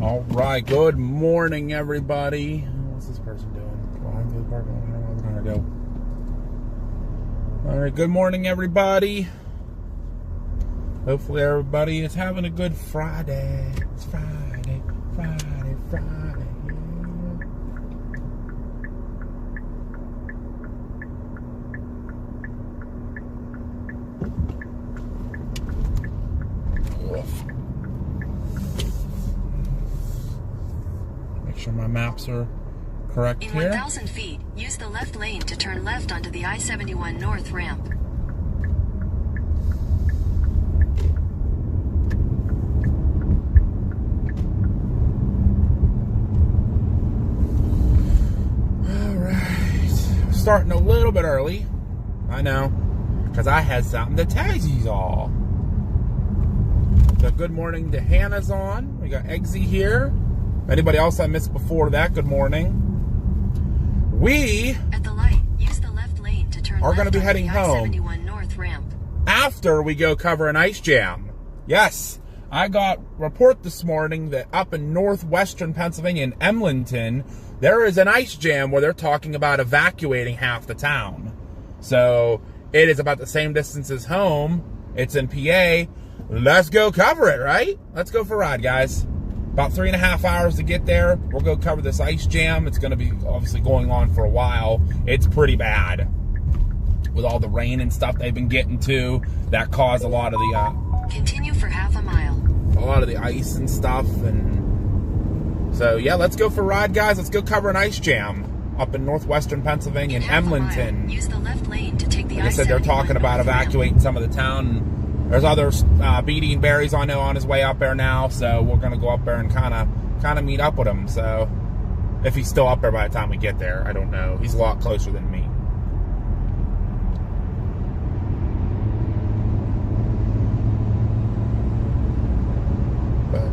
All right, good morning, everybody. What's this person doing? Walking through the park. I don't know where we're gonna go. All right, good morning, everybody. Hopefully, everybody is having a good Friday. It's Friday, Friday, Friday. Make sure my maps are correct in here. In 1,000 feet, use the left lane to turn left onto the I-71 North ramp. All right. Starting a little bit early. I know. Because I had something to tell you all. So good morning to Hannah's on. We got Eggsy here. Anybody else I missed before that, good morning. We at the light, use the left lane to turn are going to be heading home I-71 North ramp. After we go cover an ice jam. Yes, I got report this morning that up in northwestern Pennsylvania in Emlenton, there is an ice jam where they're talking about evacuating half the town. So it is about the same distance as home. It's in PA. Let's go cover it, right? Let's go for a ride, guys. About 3.5 hours to get there. We'll go cover this ice jam. It's going to be obviously going on for a while. It's pretty bad with all the rain and stuff they've been getting to. That caused a lot of the continue for half a mile. A lot of the ice and stuff. And so yeah, let's go for a ride, guys. Let's go cover an ice jam up in northwestern Pennsylvania in Emlenton. Use the left lane to take the like I said, they're talking about evacuating some of the town. There's other Beatty and Barry's I know on his way up there now, so we're gonna go up there and kind of meet up with him. So if he's still up there by the time we get there, I don't know. He's a lot closer than me. But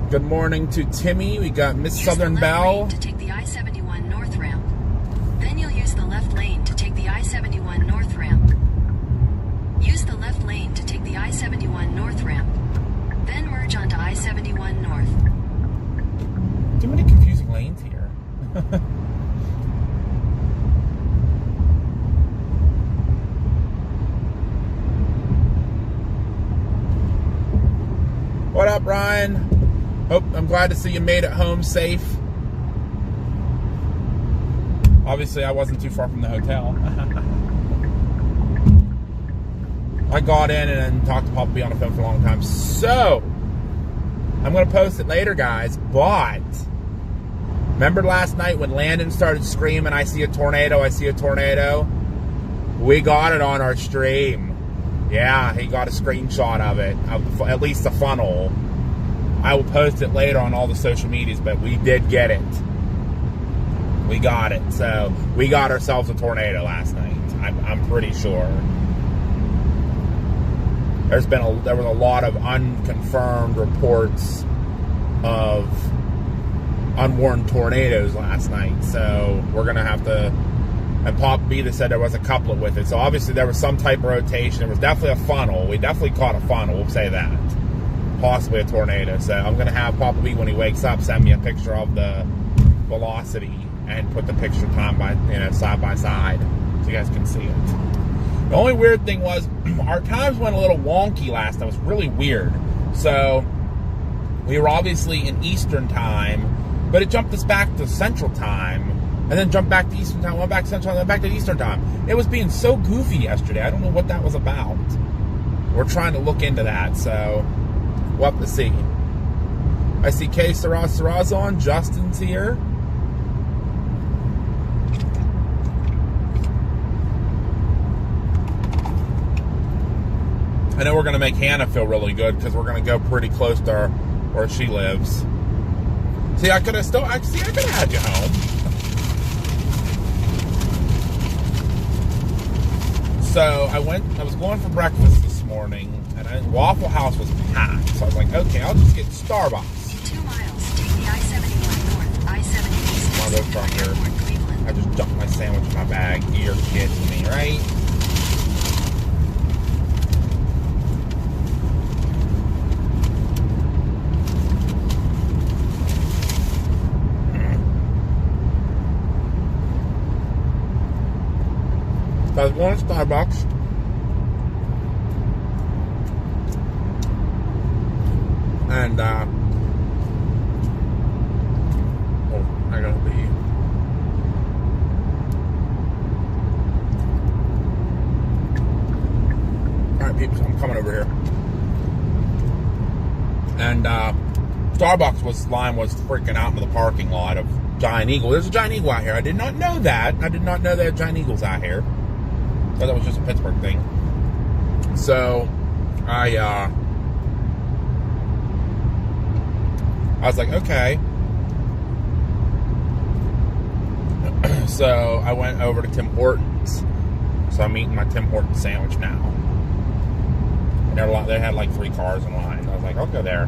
good morning to Timmy. We got Miss Southern Belle. To take the I-71 North ramp. Then you'll use the left lane to take the I-71 North ramp. Use the left lane to take the I-71 North ramp. Then merge onto I-71 North. Too many confusing lanes here. What up, Ryan? I'm glad to see you made it home safe. Obviously, I wasn't too far from the hotel. I got in and talked to Papa B on the phone for a long time. So, I'm going to post it later, guys. But, remember last night when Landon started screaming, I see a tornado, I see a tornado? We got it on our stream. Yeah, he got a screenshot of it. Of at least the funnel. I will post it later on all the social medias, but we did get it. We got it. So, we got ourselves a tornado last night. I'm pretty sure. There was a lot of unconfirmed reports of unwarned tornadoes last night. So we're going to have to, and Pop B said there was a couplet with it. So obviously there was some type of rotation. There was definitely a funnel. We definitely caught a funnel, we'll say that. Possibly a tornado. So I'm going to have Papa B, when he wakes up, send me a picture of the velocity and put the picture time by, side by side so you guys can see it. The only weird thing was our times went a little wonky last night. It was really weird. So we were obviously in Eastern time, but it jumped us back to Central time, and then jumped back to Eastern time, went back to Central time, then back to Eastern time. It was being so goofy yesterday. I don't know what that was about. We're trying to look into that, so we'll have to see. I see Kay Saraz on. Justin's here. I know we're going to make Hannah feel really good because we're going to go pretty close to where she lives. See, I could have had you home. So I was going for breakfast this morning, and Waffle House was packed. So I was like, okay, I'll just get Starbucks. In 2 miles, take the I-71 North, I-70 East. Motherfucker. I just dumped my sandwich in my bag. You're kidding me, right? Starbucks. And, I gotta be. Alright, peeps, I'm coming over here. And, Starbucks line was freaking out in the parking lot of Giant Eagle. There's a Giant Eagle out here. I did not know that. I did not know there were Giant Eagles out here. I thought that was just a Pittsburgh thing. So, I was like, okay. So I went over to Tim Hortons. So I'm eating my Tim Hortons sandwich now. They had like 3 cars in line. I was like, I'll go there.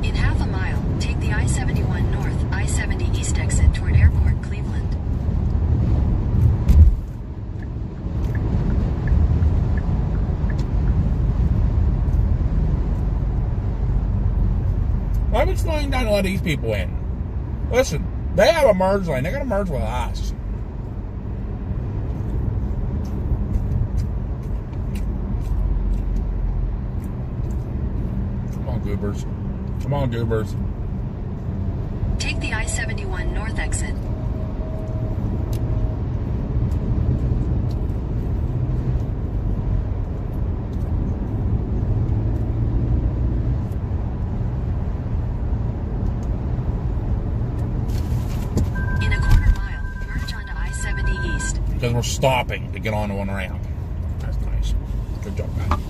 In half a mile, take the I-71 North, I-70 East exit toward Airport Cleveland. Why are we slowing down to let these people in? Listen, they have a merge lane. They got to merge with us. Come on, goobers. Come on, goobers. Take the I-71 North exit. In a quarter mile, merge onto I-70 East. Because we're stopping to get onto one ramp. That's nice. Good job, guys.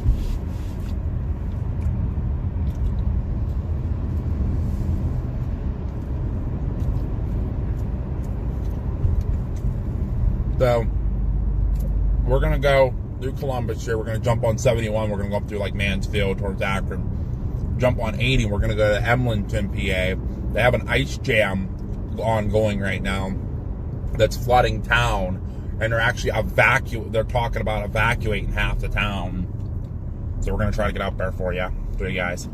So, we're going to go through Columbus here. We're going to jump on 71. We're going to go up through like Mansfield towards Akron. Jump on 80. We're going to go to Emlenton, PA. They have an ice jam ongoing right now that's flooding town. And they're actually they're talking about evacuating half the town. So we're going to try to get out there for you guys.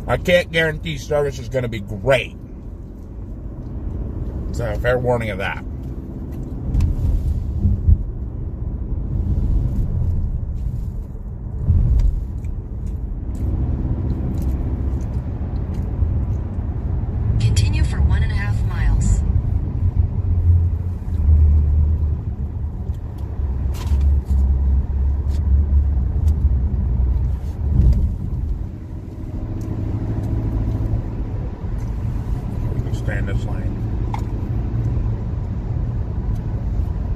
I can't guarantee service is going to be great. So, fair warning of that. Continue for 1.5 miles. We can stay in this lane.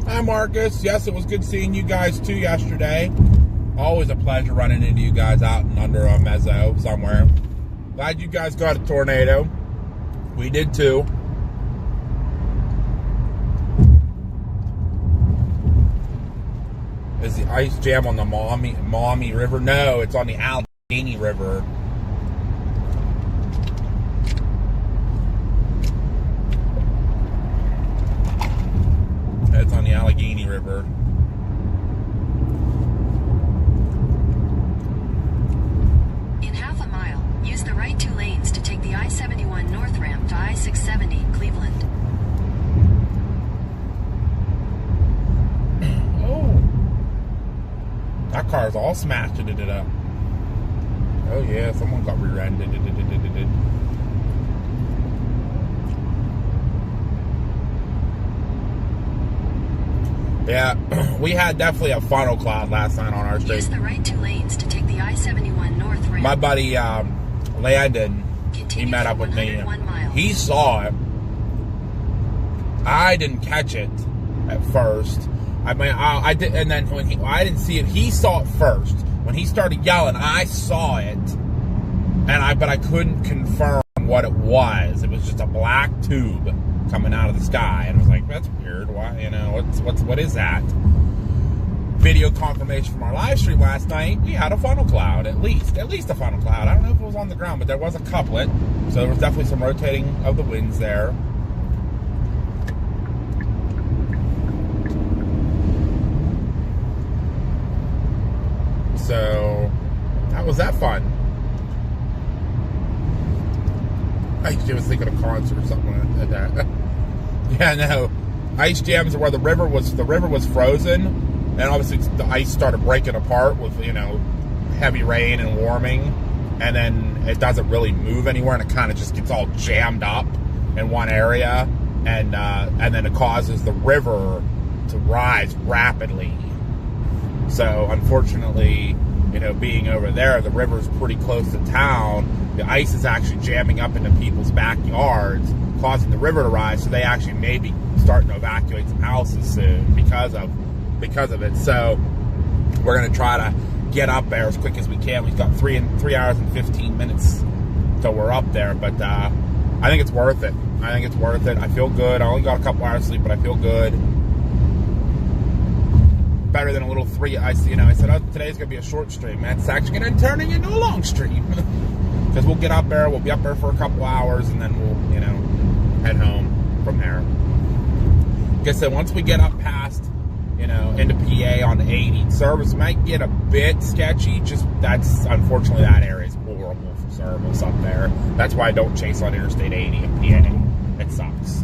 Hi, Marcus. Yes, it was good seeing you guys too yesterday. Always a pleasure running into you guys out and under a mezzo somewhere. Glad you guys got a tornado. We did too. Is the ice jam on the Maumee River? No, it's on the Allegheny River. It's on the Allegheny River. In half a mile, use the right 2 lanes to take the I-71 North ramp to I-670 Cleveland. Oh. That car's all smashed it up. Oh yeah, someone got rear-ended. Yeah, we had definitely a funnel cloud last night on our street. Use the right 2 lanes to take the I-71 North ramp. My buddy Landon, he met up with me. He saw it. I didn't catch it at first. I mean, I did, and then when I didn't see it, he saw it first. When he started yelling, I saw it, but I couldn't confirm what it was. It was just a black tube coming out of the sky, and I was like, that's weird. Why, what is that? Video confirmation from our live stream last night, we had a funnel cloud, at least a funnel cloud. I don't know if it was on the ground, but there was a couplet, so there was definitely some rotating of the winds there. So that was that fun. I was thinking of concert or something like that. Yeah, no. Ice jams are where the river was frozen, and obviously the ice started breaking apart with, you know, heavy rain and warming, and then it doesn't really move anywhere, and it kind of just gets all jammed up in one area, and then it causes the river to rise rapidly. So unfortunately, you know, being over there, the river's pretty close to town. The ice is actually jamming up into people's backyards, causing the river to rise. So they actually may be starting to evacuate some houses soon because of it. So we're going to try to get up there as quick as we can. We've got 3 hours and 15 minutes till we're up there, but I think it's worth it. I feel good. I only got a couple hours sleep, but I feel good. Better than a little 3. I said, oh, today's gonna be a short stream. That's actually gonna turn into a long stream because we'll get up there. We'll be up there for a couple hours, and then we'll, you know, head home from there. Like I said, once we get up past, you know, into PA on 80, service might get a bit sketchy. That's unfortunately that area is horrible for service up there. That's why I don't chase on Interstate 80 in PA. It sucks.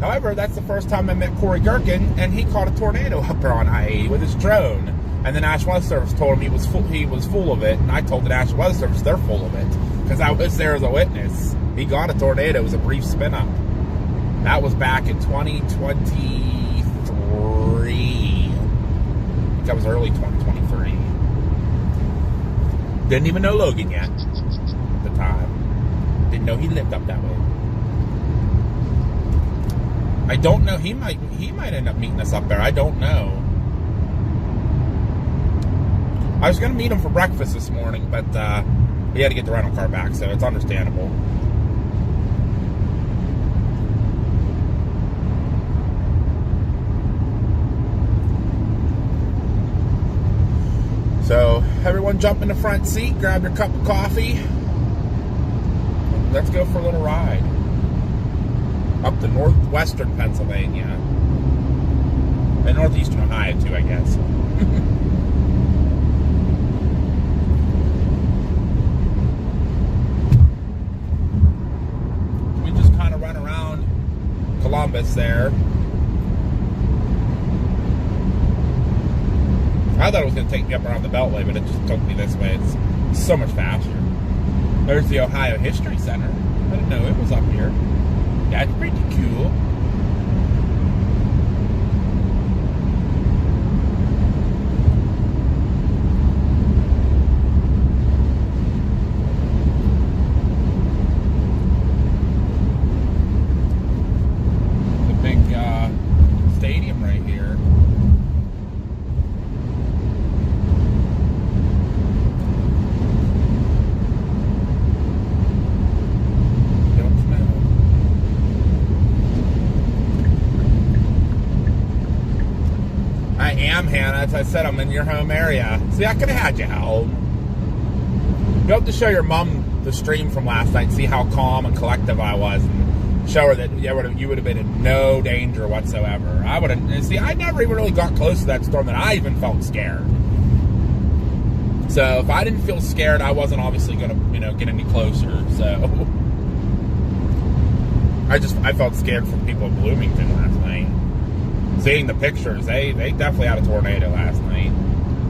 However, that's the first time I met Corey Gherkin, and he caught a tornado up there on I-80 with his drone. And the National Weather Service told him he was full of it, and I told the National Weather Service they're full of it because I was there as a witness. He got a tornado. It was a brief spin up. That was back in 2023. I think that was early 2023. Didn't even know Logan yet at the time. Didn't know he lived up that way. I don't know. He might end up meeting us up there. I don't know. I was going to meet him for breakfast this morning, but he had to get the rental car back, so it's understandable. So, everyone jump in the front seat, grab your cup of coffee. Let's go for a little ride. Up to northwestern Pennsylvania. And northeastern Ohio, too, I guess. We just kind of run around Columbus there. I thought it was going to take me up around the Beltway, but it just took me this way. It's so much faster. There's the Ohio History Center. I didn't know it was up here. That's pretty cool. The big stadium right here. Hannah, as I said, I'm in your home area. See, I could have had you home. You have to show your mom the stream from last night, see how calm and collective I was, and show her that you would have been in no danger whatsoever. I would have. See, I never even really got close to that storm that I even felt scared. So if I didn't feel scared, I wasn't obviously going to, you know, get any closer. So I felt scared for people in Bloomington last night. Seeing the pictures, they definitely had a tornado last night.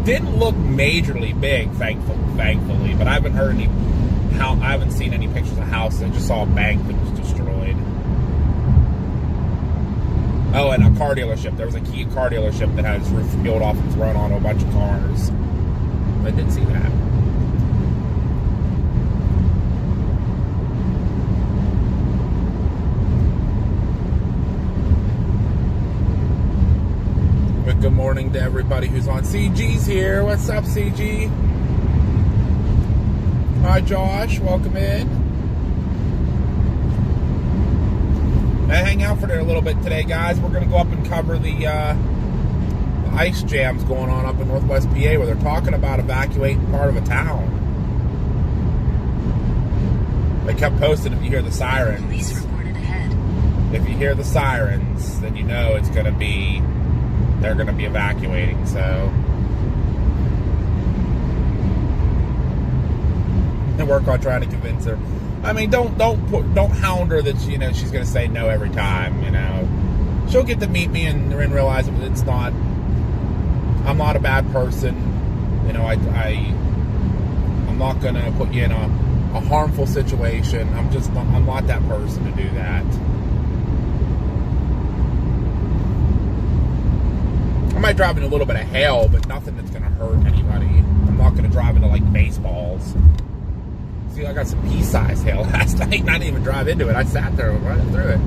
Didn't look majorly big, thankfully, but I haven't seen any pictures of houses. I just saw a bank that was destroyed. Oh, and a car dealership. There was a Kia car dealership that had its roof peeled off and thrown onto a bunch of cars. I did see that. Good morning to everybody who's on. CG's here. What's up, CG? Hi, Josh. Welcome in. I hang out for there a little bit today, guys. We're going to go up and cover the ice jams going on up in Northwest PA, where they're talking about evacuating part of a town. They kept posting, if you hear the sirens. Police reported ahead. If you hear the sirens, then you know it's going to be... they're going to be evacuating, so I work on trying to convince her. I mean, don't hound her that she's going to say no every time. She'll get to meet me and realize that it's not. I'm not a bad person. I'm not going to put you in a harmful situation. I'm not that person to do that. I might drive in a little bit of hail, but nothing that's going to hurt anybody. I'm not going to drive into like baseballs. See, I got some pea-sized hail last night, and I didn't even drive into it. I sat there running through it.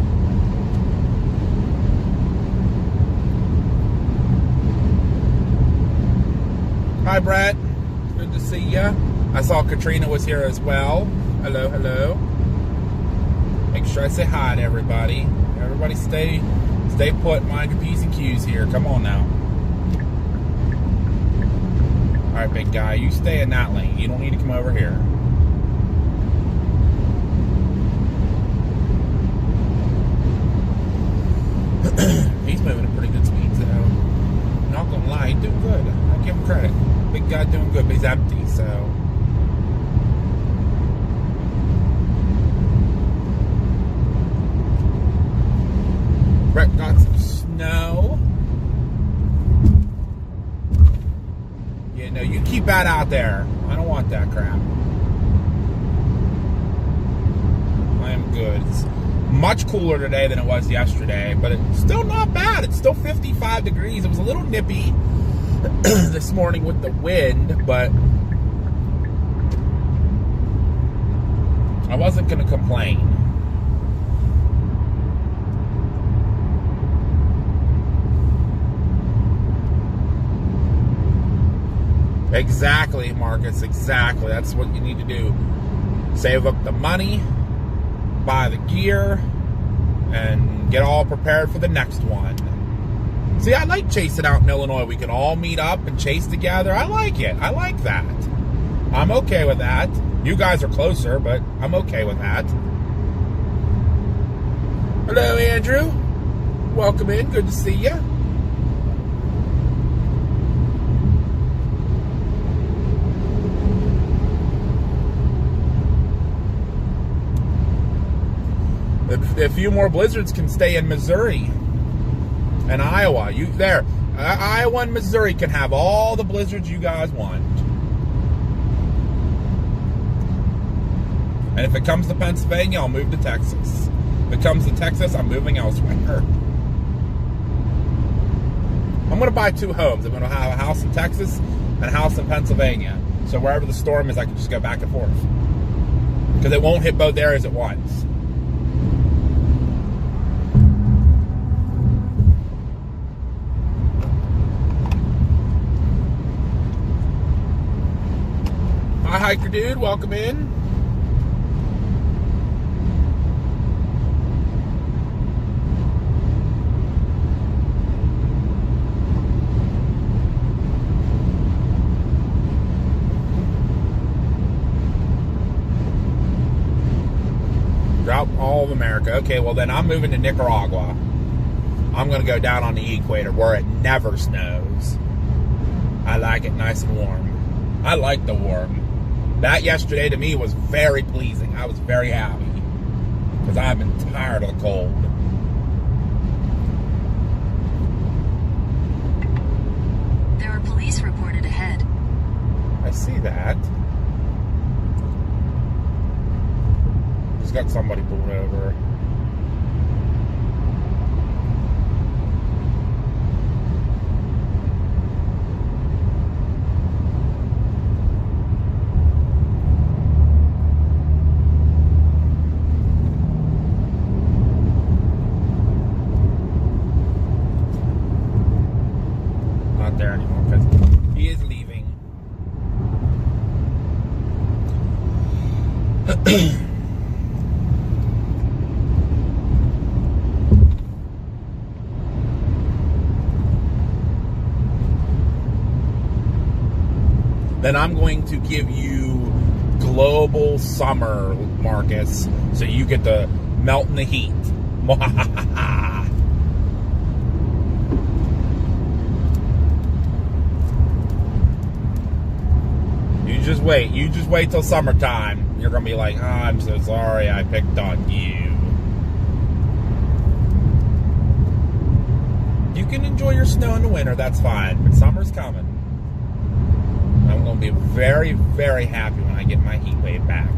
Hi, Brett. Good to see ya. I saw Katrina was here as well. Hello, hello. Make sure I say hi to everybody. Everybody stay put. Mind your P's and Q's here. Come on now. All right, big guy. You stay in that lane. You don't need to come over here. He's moving at pretty good speeds, though. Not gonna lie, he's doing good. I give him credit. Big guy doing good, but he's empty, so. Brett got some snow. You keep that out there. I don't want that crap. I am good. It's much cooler today than it was yesterday, but it's still not bad. It's still 55 degrees. It was a little nippy this morning with the wind, but I wasn't going to complain. Exactly, Marcus, exactly. That's what you need to do. Save up the money, buy the gear, and get all prepared for the next one. See, I like chasing out in Illinois. We can all meet up and chase together. I like it. I like that. I'm okay with that. You guys are closer, but I'm okay with that. Hello, Andrew. Welcome in. Good to see you. A few more blizzards can stay in Missouri and Iowa. Iowa and Missouri can have all the blizzards you guys want. And if it comes to Pennsylvania, I'll move to Texas. If it comes to Texas, I'm moving elsewhere. I'm going to buy 2 homes. I'm going to have a house in Texas and a house in Pennsylvania. So wherever the storm is, I can just go back and forth. Because it won't hit both areas at once. Hi, hiker dude. Welcome in. Drop all of America. Okay, well then I'm moving to Nicaragua. I'm going to go down on the equator where it never snows. I like it nice and warm. I like the warm. That yesterday to me was very pleasing. I was very happy because I've been tired of the cold. There are police reported ahead. I see that. Just got somebody pulled over. There anymore because he is leaving. Then I'm going to give you global summer, Marcus, so you get to melt in the heat. just wait. You just wait till summertime. You're going to be like, oh, I'm so sorry I picked on you. You can enjoy your snow in the winter, that's fine. But summer's coming. I'm going to be very, very happy when I get my heat wave back.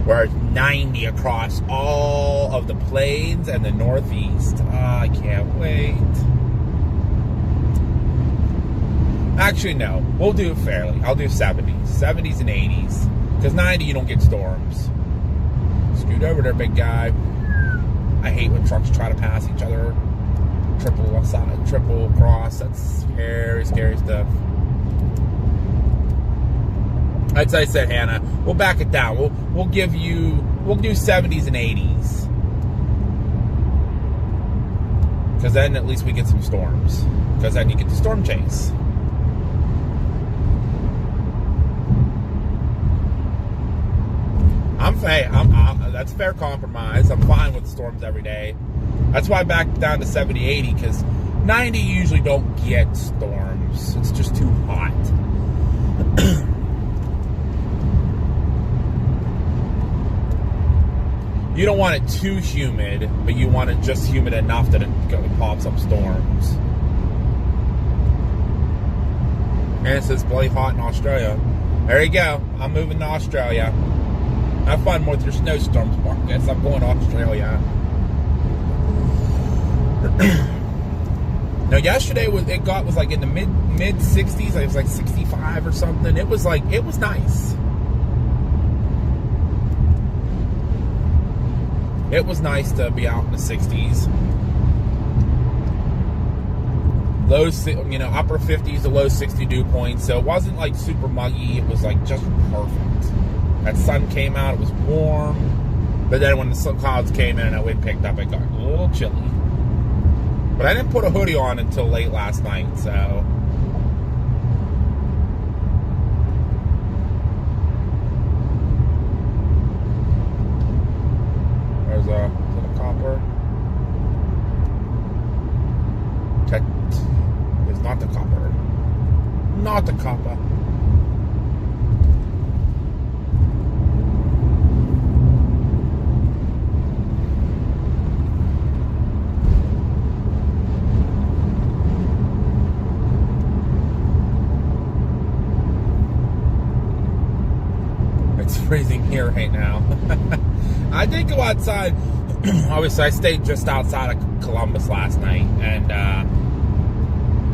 Where it's 90 across all of the plains and the Northeast. Oh, I can't wait. Actually, no. We'll do it fairly. I'll do 70s. 70s and 80s. Because 90, you don't get storms. Scoot over there, big guy. I hate when trucks try to pass each other. Triple cross. That's scary, scary stuff. As I said, Hannah, we'll back it down. We'll do 70s and 80s. Because then at least we get some storms. Because then you get the storm chase. That's a fair compromise. I'm fine with storms every day. That's why I backed down to 70, 80, because 90 usually don't get storms. It's just too hot. You don't want it too humid, but you want it just humid enough that it pops up storms. And it says bloody hot in Australia. There you go. I'm moving to Australia. Have fun with your snowstorms, Marcus. I'm going to Australia. Now, yesterday was like in the mid 60s. It was like 65 or something. It was nice. It was nice to be out in the 60s. Upper 50s to low 60 dew points. So it wasn't like super muggy. It was like just perfect. That sun came out, it was warm. But then when the sun clouds came in and that wind picked up, it got a little chilly. But I didn't put a hoodie on until late last night, so. There's a copper. It's not the copper. Not the copper. Freezing here right now. I did go outside. Obviously, I stayed just outside of Columbus last night, and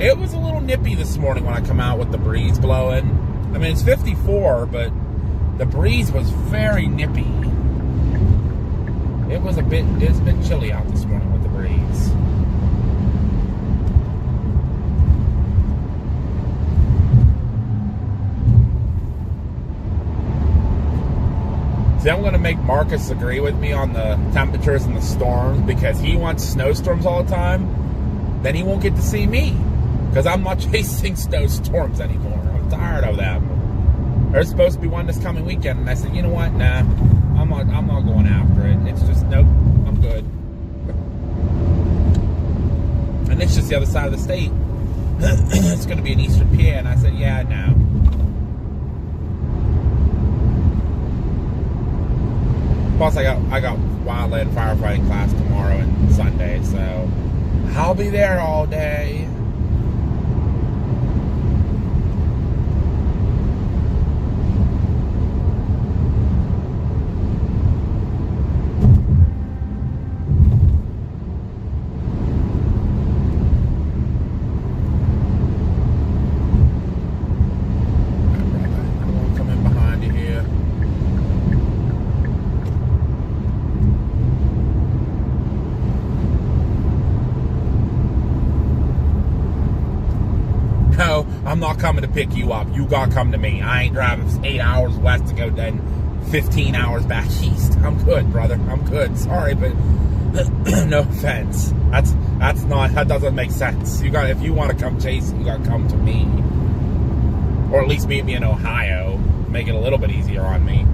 it was a little nippy this morning when I come out with the breeze blowing. I mean, it's 54, but the breeze was very nippy. It's a bit chilly out this morning with the breeze. See, I'm going to make Marcus agree with me on the temperatures and the storms because he wants snowstorms all the time. Then he won't get to see me because I'm not chasing snowstorms anymore. I'm tired of them. There's supposed to be one this coming weekend, and I said, you know what? Nah, I'm not going after it. It's just, nope, I'm good. And it's just the other side of the state. It's going to be in Eastern PA, and I said, yeah, no. Plus, I got wildland firefighting class tomorrow and Sunday, so I'll be there all day. I'm not coming to pick you up. You gotta come to me. I ain't driving 8 hours west to go then 15 hours back east. I'm good, brother. I'm good. Sorry, but no offense. That doesn't make sense. If you want to come chase, you gotta come to me. Or at least meet me in Ohio. Make it a little bit easier on me.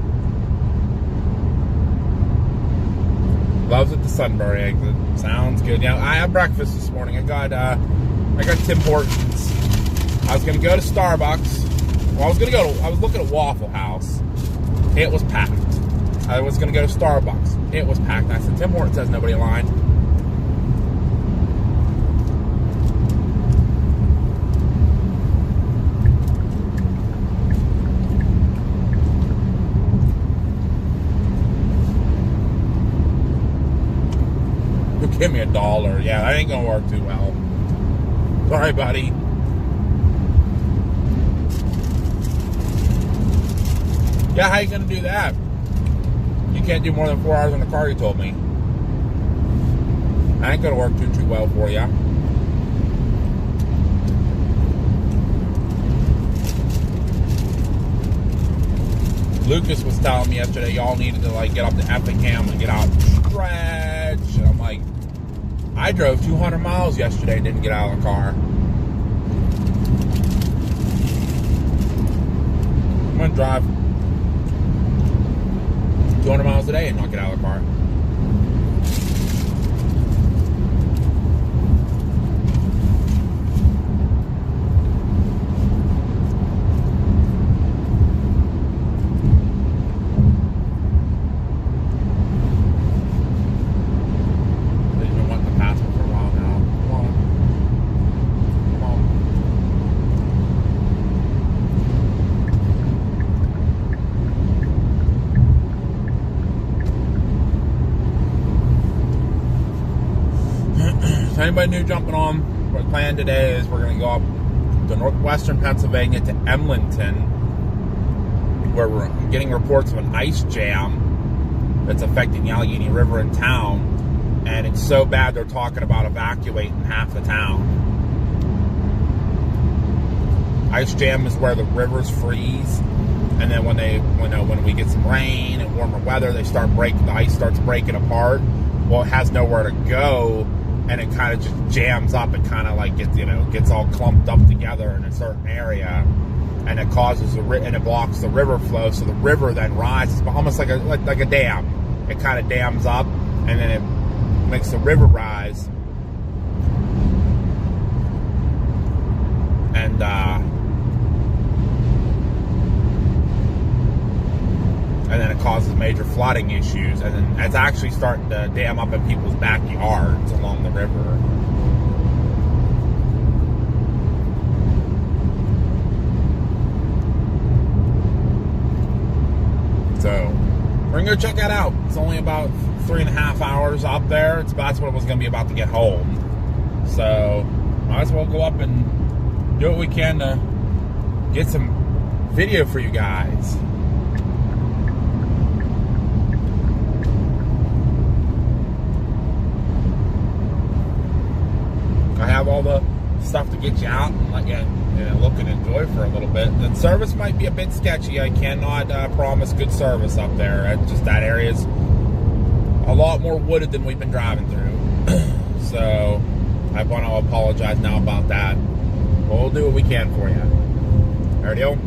Loves at the Sunbury exit. Sounds good. Yeah, I had breakfast this morning. I got Tim Hortons. I was going to go to Starbucks, Well, I was looking at Waffle House. It was packed. I was gonna go to Starbucks. It was packed. I said, Tim Hortons says nobody in line. Give me $1. Yeah, that ain't gonna work too well. Sorry, buddy. Yeah, how you gonna do that? You can't do more than 4 hours in the car, you told me. That ain't gonna work too well for you. Lucas was telling me yesterday y'all needed to like get up to Effingham and get out and stretch. And I'm like, I drove 200 miles yesterday and didn't get out of the car. I'm gonna drive 200 miles today and not get out of the car. Anybody new jumping on? What the plan today is we're going to go up to northwestern Pennsylvania to Emlenton, where we're getting reports of an ice jam that's affecting the Allegheny River in town, and it's so bad they're talking about evacuating half the town. Ice jam is where the rivers freeze, and then when we get some rain and warmer weather, the ice starts breaking apart. Well, it has nowhere to go. And it kind of just jams up. It kind of like gets all clumped up together in a certain area, and it causes and it blocks the river flow. So the river then rises, almost like a dam. It kind of dams up, and then it makes the river rise, and then it causes major flooding issues, and then it's actually starting to dam up in people's backyards along the river. So we're gonna go check that out. It's only about 3.5 hours up there. That's what it was gonna be about to get home. So might as well go up and do what we can to get some video for you guys. I have all the stuff to get you out and let you look and enjoy for a little bit. The service might be a bit sketchy. I cannot promise good service up there. Just that area's a lot more wooded than we've been driving through. So I want to apologize now about that. We'll do what we can for you. Fair deal?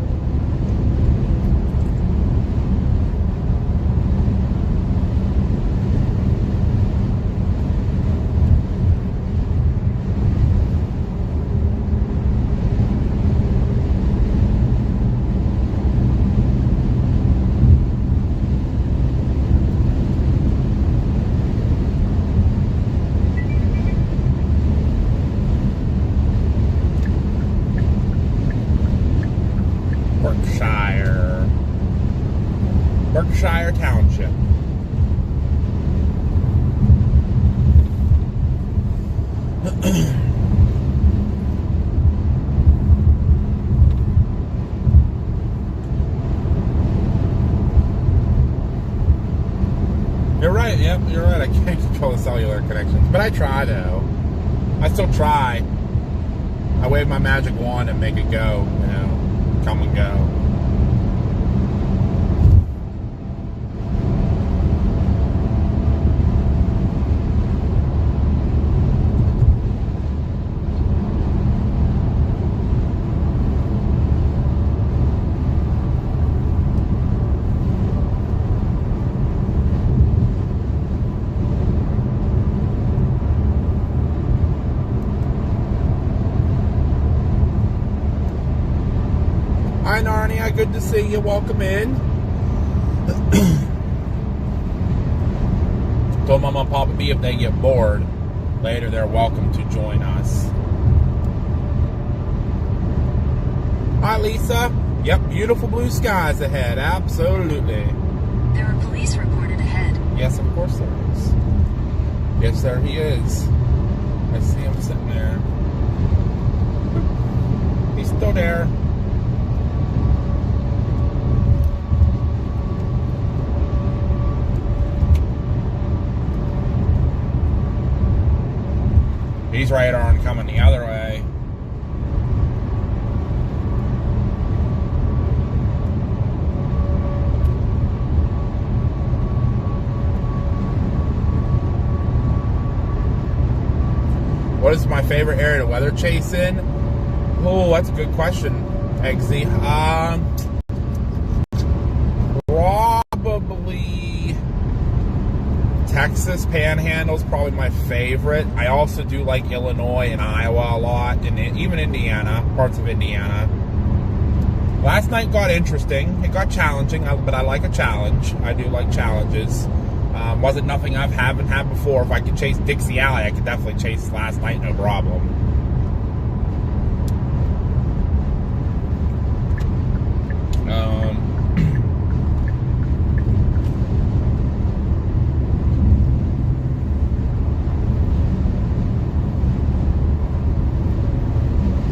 Berkshire Township. You're right, yep, you're right. I can't control the cellular connections. But I try, though. I still try. I wave my magic wand and make it go, come and go. I Hi, Narnia. Good to see you. Welcome in. Told Mama and Papa B if they get bored later, they're welcome to join us. Hi, Lisa. Yep, beautiful blue skies ahead. Absolutely. There are police reported ahead. Yes, of course there is. Yes, there he is. I see him sitting there. He's still there. He's right on coming the other way. What is my favorite area to weather chase in? Oh, that's a good question, Eggsy. Probably Texas Panhandle's probably my favorite. I also do like Illinois and Iowa a lot, and even Indiana, parts of Indiana. Last night got interesting. It got challenging, but I like a challenge. I do like challenges. Wasn't nothing I haven't had before. If I could chase Dixie Alley, I could definitely chase last night, no problem.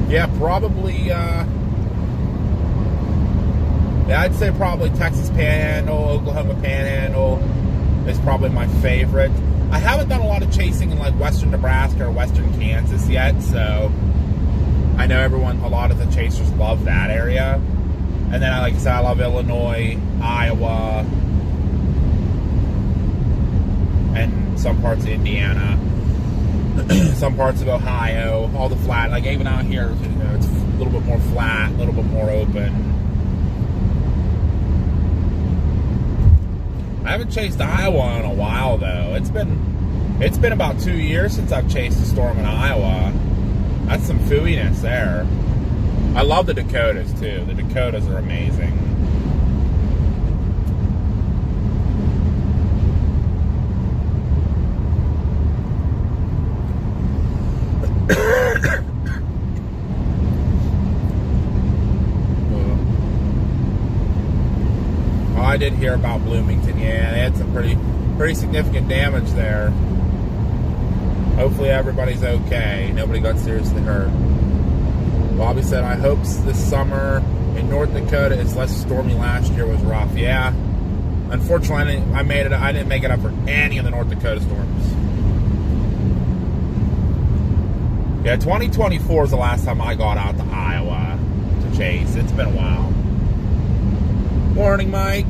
Yeah, probably, yeah, I'd say probably Texas Panhandle, Oklahoma Panhandle is probably my favorite. I haven't done a lot of chasing in like western Nebraska or western Kansas yet, so I know a lot of the chasers love that area. And then, like I said, I love Illinois, Iowa, and some parts of Indiana. Some parts of Ohio, all the flat, like even out here, you know, it's a little bit more flat, a little bit more open. I haven't chased Iowa in a while though. It's been about 2 years since I've chased a storm in Iowa. That's some fooiness there. I love the Dakotas too. The Dakotas are amazing. I did hear about Bloomington. Yeah, they had some pretty significant damage there. Hopefully everybody's okay. Nobody got seriously hurt. Bobby said, I hope this summer in North Dakota is less stormy. Last year was rough. Yeah. Unfortunately, I didn't make it up for any of the North Dakota storms. Yeah, 2024 is the last time I got out to Iowa to chase. It's been a while. Morning, Mike.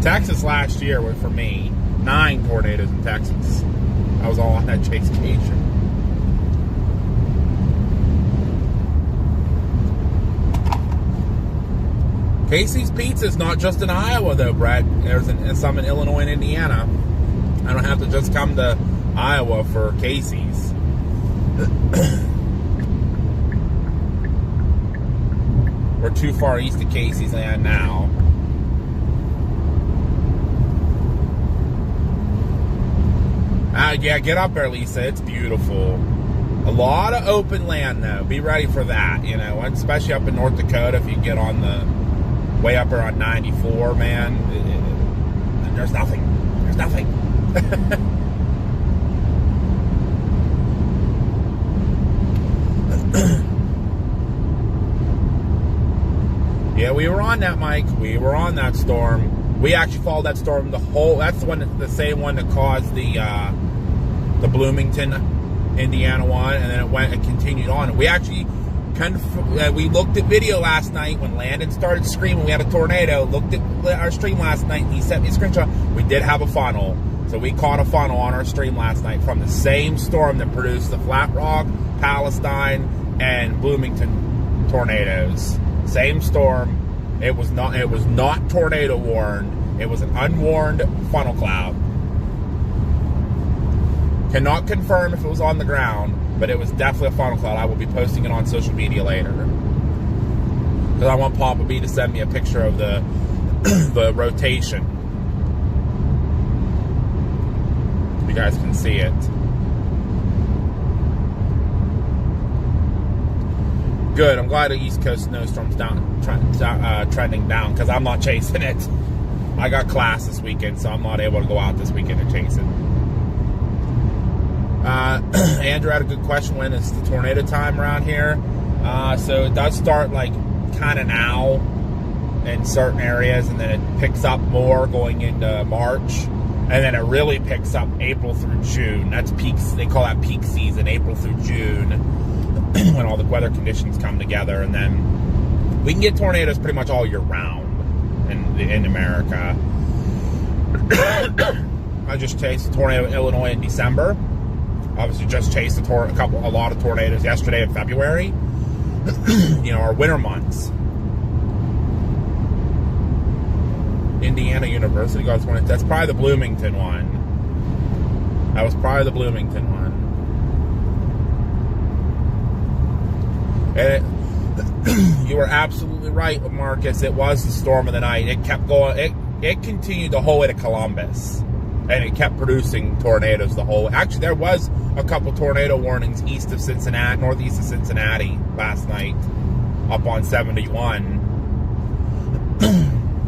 Texas last year was, for me, 9 tornadoes in Texas. I was all on that chase occasion. Casey's Pizza is not just in Iowa, though, Brett. There's some in Illinois and Indiana. I don't have to just come to Iowa for Casey's. We're too far east of Casey's land now. Yeah, get up there, Lisa. It's beautiful. A lot of open land, though. Be ready for that, you know, especially up in North Dakota. If you get on the way up there on 94, man, there's nothing. There's nothing. Yeah, we were on that, Mike. We were on that storm. We actually followed that storm that's the same one that caused the Bloomington, Indiana one, and then it continued on. We actually we looked at video last night when Landon started screaming. We had a tornado. Looked at our stream last night, and he sent me a screenshot. We did have a funnel, so we caught a funnel on our stream last night from the same storm that produced the Flat Rock, Palestine, and Bloomington tornadoes. Same storm. It was not tornado warned. It was an unwarned funnel cloud. Cannot confirm if it was on the ground, but it was definitely a funnel cloud. I will be posting it on social media later. Because I want Papa B to send me a picture of the the rotation. You guys can see it. Good. I'm glad the East Coast snowstorm's trending down, because I'm not chasing it. I got class this weekend, so I'm not able to go out this weekend and chase it. Andrew had a good question. When is the tornado time around here? So it does start like kind of now in certain areas, and then it picks up more going into March, and then it really picks up April through June. That's peaks. They call that peak season, April through June, when all the weather conditions come together, and then we can get tornadoes pretty much all year round in America. I just chased a tornado in Illinois in December. Obviously, just chased a lot of tornadoes yesterday in February. You know, our winter months. Indiana University got one. That's probably the Bloomington one. That was probably the Bloomington one. And you were absolutely right, Marcus. It was the storm of the night. It kept going. It continued the whole way to Columbus, and it kept producing tornadoes the whole way. Actually, there was a couple tornado warnings east of Cincinnati, northeast of Cincinnati last night, up on 71.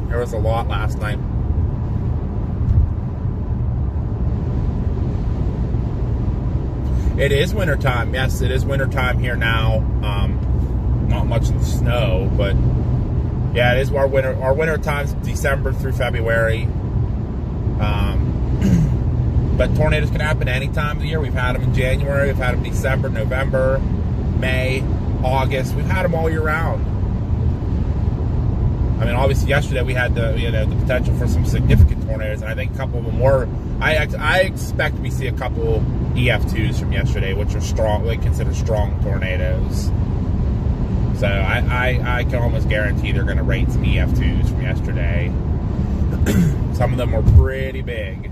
There was a lot last night. It is wintertime. Yes, it is wintertime here now. Not much of the snow, but yeah, it is our winter. Our winter time's December through February. But tornadoes can happen any time of the year. We've had them in January, we've had them in December, November, May, August. We've had them all year round. I mean, obviously yesterday we had the potential for some significant tornadoes, and I think a couple of them were. I expect we see a couple EF2s from yesterday, which are strong, like considered strong tornadoes. So I can almost guarantee they're going to rate some EF2s from yesterday. Some of them were pretty big.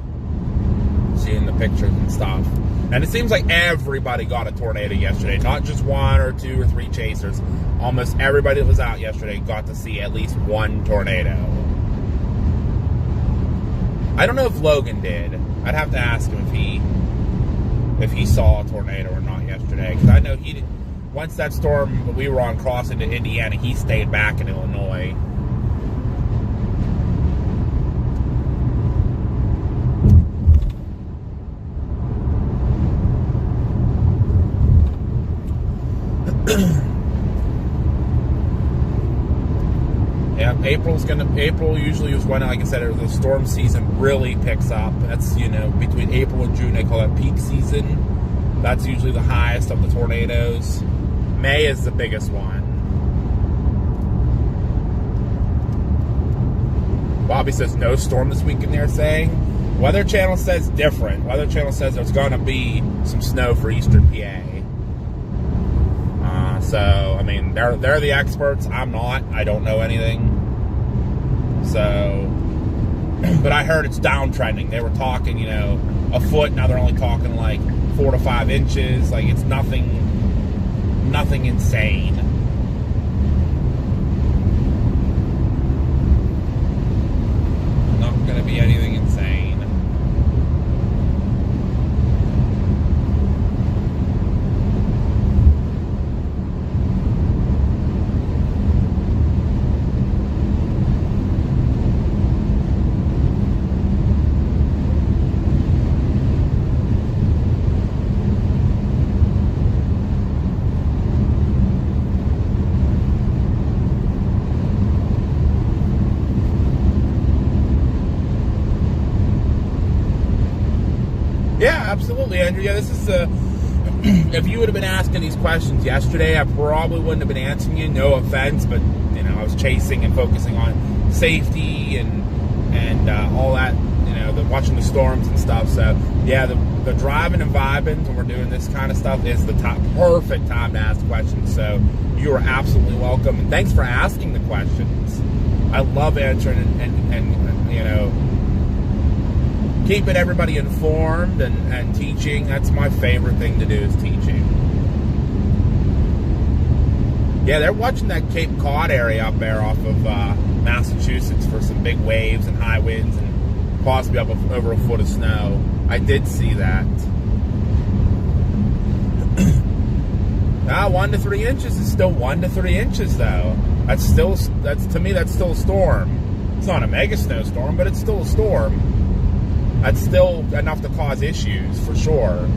Seeing the pictures and stuff. And it seems like everybody got a tornado yesterday. Not just one or two or three chasers. Almost everybody that was out yesterday got to see at least one tornado. I don't know if Logan did. I'd have to ask him if he saw a tornado or not yesterday. Because I know he did. Once that storm we were on crossed into Indiana, he stayed back in Illinois. Yeah, April usually is when, like I said, the storm season really picks up. That's, between April and June, they call it peak season. That's usually the highest of the tornadoes. May is the biggest one. Bobby says no storm this weekend, they're saying. Weather Channel says different. Weather Channel says there's going to be some snow for eastern PA. So, I mean, they're the experts. I'm not. I don't know anything. So, but I heard it's downtrending. They were talking, a foot. Now they're only talking like 4 to 5 inches. Like, it's nothing insane. Not going to be anything insane. Yeah, absolutely, Andrew. Yeah, this is if you would have been asking these questions yesterday, I probably wouldn't have been answering you. No offense, but I was chasing and focusing on safety and all that. Watching the storms and stuff. So yeah, the driving and vibing when we're doing this kind of stuff is the perfect time to ask questions. So you are absolutely welcome, and thanks for asking the questions. I love answering and keeping everybody informed and teaching. That's my favorite thing to do, is teaching. Yeah, they're watching that Cape Cod area up there off of Massachusetts for some big waves and high winds and possibly up over a foot of snow. I did see that. 1 to 3 inches is still 1 to 3 inches, though. To me, that's still a storm. It's not a mega snowstorm, but it's still a storm. That's still enough to cause issues, for sure.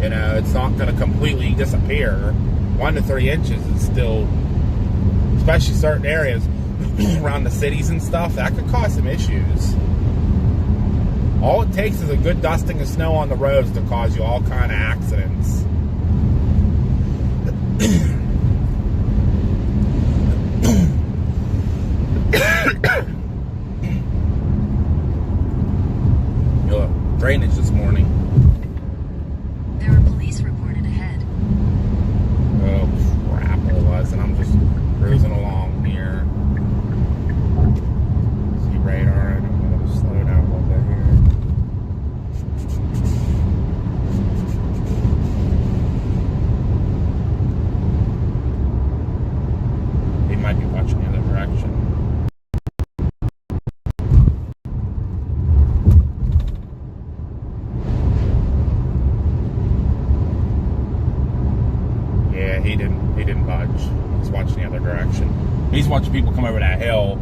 You know, it's not going to completely disappear. 1 to 3 inches is still, especially certain areas around the cities and stuff, that could cause some issues. All it takes is a good dusting of snow on the roads to cause you all kind of accidents. Drainage this morning. There are police reported ahead. Oh crap, it was, and I'm just cruising along here. See radar, and I'm gonna slow down a little bit here. He might be watching the other direction. He didn't budge. He's watching the other direction. He's watching people come over that hill.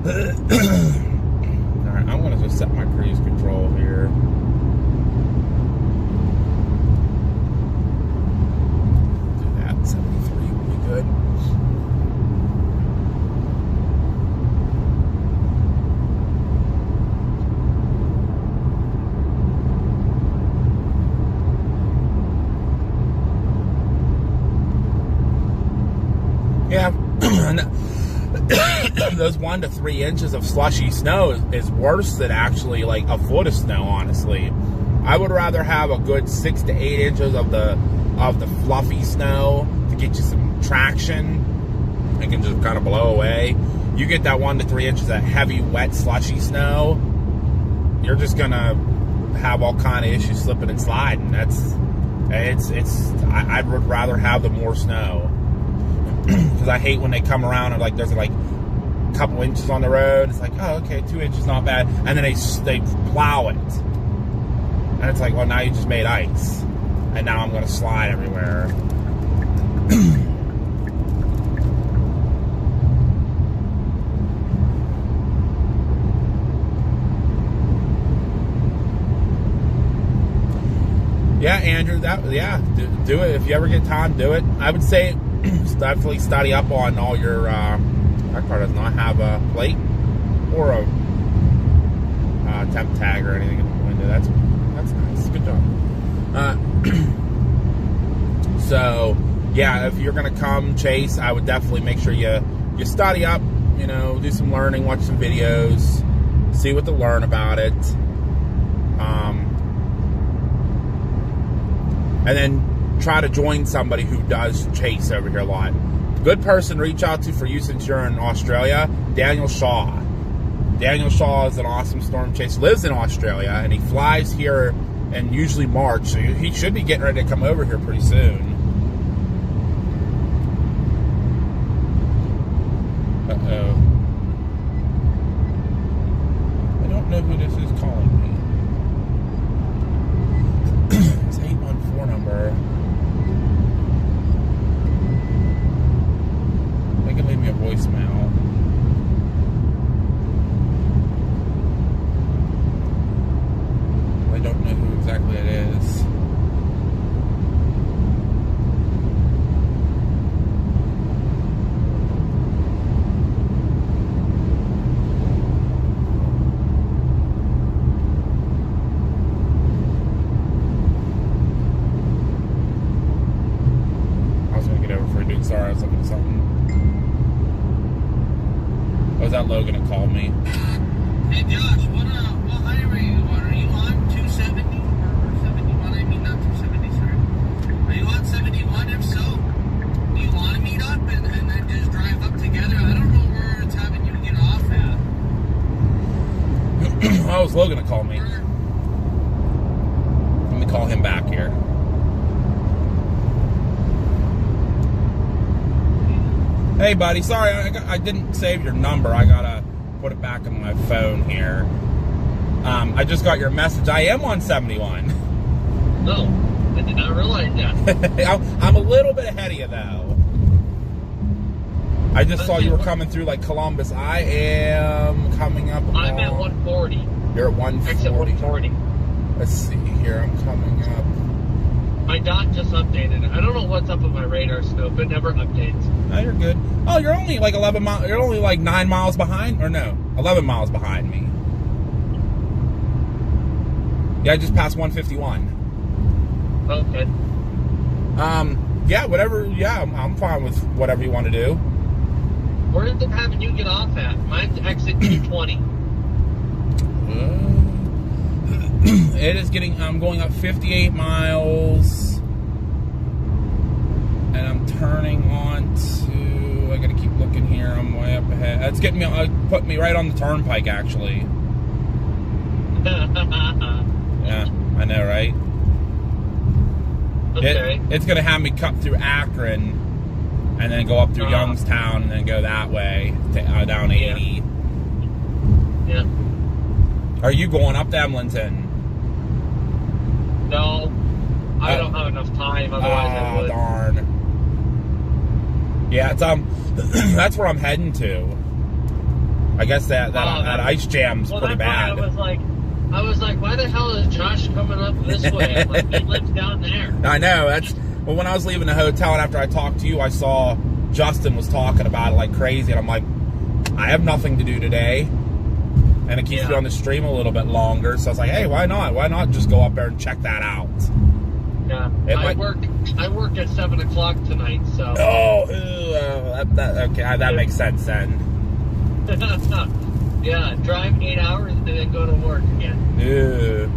Alright, I'm gonna just set my cruise control here. Do that. 73 will be good. Yeah, those 1 to 3 inches of slushy snow is worse than actually like a foot of snow, honestly. I would rather have a good 6 to 8 inches of the fluffy snow to get you some traction. It can just kind of blow away. You get that 1 to 3 inches of heavy, wet, slushy snow, you're just gonna have all kind of issues slipping and sliding. I would rather have the more snow. Because I hate when they come around and like there's like a couple inches on the road. It's like, oh, okay, 2 inches, not bad. And then they plow it, and it's like, well, now you just made ice, and now I'm going to slide everywhere. Yeah, Andrew, do it if you ever get time. Do it. I would say definitely study up on all your. My car does not have a plate or a temp tag or anything in the window. That's nice. Good job. So yeah, if you're gonna come chase, I would definitely make sure you study up. You know, do some learning, watch some videos, see what to learn about it. And then try to join somebody who does chase over here a lot. Good person to reach out to for you since you're in Australia, Daniel Shaw. Daniel Shaw is an awesome storm chaser, lives in Australia, and he flies here in usually March, so he should be getting ready to come over here pretty soon. Uh-oh. I don't know who this is calling me. It's 814 number. They can leave me a voicemail. I don't know who exactly it is. Sorry, I was looking at something. Was that Logan that called me? Hey Josh, what highway are you on? Are you on 270 or 71? I mean, not 270, sorry. Are you on 71? If so, do you want to meet up and then just drive up together? I don't know where it's having you get off at. Oh, it was Logan that called me. call him back here. Hey, buddy. Sorry, I didn't save your number. I gotta put it back on my phone here. I just got your message. I am on 71. No, I did not realize that. I'm a little bit ahead of you, though. I just saw you were coming through like Columbus. I am coming up. I'm at 140. You're at 140. Exit 140. Let's see here. I'm coming up. My dot just updated. I don't know what's up with my radar scope. It never updates. No, you're good. Oh, you're only like 11 miles. You're only like 9 miles behind, or no, 11 miles behind me. Yeah, I just passed 151. Okay. Yeah, whatever. Yeah, I'm fine with whatever you want to do. Where is it having you get off at? Mine's exit 220. It is getting. I'm going up 58 miles, and I'm turning on to. I gotta keep looking here. I'm way up ahead. That's getting me. Put me right on the turnpike, actually. Yeah, I know, right? Okay. It's gonna have me cut through Akron, and then go up through Youngstown, and then go that way to, down 80. Yeah. Are you going up to Emlenton? No, I don't have enough time. Otherwise, I would. Darn. Yeah, it's that's where I'm heading to. I guess that ice jam's pretty bad. I was like, why the hell is Josh coming up this way? I'm like, he lives down there. I know. Well, when I was leaving the hotel and after I talked to you, I saw Justin was talking about it like crazy, and I'm like, I have nothing to do today. And it keeps me on the stream a little bit longer, so I was like, hey, why not? Why not just go up there and check that out? Yeah, I work at 7 o'clock tonight, so. Oh, okay, that makes sense then. Yeah, drive 8 hours and then go to work again. Ew.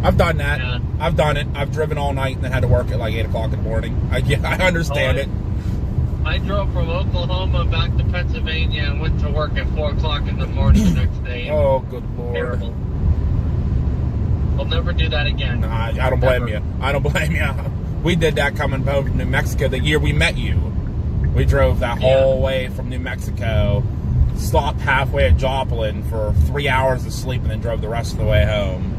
I've done that. Yeah. I've done it. I've driven all night and then had to work at like 8 o'clock in the morning. I understand it. I drove from Oklahoma back to Pennsylvania and went to work at 4 o'clock in the morning the next day. Oh, good Lord. Terrible. I'll never do that again. Nah, I don't blame you. I don't blame you. We did that coming over to New Mexico the year we met you. We drove that whole way from New Mexico, stopped halfway at Joplin for 3 hours of sleep, and then drove the rest of the way home.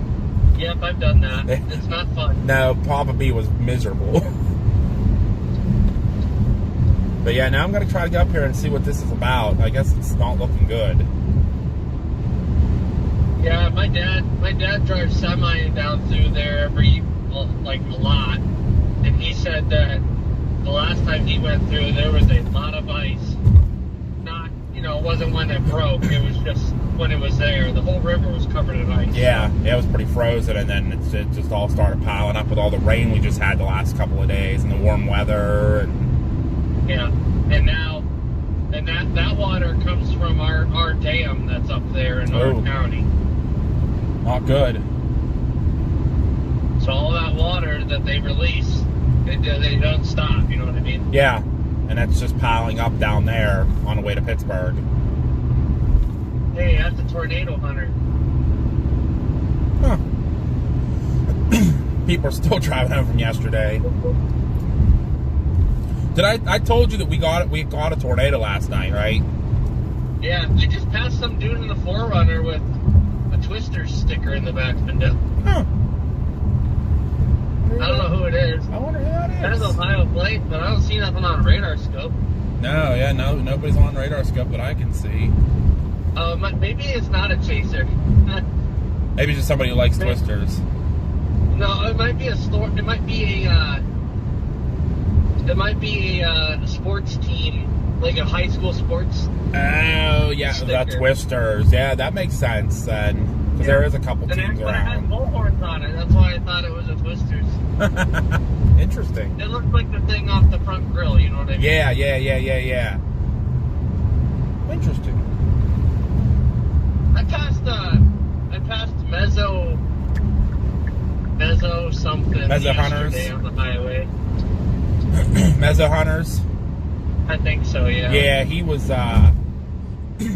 Yep, I've done that. It's not fun. No, Papa B was miserable. But yeah, now I'm going to try to get up here and see what this is about. I guess it's not looking good. Yeah, my dad drives semi down through there a lot. And he said that the last time he went through, there was a lot of ice. Not, it wasn't when it broke. It was just when it was there. The whole river was covered in ice. Yeah, it was pretty frozen, and then it just all started piling up with all the rain we just had the last couple of days and the warm weather. Yeah, and now, that water comes from our dam that's up there in our county. Not good. So all that water that they release, they don't stop, you know what I mean? Yeah, and that's just piling up down there on the way to Pittsburgh. Hey, that's a tornado hunter. Huh. People are still driving home from yesterday. I told you that we got a tornado last night, right? Yeah, I just passed some dude in the 4Runner with a Twister sticker in the back window. Huh. I don't know who it is. I wonder who that is. It has Ohio plate, but I don't see nothing on radar scope. No, nobody's on radar scope that I can see. Maybe it's not a chaser. Maybe just somebody who likes Twisters. No, it might be a store. It might be a sports team, like a high school sports. Oh, yeah, the Twisters. Yeah, that makes sense then. Because there is a couple teams around. It has bullhorns on it. That's why I thought it was a Twisters. Interesting. It looks like the thing off the front grill, you know what I mean? Yeah. Interesting. I passed Mezzo something Hunters on the highway. Mezzo Hunters. I think so. Yeah. Yeah, he was.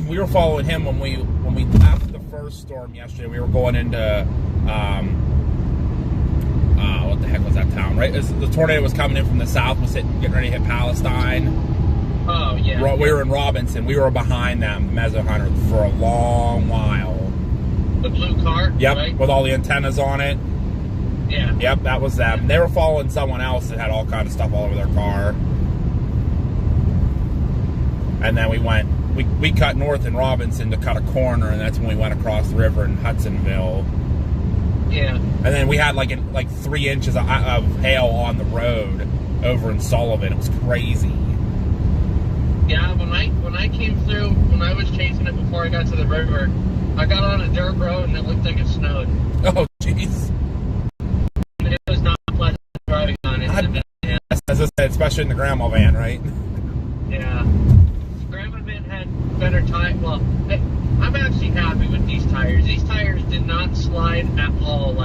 We were following him when we after the first storm yesterday. We were going into what the heck was that town? Right, the tornado was coming in from the south, was getting ready to hit Palestine. Oh yeah. We were in Robinson. We were behind them, Mezzo Hunter, for a long while. The blue car. Yep, right? with all the antennas on it. Yeah. Yep, that was them. They were following someone else that had all kind of stuff all over their car. And then we cut north in Robinson to cut a corner, and that's when we went across the river in Hudsonville. Yeah. And then we had like 3 inches of hail on the road over in Sullivan. It was crazy. Yeah, when I came through, when I was chasing it before I got to the river, I got on a dirt road and it looked like it snowed. Oh, jeez. It was not pleasant driving on it. As I said, especially in the grandma van, right? Yeah. The grandma van had better tires. Well, I'm actually happy with these tires. These tires did not slide at all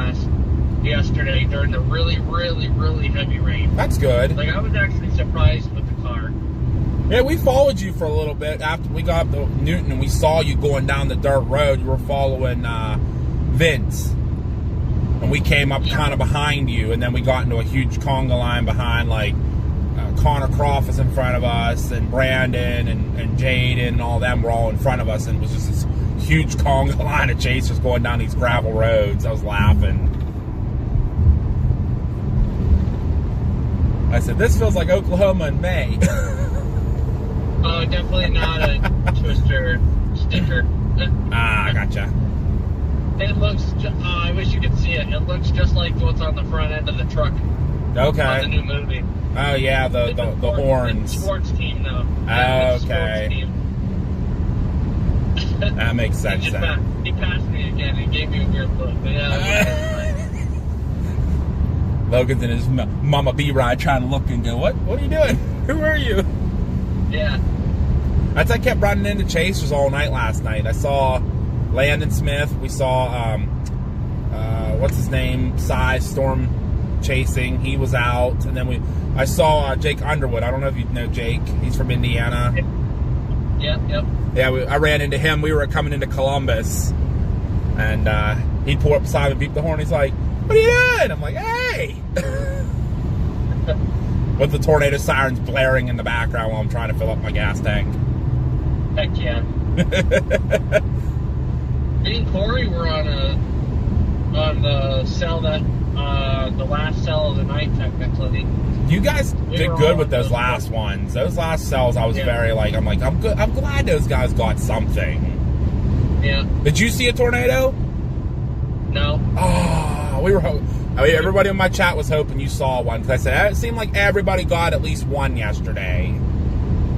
yesterday during the really, really, really heavy rain. That's good. Like, I was actually surprised with the car. Yeah, we followed you for a little bit after we got up to Newton, and we saw you going down the dirt road. You were following Vince, and we came up kind of behind you, and then we got into a huge conga line behind, like Connor Croft was in front of us, and Brandon and Jaden and all them were all in front of us, and it was just this huge conga line of chasers going down these gravel roads. I was laughing. I said, this feels like Oklahoma in May. Oh, definitely not a Twister sticker. I gotcha. It looks, I wish you could see it. It looks just like what's on the front end of the truck. Okay. On the new movie. Oh, yeah, the horns. The sports team, though. Okay. That makes sense. He passed me again and gave me a weird look. But yeah, Logan's in his Mama B ride trying to look and go, what are you doing? Who are you? Yeah. I kept running into chasers all night last night. I saw Landon Smith. We saw, what's his name? Storm chasing. He was out. And then I saw Jake Underwood. I don't know if you know Jake. He's from Indiana. Yep. Yeah, I ran into him. We were coming into Columbus. And he pulled up beside me, beeped the horn. He's like, what are you doing? I'm like, hey! With the tornado sirens blaring in the background while I'm trying to fill up my gas tank. Heck yeah. Me and Corey were on the cell that the last cell of the night technically. You guys did good with those last ones. Those last cells, I was very I'm good. I'm glad those guys got something. Yeah. Did you see a tornado? No. Oh, we were hoping. I mean, everybody in my chat was hoping you saw one because I said it seemed like everybody got at least one yesterday.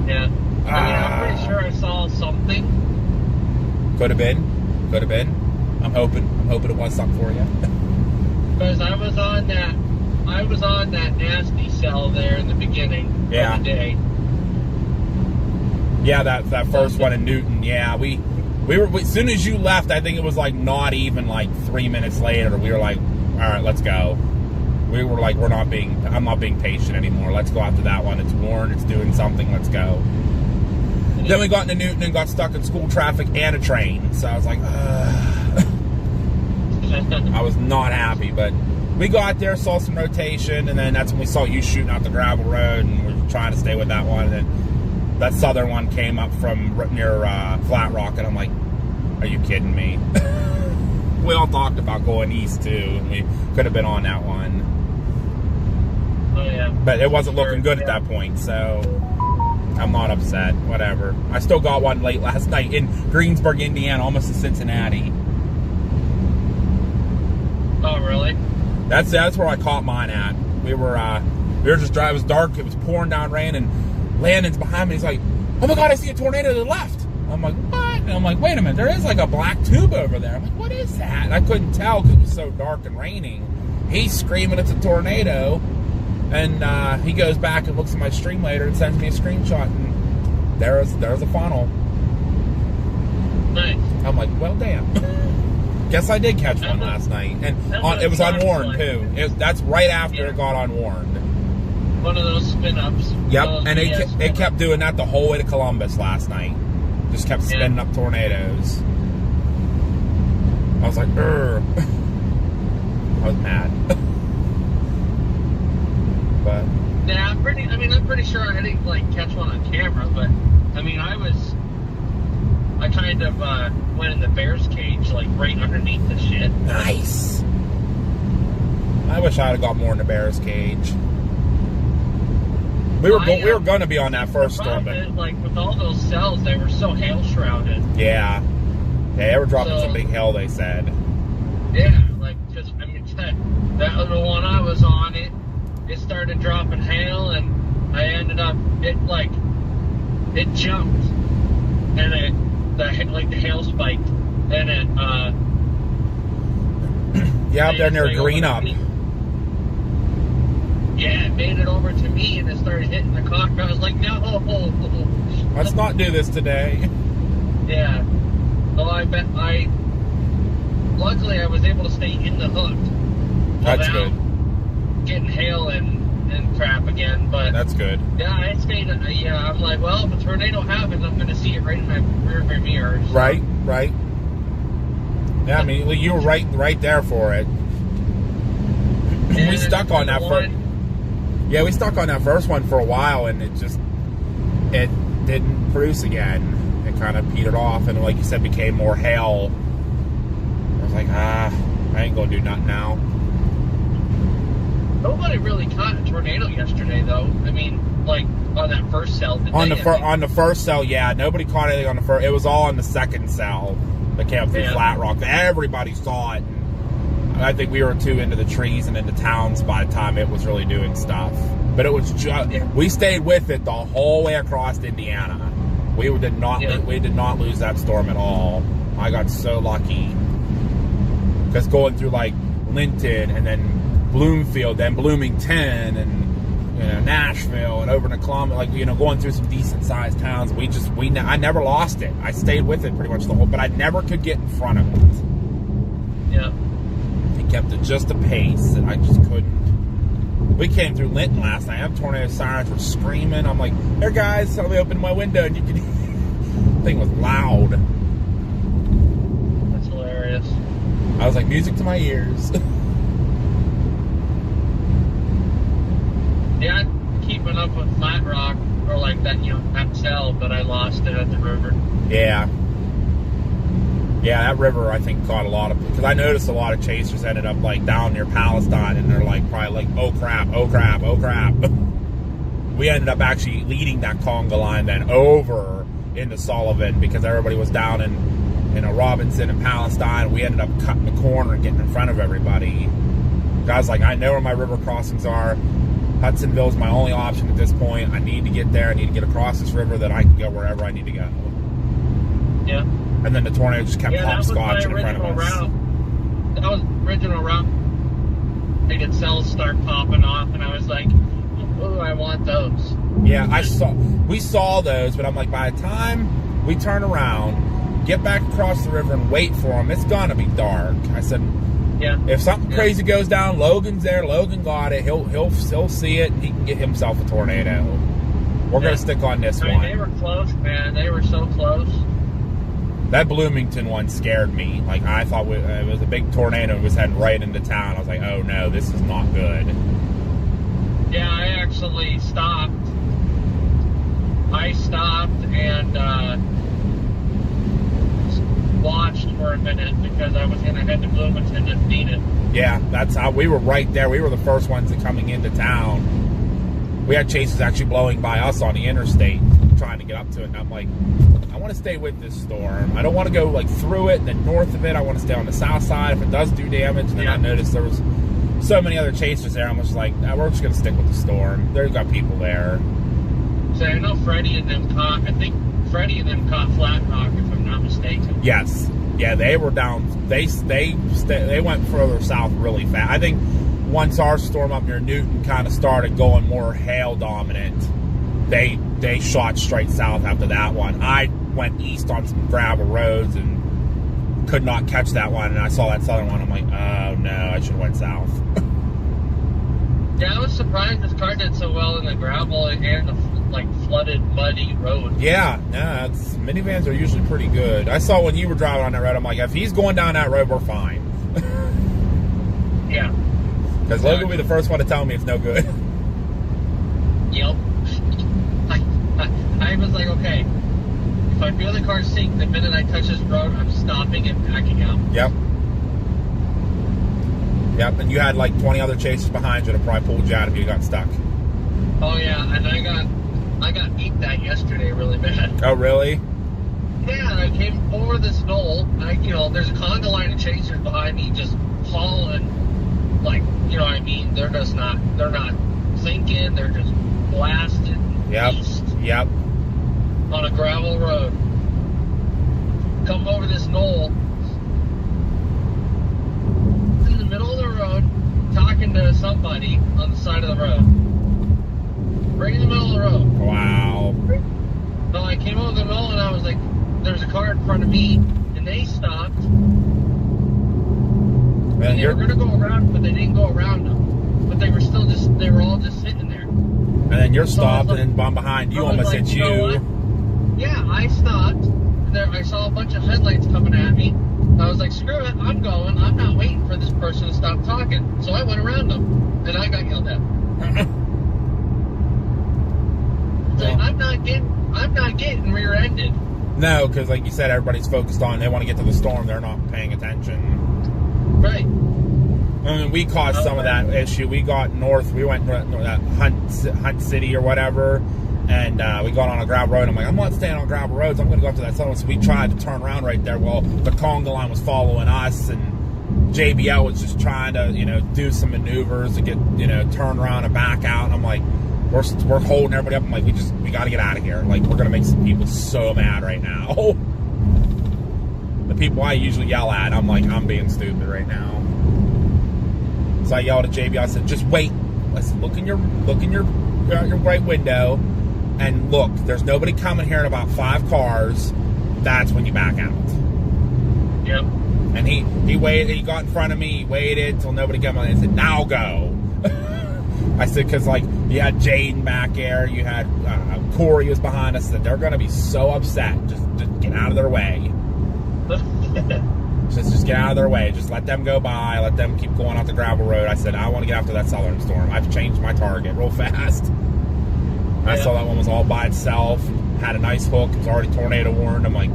Yeah. I'm pretty sure I saw something. Could have been. I'm hoping it was something for you. Because I was on that nasty cell there in the beginning of the day. Yeah, that first one in Newton. Yeah, we were as soon as you left. I think it was like not even like 3 minutes later. We were like, all right, let's go. We were like, I'm not being patient anymore. Let's go after that one. It's warm. It's doing something. Let's go. Then we got into Newton and got stuck in school traffic and a train. So I was like, I was not happy. But we got there, saw some rotation, and then that's when we saw you shooting out the gravel road, and we were trying to stay with that one. And then that southern one came up from near Flat Rock, and I'm like, are you kidding me? We all talked about going east too, and we could have been on that one. Oh yeah. But it wasn't looking good at that point, so I'm not upset. Whatever. I still got one late last night in Greensburg, Indiana, almost to Cincinnati. Oh really? That's where I caught mine at. We were just driving. It was dark. It was pouring down rain, and Landon's behind me. He's like, "Oh my God, I see a tornado to the left." I'm like, what? And I'm like, wait a minute, there is like a black tube over there. I'm like, what is that? And I couldn't tell because it was so dark and raining. He's screaming it's a tornado. And he goes back and looks at my stream later and sends me a screenshot. And there's a funnel. Nice. I'm like, well, damn. Guess I did catch one last night. And it was unwarned, too. That's right after it got unwarned. One of those spin-ups. Yep, and it kept doing that the whole way to Columbus last night. Just kept spinning up tornadoes. I was like, I was mad. but Yeah, I'm pretty sure I didn't like catch one on camera, but I mean, I kind of went in the bear's cage, like right underneath the shit. nice. I wish I'd have got more in the bear's cage. We were going to be on that first storm, but like with all those cells, they were so hail shrouded. yeah, they were dropping some big hail. They said. Yeah, like because I mean that was the one I was on. It started dropping hail, and I ended up it jumped, and the hail spiked, and it yeah, up there near Green Up. Yeah, it made it over to me, and it started hitting the cockpit. I was like, no. Let's not do this today. Yeah. So luckily I was able to stay in the hook. That's good. Getting hail and crap again, but that's good. Yeah, I stayed. Yeah, I'm like, well, if a tornado happens, I'm going to see it right in my rearview mirror. So. Right. Yeah, I mean, you were right there for it. We stuck on that first. Yeah, we stuck on that first one for a while, and it didn't produce again. It kind of petered off, and like you said, became more hail. I was like, I ain't gonna do nothing now. Nobody really caught a tornado yesterday, though. I mean, like on that first cell. On the first cell, yeah, nobody caught anything on the first. It was all on the second cell that came up through Flat Rock. Everybody saw it. I think we were too into the trees and into towns by the time it was really doing stuff. But it was just we stayed with it the whole way across Indiana. We did not lose that storm at all. I got so lucky because going through like Linton and then Bloomfield, then Bloomington, and Nashville, and over to Columbus, like going through some decent sized towns. I never lost it. I stayed with it pretty much the whole, but I never could get in front of it. Yeah. Kept it just a pace, and I just couldn't. We came through Linton last night. Tornado sirens were screaming. I'm like, "There, guys!" So I opened my window, and you could. The thing was loud. That's hilarious. I was like, music to my ears. Yeah, I'm keeping up with Flat Rock or like that, that cell, but I lost it at the river. Yeah. Yeah, that river, I think, caught a lot of... Because I noticed a lot of chasers ended up, like, down near Palestine, and they're, like, probably like, oh, crap. We ended up actually leading that conga line then over into Sullivan because everybody was down in Robinson and Palestine. We ended up cutting the corner and getting in front of everybody. Guys, like, I know where my river crossings are. Hudsonville's my only option at this point. I need to get there. I need to get across this river that I can go wherever I need to go. Yeah. And then the tornado just kept hopscotching in front of us. That was the original route. They did cells start popping off, and I was like, "Oh, I want those." Yeah, we saw those, but I'm like, by the time we turn around, get back across the river and wait for them, it's gonna be dark. I said, "Yeah, if something crazy goes down, Logan's there. Logan got it. He'll see it, and he can get himself a tornado. We're gonna stick on this one." They were close, man. They were so close. That Bloomington one scared me. Like, I thought it was a big tornado. It was heading right into town. I was like, oh, no, this is not good. Yeah, I actually stopped. I stopped and watched for a minute because I was going to head to Bloomington to feed it. Yeah, that's how we were right there. We were the first ones that coming into town. We had chases actually blowing by us on the interstate trying to get up to it. And I'm like, I want to stay with this storm. I don't want to go like through it and then north of it. I want to stay on the south side if it does do damage. And then I noticed there was so many other chasers there. I'm just like, we're just going to stick with the storm. They've got people there. So I know Freddie and them caught Flat Rock, if I'm not mistaken. Yes. Yeah, they were down. They went further south really fast. I think once our storm up near Newton kind of started going more hail dominant, they shot straight south after that one. I went east on some gravel roads and could not catch that one, and I saw that southern one. I'm like, oh no, I should have went south. Yeah, I was surprised this car did so well in the gravel and the flooded, muddy road. Yeah, minivans are usually pretty good. I saw when you were driving on that road, I'm like, if he's going down that road, we're fine. Yeah. Because Logan will be the first one to tell me it's no good. Yep. I was like, okay, if I feel the car sink the minute I touch this road, I'm stopping and backing out. Yep. Yep, and you had like 20 other chasers behind you that probably pulled you out if you got stuck. Oh yeah, and I got beat that yesterday really bad. Oh, really? Yeah, I came over this knoll, and there's a conga line of chasers behind me just hauling, like, you know what I mean? They're not thinking, they're just blasted east. Yep. On a gravel road. Come over this knoll, in the middle of the road, talking to somebody on the side of the road. Right in the middle of the road. Wow. So I came over the knoll and I was like, there's a car in front of me, and they stopped. And they were going to go around, but they didn't go around them. But they were all just sitting there. And then you're stopped, and then one behind you almost hit you. Know what? Yeah, I stopped. And there, I saw a bunch of headlights coming at me. I was like, screw it, I'm going. I'm not waiting for this person to stop talking. So I went around them, and I got yelled at. So I'm not getting rear-ended. No, because like you said, everybody's focused on, they want to get to the storm. They're not paying attention. Right. I mean, we caused some of that issue. We got north. We went north, Hunt City or whatever, and we got on a gravel road. I'm like, I'm not staying on gravel roads. I'm going to go up to that southern. So we tried to turn around right there. Well, the conga line was following us, and JBL was just trying to, do some maneuvers to get, turn around and back out. And I'm like, we're holding everybody up. I'm like, we got to get out of here. Like, we're going to make some people so mad right now. The people I usually yell at, I'm like, I'm being stupid right now. So I yelled at JB. I said, just wait. I said, look in your right window and look. There's nobody coming here in about 5 cars. That's when you back out. Yep. And he waited. He got in front of me. He waited until nobody came on. I said, now go. I said, because like you had Jaden back there. You had Corey was behind us. That they're going to be so upset. Just get out of their way. Just get out of their way. Just let them go by. Let them keep going off the gravel road. I said, I want to get after that southern storm. I've changed my target real fast. Yeah. I saw that one was all by itself. Had a nice hook. It was already tornado warned. I'm like,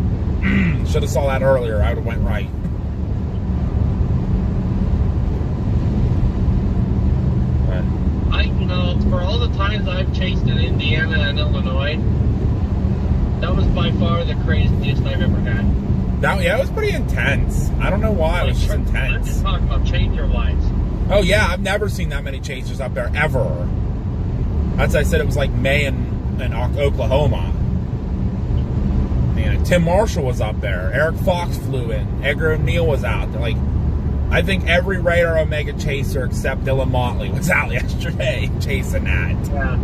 should have saw that earlier. I would have went right. For all the times I've chased in Indiana and Illinois, that was by far the craziest I've ever had. Yeah, it was pretty intense. I don't know why. It was just intense. I'm just talking about chaser-wise. Oh, yeah. I've never seen that many chasers up there, ever. As I said, it was like May in Oklahoma. Man, Tim Marshall was up there. Eric Fox flew in. Edgar O'Neill was out there. Like, I think every Radar Omega chaser except Dylan Motley was out yesterday chasing that. Yeah.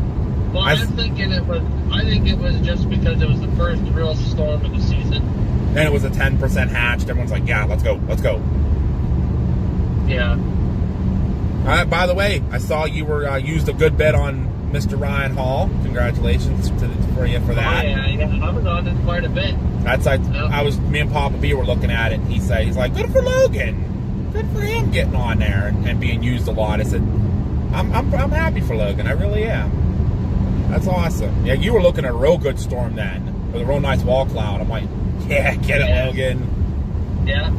Well, I think it was just because it was the first real storm of the season. And it was a 10% hatched. Everyone's like, yeah, let's go. Yeah. By the way, I saw you were used a good bit on Mr. Ryan Hall. Congratulations for you for that. Oh, yeah. I was on it quite a bit. Me and Papa B were looking at it, and he's like, good for Logan. Good for him getting on there and being used a lot. I said, I'm happy for Logan. I really am. That's awesome. Yeah, you were looking at a real good storm then with a real nice wall cloud. I'm like, yeah, get it, Logan. Yeah,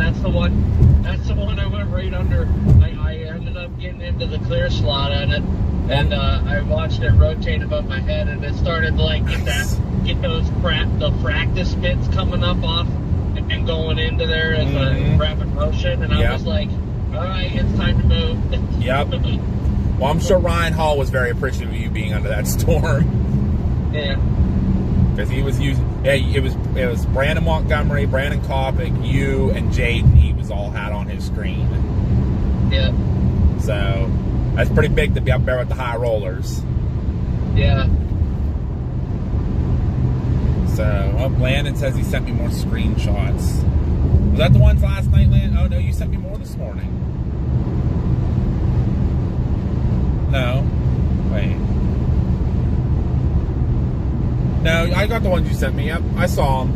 that's the one. That's the one I went right under. I ended up getting into the clear slot on it, and I watched it rotate above my head, and it started to like get those the practice bits coming up off and going into there as a rapid motion, and I was like, all right, it's time to move. Yep. Well, I'm sure Ryan Hall was very appreciative of you being under that storm. Yeah. Because he was using, it was Brandon Montgomery, Brandon Kopic, you, and Jaden. He was all had on his screen. Yeah. So that's pretty big to be up there with the high rollers. Yeah. So, Landon says he sent me more screenshots. Was that the ones last night, Landon? Oh no, you sent me more this morning. No. Wait. No, I got the ones you sent me. Yep, I saw them.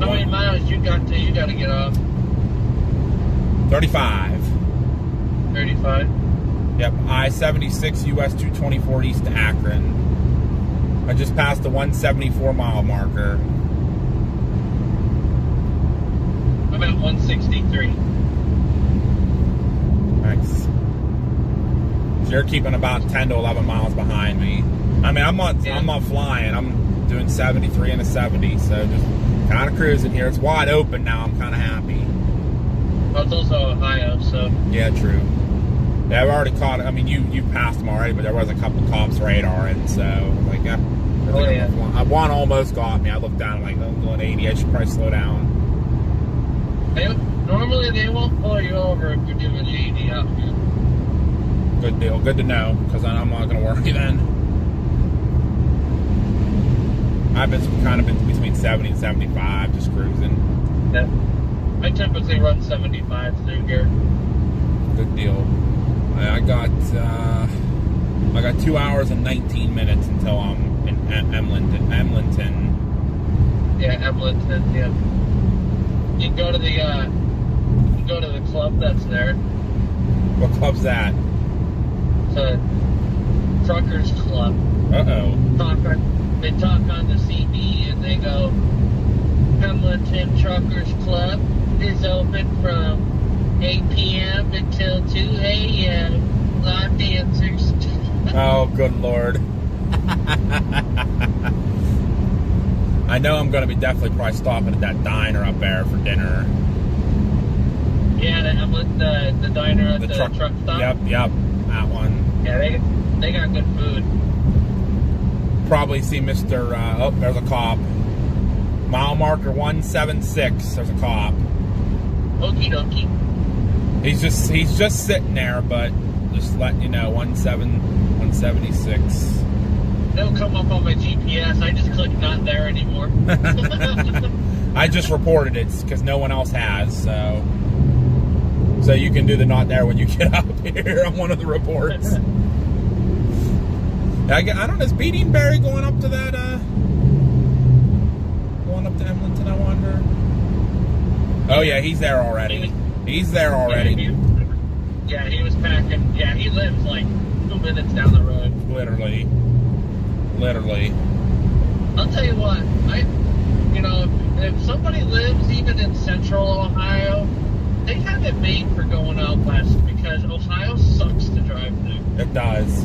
How many miles you got to get off? 35. 35? Yep, I-76 US 224 east to Akron. I just passed the 174 mile marker. I'm at 163. Nice. So you're keeping about 10 to 11 miles behind me. I mean, I'm not flying. I'm doing 73 and a 70, so just kind of cruising here. It's wide open now. I'm kind of happy. Well, it's also Ohio, so. Yeah, true. Yeah, I've already caught it. I mean, you passed them already, but there was a couple cops radaring, so I was like, yeah. One almost got me. I looked down, like, I'm going 80. I should probably slow down. Normally, they won't pull you over if you're doing 80 out here. Good deal. Good to know, because I'm not going to worry then. I've been kind of been between 70 and 75, just cruising. Yeah. I typically run 75 through here. Good deal. I got 2 hours and 19 minutes until I'm in Emlenton. Yeah, Emlenton. Yeah. You go to the club that's there. What club's that? It's a truckers club. Uh-oh. They talk on the CD and they go, Hamilton Truckers Club is open from 8 p.m. until 2 a.m. Live dancers. Oh, good Lord. I know I'm going to be definitely probably stopping at that diner up there for dinner. Yeah, the diner at the truck stop? Yep, that one. Yeah, they got good food. Probably see Mr. Oh, there's a cop. Mile marker 176. There's a cop. Okie dokie. He's just sitting there, but just letting you know, 176. They'll come up on my GPS. I just click not there anymore. I just reported it because no one else has, so you can do the not there when you get up here on one of the reports. I don't know, is Beatingberry going up to that, going up to Emlenton, I wonder? Oh yeah, he's there already. He's there already. Yeah, he was packing. Yeah, he lives like 2 minutes down the road. Literally. I'll tell you what, if somebody lives even in central Ohio, they have it made for going out west because Ohio sucks to drive through. It does.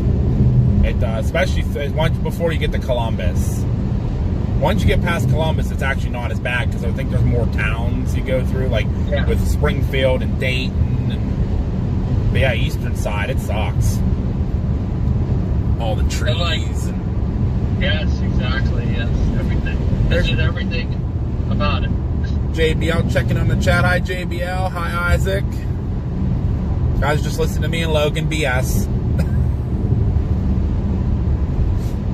It does, especially once before you get to Columbus. Once you get past Columbus, it's actually not as bad because I think there's more towns you go through, like with Springfield and Dayton. But yeah, eastern side, it sucks. All the trees. Yes, exactly. Yes, everything. This is everything about it. JBL checking on the chat. Hi, JBL. Hi, Isaac. Guys, just listen to me and Logan BS.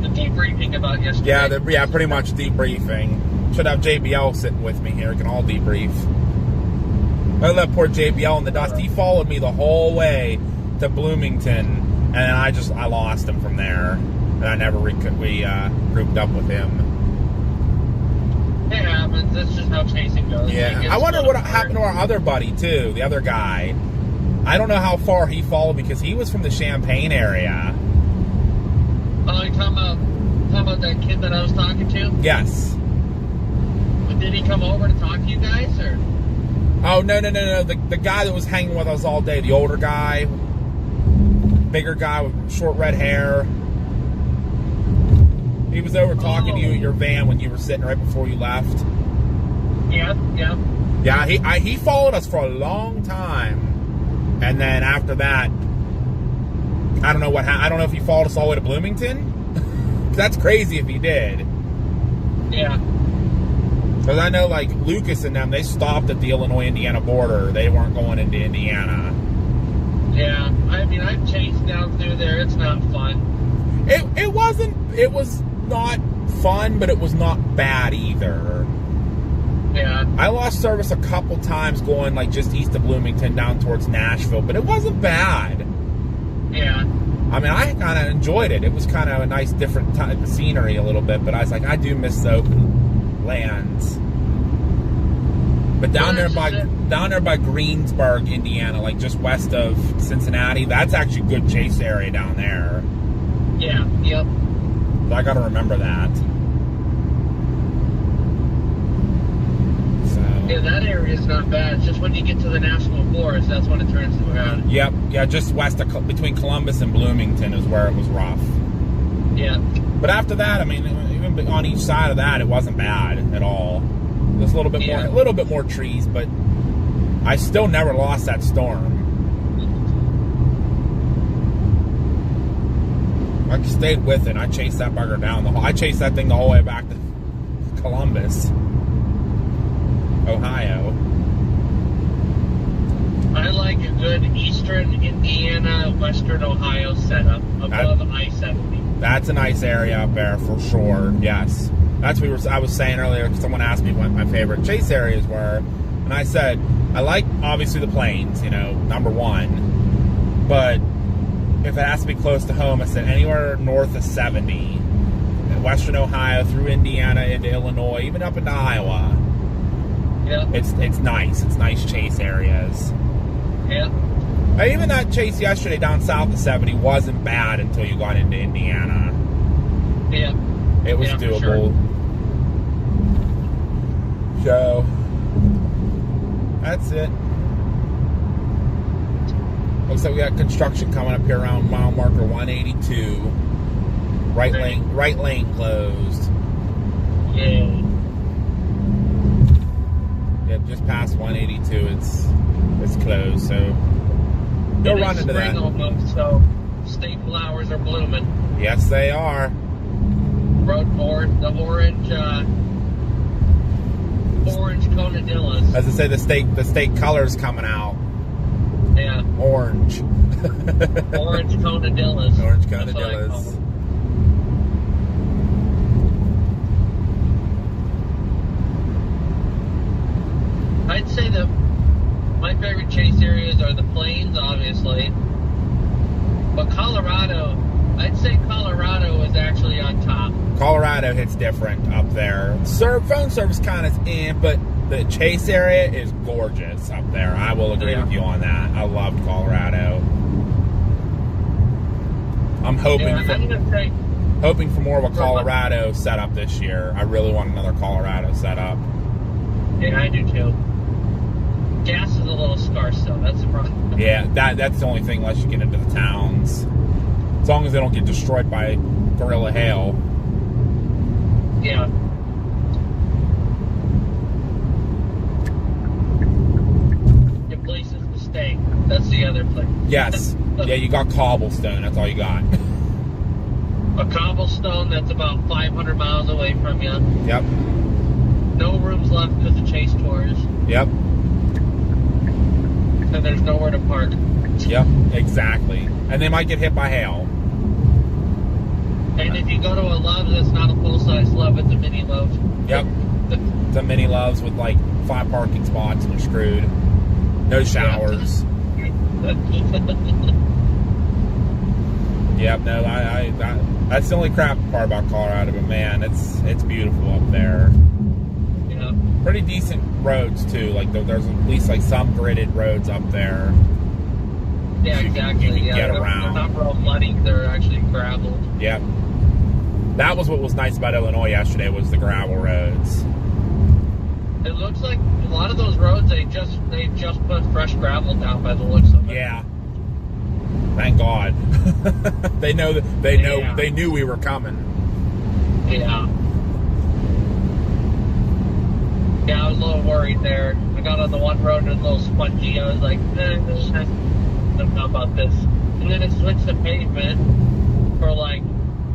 Debriefing about yesterday. Yeah, pretty much debriefing. Should have JBL sitting with me here. We can all debrief. Look at that poor JBL in the dust. He followed me the whole way to Bloomington, and then I lost him from there, and I never grouped up with him. It happens. That's just how chasing goes. Yeah, I wonder what happened to our other buddy too, the other guy. I don't know how far he followed because he was from the Champaign area. Oh, you talking about that kid that I was talking to? Yes. But did he come over to talk to you guys, or? Oh, no. The guy that was hanging with us all day, the older guy, bigger guy with short red hair. He was over talking to you at your van when you were sitting right before you left. Yeah. Yeah, he followed us for a long time. And then after that, I don't know I don't know if he followed us all the way to Bloomington. That's crazy if he did. Yeah. Because I know, like, Lucas and them, they stopped at the Illinois-Indiana border. They weren't going into Indiana. Yeah. I mean, I've chased down through there. It's not fun. It was not fun, but it was not bad either. Yeah. I lost service a couple times going, like, just east of Bloomington down towards Nashville, but it wasn't bad. Yeah. I mean, I kind of enjoyed it. It was kind of a nice, different type of scenery a little bit, but I was like, I do miss the open lands. But down there by Greensburg, Indiana, like just west of Cincinnati, that's actually a good chase area down there. Yeah, yep. So I got to remember that. So. Yeah, that area is not bad. It's just when you get to the National Forest, that's when it turns around. Yep, yeah, just west of between Columbus and Bloomington is where it was rough. Yeah. But after that, I mean, even on each side of that, it wasn't bad at all. There's a little bit more trees, but I still never lost that storm. I stayed with it. I chased that bugger down. I chased that thing the whole way back to Columbus, Ohio. I like a good eastern Indiana, western Ohio setup above I-70. That's a nice area up there for sure. Yes, that's what I was saying earlier. Someone asked me what my favorite chase areas were, and I said I like obviously the plains, you know, number one. But if it has to be close to home, I said anywhere north of 70, in western Ohio through Indiana into Illinois, even up into Iowa. Yeah, it's nice. It's nice chase areas. Yeah. Even that chase yesterday down south of 70 wasn't bad until you got into Indiana. Yeah. It was doable. Sure. So, that's it. Looks like we got construction coming up here around mile marker 182. Right lane closed. Yeah. Yep, just past 182. It's closed, so go run into that. Almost, so state flowers are blooming. Yes, they are. The orange conadillas. As I say, the state color's coming out. Yeah. Orange. Orange conadillas. Orange conadillas. I'd say that my favorite chase areas are the plains, obviously. But Colorado, I'd say Colorado is actually on top. Colorado hits different up there. Phone service kind of but the chase area is gorgeous up there. I will agree with you on that. I loved Colorado. I'm hoping for more of a Colorado setup this year. I really want another Colorado setup. Yeah, I do too. Gas is a little scarce, though. That's the problem. Yeah, that's the only thing unless you get into the towns. As long as they don't get destroyed by gorilla hail. Yeah. Your places to stay. That's the other place. Yes. Yeah, you got cobblestone. That's all you got. A cobblestone that's about 500 miles away from you. Yep. No rooms left because of chase tours. Yep. And there's nowhere to park. Yep, exactly. And they might get hit by hail. And if you go to a Love's, it's not a full-size Love, it's a mini Love's. Yep. It's a mini Love's with like 5 parking spots and you're screwed. No showers. Yep, no, that's the only crap part about Colorado, but man, it's beautiful up there. Yeah. Pretty decent roads too. Like there's at least like some gridded roads up there. Yeah, exactly. You can get around. They're not real muddy. They're actually graveled. Yep. That was what was nice about Illinois yesterday was the gravel roads. It looks like a lot of those roads they just put fresh gravel down by the looks of it. Yeah. Thank God. They knew we were coming. Yeah. Yeah, I was a little worried there. I got on the one road and it was a little spongy. I was like, I don't know about this. And then it switched to pavement for like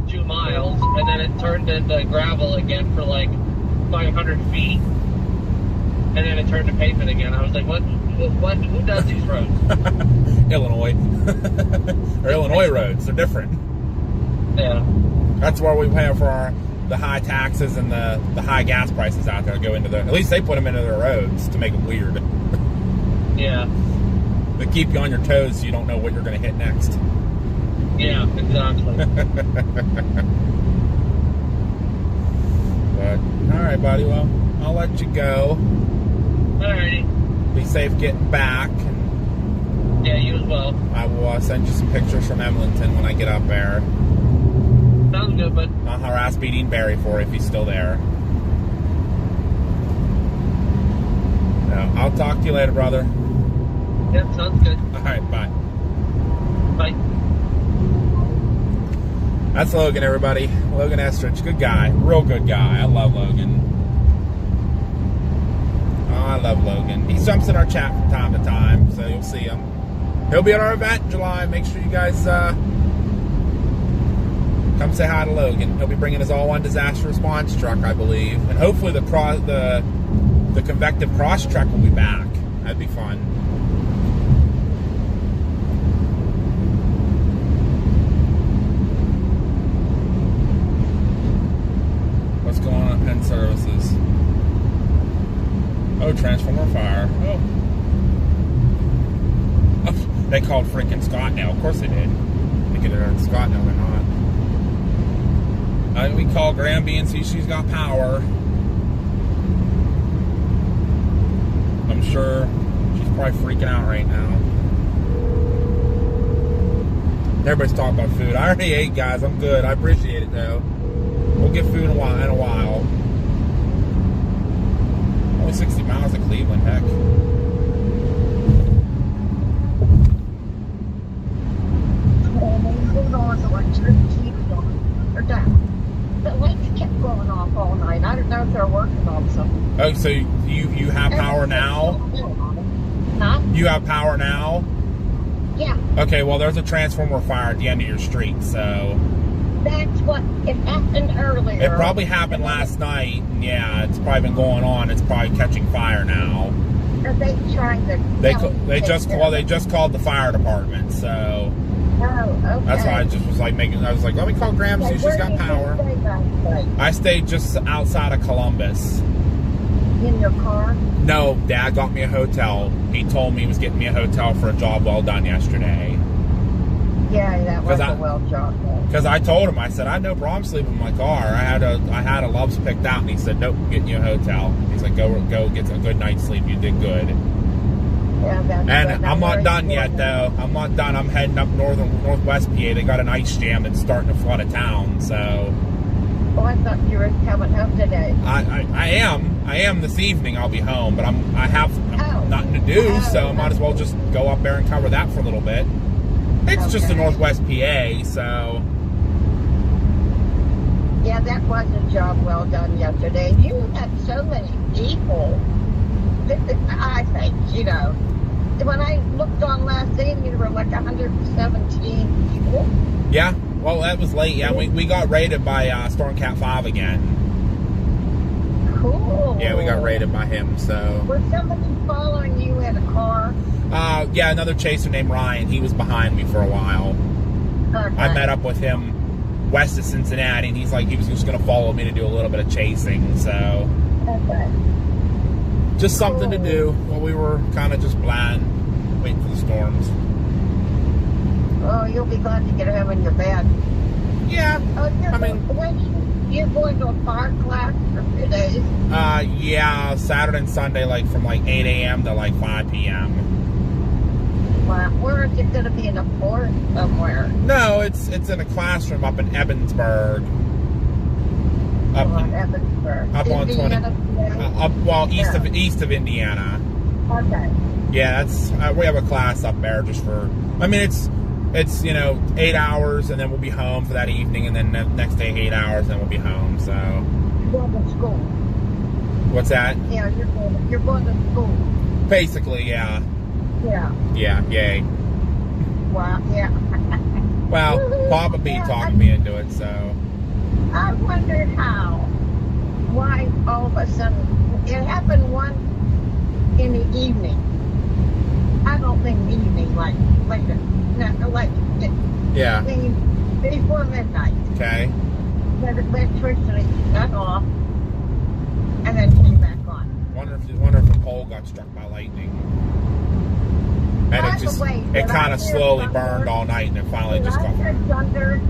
2 miles, and then it turned into gravel again for like 500 feet, and then it turned to pavement again. I was like, what? Who does these roads? Illinois. Or Illinois roads. They're different. Yeah. That's where we pay for the high taxes and the high gas prices out there go into at least they put them into their roads to make them weird. Yeah. They keep you on your toes so you don't know what you're going to hit next. Yeah, exactly. But, all right, buddy. Well, I'll let you go. Alrighty. Be safe getting back. Yeah, you as well. I will send you some pictures from Emlenton when I get up there. Sounds good, bud. I'll harass Beating Barry for it if he's still there. No, I'll talk to you later, brother. Yep, sounds good. Alright, bye. Bye. That's Logan, everybody. Logan Estridge. Good guy. Real good guy. I love Logan. Oh, I love Logan. He jumps in our chat from time to time, so you'll see him. He'll be at our event in July. Make sure you guys come say hi to Logan. He'll be bringing his all-one disaster response truck, I believe. And hopefully the convective cross truck will be back. That'd be fun. What's going on at Penn Services? Oh, Transformer Fire. Oh. They called freaking Scottsdale. Of course they did. Thinking they're in Scottsdale, they're not. We call Granby and see she's got power. I'm sure she's probably freaking out right now. Everybody's talking about food. I already ate, guys. I'm good. I appreciate it, though. We'll get food in a while. Only 60 miles to Cleveland, heck. The lights kept going off all night. I don't know if they're working on something. Oh, so you have power now? Huh? You have power now? Yeah. Okay, well, there's a transformer fire at the end of your street, so... That's what, it happened earlier. It probably happened last night. Yeah, it's probably been going on. It's probably catching fire now. Are they trying to... They just called the fire department, so... Oh, okay. That's why I just was like I was like, let me call Graham, see if she's got power. I stayed just outside of Columbus. In your car? No, Dad got me a hotel. He told me he was getting me a hotel for a job well done yesterday. Yeah, that was a well job. Because I told him, I said, I had no problem sleeping in my car. I had a Love's picked out, and he said, nope, I'm getting you a hotel. He's like, go get a good night's sleep. You did good. Yeah, and I'm not done yet, though. I'm not done. I'm heading up northwest PA. They got an ice jam that's starting to flood a town, so... Oh, I thought you were coming home today. I am this evening. I'll be home, but I have nothing to do, so I might as well just go up there and cover that for a little bit. It's just a northwest PA, so... Yeah, that was a job well done yesterday. You had so many people. I think, you know, when I looked on last evening, there were like 117 people. Yeah, well, that was late. Yeah, we got raided by Stormcat 5 again. Cool. Yeah, we got raided by him, so... Was somebody following you in a car? Yeah, another chaser named Ryan. He was behind me for a while. Okay. I met up with him west of Cincinnati, and he was just going to follow me to do a little bit of chasing, so... Okay. Just something to do while we were kind of just blind, waiting for the storms. Oh, you'll be glad to get home in your bed. Yeah, you're going to a fire class for 2 days? Yeah, Saturday and Sunday, like from like 8 a.m. to like 5 p.m. Wow. Where is it going to be, in a fort somewhere? No, it's in a classroom up in Evansburg. Evansburg. Up on 20. East of Indiana. Okay. Yeah, that's we have a class up there just for. I mean, it's 8 hours, and then we'll be home for that evening, and then next day 8 hours, and then we'll be home. So. You're going to school. What's that? Yeah, you're going to school. Basically, yeah. Yeah. Yeah. Yay. Wow. Yeah. Well, Papa B talked me into it, so. I wondered why all of a sudden, it happened in the evening. I don't think evening, like yeah. Before midnight. Okay. The electricity shut off, and then came back on. Wonder if a pole got struck by lightning. And it kind of slowly burned all night, and it finally just got. Thunder.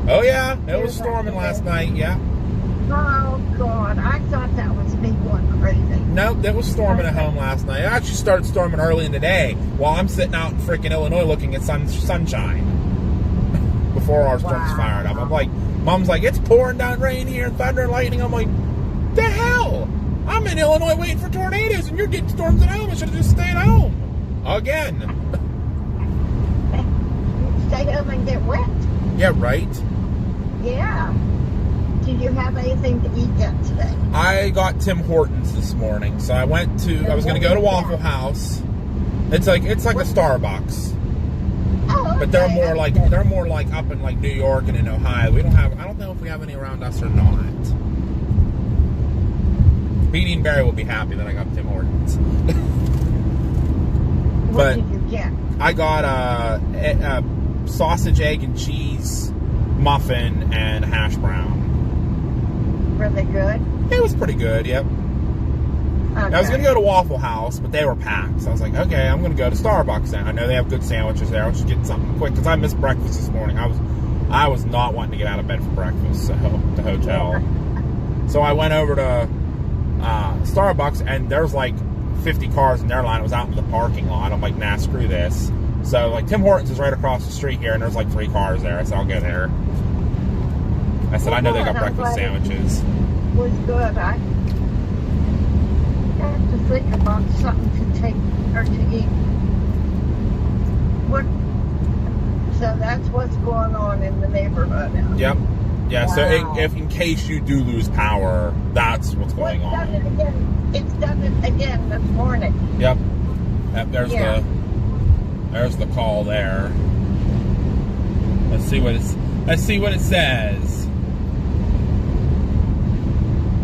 Oh yeah, it was storming last night. Yeah. Oh God, I thought that was me going crazy. Nope, it was storming at home last night. It actually started storming early in the day while I'm sitting out in freaking Illinois looking at sunshine before our storms Wow. fired up. I'm like, Mom's like, it's pouring down rain here and thunder and lightning. I'm like, the hell? I'm in Illinois waiting for tornadoes and you're getting storms at home. I should have just stayed home. Again. Stay home and get wet. Yeah, right? Yeah. Did you have anything to eat yet today? I got Tim Hortons this morning. So I went to, I was going to go to Waffle House. It's like a Starbucks. Oh, okay. But they're more like up in like New York and in Ohio. We don't have, I don't know if we have any around us or not. Beanie and Barry will be happy that I got Tim Hortons. What But did you get? I got a sausage, egg, and cheese muffin and a hash brown. Were they good? It was pretty good, yep. Okay. I was going to go to Waffle House, but they were packed. So I was like, okay, I'm going to go to Starbucks now. I know they have good sandwiches there. I'll just get something quick because I missed breakfast this morning. I was not wanting to get out of bed for breakfast, so the hotel. So I went over to Starbucks, and there's like 50 cars in their line. It was out in the parking lot. I'm like, nah, screw this. So like Tim Hortons is right across the street here, and there's like 3 cars there. I said, I'll go there. I said, I know they got breakfast sandwiches. It was good. I have to think about something to take or to eat. What? So that's what's going on in the neighborhood now. Yep. Yeah, Wow. so if in case you do lose power, that's what's going Well, on. It's done it again this morning. Yep. There's Yeah. there's the call there. Let's see what it says.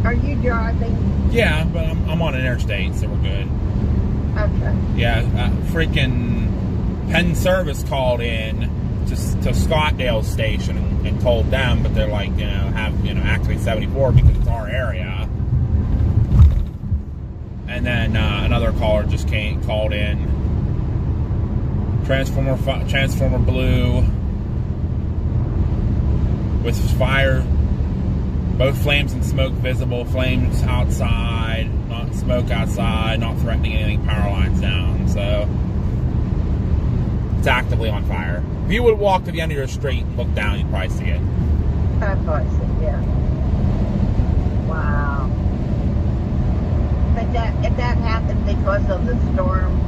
Are you driving? Yeah, but I'm on an interstate, so we're good. Okay. Yeah, freaking Penn Service called in to Scottdale Station and told them, but they're like, activate 74 because it's our area. And then another caller just called in. Transformer blue with fire. Both flames and smoke visible. Flames outside, not smoke outside, not threatening anything. Power lines down. So it's actively on fire. If you would walk to the end of your street and look down, you'd probably see it. I thought so, yeah. Wow. But if that happened because of the storm.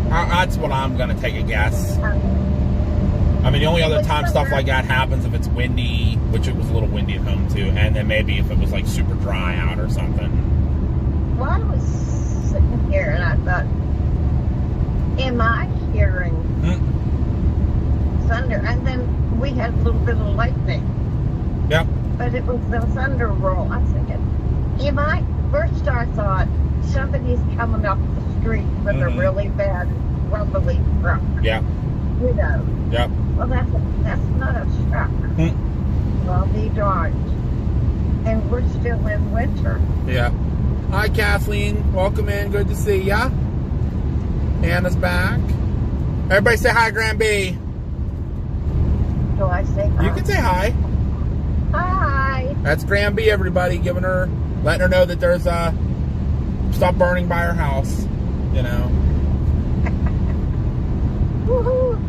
That's what I'm going to take a guess. I mean, the only other time stuff like that happens if it's windy, which it was a little windy at home too, and then maybe if it was like super dry out or something. Well, I was sitting here and I thought, am I hearing thunder? And then we had a little bit of lightning. Yep. But it was the thunder roll. I'm thinking, first I thought somebody's coming up the street with a really bad rumbly truck. Yeah. You know. Yep. Well, that's not a truck. Well, be darned. And we're still in winter. Yeah. Hi, Kathleen. Welcome in. Good to see ya. Anna's back. Everybody say hi, Grand B. Do I say hi? You can say hi. Hi. That's Grand B, everybody. Letting her know that there's stop burning by her house. You know. Woohoo.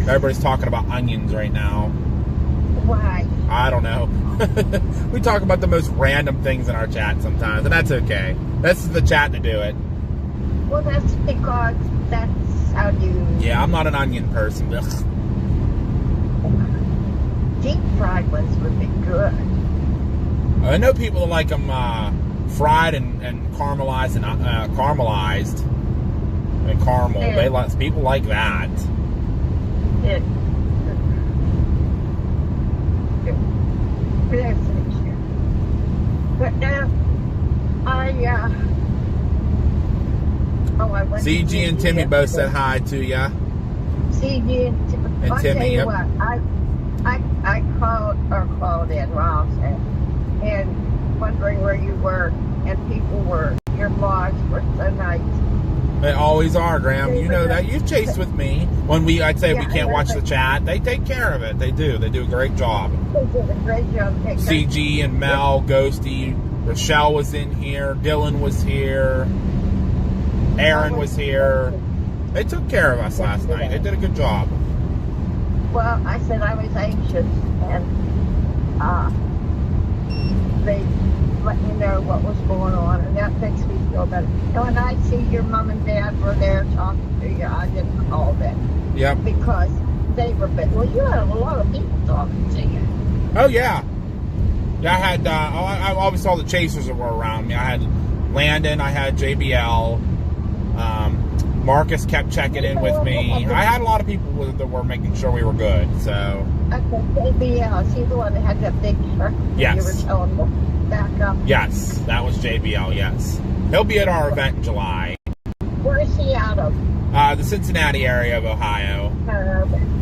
Everybody's talking about onions right now. Why? I don't know. We talk about the most random things in our chat sometimes, and that's okay. This is the chat to do it. Well, that's because that's how you... Yeah, I'm not an onion person. Ugh. Deep fried ones would be good. I know people that like them fried and caramelized and caramelized and caramel. Yeah. People like that. It, but I went CG and Timmy both said hi to ya. CG and I'll Timmy, tell you yep. what, I called in, Ross, and wondering where you were, and people were, your blogs were so nice. They always are, Graham. You know that. You've chased with me when I'd say we can't watch the chat. They take care of it. They do. They do a great job. They did a great job. CG and Mel, Ghosty, Rochelle was in here. Dylan was here. Aaron was here. They took care of us last night. They did a good job. Well, I said I was anxious, and they let me know what was going on, and that makes me feel better. And when I see your mom and dad were there talking to you, I didn't call them. Yep. Because they were big. Well, you had a lot of people talking to you. Oh, yeah. Yeah, I had, I always saw the chasers that were around me. I had Landon, I had JBL, Marcus kept checking in with me. I had a lot of people that were making sure we were good, so. Okay, JBL, is he the one that had that big truck? Yes. You were telling me back up? Yes, that was JBL, yes. He'll be at our event in July. Where is he out of? The Cincinnati area of Ohio.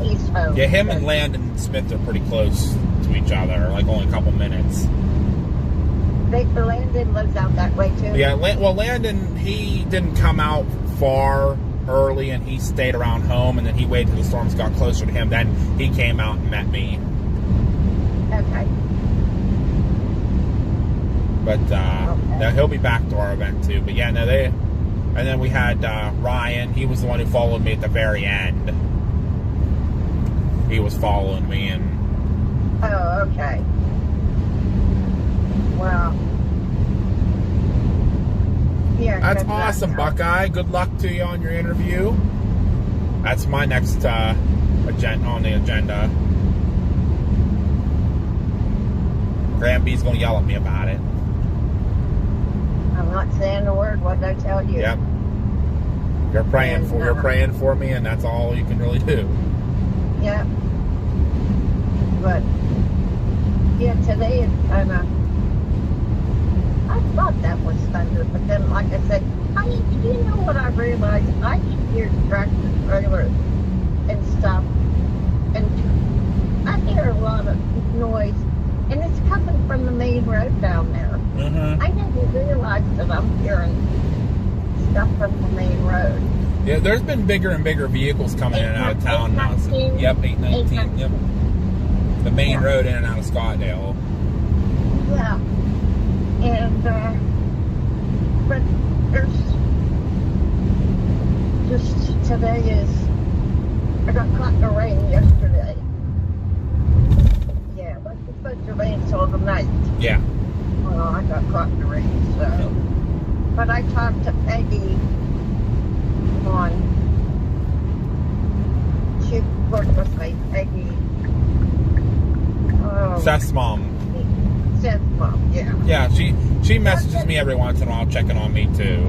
East Home. Yeah, him and Landon Smith are pretty close to each other, like only a couple minutes. Landon lives out that way too? Yeah, well, Landon, he didn't come out far early, and he stayed around home, and then he waited till the storms got closer to him. Then he came out and met me. Okay. But no, he'll be back to our event too. But yeah, no, they. And then we had Ryan. He was the one who followed me at the very end. He was following me, and. Oh, okay. Well. Yeah. That's awesome, Buckeye. Good luck to you on your interview. That's my next on the agenda. Granby's going to yell at me about it. I'm not saying a word. What did I tell you? Yep. You're praying for me, and that's all you can really do. Yeah. But yeah, today is kind of. I thought that was thunder, but then, like I said, you know what I realized? I can hear tractor trailers and stuff, and I hear a lot of noise, and it's coming from the main road down there. Mm-hmm. I never realized that I'm hearing stuff from the main road. Yeah, there's been bigger and bigger vehicles coming in and out of town now. So, yep, 819. Yep. The main road in and out of Scottsdale. Yeah. And, but there's just today is, I got caught in the rain yesterday. Yeah, but it's supposed to rain till the night. Yeah. Well, I got caught in the rain, so. But I talked to Peggy she worked with me, Peggy. Seth's mom. Seth's mom, yeah. Yeah, she messages me every once in a while, checking on me too.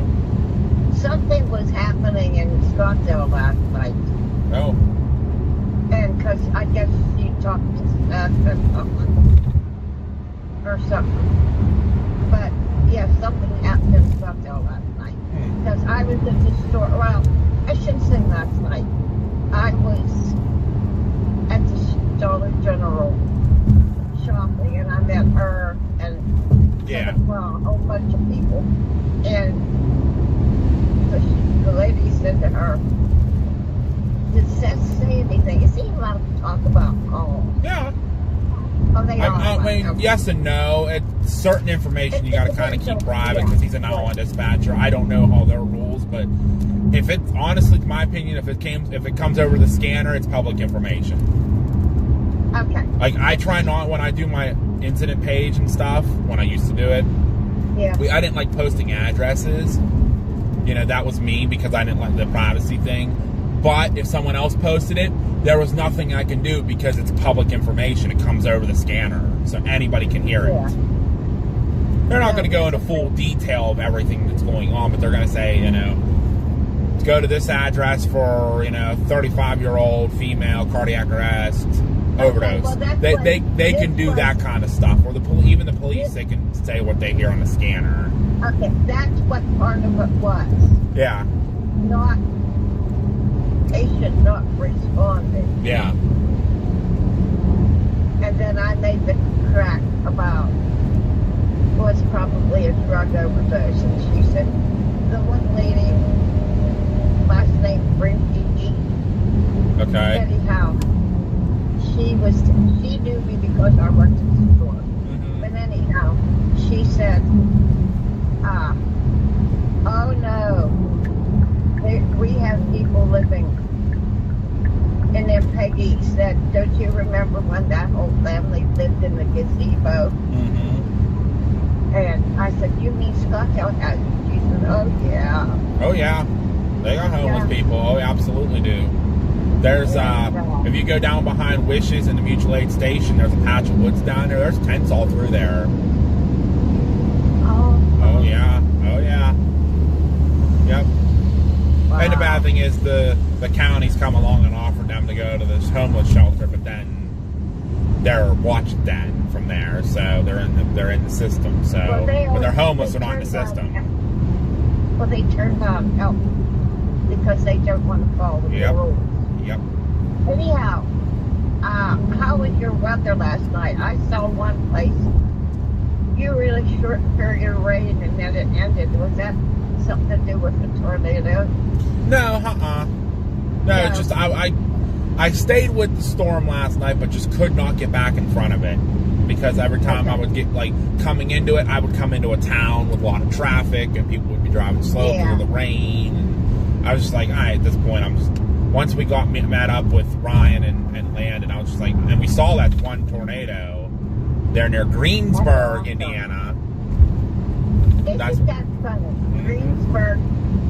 Something was happening in Scottsdale last night. Oh. And because I guess she talked to Seth or something. But yeah, something happened in Scottsdale last night. Because I was at the store. Well, I shouldn't say last night. I was at the Dollar General shopping, and I met her and a whole bunch of people. And the lady said to her, "Did Seth say anything?" Is he allowed to talk about calls? Yeah. Oh, they are. I mean, yes and no. It's certain information you got to kind of keep private because he's an hour dispatcher. I don't know all their rules, but if it, honestly, to my opinion, if it comes over the scanner, it's public information. Okay. Like I try not when I do my incident page and stuff. When I used to do it, I didn't like posting addresses. You know, that was me because I didn't like the privacy thing. But if someone else posted it, there was nothing I can do because it's public information. It comes over the scanner, so anybody can hear it. They're not going to go into full detail of everything that's going on, but they're going to say, you know, go to this address for, 35-year-old female cardiac arrest, overdose. Well, they can do that kind of stuff. Or even the police, they can say what they hear on the scanner. Okay, that's what part of it was. Yeah. Not patient not responding. Yeah. And then I made the crack about was probably a drug overdose, and she said the one lady, last name Brady. Okay. Anyhow, she knew me because I worked at the store. Mm-hmm. But anyhow, she said, oh no, we have people living. And then Peggy said, don't you remember when that whole family lived in the gazebo? Mm-hmm. And I said, you mean Scottsdale House? She said, oh yeah. Oh yeah, they got homeless people. Oh, they absolutely do. There's if you go down behind Wishes in the mutual aid station, there's a patch of woods down there. There's tents all through there. Oh yeah. Oh yeah. Yep. Wow. And the bad thing is the county's come along and offered them to go to this homeless shelter, but then they're watched then from there, so they're in the system. So when they're homeless, they're not in the system. Well, they turned down help because they don't want to follow the rules. Yep. Anyhow, how was your weather last night? I saw one place. You really short period of rain and then it ended. Was that something to do with the tornado? No, No, it's just I stayed with the storm last night, but just could not get back in front of it because every time I would get coming into it, I would come into a town with a lot of traffic and people would be driving slow because of the rain. And I was just like, all right, at this point, once we got met up with Ryan and Landon, I was just like, and we saw that one tornado there near Greensburg, Indiana. Isn't that funny? Greensburg.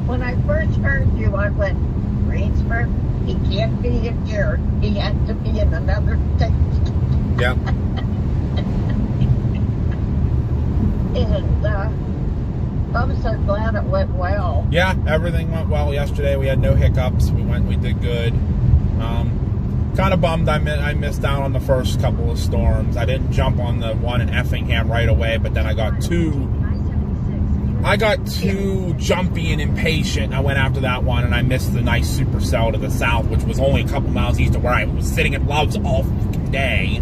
When I first heard you, I went, Greensburg? He can't be in here. He has to be in another state. Yep. And I'm so glad it went well. Yeah, everything went well yesterday. We had no hiccups. We did good. Kind of bummed I missed out on the first couple of storms. I didn't jump on the one in Effingham right away, but then I got too jumpy and impatient. I went after that one, and I missed the nice supercell to the south, which was only a couple miles east of where I was sitting at Love's all fucking day.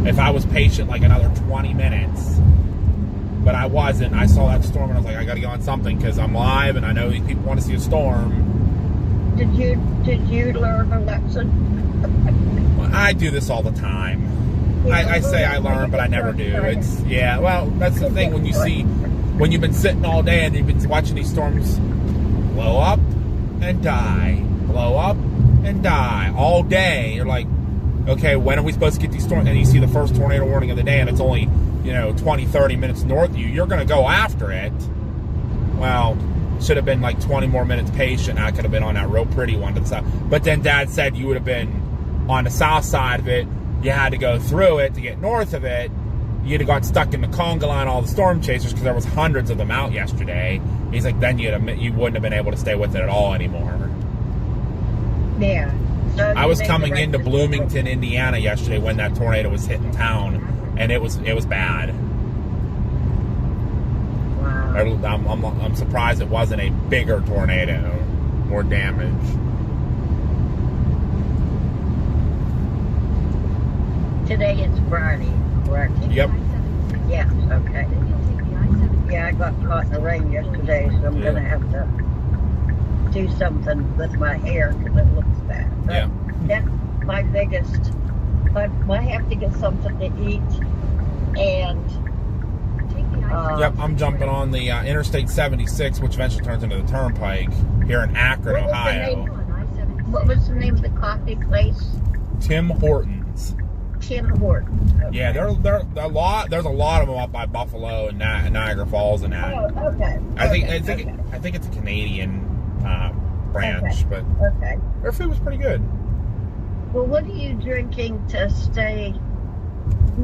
If I was patient, like another 20 minutes. But I wasn't. I saw that storm, and I was like, I gotta get on something, because I'm live, and I know these people want to see a storm. Did you learn a lesson? Well, I do this all the time. I say I learn, but I never do. Well, that's the thing when you've been sitting all day and you've been watching these storms blow up and die, blow up and die all day. You're like, okay, when are we supposed to get these storms? And you see the first tornado warning of the day, and it's only 20, 30 minutes north of you. You're going to go after it. Well, should have been like 20 more minutes patient. I could have been on that real pretty one to the south. But then Dad said you would have been on the south side of it. You had to go through it to get north of it. You'd have got stuck in the conga line, all the storm chasers, because there was hundreds of them out yesterday. He's like, then you wouldn't have been able to stay with it at all anymore. Yeah. So I was coming into Bloomington, Indiana yesterday when that tornado was hitting town, and it was bad. Wow. I'm surprised it wasn't a bigger tornado, more damage. Today is Friday, correct? Yep. Yes, okay. Yeah, I got caught in the rain yesterday, so I'm going to have to do something with my hair because it looks bad. But yeah. That's my biggest. I have to get something to eat, and yep, I'm jumping on the Interstate 76, which eventually turns into the Turnpike here in Akron, Ohio. What was the name of the coffee place? Tim Hortons. Tim Hortons. Okay. Yeah, there's a lot of them up by Buffalo and Niagara Falls and that. Oh, okay. I think it's a Canadian branch, but their food was pretty good. Well, what are you drinking to stay?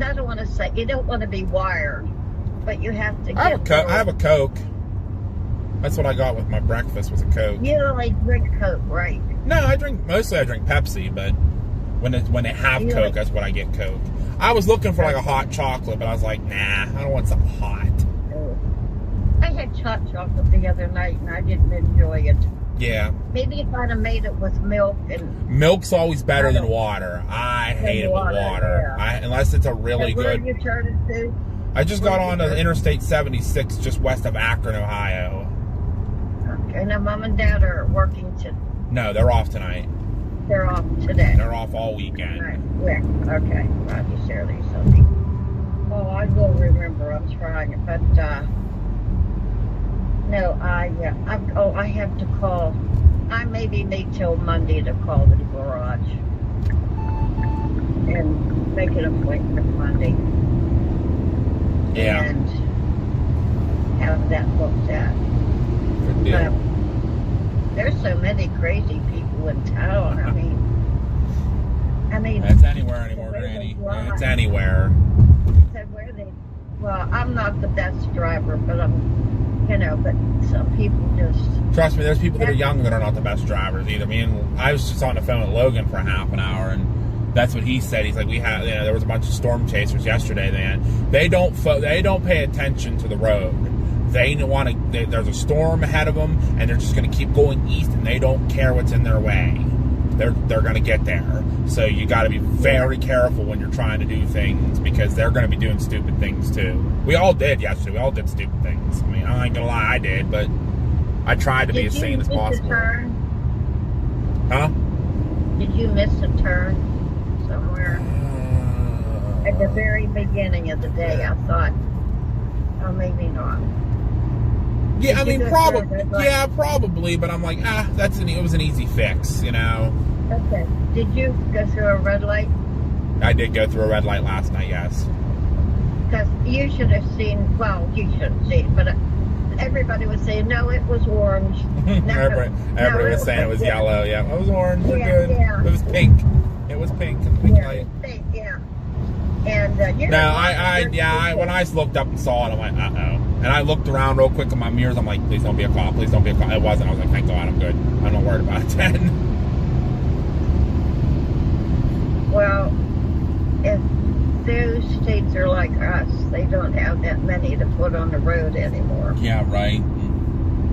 I don't want to say you don't want to be wired, but you have to. I have a Coke. That's what I got with my breakfast was a Coke. You only drink Coke, right? No, I drink Pepsi, but when they have Coke, that's what I get Coke. I was looking for like a hot chocolate, but I was like, nah, I don't want something hot. I had hot chocolate the other night, and I didn't enjoy it. Yeah. Maybe if I'd have made it with milk and... Milk's always better than water. I hate it with water. Yeah. Unless it's a really good... Where you turn it to? I just got on to Interstate 76 just west of Akron, Ohio. Okay, now Mom and Dad are working No, they're off tonight. They're off today. They're off all weekend. Right. Yeah, okay. Roger, Shirley, Sunday. Oh, I will remember. I'm trying it, but no, I have to call. I maybe need till Monday to call the garage and make an appointment Monday. Yeah. And have that looked at. Good deal. There's so many crazy people in town. I mean. It's anywhere anymore, Granny. It's anywhere. Well, I'm not the best driver, but but some people just. Trust me, there's people that are young that are not the best drivers either. I was just on the phone with Logan for half an hour, and that's what he said. He's like, there was a bunch of storm chasers yesterday. They don't pay attention to the road. There's a storm ahead of them, and they're just going to keep going east, and they don't care what's in their way. They're going to get there. So you got to be very careful when you're trying to do things, because they're going to be doing stupid things too. We all did yesterday. We all did stupid things. I'm not going to lie, I did, but I tried to be as sane as possible. Huh? Did you miss a turn somewhere? At the very beginning of the day, I thought, oh, maybe not. Yeah, probably. Yeah, probably. But I'm like, it was an easy fix, Okay. Did you go through a red light? I did go through a red light last night, yes. Because you should have seen. Well, you shouldn't see it, but everybody was saying no, it was orange. Everybody was saying it was yellow. Yeah, it was orange. We're good. Yeah. It was pink. It was pink. Pink light. Pink. Yeah. And when I looked up and saw it, I went, uh-oh. And I looked around real quick in my mirrors. I'm like, please don't be a cop. Please don't be a cop. It wasn't. I was like, thank God, I'm good. I'm not worried about it then. Well, if those states are like us, they don't have that many to put on the road anymore. Yeah, right.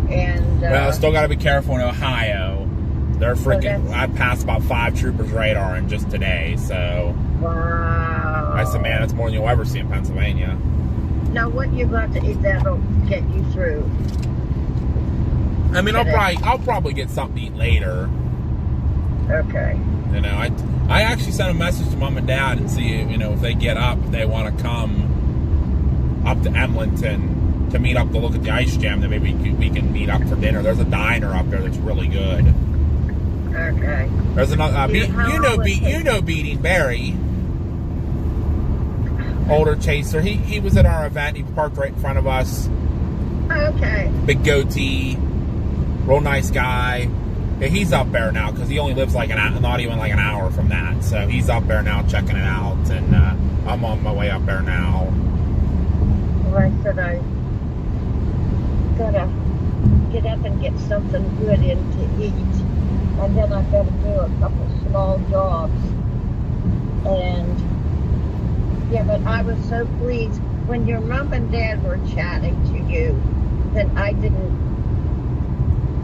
And well, still got to be careful in Ohio. They're freaking. I passed about 5 troopers' radar in just today. So. Wow. I said, man, that's more than you'll ever see in Pennsylvania. Now, what you got to eat that'll get you through? I'll probably get something to eat later. Okay. I actually sent a message to Mom and Dad and see, if they get up, if they want to come up to Emlenton to meet up to look at the ice jam, then maybe we can meet up for dinner. There's a diner up there that's really good. Okay. There's another. Beating Barry. Older chaser. He was at our event. He parked right in front of us. Okay. Big goatee. Real nice guy. Yeah, he's up there now because he only lives not even an hour from that. So he's up there now checking it out, and I'm on my way up there now. Well, I said I gotta get up and get something good in to eat, and then I gotta do a couple small jobs. And yeah, but I was so pleased when your mom and dad were chatting to you that I didn't.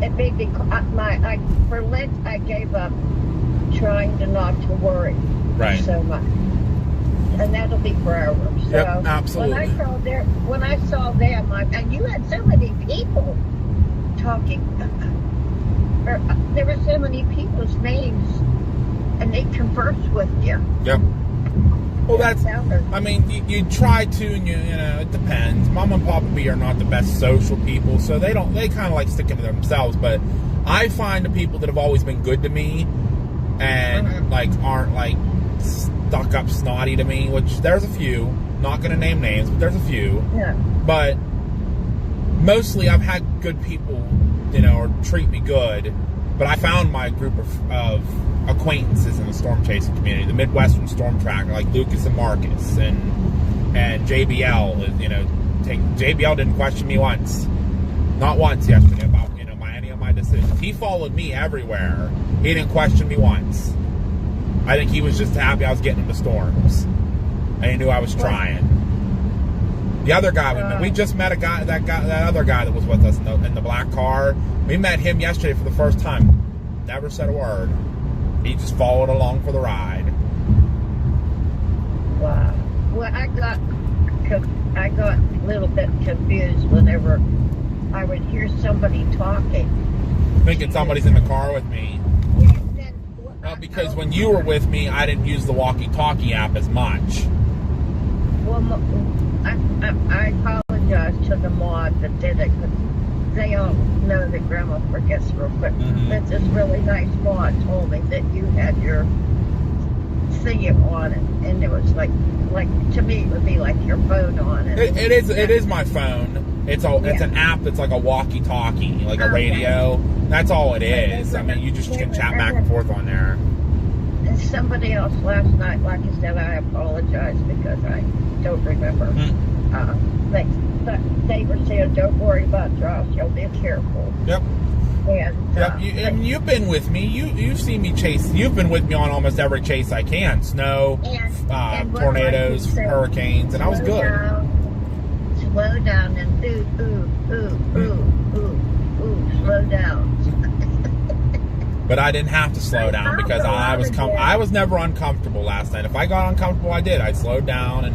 It made me. For Lent, I gave up trying not to worry so much, and that'll be forever. So yep, absolutely. When I saw them, and you had so many people talking. There were so many people's names, and they conversed with you. Yep. Well, you try to, and it depends. Mom and Papa B are not the best social people, so they kind of like sticking to themselves, but I find the people that have always been good to me and aren't stuck up snotty to me, which there's a few, not going to name names, but there's a few. Yeah. But mostly I've had good people, or treat me good, but I found my group of acquaintances in the storm chasing community, the Midwestern Storm Tracker, like Lucas and Marcus, and JBL. JBL didn't question me once, not once yesterday about any of my decisions. He followed me everywhere. He didn't question me once. I think he was just happy I was getting into storms, and he knew I was trying. The other guy we just met that other guy that was with us in the black car. We met him yesterday for the first time. Never said a word. He just followed along for the ride. Wow. Well, I got a little bit confused whenever I would hear somebody talking. Thinking somebody's in the car with me. Well, because when you were with me, I didn't use the walkie-talkie app as much. Well, I apologize to the mod that did it, because they all know that Grandma forgets real quick. Mhm. But this really nice mod told me that you had your thingy on it, and it was like to me it would be like your phone on it. It is my phone. It's an app that's like a walkie-talkie, like a radio. That's all it is. I mean, you just can chat back and forth on there. And somebody else last night, like I said, I apologize because I don't remember. They were saying, "Don't worry about Josh. You'll be careful." Yep. And you've been with me. You've seen me chase. You've been with me on almost every chase I can. Snow, and tornadoes, hurricanes, and I was good. Slow down and ooh, slow down. But I didn't have to slow down because I was never uncomfortable last night. If I got uncomfortable, I did. I slowed down and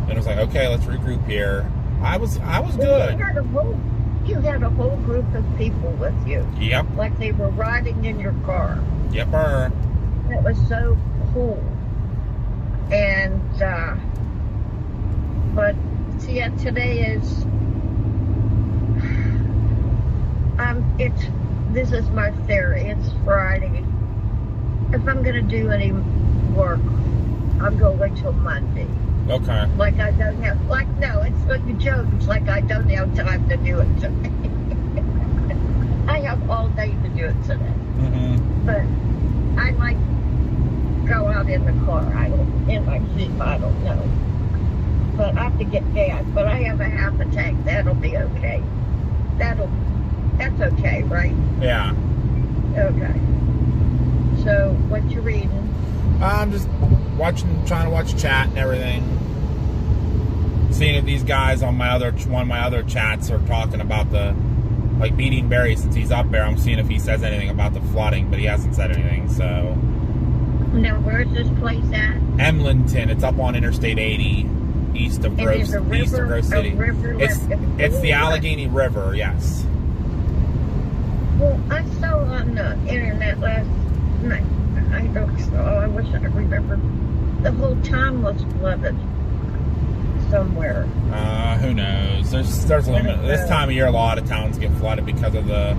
it was like, okay, let's regroup here. I was good. You had a whole group of people with you. Yep. Like they were riding in your car. Yepper. It was so cool. And but see, today is this is my theory. It's Friday. If I'm gonna do any work, I'm gonna wait till Monday. Okay. Like I don't have, no, it's like a joke. It's like I don't have time to do it today. I have all day to do it today. Mm-hmm. But I might go out in the car. In my Jeep, I don't know. But I have to get gas. But I have a half a tank. That'll be okay. That's okay, right? Yeah. Okay. So, what you reading? I'm just trying to watch chat and everything. Seeing if these guys on one of my other chats are talking about beating Barry since he's up there. I'm seeing if he says anything about the flooding, but he hasn't said anything. So. Now, where's this place at? Emlenton. It's up on Interstate 80, east of Grove City. It's the Allegheny River. Yes. Well, I saw on the internet last night. I wish I remembered. The whole town was flooded somewhere. Who knows? There's a limit. This time of year, a lot of towns get flooded because of the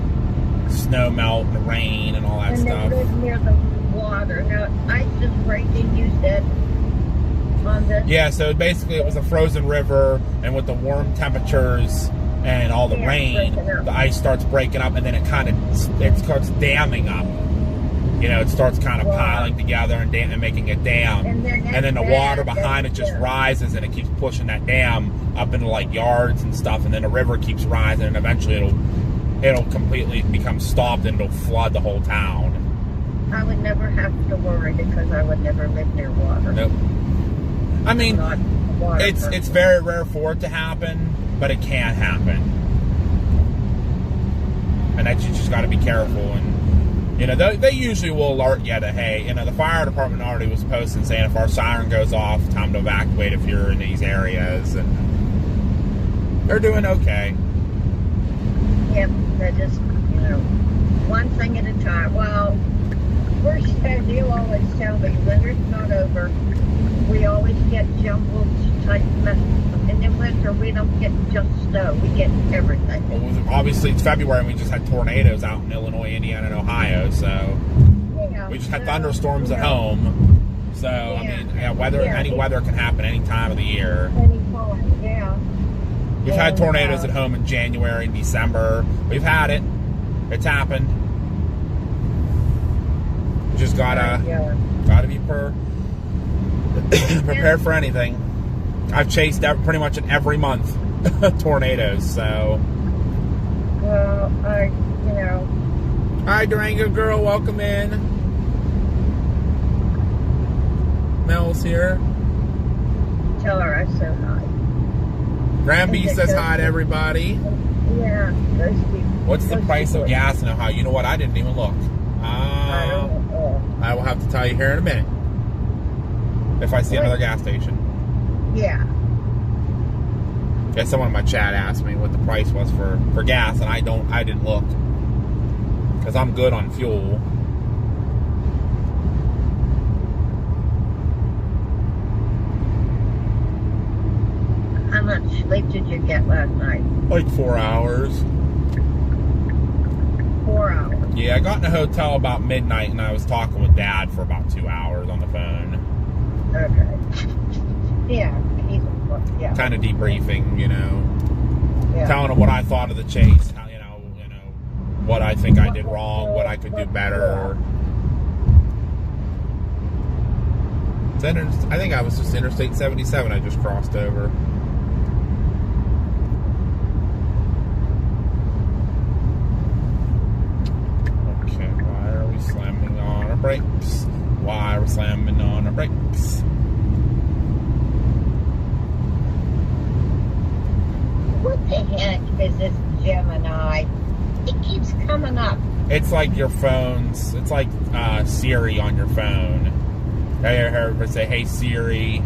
snow melt and the rain and all that stuff. They live near the water. Now, ice is breaking, you said, on this? Yeah, so basically it was a frozen river, and with the warm temperatures and all the rain, the ice starts breaking up, and then it starts damming up. You know, it starts kind of piling together and making a dam. And then the water behind it just rises, and it keeps pushing that dam up into like yards and stuff, and then the river keeps rising, and eventually it'll completely become stopped, and it'll flood the whole town. I would never have to worry because I would never live near water. Nope. I mean, it's very rare for it to happen, but it can happen. And that you just got to be careful. And, you know, they usually will alert you that, hey, you know, the fire department already was posting saying if our siren goes off, time to evacuate if you're in these areas. And they're doing okay. Yep, they're just, you know, one thing at a time. Well, you always tell me, winter's not over. We always get jumbled type messes. And in winter, we don't get just snow. We get everything. Well, obviously, it's February, and we just had tornadoes out in Illinois, Indiana, and Ohio. So we just had thunderstorms at home. So, I mean, any weather can happen any time of the year. Anytime, yeah. We've had tornadoes at home in January and December. We've had it. It's happened. You just gotta be prepared for anything. I've chased pretty much in every month tornadoes. So. Well, Hi, Durango girl. Welcome in. Mel's here. Tell her I said hi. Granby says hi to everybody. Yeah, those people. What's the price of gas in Ohio? You know what? I didn't even look. I don't know. I will have to tell you here in a minute. If I see another gas station. Yeah. Yeah, someone in my chat asked me what the price was for gas, and I didn't look. Because I'm good on fuel. sleep did you get last night? Like 4 hours. 4 hours. Yeah, I got in a hotel about midnight, and I was talking with Dad for about 2 hours on the phone. Okay. Yeah, yeah. Kind of debriefing, Yeah. telling him what I thought of the chase, how, what I think I did wrong, what I could do better. I think I was just Interstate 77 I just crossed over. Okay, why are we slamming on our brakes? Why are we slamming on our brakes? What the heck is this Gemini? It keeps coming up. It's like your phone's, it's like Siri on your phone. I heard everybody say, "Hey Siri."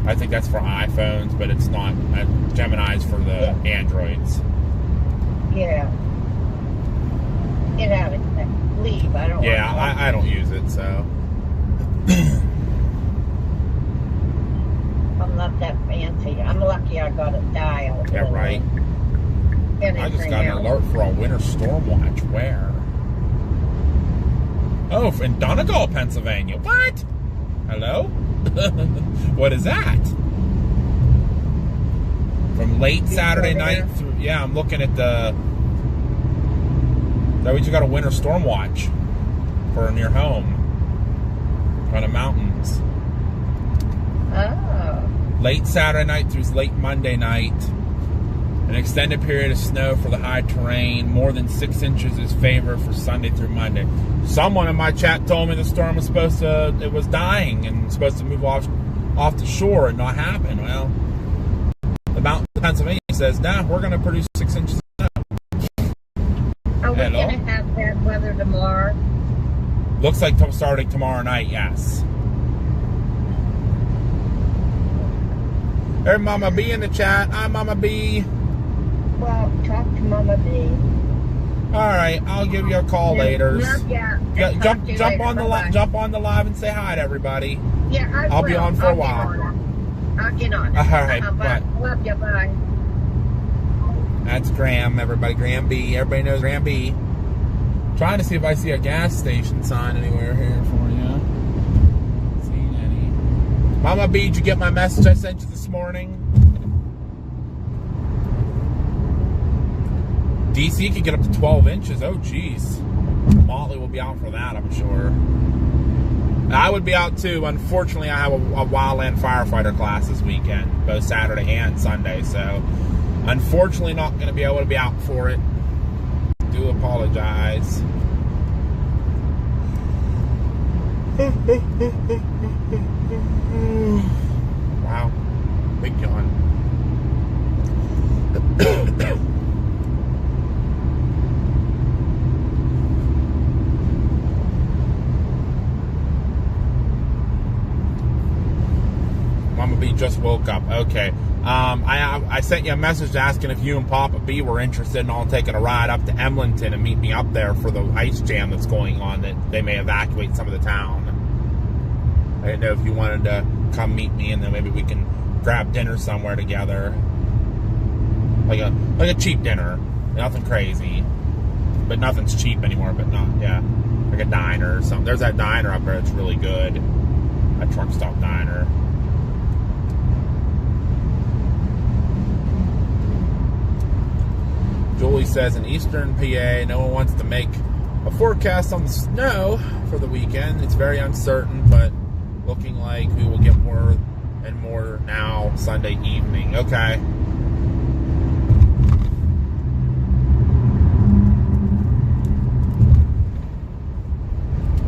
I think that's for iPhones, but it's not. Gemini's for the Androids. Yeah. Get out of there. Leave. I don't Yeah, want to I don't use it, so. I'm not that fancy. I'm lucky I got a dial. Yeah, right. I just got an alert for a winter storm watch. Where? Oh, in Donegal, Pennsylvania. What? Hello? What is that? From late Saturday night through... Yeah, I'm looking at the... That we just got a winter storm watch for near home. On the mountains. Oh. Late Saturday night through late Monday night. An extended period of snow for the high terrain. More than 6 inches is favored for Sunday through Monday. Someone in my chat told me the storm was supposed to... It was dying and supposed to move off the shore and not happen. Well, the mountain of Pennsylvania says, nah, we're going to produce 6 inches of snow. Are we going to have bad weather tomorrow? Looks like starting tomorrow night, yes. There's Mama B in the chat. Hi, Mama B. Well, talk to Mama B. All right, I'll give you a call later. Yeah. Jump on the live and say hi to everybody. Yeah, I'll be on for a while. I'll get on. All right, bye. bye. Love you, bye. That's Graham, everybody. Graham B. Everybody knows Graham B. Trying to see if I see a gas station sign anywhere here for you. Seen any? Mama B, did you get my message I sent you this morning? DC could get up to 12 inches. Oh, geez. Motley will be out for that, I'm sure. I would be out, too. Unfortunately, I have a wildland firefighter class this weekend, both Saturday and Sunday, so unfortunately not going to be able to be out for it. Do apologize. Wow. Big yawn. Mama B just woke up. Okay. I sent you a message asking if you and Papa B were interested in all taking a ride up to Emlenton and meet me up there for the ice jam that's going on, that they may evacuate some of the town. I didn't know if you wanted to come meet me and then maybe we can grab dinner somewhere together. Like a cheap dinner. Nothing crazy. But nothing's cheap anymore, but not, yeah. Like a diner or something. There's that diner up there that's really good. A truck stop diner. Julie says in eastern PA, no one wants to make a forecast on the snow for the weekend. It's very uncertain, but looking like we will get more and more now Sunday evening. Okay.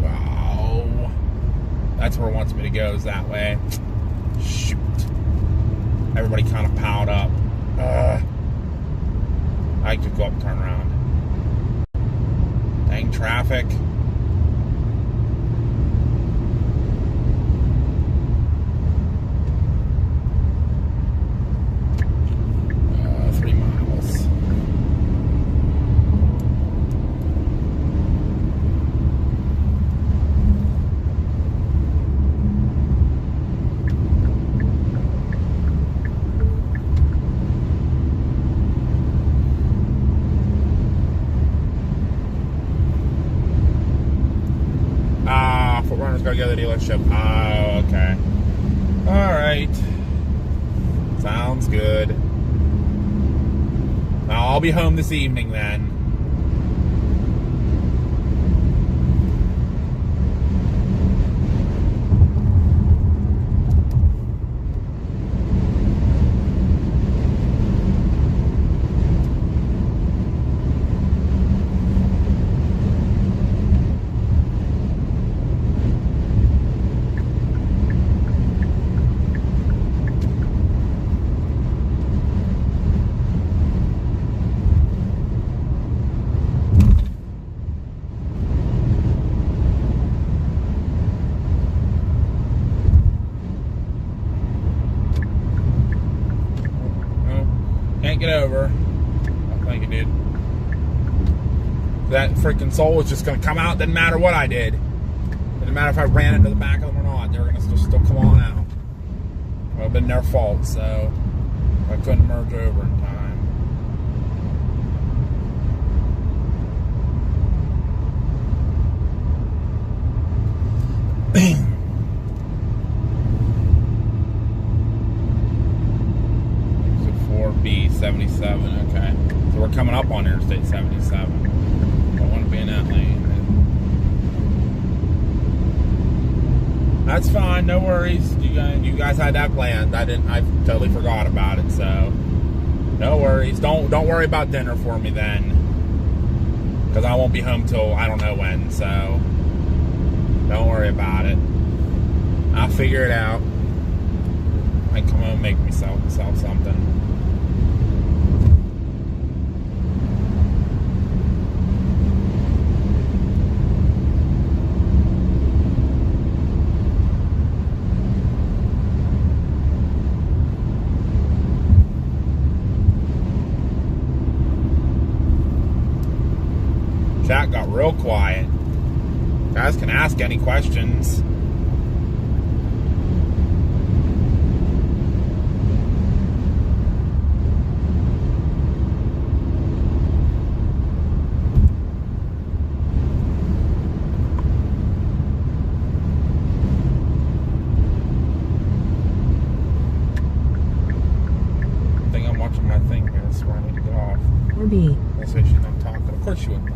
Wow. That's where it wants me to go, is that way. Shoot. Everybody kind of piled up. I could go up and turn around. Dang traffic. Turner's got to go to the dealership. Oh, okay. All right. Sounds good. I'll be home this evening then. Can't get over. I think it did. That freaking soul was just going to come out. Didn't matter what I did. Didn't matter if I ran into the back of them or not. They were going to still come on out. It would have been their fault, so I couldn't merge over in time. B77, okay. So we're coming up on Interstate 77. Don't want to be in that lane. That's fine, no worries. You guys had that planned. I totally forgot about it, so no worries. Don't worry about dinner for me then, because I won't be home till I don't know when. So don't worry about it. I'll figure it out. I come home and make me sell something. Chat got real quiet. Guys can ask any questions. I think I'm watching my thing here. That's where I need to get off. Or B. Let's say she's not talking. Of course she wouldn't talk.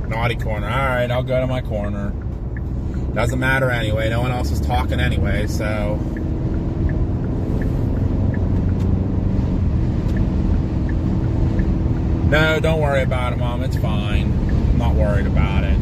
Naughty corner. Alright, I'll go to my corner. Doesn't matter anyway. No one else is talking anyway, so. No, don't worry about it, Mom. It's fine. I'm not worried about it.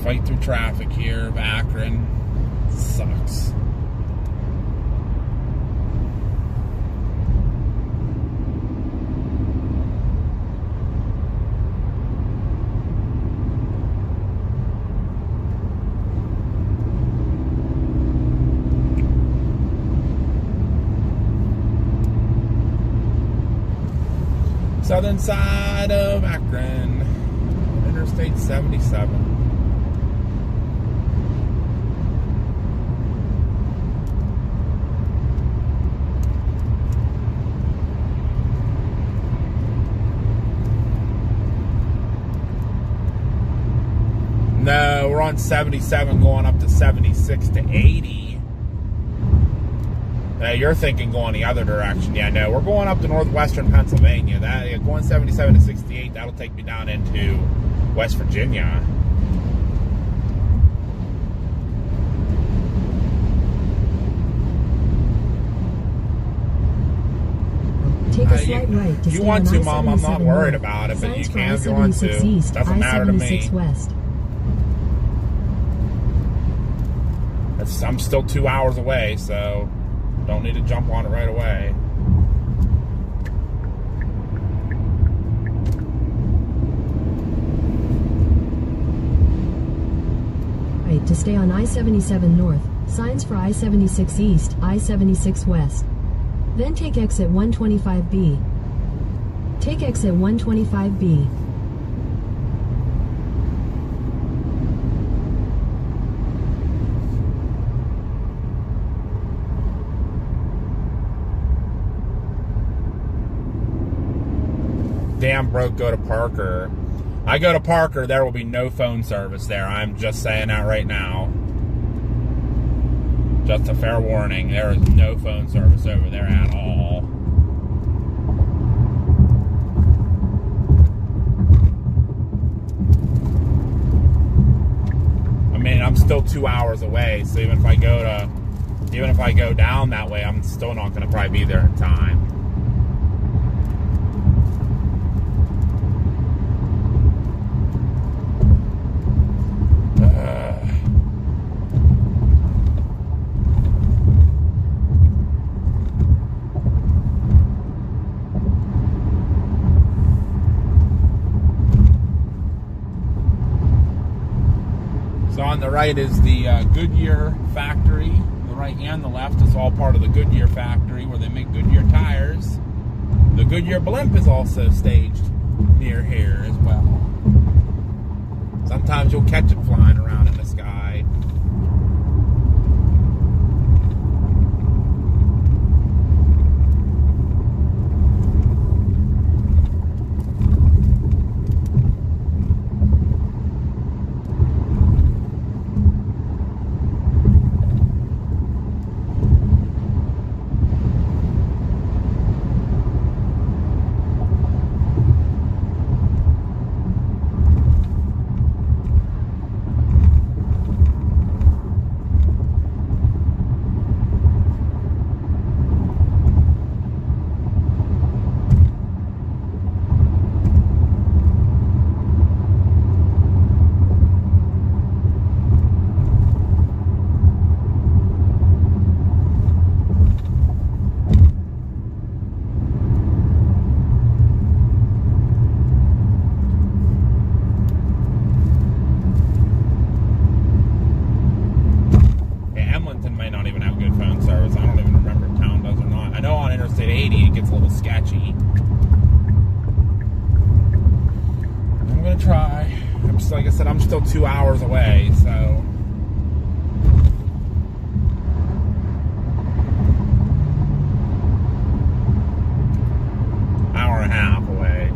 Fight through traffic here of Akron. Sucks. Southern side of Akron, Interstate 77. No, we're on 77 going up to 76 to 80. You're thinking going the other direction. Yeah, no, we're going up to northwestern Pennsylvania. Going 77 to 68, that'll take me down into West Virginia. Take a slight right to if you stay want on to, Mom, I'm not I-77 worried north. about it, but you Signs for can if you want to. I-76 east, Doesn't matter to me. I-76 west. I'm still 2 hours away, so don't need to jump on it right away. Right to stay on I-77 north. Signs for I-76 east, I-76 west. Then take exit 125B. Take exit 125B. Damn broke, go to Parker. I go to Parker, there will be no phone service there. I'm just saying that right now. Just a fair warning, there is no phone service over there at all. I mean, I'm still 2 hours away, so even if I go down that way, I'm still not going to probably be there in time. So on the right is the Goodyear factory. The right and the left is all part of the Goodyear factory where they make Goodyear tires. The Goodyear blimp is also staged near here as well. Sometimes you'll catch it flying around in the sky. Like I said, I'm still 2 hours away, so hour and a half away.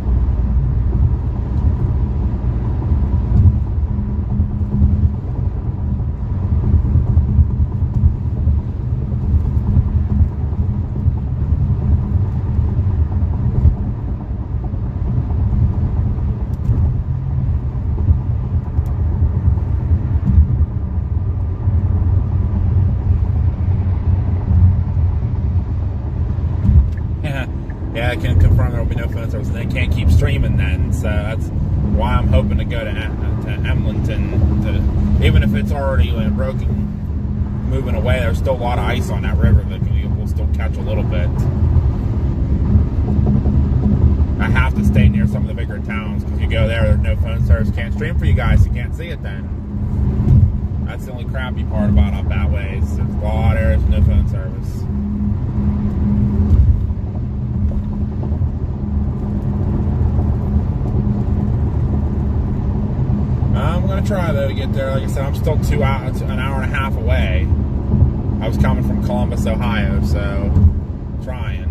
Yeah, I can confirm there will be no phone service, and they can't keep streaming then. So that's why I'm hoping to go to Emlenton. Even if it's already broken, moving away, there's still a lot of ice on that river that we'll still catch a little bit. I have to stay near some of the bigger towns because you go there's no phone service, can't stream for you guys, you can't see it then. That's the only crappy part about up that way. There's a lot of areas with no phone service. I'm going to try, though, to get there. Like I said, I'm still an hour and a half away. I was coming from Columbus, Ohio, so trying.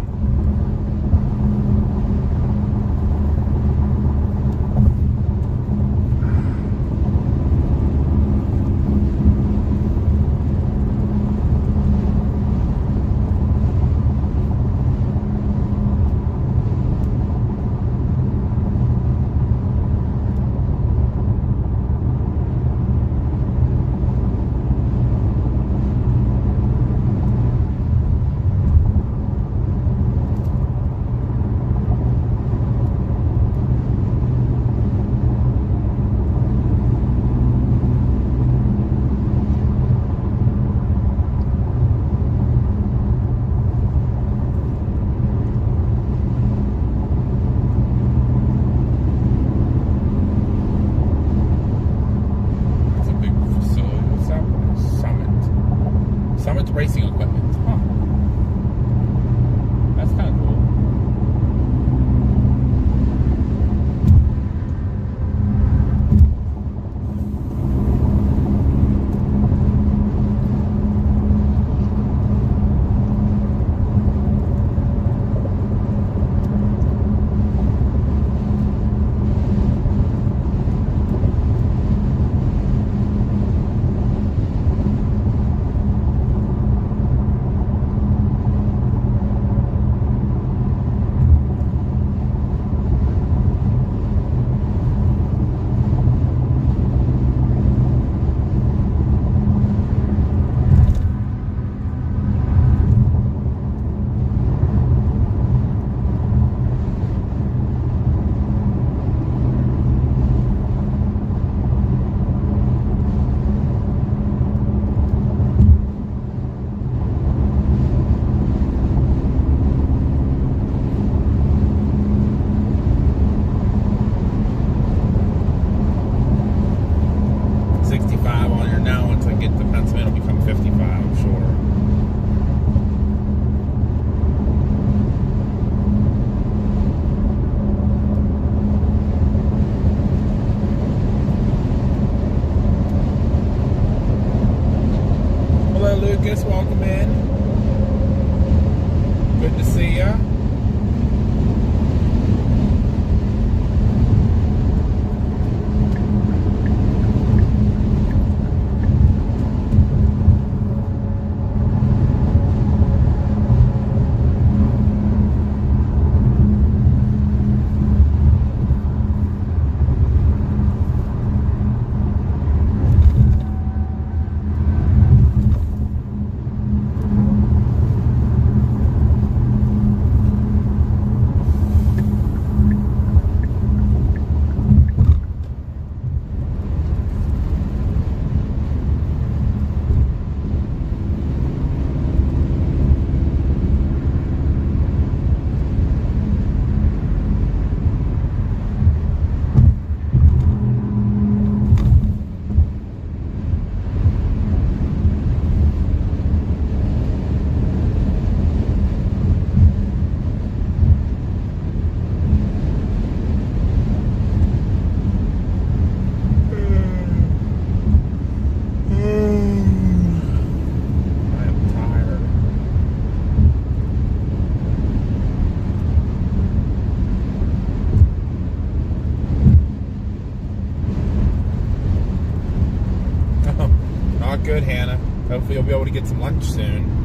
good, Hannah. Hopefully you'll be able to get some lunch soon.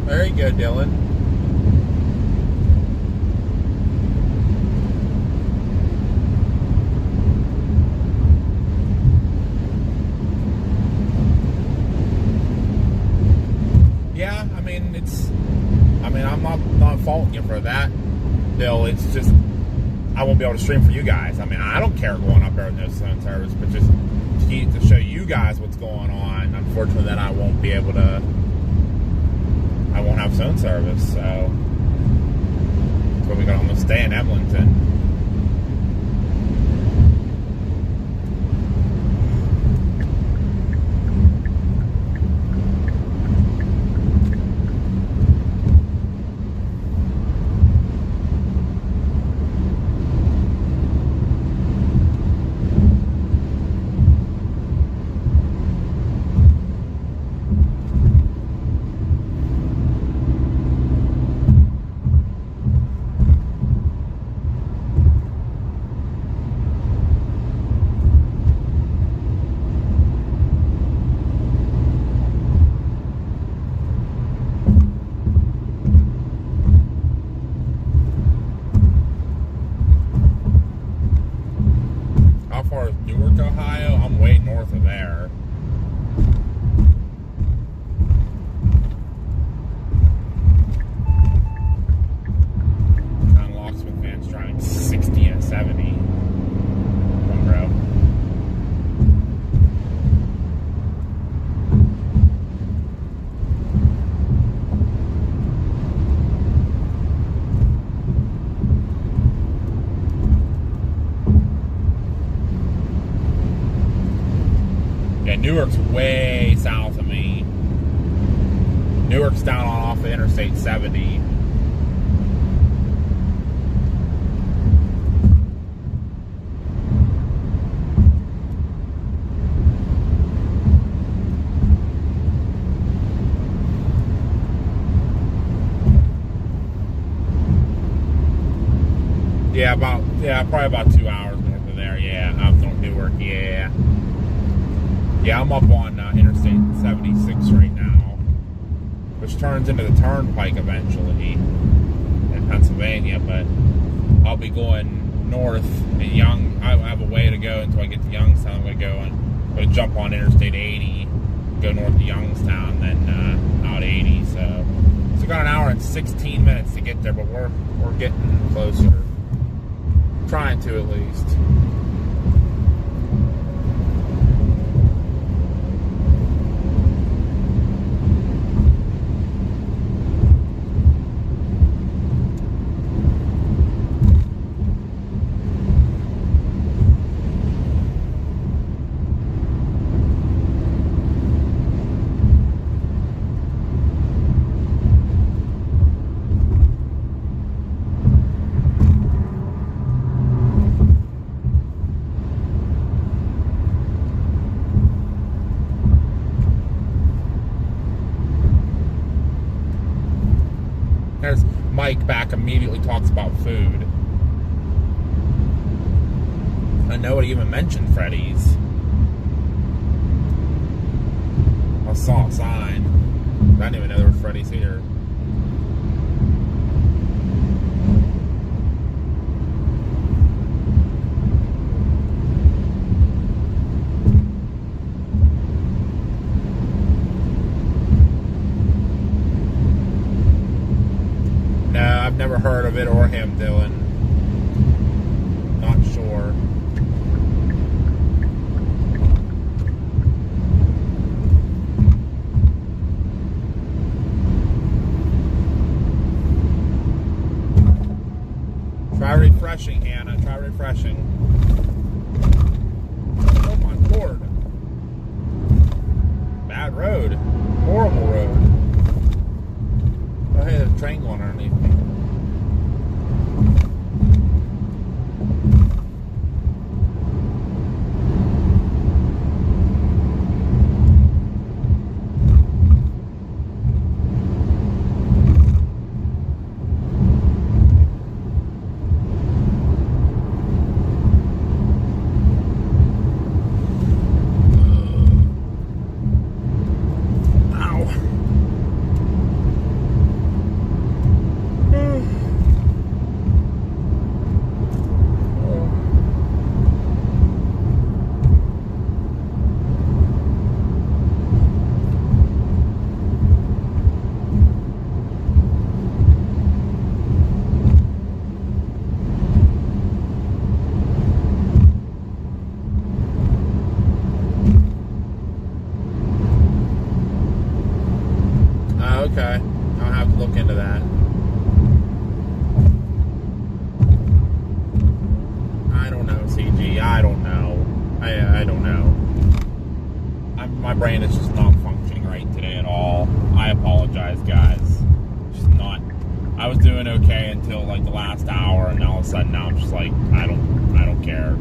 Very good, Dylan. Yeah, I mean, I'm not faulting you for that, Bill. It's just, I won't be able to stream for you guys. I mean, I don't care going up there with no phone service, but just to show you guys what's going on. Unfortunately, that I won't be able to. I won't have phone service, so we can almost stay in Emlenton. Ohio, I'm way north of there. On Locksmith Van's driving 60 and 70. One row. Newark's way south of me. Newark's down on off of Interstate 70. Probably about 2 hours north of there. Yeah, up north Newark. Yeah. Yeah, I'm up on Interstate 76 right now, which turns into the Turnpike eventually in Pennsylvania, but I'll be going north in I have a way to go until I get to Youngstown. I'm going to jump on Interstate 80, go north to Youngstown, then out 80, so it's got an hour and 16 minutes to get there, but we're getting closer. Trying to, at least. There's Mike back immediately talks about food. I know he even mentioned Freddy's. I saw a sign. I didn't even know there was Freddy's here. No, I've never heard of it or him, Dylan. Not sure. Try refreshing, Hannah. Try refreshing. Oh my lord. Bad road. Horrible road. Oh, hey, there's a train going underneath me. Okay, I'll have to look into that. I don't know, CG. I don't know. I don't know. My brain is just not functioning right today at all. I apologize, guys. Just not. I was doing okay until like the last hour, and all of a sudden now I'm just like, I don't care.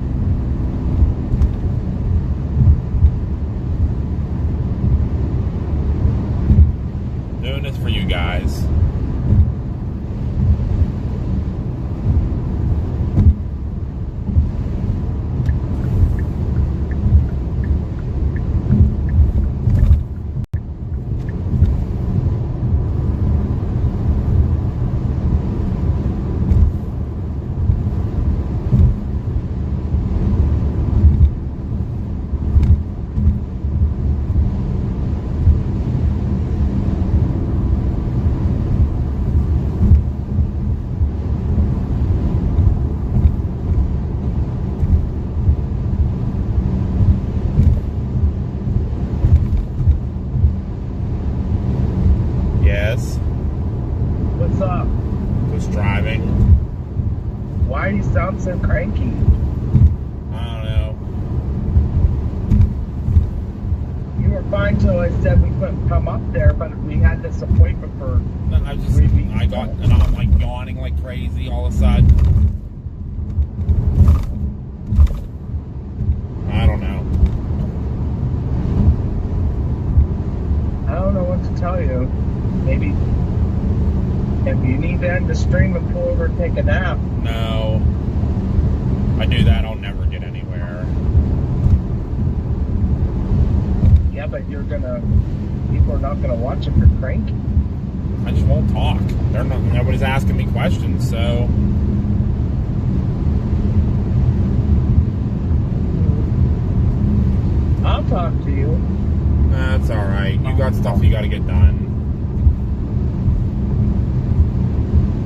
Doing this for you guys. What's up? Just driving. Why do you sound so cranky? I don't know. You were fine till I said we couldn't come up there, but we had this appointment for No, I got, and I'm like yawning like crazy all of a sudden. I don't know. I don't know what to tell you. Maybe if you need to end the stream and pull over and take a nap. No. If I do that, I'll never get anywhere. Yeah, but people are not gonna watch if you're cranky. I just won't talk. Nobody's asking me questions, so. I'll talk to you. That's alright. You got stuff you gotta get done.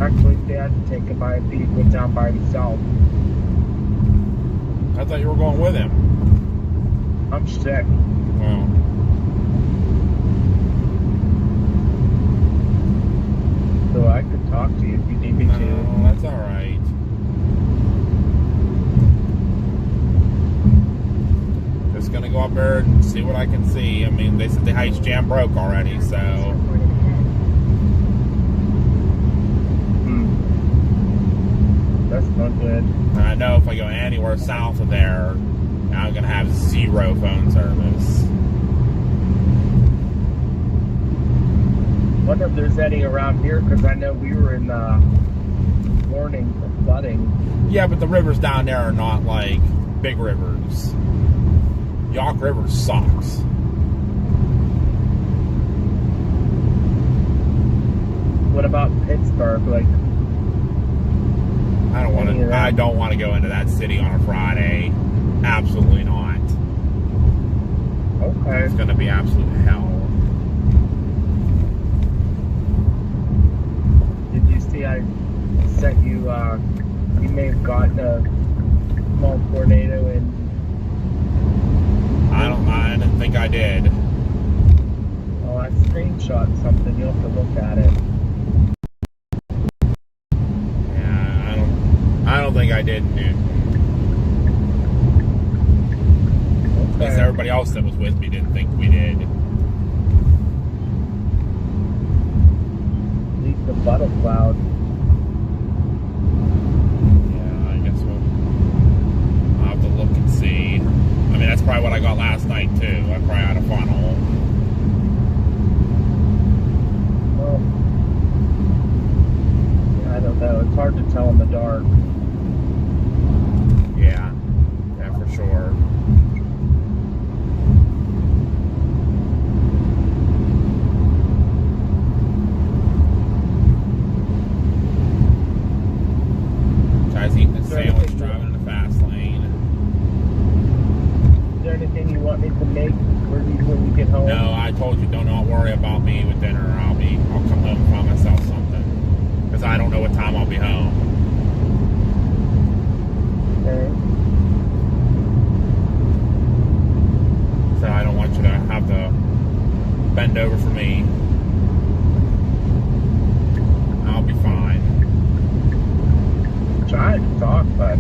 Actually, Dad take a bite. He went down by himself. I thought you were going with him. I'm sick. Well. So I could talk to you if you need me to. No, that's alright. Just gonna go up there and see what I can see. I mean, they said the ice jam broke already, so. That's not good. And I know if I go anywhere south of there, I'm gonna have 0 phone service. Wonder if there's any around here, because I know we were in warning for flooding. Yeah, but the rivers down there are not like big rivers. Yawk River sucks. What about Pittsburgh? Like, I don't want to go into that city on a Friday. Absolutely not. okay. It's going to be absolute hell. Did you see I sent you, you may have gotten a small tornado in... I didn't think I did. Oh, I screenshot something. You'll have to look at it. Yeah, I don't think I did, dude. At least everybody else that was with me didn't think we did. At least the butter cloud. Yeah, I guess I'll have to look and see. I mean, that's probably what I got last night, too. I probably had a funnel. Well, yeah, I don't know. It's hard to tell in the dark. Yeah, for sure. Guy's eating a sandwich, driving in the fast lane. Is there anything you want me to make when you get home? No, I told you, don't worry about me with dinner. I'll come home and find myself something. Because I don't know what time I'll be home. Okay. So I don't want you to have to bend over for me. I'll be fine. I'm trying to talk, but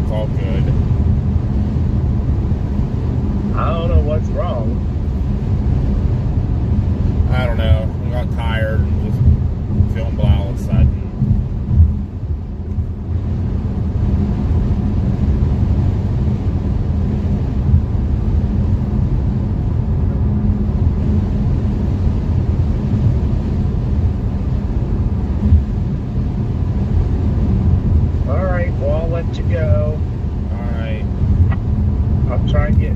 It's all good. I don't know what's wrong. I don't know. I got tired and just feeling blah all of a sudden. All right, well, I'll let you go. Alright. I'll try and get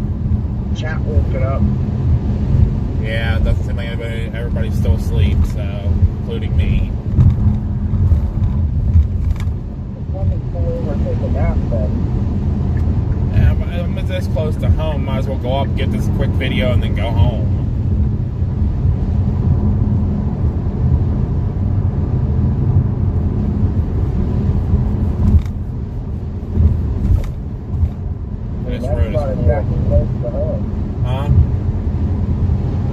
chat woken up. Yeah, it doesn't seem like everybody's still asleep, so, including me. Let me pull over and take a nap then. Yeah, but I'm this close to home. Might as well go up, get this quick video, and then go home. This That's road not is exactly horrible. close to home. Huh?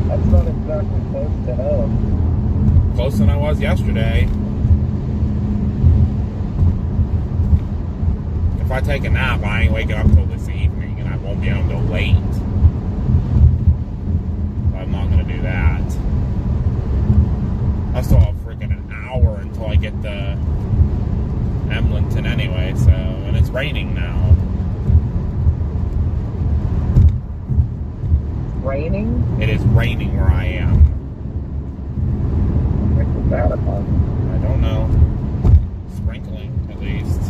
That's not exactly close to home. Closer than I was yesterday. If I take a nap, I ain't waking up till this evening, and I won't be home till late. So I'm not gonna do that. I still have freaking an hour until I get to Emlenton anyway, so, and it's raining now. Raining? It is raining where I am. What's that about? I don't know. Sprinkling, at least.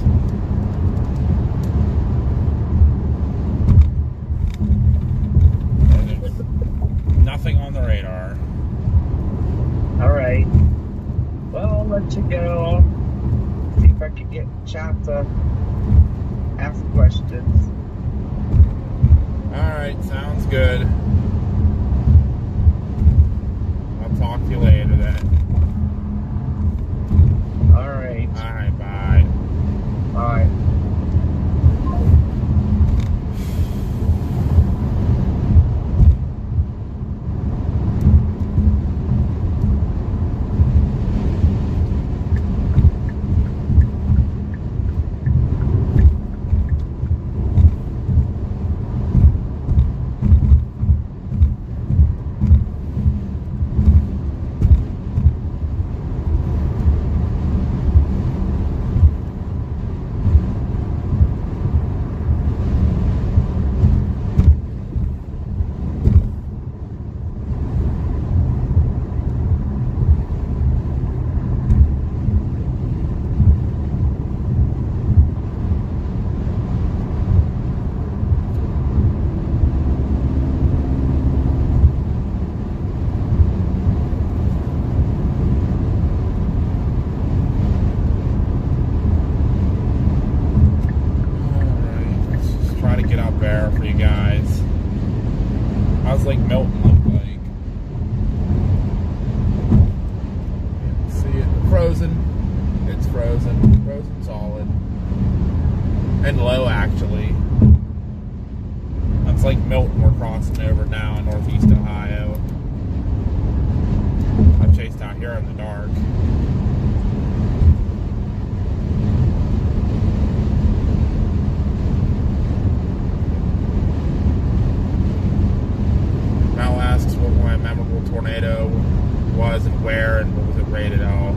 And there's nothing on the radar. All right. Well, I'll let you go. See if I can get chat to ask questions. Alright, sounds good. I'll talk to you later then. All right. Alright, bye. Bye. you guys. How's Lake Milton look like? See it frozen. It's frozen. Frozen solid. And low, actually. That's Lake Milton we're crossing over now in northeast Ohio. I chased out here in the dark. Mal asks what my memorable tornado was and where and what was it rated off.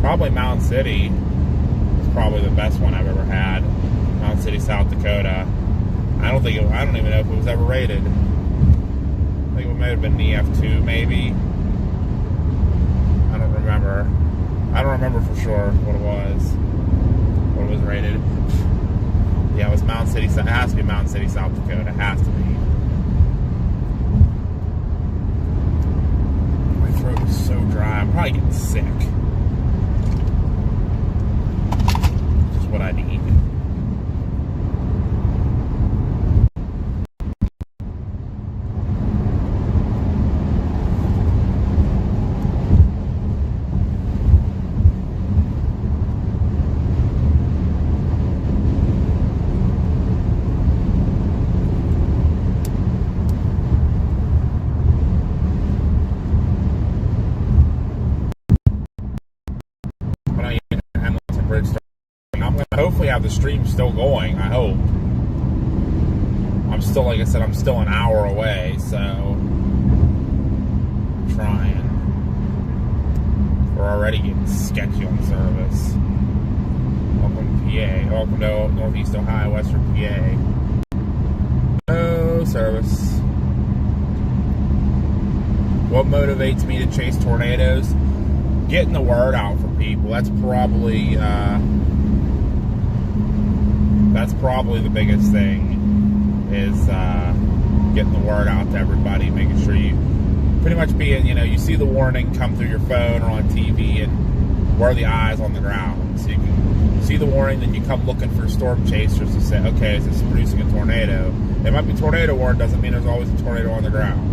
Probably Mountain City is probably the best one I've ever had. Mountain City, South Dakota. I don't even know if it was ever rated. I think it might have been the EF2 maybe. I don't remember. I don't remember for sure what it was rated. Yeah, it was Mountain City. It has to be Mountain City, South Dakota. It has to be. My throat is so dry. I'm probably getting sick. Just what I need. Hopefully have the stream still going, I hope. I'm still, like I said, I'm still an hour away, so I'm trying. We're already getting sketchy on service. Welcome to PA. Welcome to Northeast Ohio, Western PA. No service. What motivates me to chase tornadoes? Getting the word out for people. That's probably the biggest thing, is getting the word out to everybody, making sure you pretty much you see the warning come through your phone or on TV, and where the eyes on the ground. So you can see the warning, then you come looking for storm chasers to say, okay, is this producing a tornado? There might be tornado warning, doesn't mean there's always a tornado on the ground.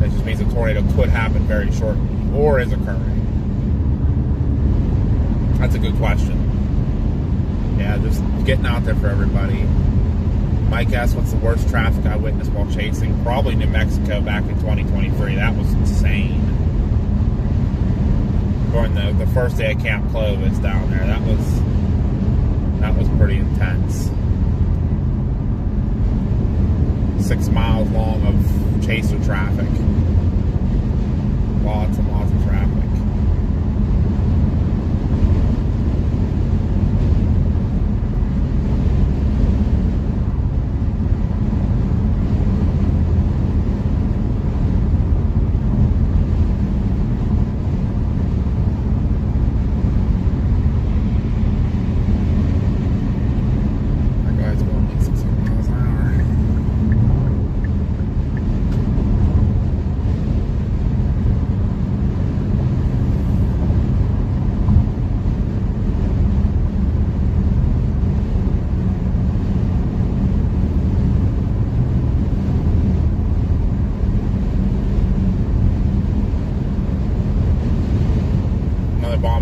That just means a tornado could happen very shortly, or is occurring. That's a good question. Yeah, just getting out there for everybody. Mike asked, what's the worst traffic I witnessed while chasing? Probably New Mexico back in 2023. That was insane. During the first day of Camp Clovis down there, that was pretty intense. 6 miles long of chaser traffic. Lots and lots of traffic.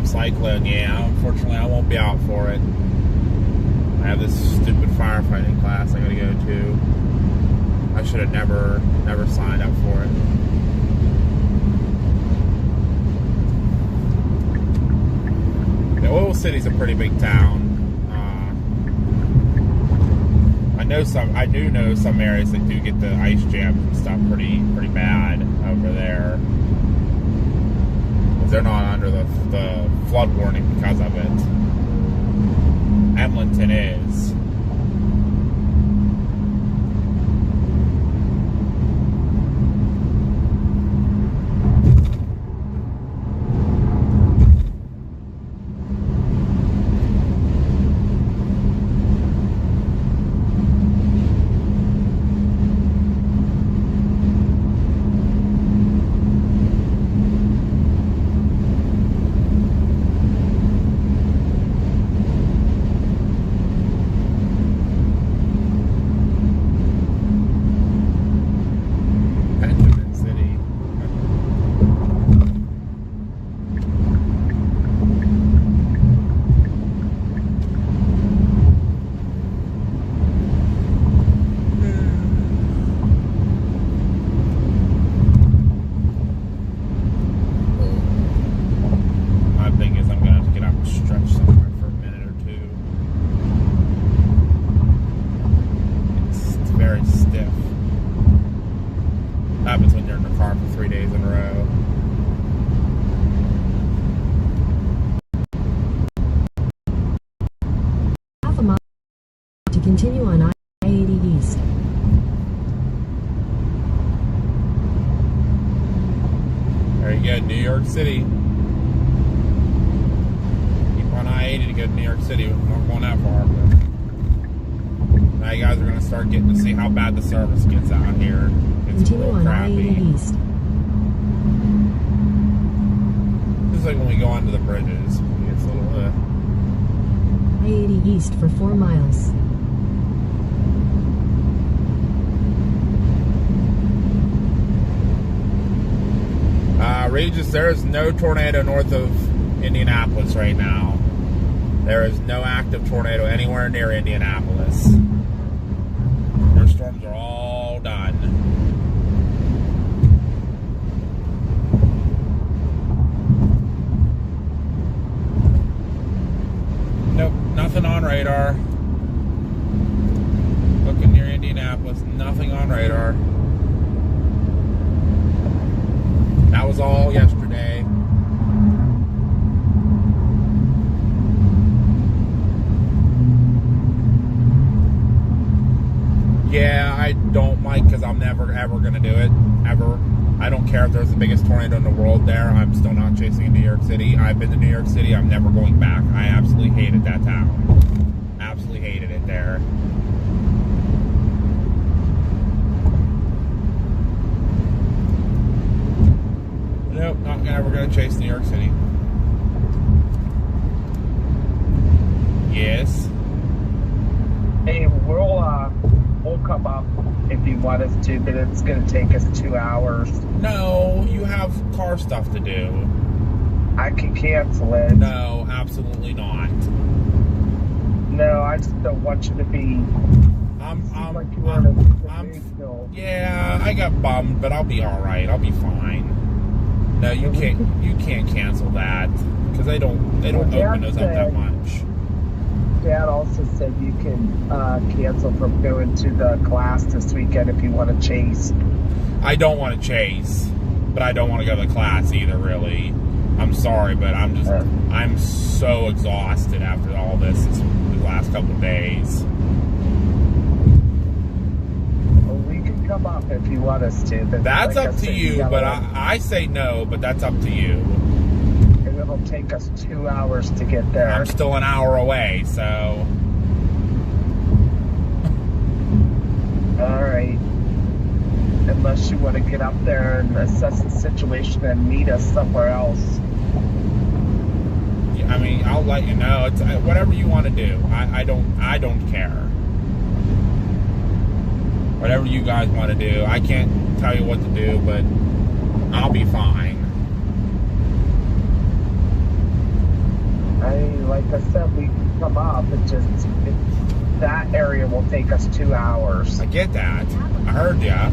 Cyclone, yeah, unfortunately I won't be out for it. I have this stupid firefighting class I gotta go to. I should have never signed up for it. The Oil City's a pretty big town. I do know some areas that do get the ice jams and stuff pretty bad over there. They're not under the flood warning because of it. Edmonton is. City. Keep on I-80 to go to New York City. We're not going that far. But now you guys are going to start getting to see how bad the service gets out here. It's Continue real on crappy. I-80 East. Just like when we go onto the bridges. It gets a little... I-80 East for 4 miles. Regis, there is no tornado north of Indianapolis right now. There is no active tornado anywhere near Indianapolis. Your storms are all done. Nope, nothing on radar. Looking near Indianapolis, nothing on radar. That was all yesterday. Yeah, I don't like, because I'm never ever going to do it. Ever. I don't care if there's the biggest tornado in the world there. I'm still not chasing New York City. I've been to New York City. I'm never going back. I absolutely hated that town. Absolutely hated it there. Nope, not ever going to chase New York City. Yes. Hey, we'll come up if you want us to, but it's going to take us 2 hours. No, you have car stuff to do. I can cancel it. No, absolutely not. No, I just don't want you to be. Like you were in a mood still. Yeah, I got bummed, but I'll be all right. I'll be fine. No, you can't cancel that because they don't open those up that much. Dad also said you can cancel from going to the class this weekend if you want to chase. I don't want to chase, but I don't want to go to the class either, really. I'm sorry, but I'm so exhausted after all this the last couple of days. Well, we can come up if you want us to. But that's like up to you, but I say no, but that's up to you. And it'll take us 2 hours to get there. I'm still an hour away, so... Alright. Unless you want to get up there and assess the situation and meet us somewhere else. I mean, I'll let you know. It's whatever you want to do. I don't care. Whatever you guys want to do. I can't tell you what to do, but I'll be fine. Like I said, we can come up. That area will take us 2 hours. I get that. I heard ya.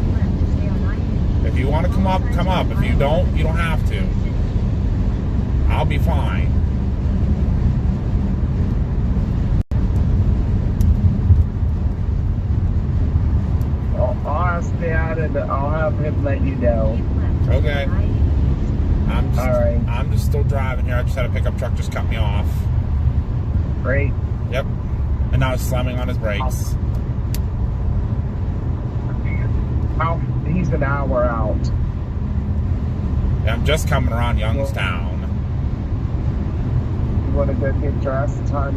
If you want to come up, come up. If you don't, you don't have to. I'll be fine. I'll ask Dad and I'll have him let you know. Okay. Alright. I'm just still driving here. I just had a pickup truck just cut me off. Great. Yep. And now he's slamming on his brakes. He's an hour out. Yeah, I'm just coming around Youngstown. You want to go get dressed, hon?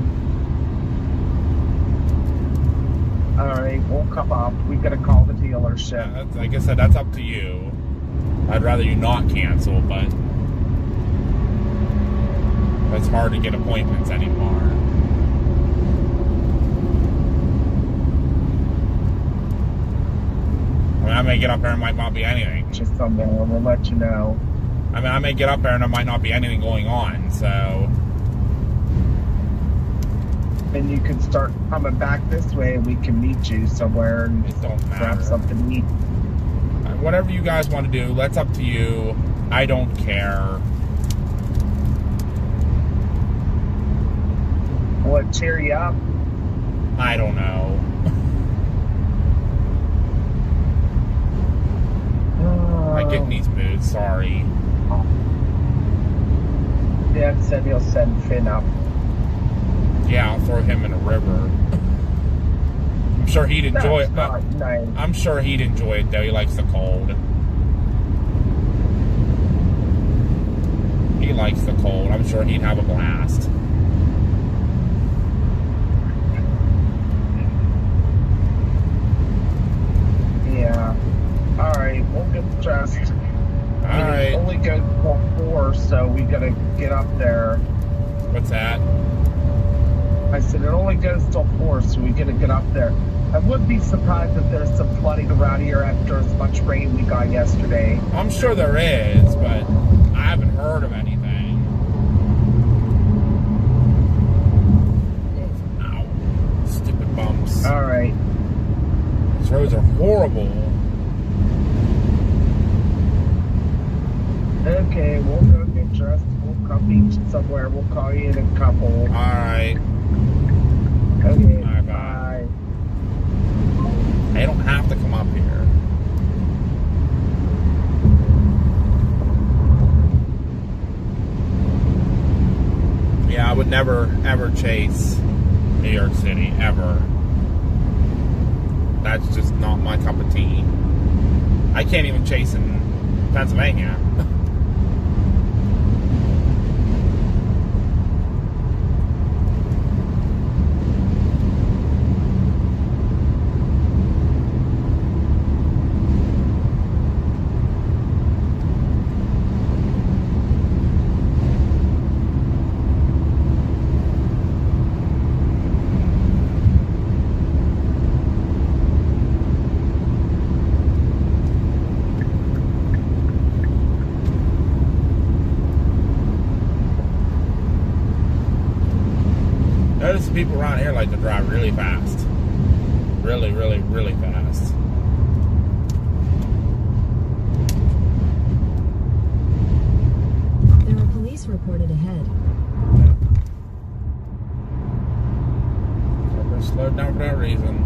Alright, we'll come up. We gotta call the dealership. Yeah, like I said, that's up to you. I'd rather you not cancel, but it's hard to get appointments anymore. I mean, I may get up there and might not be anything. Just something, and we'll let you know. I mean, I may get up there and there might not be anything going on, so... And you can start coming back this way and we can meet you somewhere and It don't grab matter. something to eat. Whatever you guys want to do, that's up to you. I don't care. Will it cheer you up? I don't know. I get in these moods, sorry. Dad said he'll send Finn up. Yeah, I'll throw him in a river. I'm sure he'd enjoy it. That's not nice. I'm sure he'd enjoy it, though. He likes the cold. likes the cold. I'm sure he'd have a blast. Yeah. Alright, we'll get dressed. Alright. It only goes till 4, so we gotta get up there. What's that? I said it only goes till 4, so we gotta get up there. I would be surprised if there's some flooding around here after as much rain we got yesterday. I'm sure there is, but I haven't heard of anything. Ow. Stupid bumps. Alright. These roads are horrible. Okay, we'll go get dressed. We'll come meet somewhere. We'll call you in a couple. Alright. Okay, Bye. bye. They don't have to come up here. Yeah, I would never, ever chase New York City, ever. That's just not my cup of tea. I can't even chase in Pennsylvania. Notice the people around here like to drive really fast. Really, really, really fast. There are police reported ahead. We're slowed down for no reason.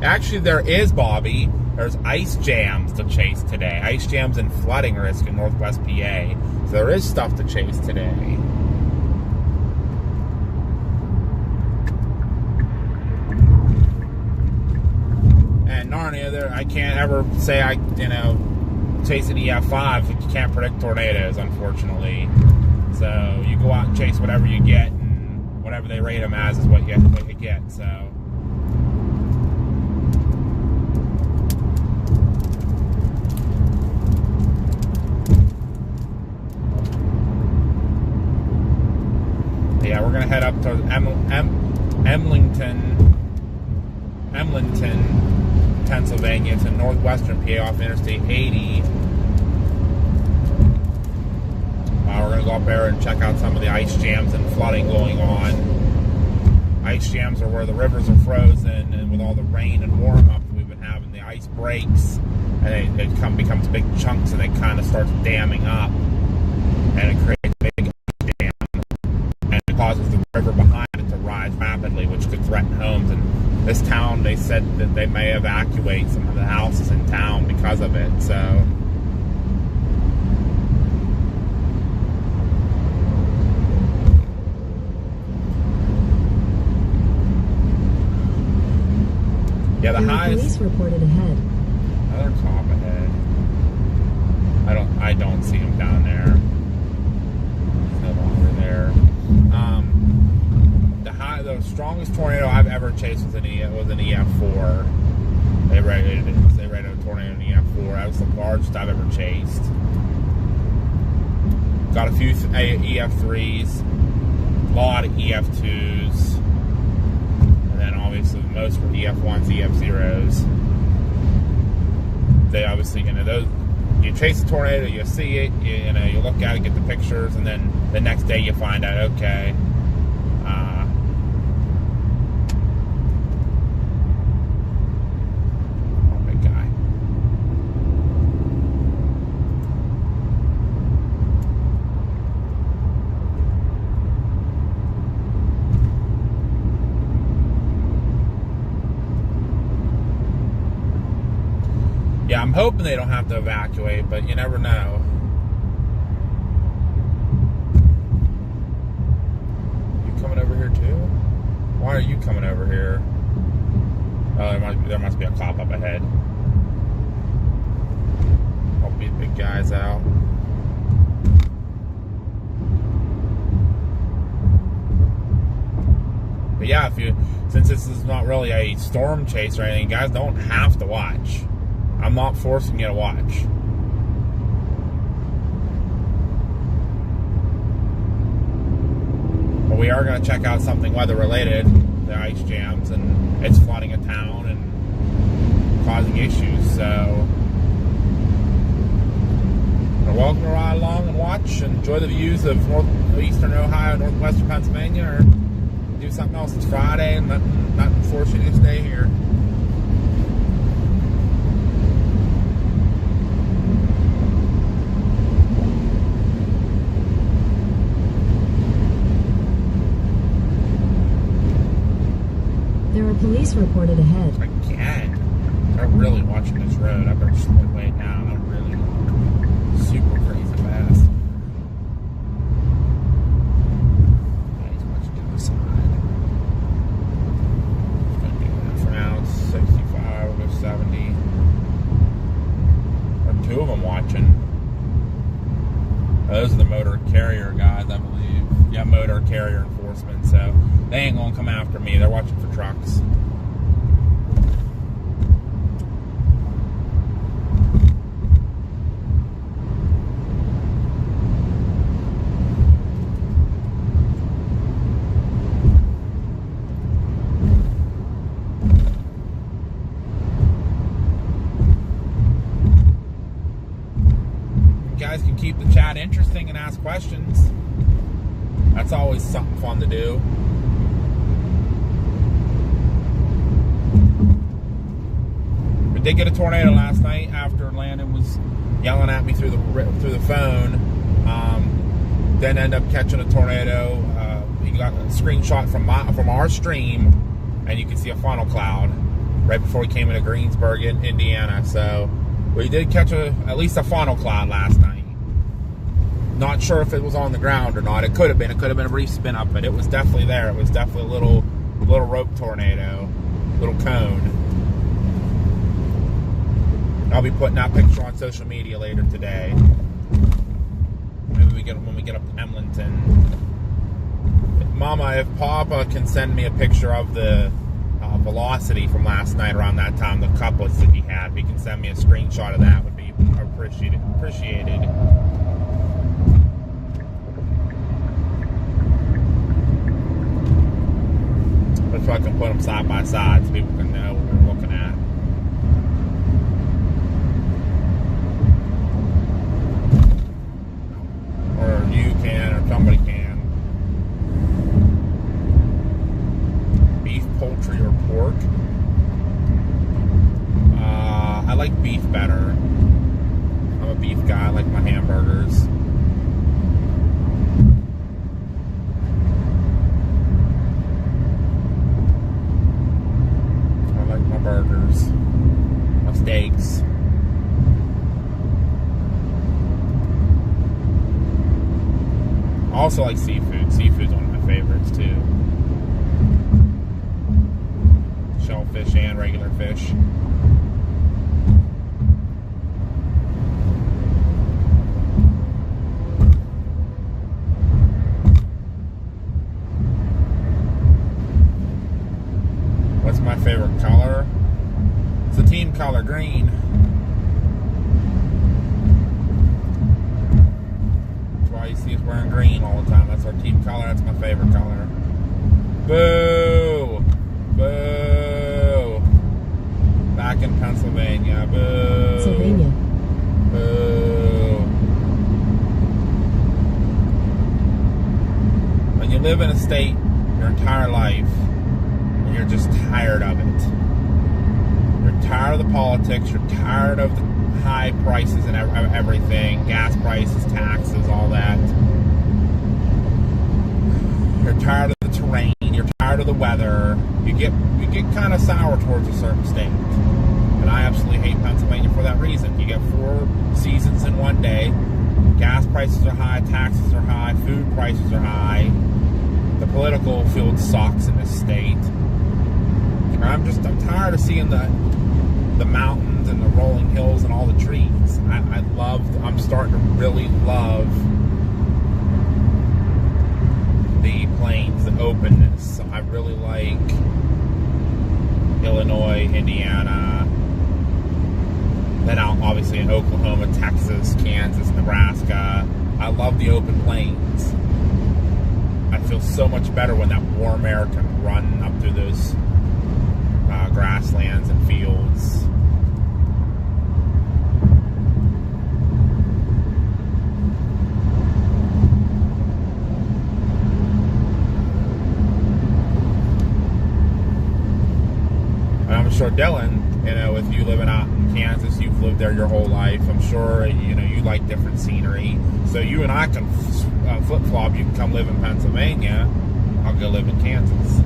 Actually, there is, Bobby. There's ice jams to chase today. Ice jams and flooding risk in Northwest PA. So there is stuff to chase today. And Narnia, there, I can't ever say chase an EF5 if you can't predict tornadoes, unfortunately. So you go out and chase whatever you get, and whatever they rate them as is what you get. So. Yeah, we're gonna head up to Emlenton, Pennsylvania. It's in northwestern PA off Interstate 80. We're gonna go up there and check out some of the ice jams and flooding going on. Ice jams are where the rivers are frozen, and with all the rain and warm up we've been having, the ice breaks, and it becomes big chunks, and it kind of starts damming up, and it creates a big dam. Causes the river behind it to rise rapidly, which could threaten homes. And this town, they said that they may evacuate some of the houses in town because of it. So, yeah, the There are highest. police reported ahead. Another cop ahead. I don't see him down there. He's no longer there. The strongest tornado I've ever chased was an EF4. They rated a tornado in EF4. That was the largest I've ever chased. Got a few EF3s, a lot of EF2s, and then obviously most were EF1s, EF0s. They obviously, those, you chase a tornado, you see it, you look at it, get the pictures, and then the next day you find out, okay, big guy. Yeah, I'm hoping they don't have to evacuate, but you never know. You coming over here too? Why are you coming over here? Oh, there must be a cop up ahead. guys out. But yeah, since this is not really a storm chase or anything, you guys don't have to watch. I'm not forcing you to watch. But we are going to check out something weather related, the ice jams, and it's flooding a town and causing issues. So you're welcome to ride along and watch and enjoy the views of northeastern Ohio, northwestern Pennsylvania, or do something else. It's Friday and nothing forcing you to stay here. There are police reported ahead. Again, I'm really watching this road. I better slow way down. I'm really super crazy fast. Yeah, he's watching to the side. Just gonna do that for now. It's 65 over 70. Or two of them watching. Those are the motor carrier guys, I believe. Yeah, motor carrier enforcement. So they ain't gonna come after me. They're watching for trucks. You guys can keep the chat interesting and ask questions. That's always something fun to do. We did get a tornado last night after Landon was yelling at me through the phone. Then ended up catching a tornado. He got a screenshot from our stream, and you can see a funnel cloud right before we came into Greensburg, Indiana. So we did catch at least a funnel cloud last night. Not sure if it was on the ground or not. It could have been. It could have been a brief spin up, but it was definitely there. It was definitely a little rope tornado, little cone. I'll be putting that picture on social media later today. Maybe when we get up to Emlenton. Mama, if Papa can send me a picture of the velocity from last night around that time, the couplets that he had, if he can send me a screenshot of that, would be appreciated. If I can put them side by side so people can know what we're looking at. Or you can, or somebody can. Beef, poultry, or pork. I like beef better. I'm a beef guy. I like my hamburgers. Burgers, my steaks. I also like seafood. Seafood's one of my favorites too. Shellfish and regular fish. What's my favorite color? It's the team color, green. That's why you see us wearing green all the time. That's our team color. That's my favorite color. Boo! Boo! Back in Pennsylvania. Boo! Pennsylvania. Boo! When you live in a state your entire life, you're just tired of it. You're tired of the politics. You're tired of the high prices and everything. Gas prices, taxes, all that. You're tired of the terrain. You're tired of the weather. You get kind of sour towards a certain state. And I absolutely hate Pennsylvania for that reason. You get 4 seasons in one day. Gas prices are high. Taxes are high. Food prices are high. The political field sucks in this state. I'm tired of seeing the mountains and the rolling hills and all the trees. I'm like Illinois, Indiana, then out obviously in Oklahoma, Texas, Kansas, Nebraska. I love the open plains. I feel so much better when that warm air can run up through those grasslands and fields. And I'm sure Dylan, if you living out in Kansas, you've lived there your whole life. I'm sure, you like different scenery. So you and I can flip-flop. You can come live in Pennsylvania. I'll go live in Kansas.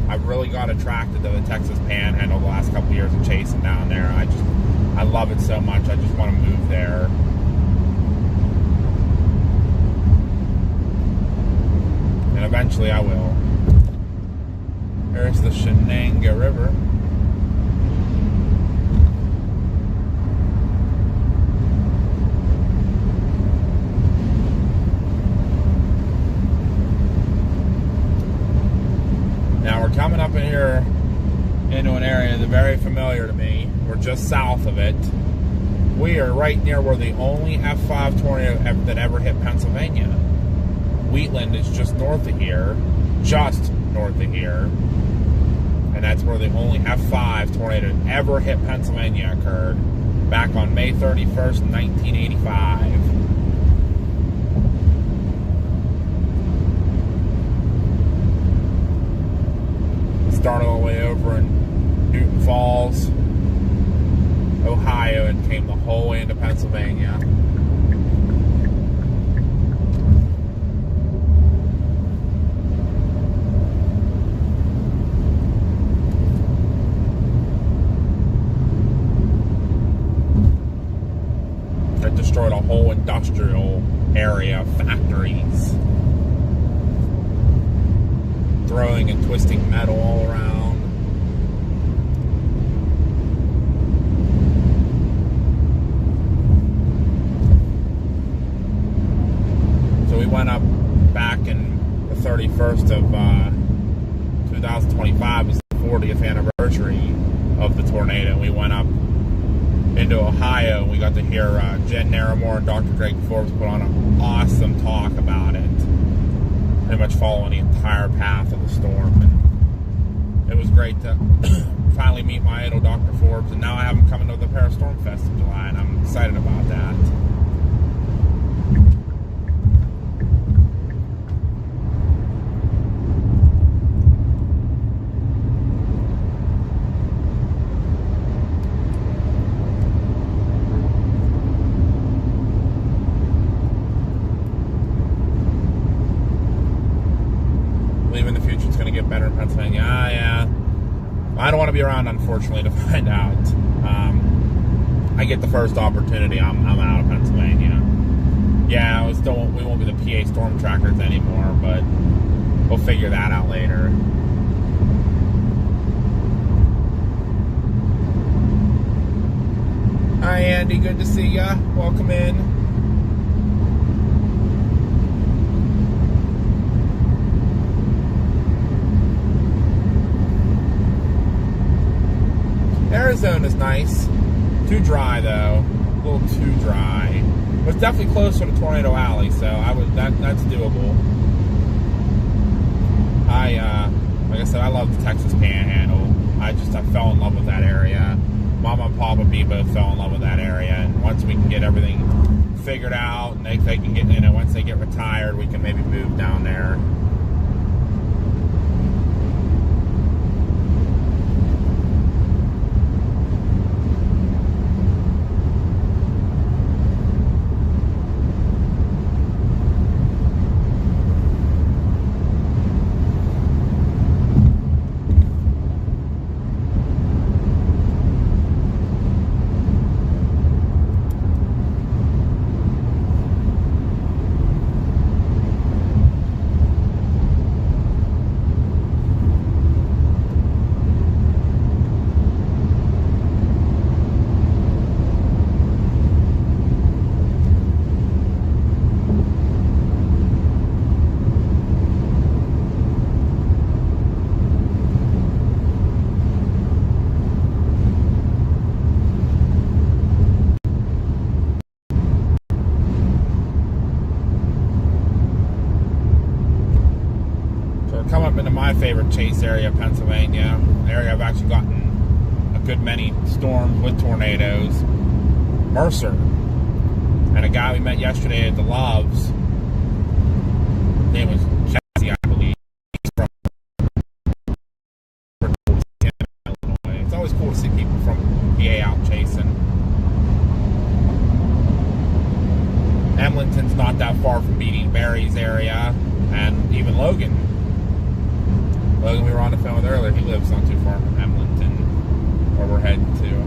I've really got attracted to the Texas Panhandle the last couple of years of chasing down there. I love it so much. I just want to move there. And eventually I will. There's the Shenango River. Now we're coming up in here into an area that's very familiar to me. We're just south of it. We are right near where the only F5 tornado that ever hit Pennsylvania. Wheatland is just north of here. Just north of here. And that's where the only F5 tornado ever hit Pennsylvania occurred. Back on May 31st, 1985. Started all the way over in Newton Falls, Ohio, and came the whole way into Pennsylvania. It destroyed a whole industrial area, factories. Throwing and twisting metal all around. So we went up back in the 31st of 2025 was the 40th anniversary of the tornado. We went up into Ohio and we got to hear Jen Naramore and Dr. Greg Forbes put on an awesome talk about it. Pretty much following the entire path of the storm, and it was great to finally meet my idol, Dr. Forbes, and now I have him coming to the Paris Storm Fest in July, and I'm excited about that. Better in Pennsylvania. Yeah. I don't want to be around, unfortunately, to find out. I get the first opportunity, I'm out of Pennsylvania. Yeah, we won't be the PA storm trackers anymore, but we'll figure that out later. Hi, Andy. Good to see ya. Welcome in. Arizona's nice. Too dry though. A little too dry. But it's definitely closer to Tornado Alley, so that's doable. Like I said, I love the Texas Panhandle. I fell in love with that area. Mama and Papa B both fell in love with that area, and once we can get everything figured out, and they can get once they get retired, we can maybe move down there. up into my favorite chase area, Pennsylvania. An area I've actually gotten a good many storms with tornadoes. Mercer. And a guy we met yesterday at the Loves. His name was Jesse, I believe. He's from Illinois. It's always cool to see people from PA out chasing. Emlenton's not that far from Beating Barry's area, and even Logan. Logan we were on the phone with earlier, he lives not too far from Emlenton, where we're heading to.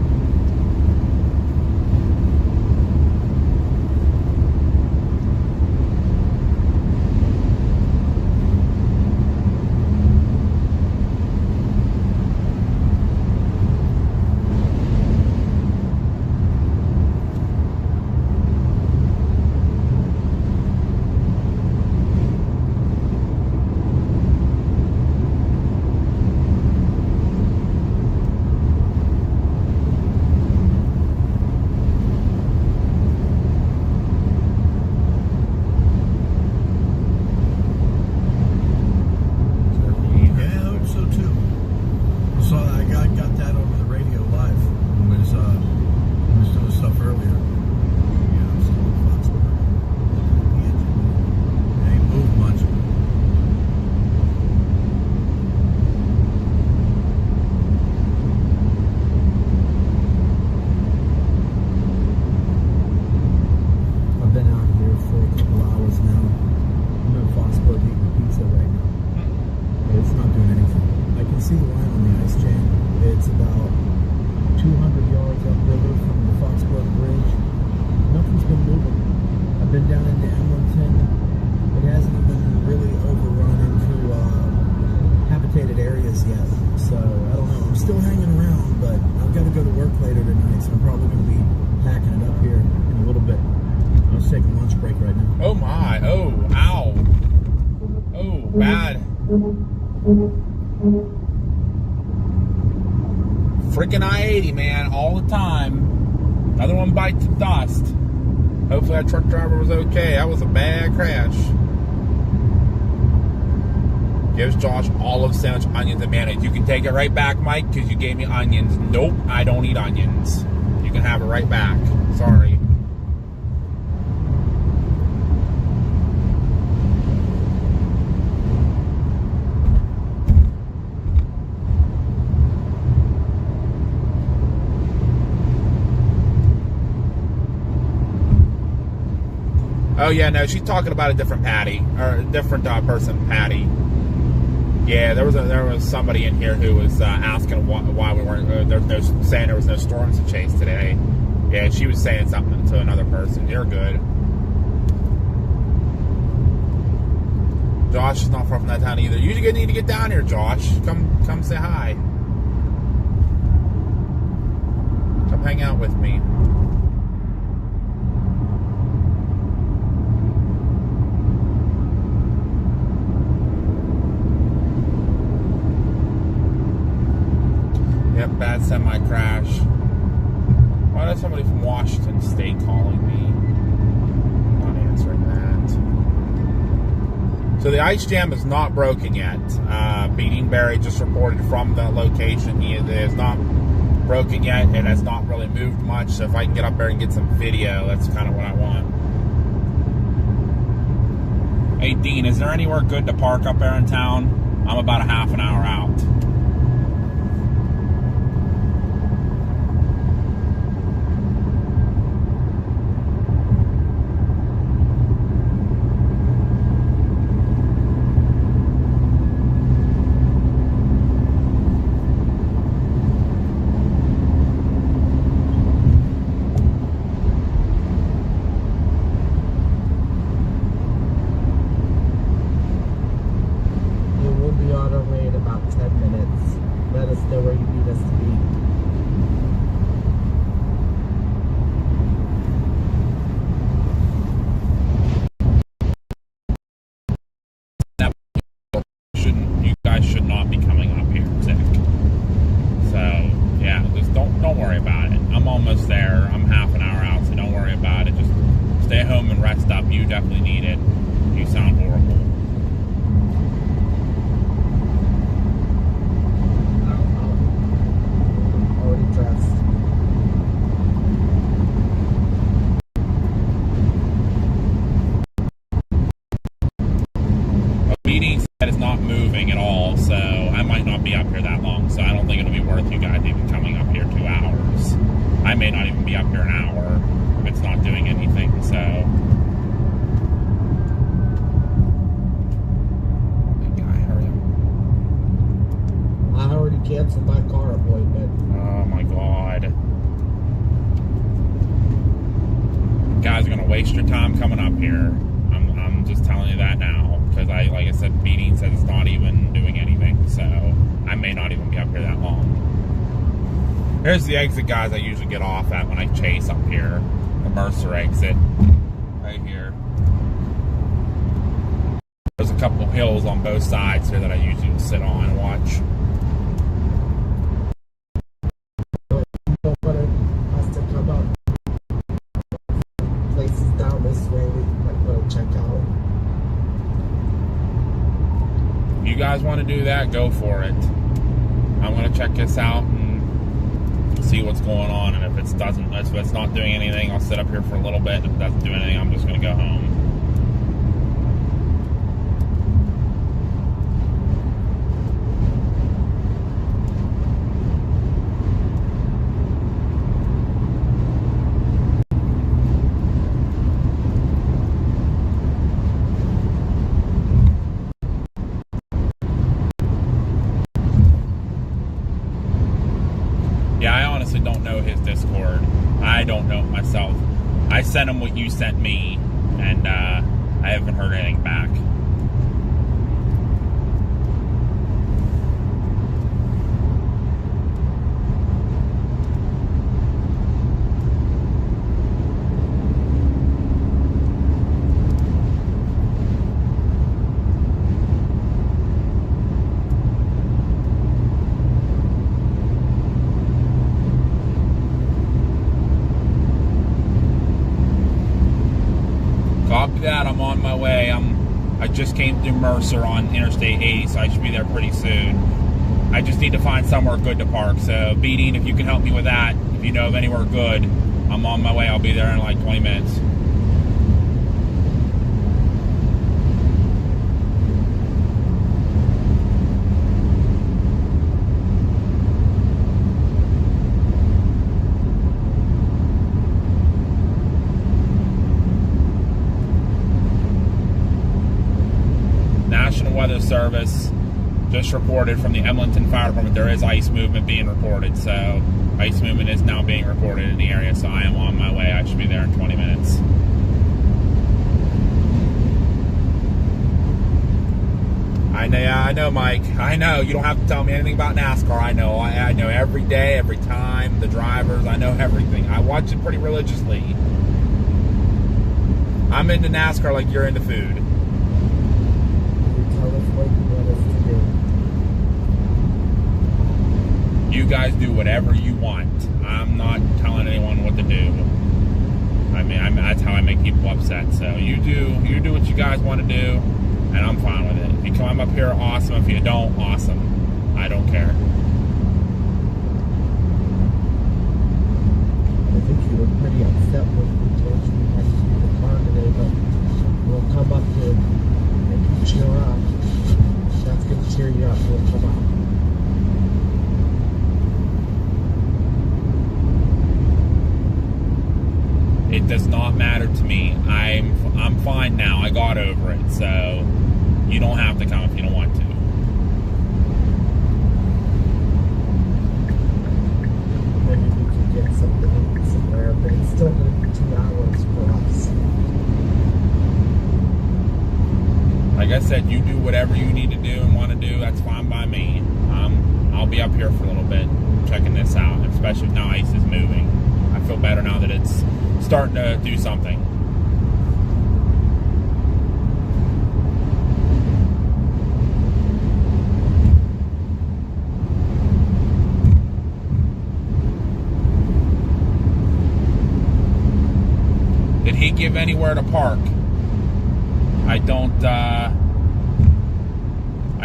Freaking I-80, man, all the time. Another one bites the dust. Hopefully that truck driver was okay. That was a bad crash. Gives Josh olive sandwich, onions, and mayonnaise. You can take it right back, Mike, because you gave me onions. Nope, I don't eat onions. You can have it right back. Sorry. Oh yeah, no, she's talking about a different Patty, or a different person, Patty. Yeah, there was somebody in here who was asking why we weren't saying there was no storms to chase today. Yeah, she was saying something to another person. You're good. Josh is not far from that town either. You need to get down here, Josh. Come say hi. Come hang out with me. Yep, bad semi-crash. Why does somebody from Washington State calling me? I'm not answering that. So the ice jam is not broken yet. Beating Barry just reported from the location. It is not broken yet. It has not really moved much. So if I can get up there and get some video, that's kind of what I want. Hey, Dean, is there anywhere good to park up there in town? I'm about a half an hour out. not even be up here an hour if it's not doing anything, so. Big guy, hurry up. I already canceled my car appointment. Oh my God. You guys are gonna waste your time coming up here. I'm just telling you that now, because like I said, Beating says it's not even doing anything, so I may not even be up here that long. Here's the exit, guys, I usually get off at when I chase up here. The Mercer exit, right here. There's a couple hills on both sides here that I usually will sit on and watch. Us to come up. Places down this way we might go check out. If you guys want to do that, go for it. I'm gonna check this out and see what's going on, and if it's not doing anything, I'll sit up here for a little bit. If it doesn't do anything, I'm just gonna go home. Yeah, I honestly don't know his Discord. I don't know it myself. I sent him what you sent me, and I haven't heard anything back. Copy that, I'm on my way. I just came through Mercer on Interstate 80, so I should be there pretty soon. I just need to find somewhere good to park. So, Beating, if you can help me with that, if you know of anywhere good, I'm on my way. I'll be there in like 20 minutes. National Weather Service just reported from the Emlenton Fire Department there is ice movement being reported. So ice movement is now being reported in the area, so I am on my way. I should be there in 20 minutes. I know, Mike. I know. You don't have to tell me anything about NASCAR. I know. I know every day, every time, the drivers. I know everything. I watch it pretty religiously. I'm into NASCAR like you're into food. You guys do whatever you want. I'm not telling anyone what to do. I mean, that's how I make people upset. So you do what you guys want to do, and I'm fine with it. If you come up here, awesome. If you don't, awesome. I don't care. I think you were pretty upset when we told you we had to do the car today, but we'll come up here and cheer up. That's going to cheer you up. We'll come up. It does not matter to me. I'm fine now. I got over it. So you don't have to come if you don't want to. Maybe we can get something somewhere, but it's still going to be 2 hours for us. Like I said, you do whatever you need to do and want to do. That's fine by me. I'll be up here for a little bit checking this out, especially if now ice is moving. I feel better now that it's starting to do something. Did he give anywhere to park? I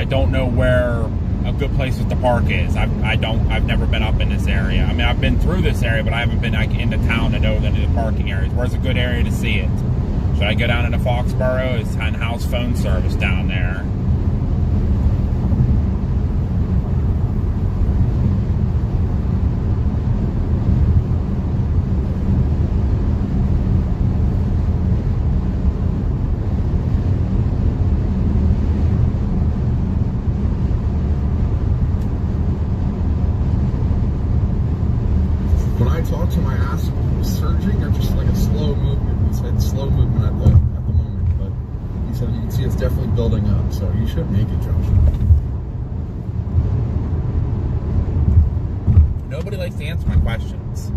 don't know where a good place to park is. I've never been up in this area. I mean, I've been through this area, but I haven't been like into town to know the parking areas. Where's a good area to see it? Should I go down into Foxborough? Is in-house phone service down there? talked to him, I asked him if it was surging or just like a slow movement. He said slow movement at the moment, but he said you can see it's definitely building up, so you should make it, Josh. Nobody likes to answer my questions.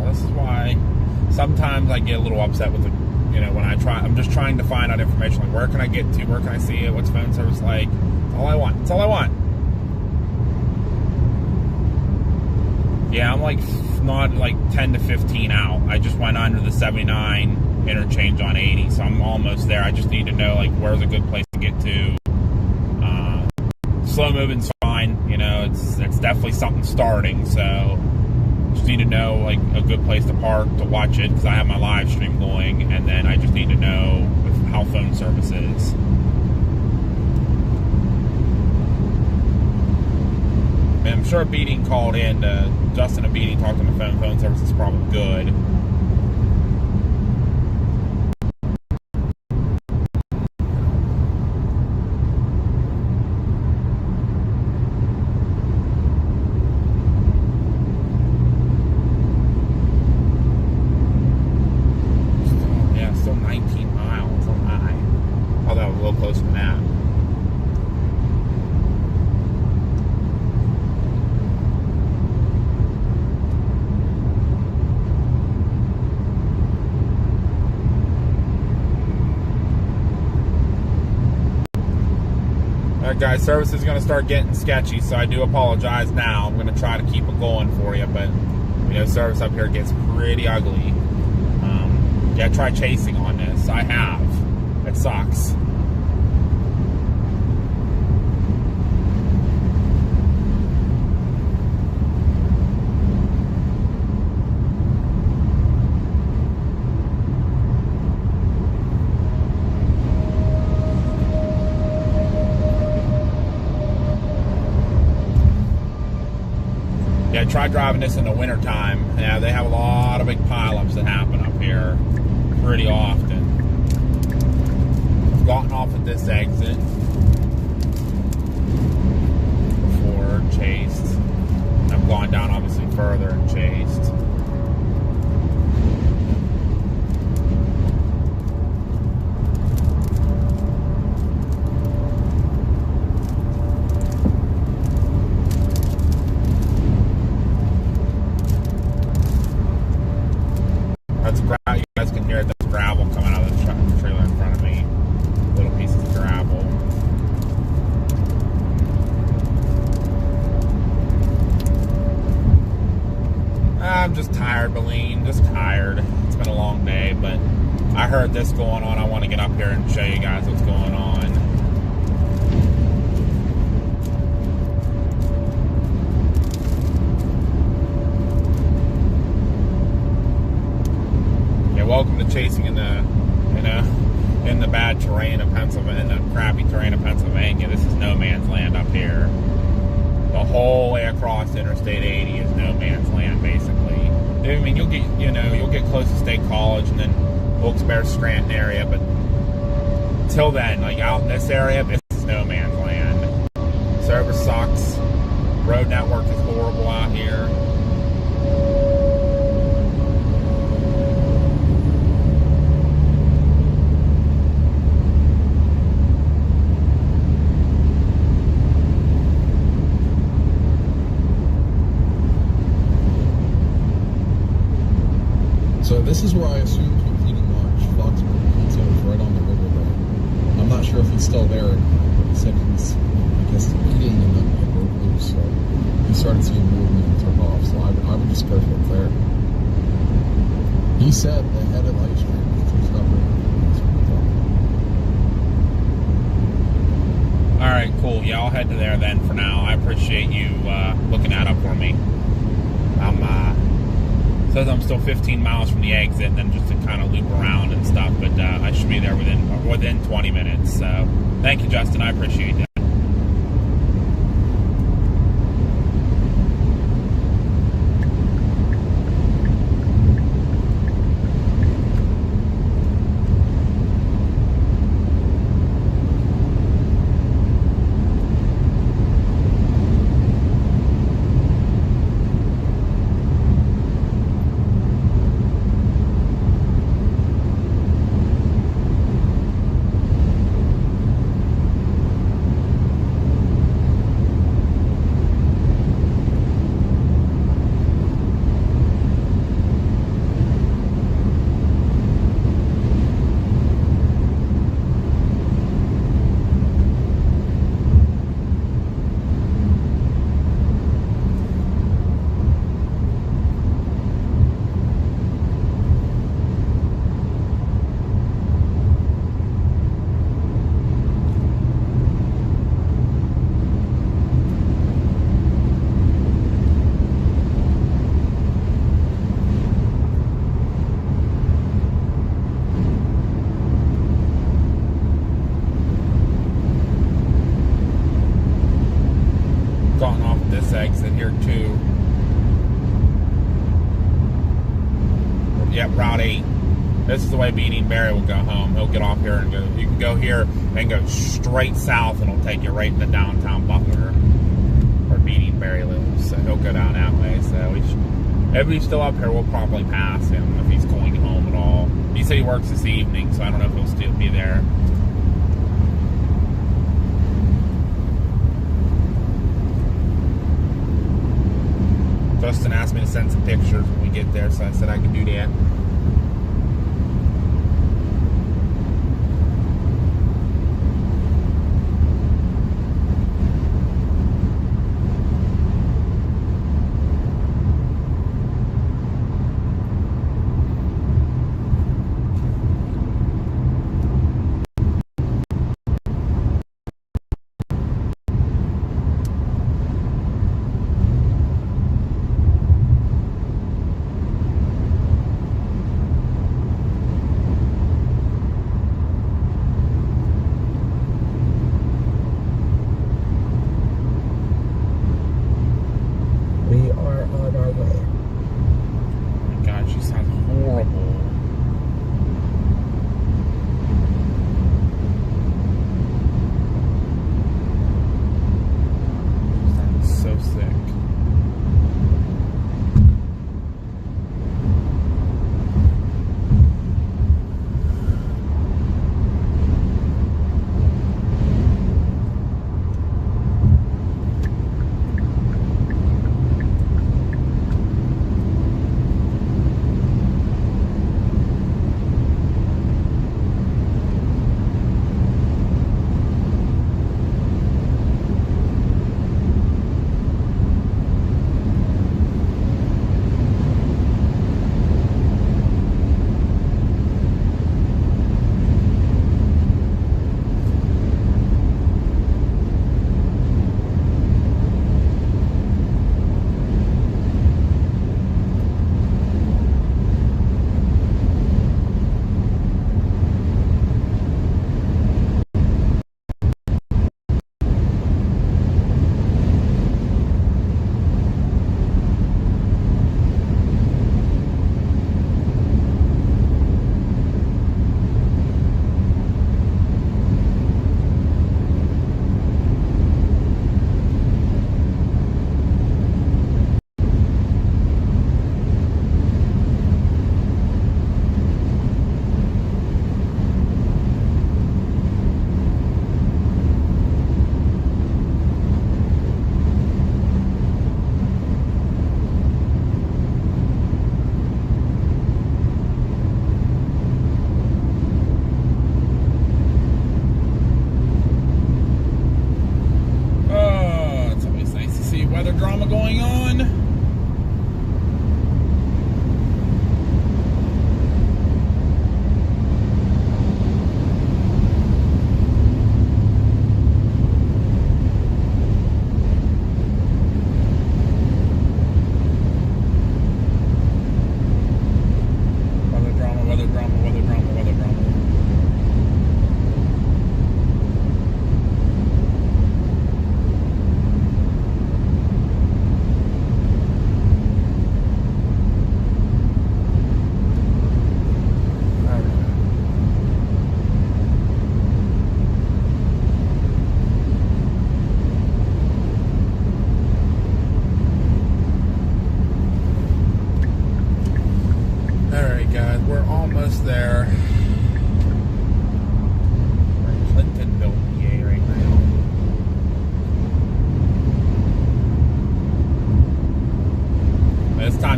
This is why sometimes I get a little upset with the, when I'm just trying to find out information, like where can I get to, where can I see it, what's phone service like. That's all I want. That's all I want. Yeah, I'm like not like 10 to 15 out. I just went under the 79 interchange on 80, so I'm almost there. I just need to know like where's a good place to get to. Slow moving's fine, it's definitely something starting, so just need to know like a good place to park to watch it because I have my live stream going, and then I just need to know how phone service is. And I'm sure Beating called in to Justin and Beating talked on the phone. Phone service is probably good. Still 19 miles. Oh my. Oh, that was a little closer than that. Alright guys, service is going to start getting sketchy, so I do apologize now. I'm going to try to keep it going for you, but service up here gets pretty ugly. Yeah, try chasing on this. I have. It sucks. Yeah, try driving this in the wintertime. Yeah, they have a lot of big pileups that happen up here pretty often. I've gotten off at this exit before, chased. I've gone down obviously further and chased. That's gravel. You guys can hear it. That's gravel coming out of the trailer in front of me. Little pieces of gravel. I'm just tired, Beline. Just tired. It's been a long day, but I heard this going on. I want to get up here and show you guys what's going on. Welcome to chasing in the bad terrain of Pennsylvania, in the crappy terrain of Pennsylvania. This is no man's land up here. The whole way across Interstate 80 is no man's land, basically. I mean, you'll get close to State College and then Wilkes-Barre, Scranton area, but till then, like out in this area, this is no man's land. Service sucks. Road network is horrible out here. So this is where I assumed he was eating lunch. Foxborough Pizza is right on the river there. I'm not sure if he's still there, but he said he's, I guess, eating and then it broke loose. So he started seeing movement and took off. So I would just go from there. He said they had a light stream, which was not really. Alright, cool. Yeah, I'll head to there then for now. I appreciate you looking that up for me. Says I'm still 15 miles from the exit, and then just to kind of loop around and stuff, but I should be there within 20 minutes. So thank you, Justin. I appreciate that. Yep, Route 8. This is the way Beanie and Barry will go home. He'll get off here and go. You can go here and go straight south, and it'll take you right into downtown Butler, where Beanie and Barry lives. So he'll go down that way. So if he's still up here, we'll probably pass him if he's going home at all. He said he works this evening, so I don't know if he'll still be there. Justin asked me to send some pictures when we get there, so I said I could do that.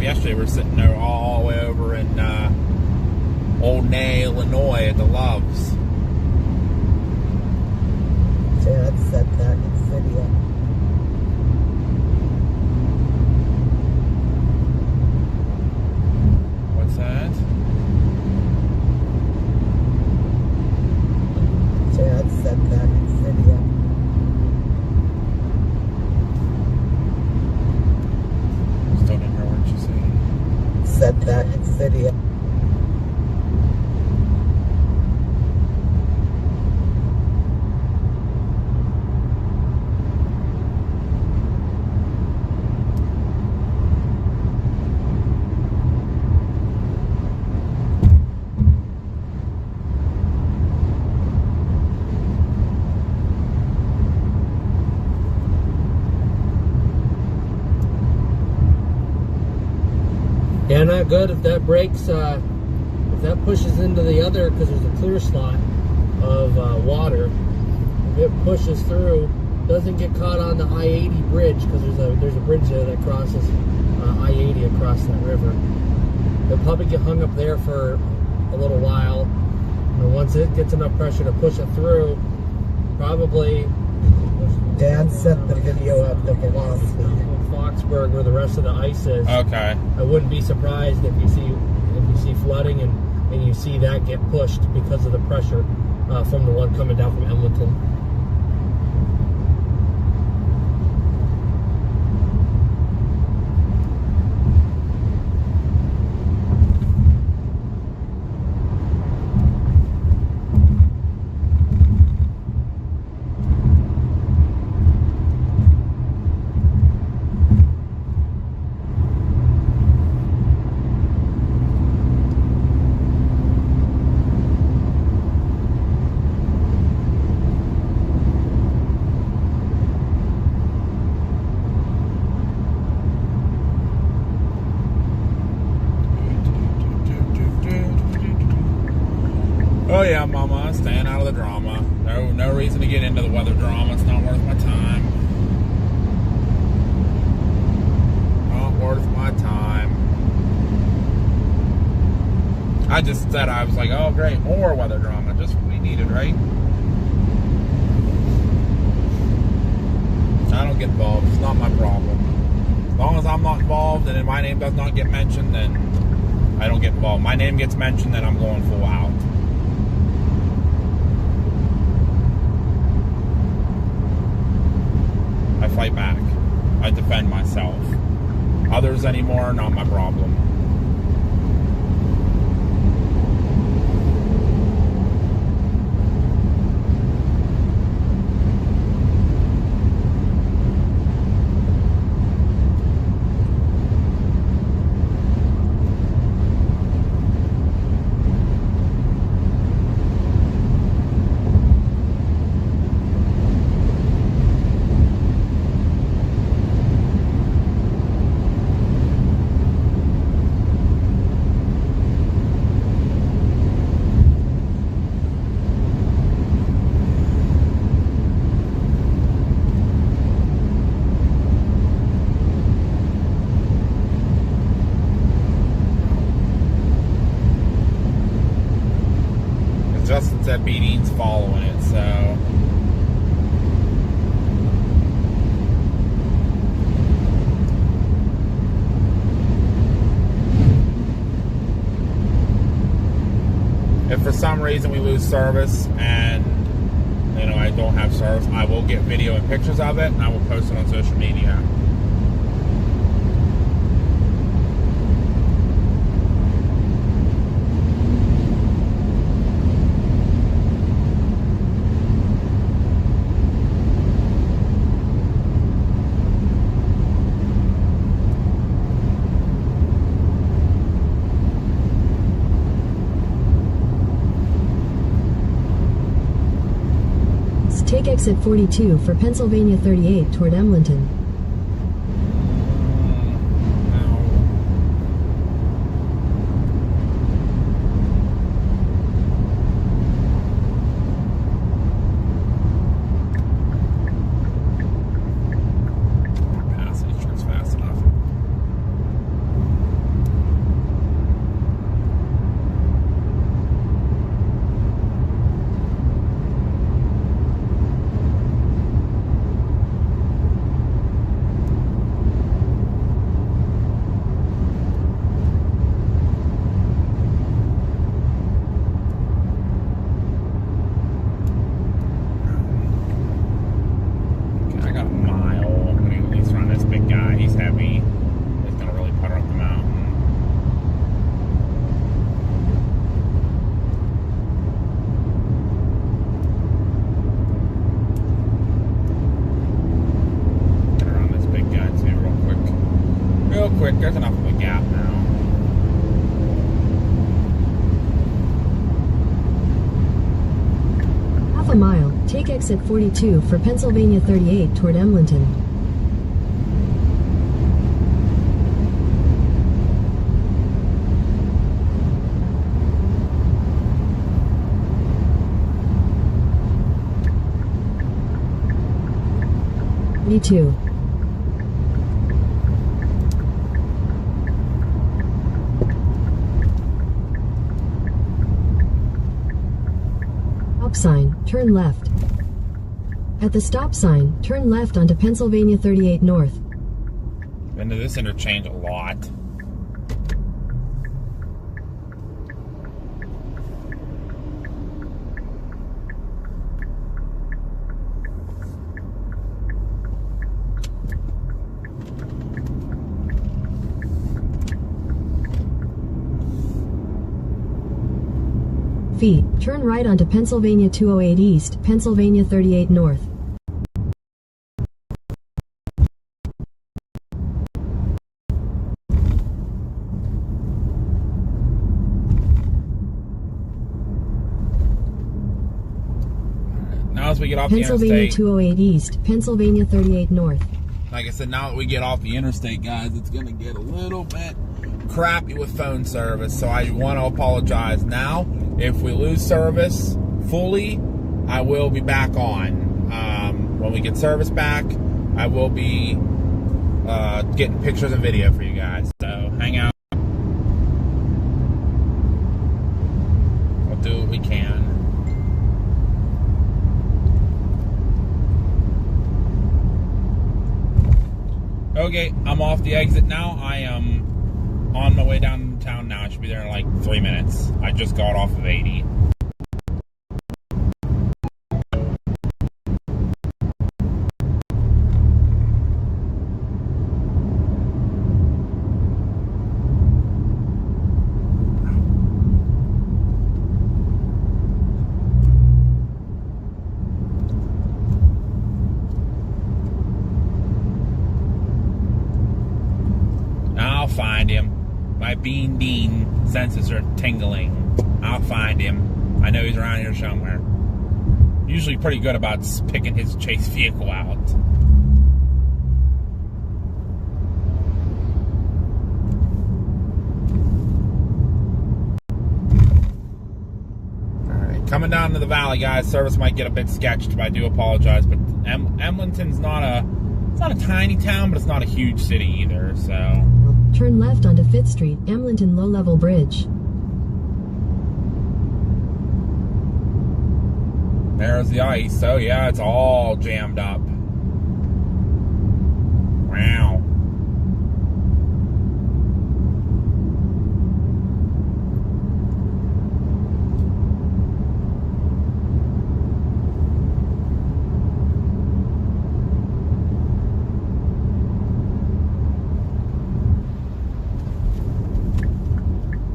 Yesterday we were sitting there all the way over in Allegheny, Illinois at the Loves. Dad said that video. What's that? Dad said that video. Still didn't hear what you saying. Said that video. Yeah, not good if that breaks, if that pushes into the other, because there's a clear slot of water. If it pushes through, doesn't get caught on the I-80 bridge, because there's a bridge there that crosses I-80 across that river. It'll probably get hung up there for a little while. And once it gets enough pressure to push it through, probably... Dad sent the video of the velocity. Foxburg, where the rest of the ice is. Okay. I wouldn't be surprised if you see flooding and you see that get pushed because of the pressure from the one coming down from Edmonton. Oh yeah, Mama, staying out of the drama. No reason to get into the weather drama. It's not worth my time. Not worth my time. I just said, I was like, oh great, more weather drama. Just what we needed, right? I don't get involved. It's not my problem. As long as I'm not involved and my name does not get mentioned, then I don't get involved. My name gets mentioned, then I'm going full out. I fight back. I defend myself. Others anymore, not my problem. Justin said BD's following it, so... If for some reason we lose service and, you know, I don't have service, I will get video and pictures of it and I will post it on social media. Take exit 42 for Pennsylvania 38 toward Emlenton. Quick, there's enough of a gap now. Half a mile, take exit 42 for Pennsylvania 38 toward Emlenton. 42. Stop sign, turn left. At the stop sign, turn left onto Pennsylvania 38 North. Been to this interchange a lot. Feet, turn right onto Pennsylvania 208 East, Pennsylvania 38 North. Now as we get off Pennsylvania the interstate, 208 East, Pennsylvania 38 North. like I said, now that we get off the interstate, guys, it's going to get a little bit crappy with phone service, so I want to apologize now. If we lose service fully, I will be back on. When we get service back, I will be getting pictures and video for you guys, so hang out. We'll do what we can. Okay, I'm off the exit now. I am on my way downtown now. I should be there in like 3 minutes. I just got off of 80. I'll find him. My Bean Dean senses are tingling. I'll find him. I know he's around here somewhere. Usually pretty good about picking his chase vehicle out. Alright, coming down to the valley, guys. Service might get a bit sketched, but I do apologize. But Emlenton's not a... It's not a tiny town, but it's not a huge city either, so... Turn left onto 5th Street, Emlenton Low-Level Bridge. There's the ice. So yeah, it's all jammed up. Wow.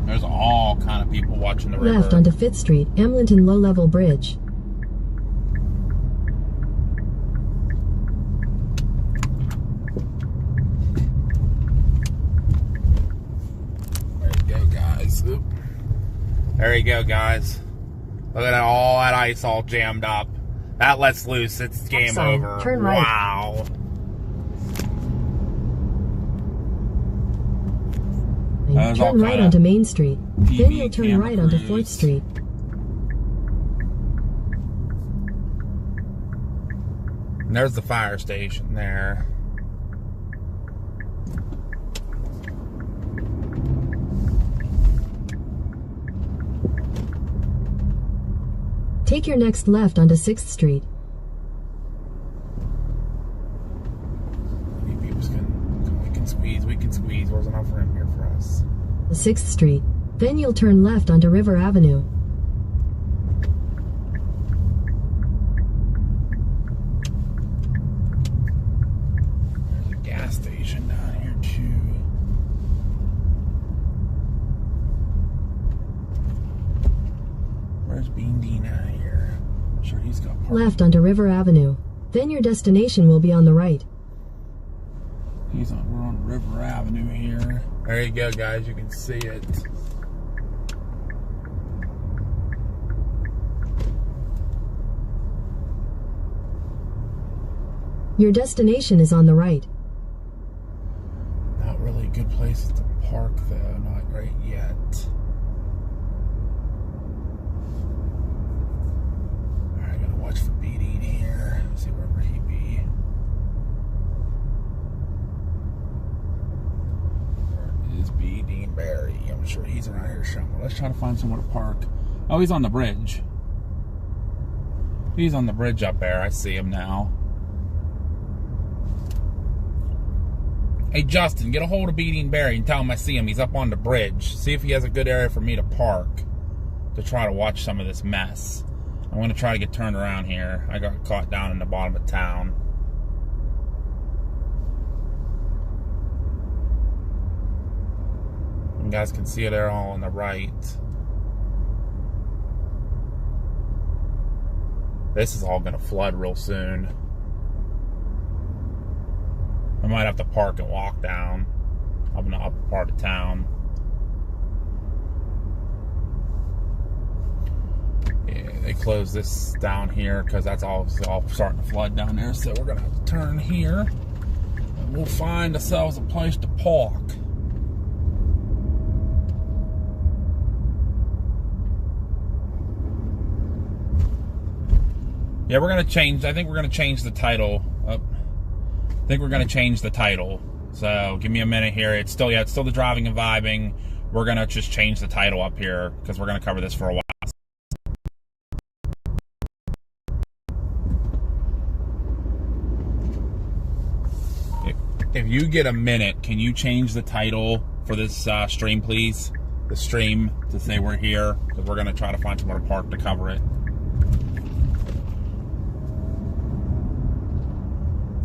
There's all kind of people watching the river. Left onto 5th Street, Emlenton Low-Level Bridge. There you go, guys. Oop. There you go, guys. Look at all that ice all jammed up. That lets loose. It's game Sign. over. Turn right. Wow. There's all Turn right kinda onto Main Street. TV Then you'll turn camera right onto crews. 4th Street. And there's the fire station there. Take your next left onto 6th Street. We can squeeze. There's enough room here for us. 6th Street. Then you'll turn left onto River Avenue. There's a gas station down here too. Where's Bean Dean out here? I'm sure he's got parking. Left onto River Avenue. Then your destination will be on the right. We're on River Avenue here. There you go, guys. You can see it. Your destination is on the right. Not really good places to park, though. Not right yet. Alright, gotta watch for Brady here. See wherever he be. beating Barry. I'm sure he's around here somewhere. Let's try to find somewhere to park. Oh, he's on the bridge. He's on the bridge up there. I see him now. Hey, Justin, get a hold of Beating Barry and tell him I see him. He's up on the bridge. See if he has a good area for me to park to try to watch some of this mess. I'm going to try to get turned around here. I got caught down in the bottom of town. You guys can see it there all on the right. This is all going to flood real soon. I might have to park and walk down up in the upper part of town. Yeah, they closed this down here because that's obviously all starting to flood down there. So we're going to have to turn here. And we'll find ourselves a place to park. Yeah, we're going to change. I think we're going to change the title. I think we're going to change the title. So give me a minute here. It's still the driving and vibing. We're going to just change the title up here because we're going to cover this for a while. If you get a minute, can you change the title for this stream, please? The stream to say we're here because we're going to try to find somewhere to park to cover it.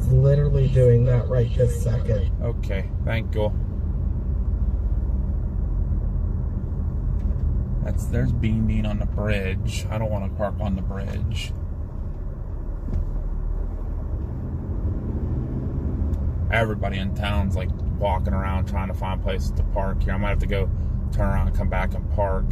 Literally doing that right this second. Okay, thank you. There's Bean on the bridge. I don't want to park on the bridge. Everybody in town's like walking around trying to find places to park here. I might have to go turn around and come back and park.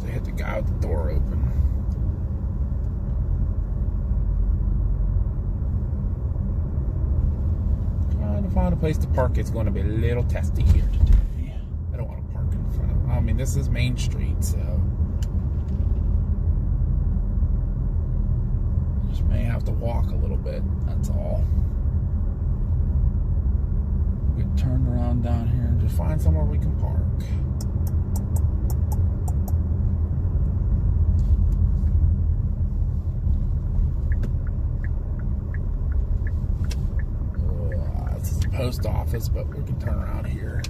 Hit the guy with the door open. Trying to find a place to park. It's going to be a little testy here today. I don't want to park in front of. I mean, this is Main Street, so just may have to walk a little bit. That's all. We can turn around down here and just find somewhere we can park. Post office, but we can turn around here.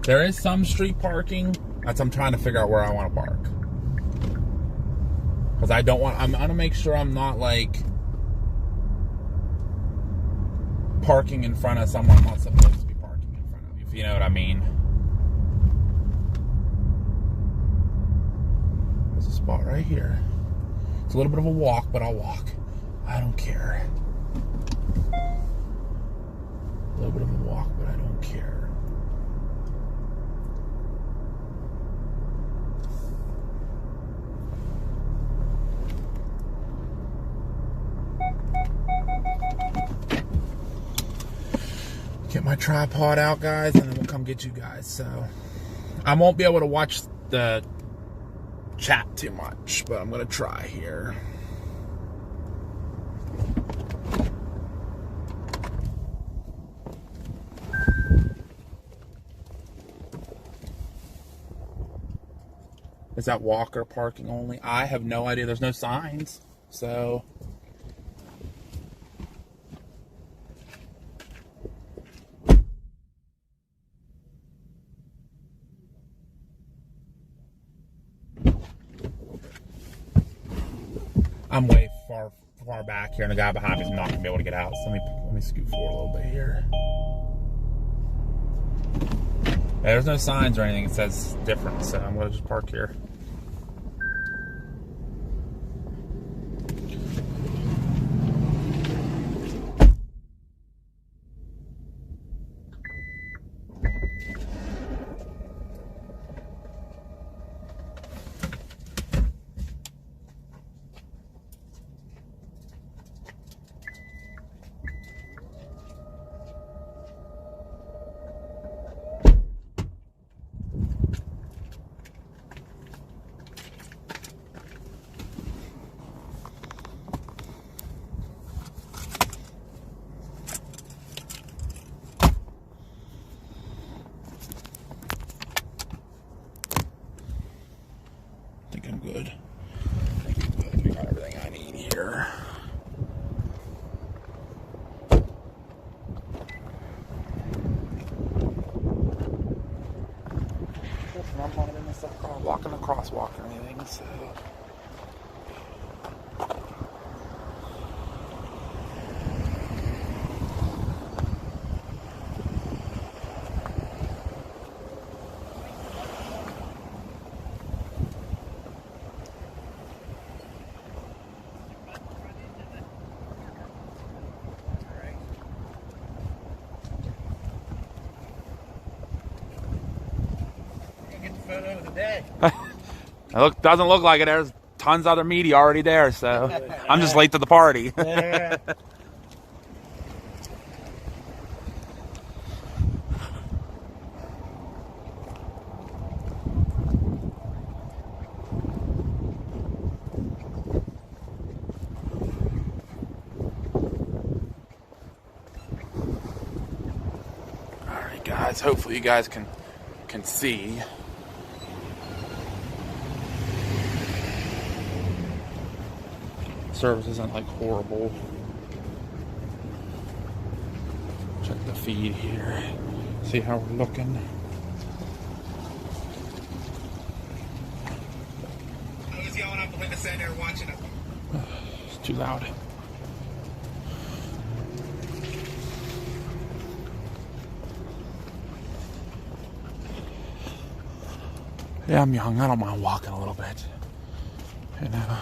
There is some street parking. I'm trying to figure out where I want to park. Because I don't want, I'm going to make sure I'm not like parking in front of someone I'm not supposed to be parking in front of, if you know what I mean. There's a spot right here. It's a little bit of a walk, but I'll walk. I don't care. A little bit of a walk, but I don't care. Get my tripod out, guys, and then we'll come get you guys. So I won't be able to watch the chat too much, but I'm gonna try here. Is that walker parking only? I have no idea. There's no signs, so I'm way far back here, and the guy behind me is not gonna be able to get out. So let me scoot forward a little bit here. Yeah, there's no signs or anything. It says different, so I'm gonna just park here. So. It doesn't look like it. There's tons of other media already there, so I'm just late to the party. Yeah. Alright guys, hopefully you guys can see. Service isn't like horrible. Check the feed here. See how we're looking. I was yelling out the window sitting there watching it. It's too loud. Yeah, I'm young. I don't mind walking a little bit. You know.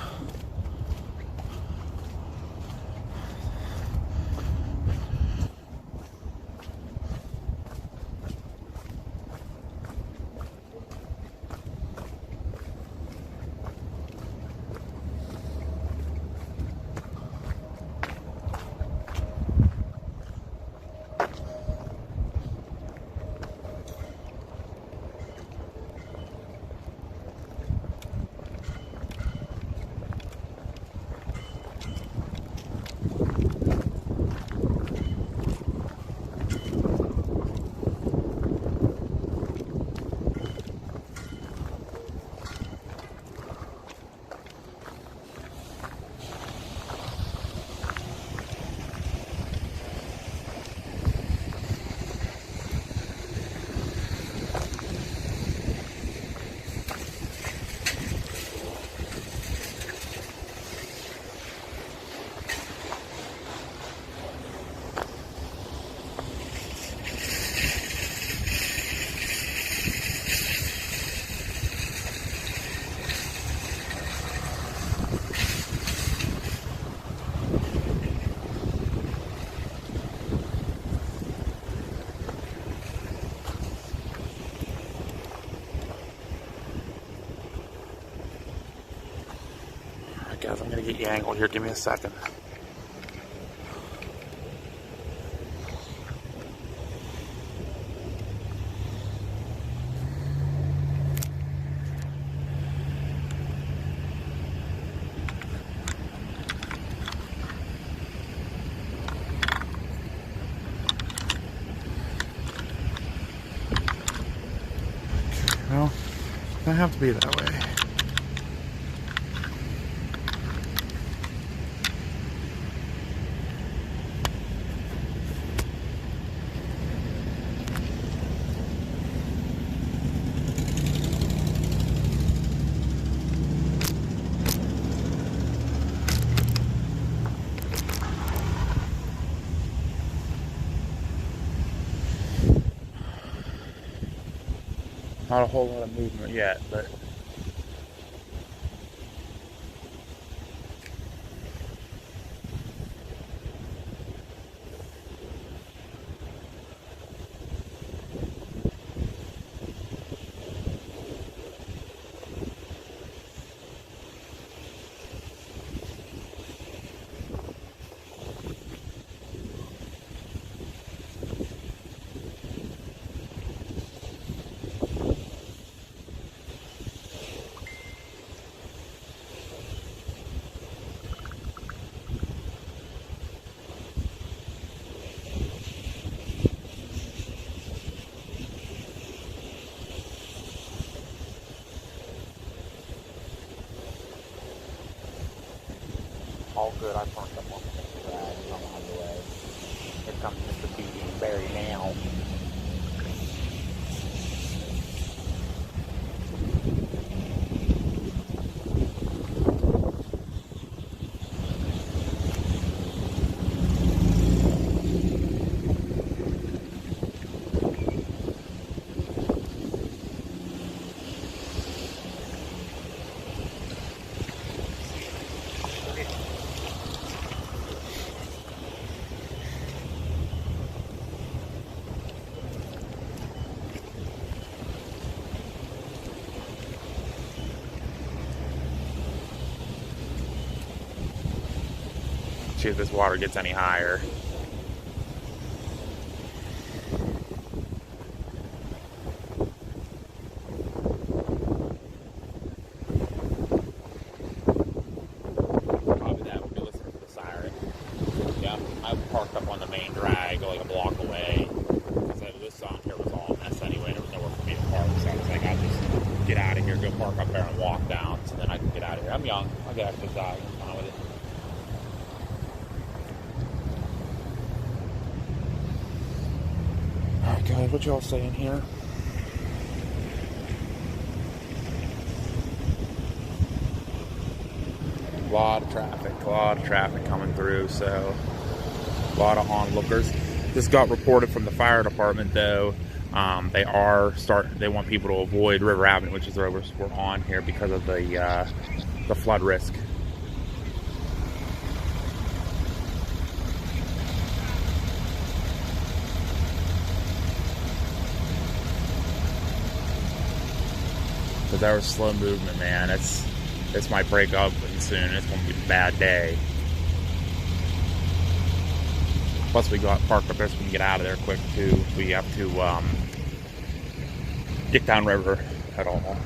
Guys, I'm gonna get you angled here. Give me a second. Well, it doesn't have to be that way. Not a whole lot of movement yet, but all good. I parked up on the drag. I'm on the way. Here comes Mr. Brady and Barry now. See if this water gets any higher. Probably that would be listening to the siren. Yeah, I parked up on the main drag like a block away. This song here was all a mess anyway. There was nowhere for me to park, so I was like, I'll just get out of here, go park up there and walk down, so then I can get out of here. I'm young. I'll get exercise. I'm fine with it. Alright guys, what y'all saying here? A lot of traffic coming through, so a lot of onlookers. This got reported from the fire department though. They want people to avoid River Avenue, which is the road we're on here, because of the flood risk. But that was slow movement, man. This might break up soon. It's gonna be a bad day. Plus, we got parked up there so we can get out of there quick too. We have to get downriver at all.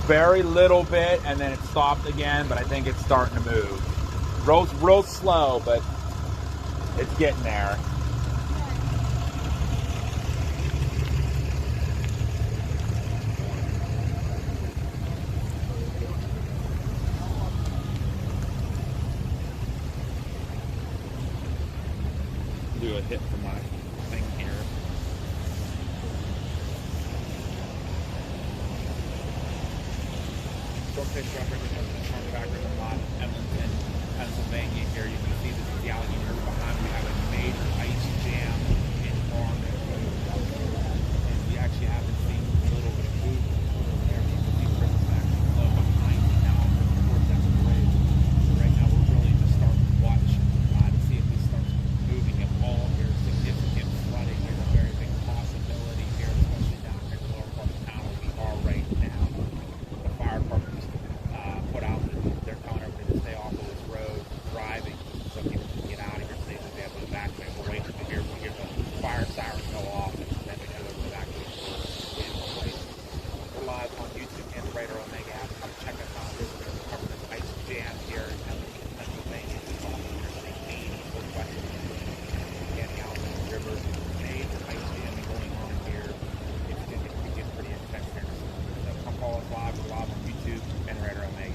Very little bit, and then it stopped again. But I think it's starting to move. Road's real slow, but it's getting there. Do a hit for my thing here. Short picture up on the back of the lot, Edmonton, Pennsylvania here. You can see this is the Allegheny River behind me. We have a major ice jam in on the road. And we actually haven't seen a little bit of movement there. You can see Crest is actually low behind me now towards that bridge. So right now we're really just starting to watch to see if this starts moving at all. There's significant flooding. There's a very big possibility here, especially down here in the lower part of town where we are right now. The fire department just put out that they're telling everybody to stay off of this road driving so people can get out of here safely. They have to evacuate. We're waiting to hear the fire siren go off, and then we know the evacuation in place. We're live on YouTube and the Radar Omega app. Come check us out. We're going to cover this ice jam here in Pennsylvania. It's off Interstate 80 for West and the Allegheny River. Major ice jamming going on here. It's going to get pretty intense here. So come follow us live. We're live on YouTube and Radar Omega.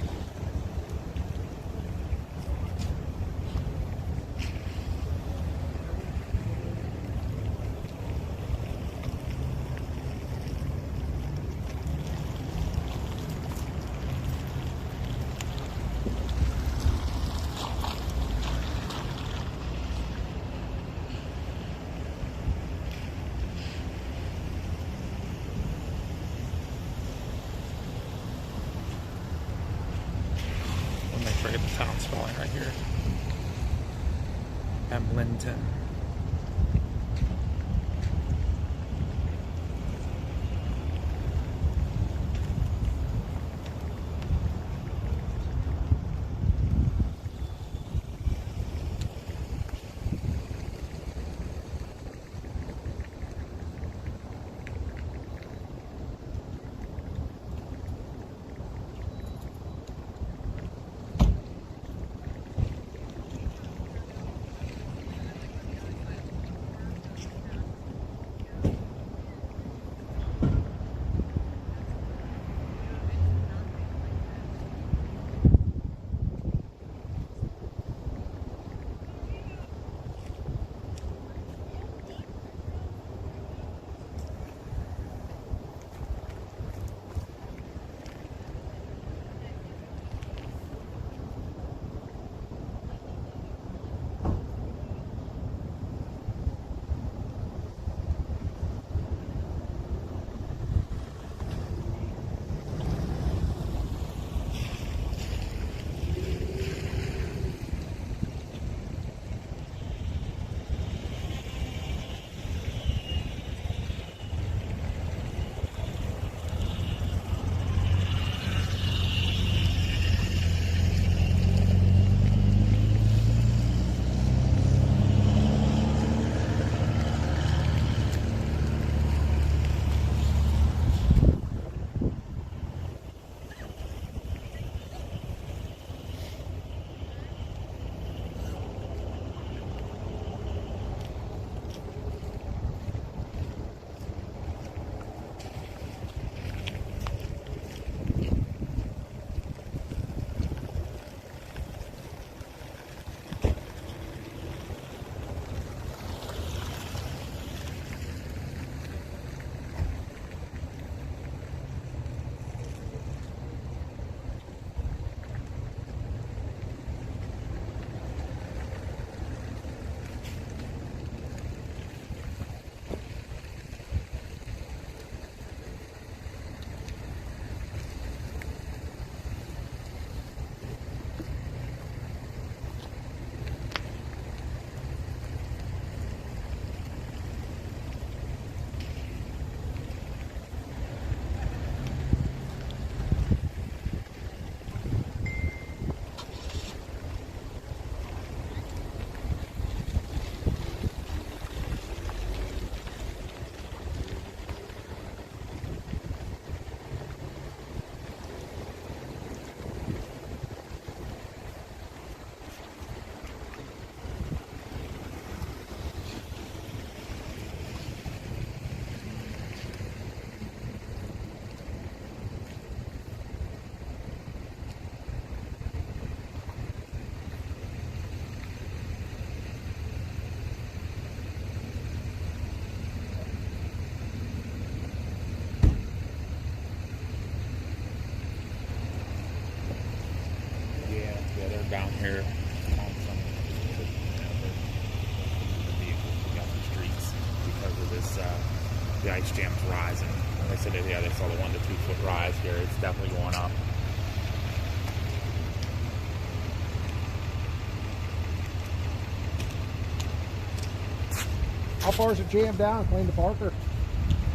Make sure I get the town spelling right here. Emblinton. down here on some the vehicles on the streets because of this, the ice jam's rising. They said that, yeah, they saw the 1 to 2 foot rise here. It's definitely going up. How far is it jammed down, Plain to Parker?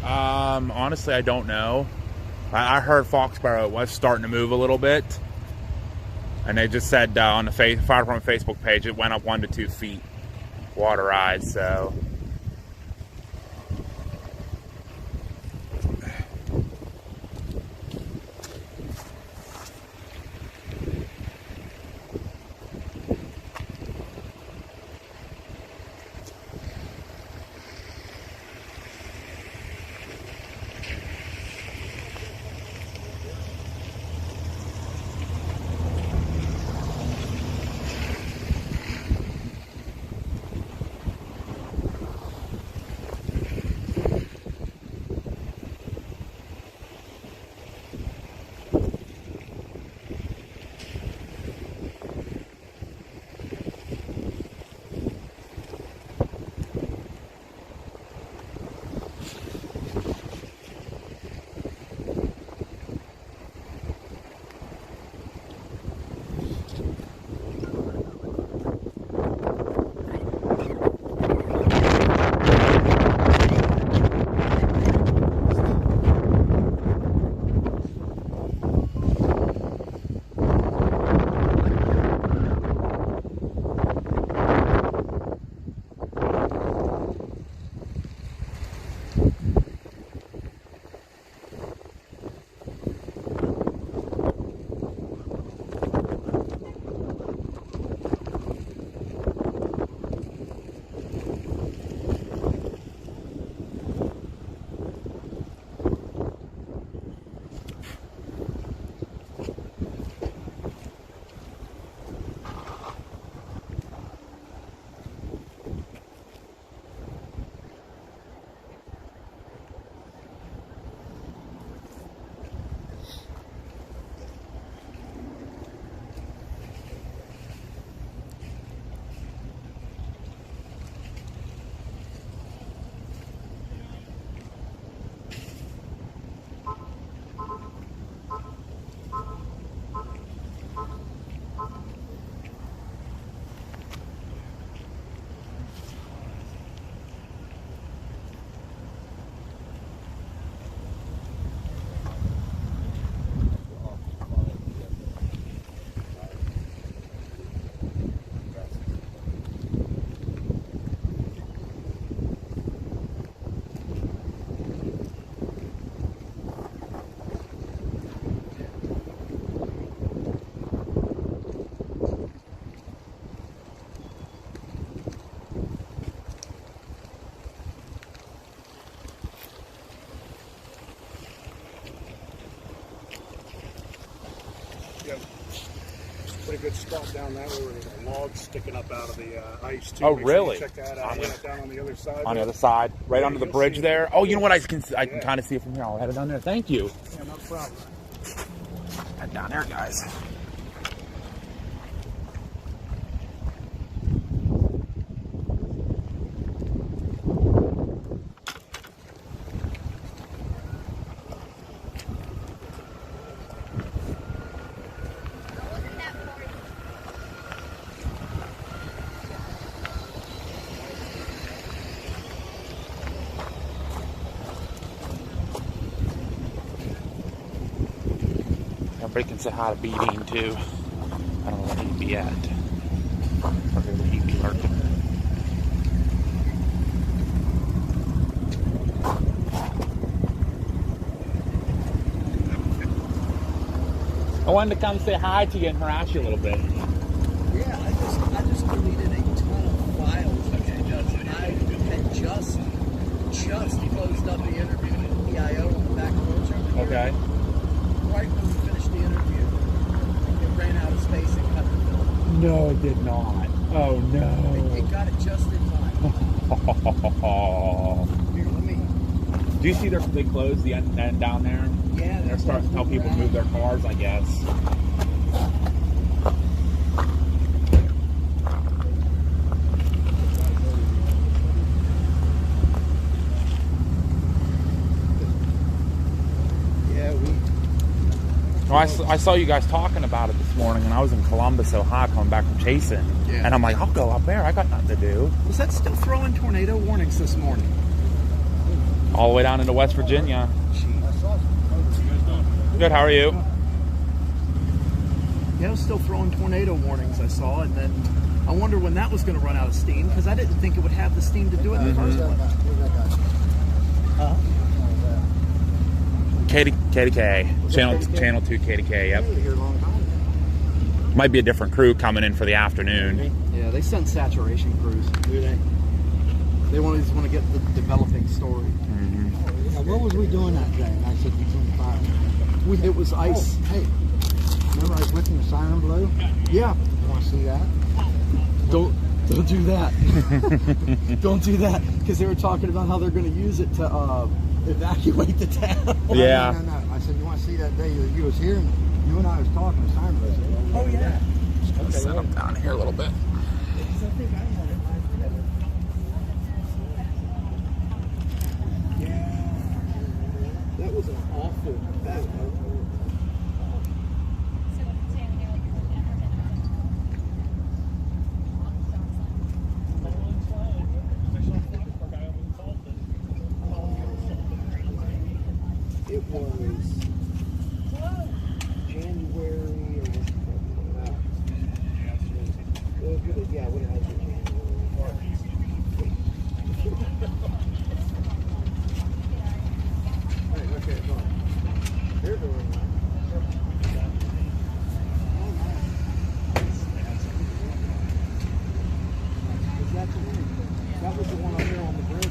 Honestly, I don't know. I heard Foxborough was starting to move a little bit. And they just said on the fire department Facebook page, it went up 1 to 2 feet water rise, so. Pretty good spot down that way where there's a log sticking up out of the ice too. Oh, Make sure you really? check that out. Yeah, down on the other side. On the there. other side, right Yeah, under the you'll bridge see it. there. Oh, you know what? I can Yeah. kind of see it from here. I'll head it down there. Thank you. Yeah, no problem. Head down there, guys. Everybody can say hi to Beading too. I don't know where he'd be at. Or where he'd be lurking. I wanted to come say hi to you and harass you a little bit. Yeah, I just deleted a ton of files. Okay, I had just closed up the interview with EIO on the back porch over here. Okay. Right when we finished the interview, it ran out of space and cut the film. No, it did not. Oh no. It got it just in time. Here, let me. Do you see they closed the end down there? Yeah, They're starting to tell people to move their cars, I guess. Well, I saw you guys talking about it this morning, and I was in Columbus, Ohio, coming back from chasing. Yeah. And I'm like, I'll go up there. I got nothing to do. Was that still throwing tornado warnings this morning? All the way down into West Virginia. Good, how are you? Yeah, it was still throwing tornado warnings, I saw, and then I wonder when that was going to run out of steam, because I didn't think it would have the steam to do it in the first place. KDK. Channel 2 KDK, yep. Might be a different crew coming in for the afternoon. Yeah, they send saturation crews. Do they? They just want to get the developing story. Now, what was we doing that day? I said between fire. It was ice. Oh, hey, remember I was whipping the siren blue? Yeah. You want to see that? Don't do that. Don't do that, because they were talking about how they're going to use it to evacuate the town. Yeah. No. I said, you want to see that day that you was here? And you and I was talking to siren blue. Oh yeah. Okay, set them down here a little bit. That was an awful battle. It was January or yeah, what did I do? Okay, go on. Here's the one. That was the one up there on the bridge.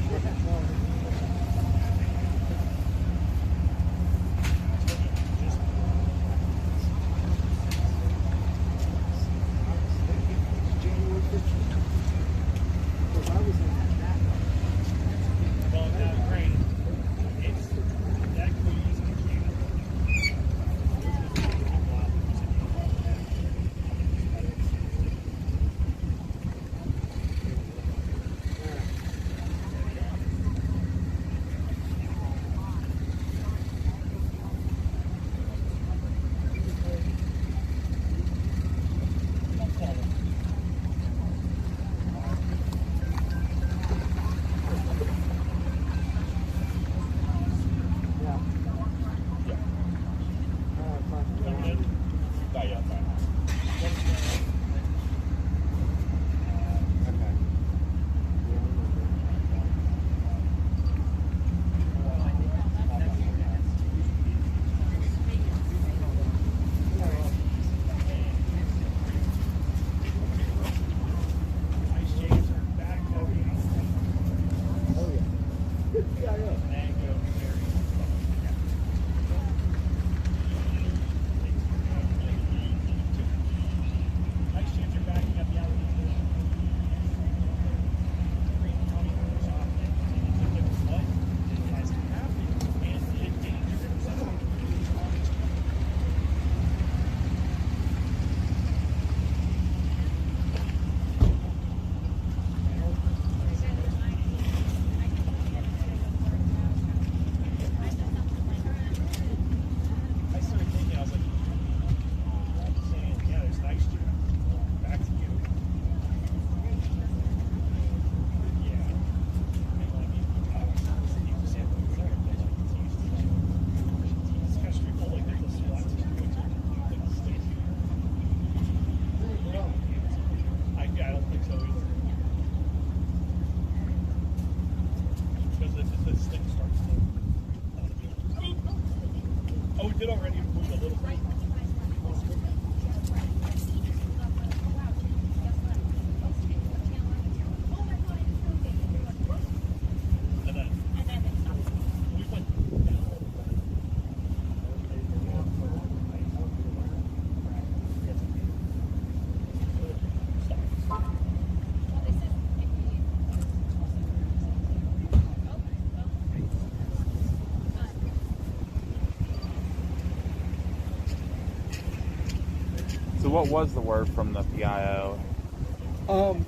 So what was the word from the PIO?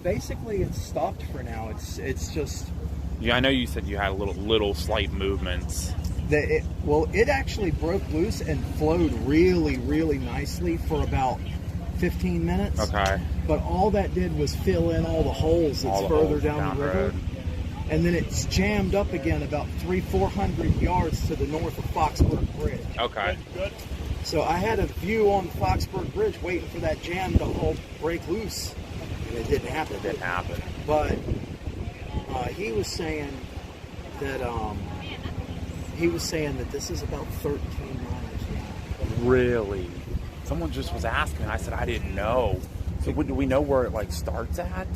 Basically, it's stopped for now. It's just. Yeah, I know you said you had little slight movements. It actually broke loose and flowed really, really nicely for about 15 minutes. Okay. But all that did was fill in all the holes that's further down the river. Road. And then it's jammed up again about 400 yards to the north of Foxburg Bridge. Okay. Good. So I had a view on Foxburg Bridge waiting for that jam to all break loose. And it didn't happen. It didn't happen. But he was saying that this is about 13 miles long. Really? Someone just was asking. I said I didn't know. So do we know where it like starts at?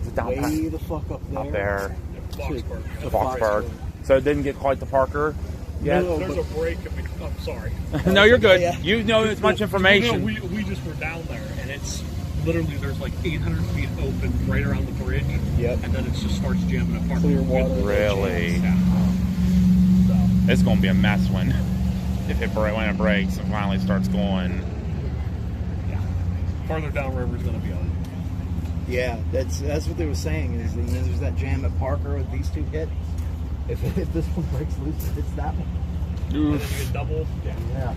Is it down way the fuck up there? Up there. Foxburg. Foxburg. So it didn't get quite to Parker yet? No, There's a break. I'm sorry. No, you're good. Yeah. You know as much information. No, we just were down there, and it's literally there's like 800 feet open right around the bridge. Yep. And then it just starts jamming apart. Clear water. Really? Yeah. It's going to be a mess when it breaks and finally starts going. Yeah. Farther downriver is going to be on. Yeah, that's what they were saying. Is there's that jam at Parker with these two hit. If this one breaks loose, it's that one. And then you get double. Yeah.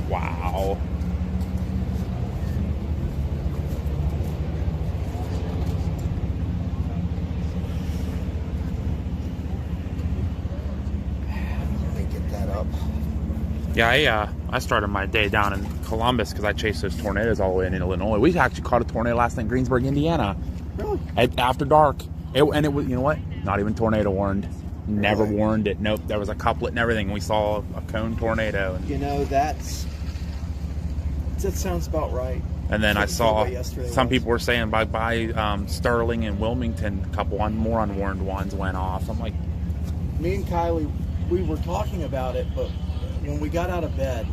Wow. Let me get that up. Yeah, I started my day down in Columbus because I chased those tornadoes all the way in Illinois. We actually caught a tornado last night in Greensburg, Indiana. Really? After dark. It was, you know what? Not even tornado warned. Never warned it. Nope. There was a couplet and everything. We saw a cone tornado. You know, that sounds about right. And then I saw some people were saying by Sterling and Wilmington, a couple more unwarned ones went off. I'm like, me and Kylie, we were talking about it, but when we got out of bed,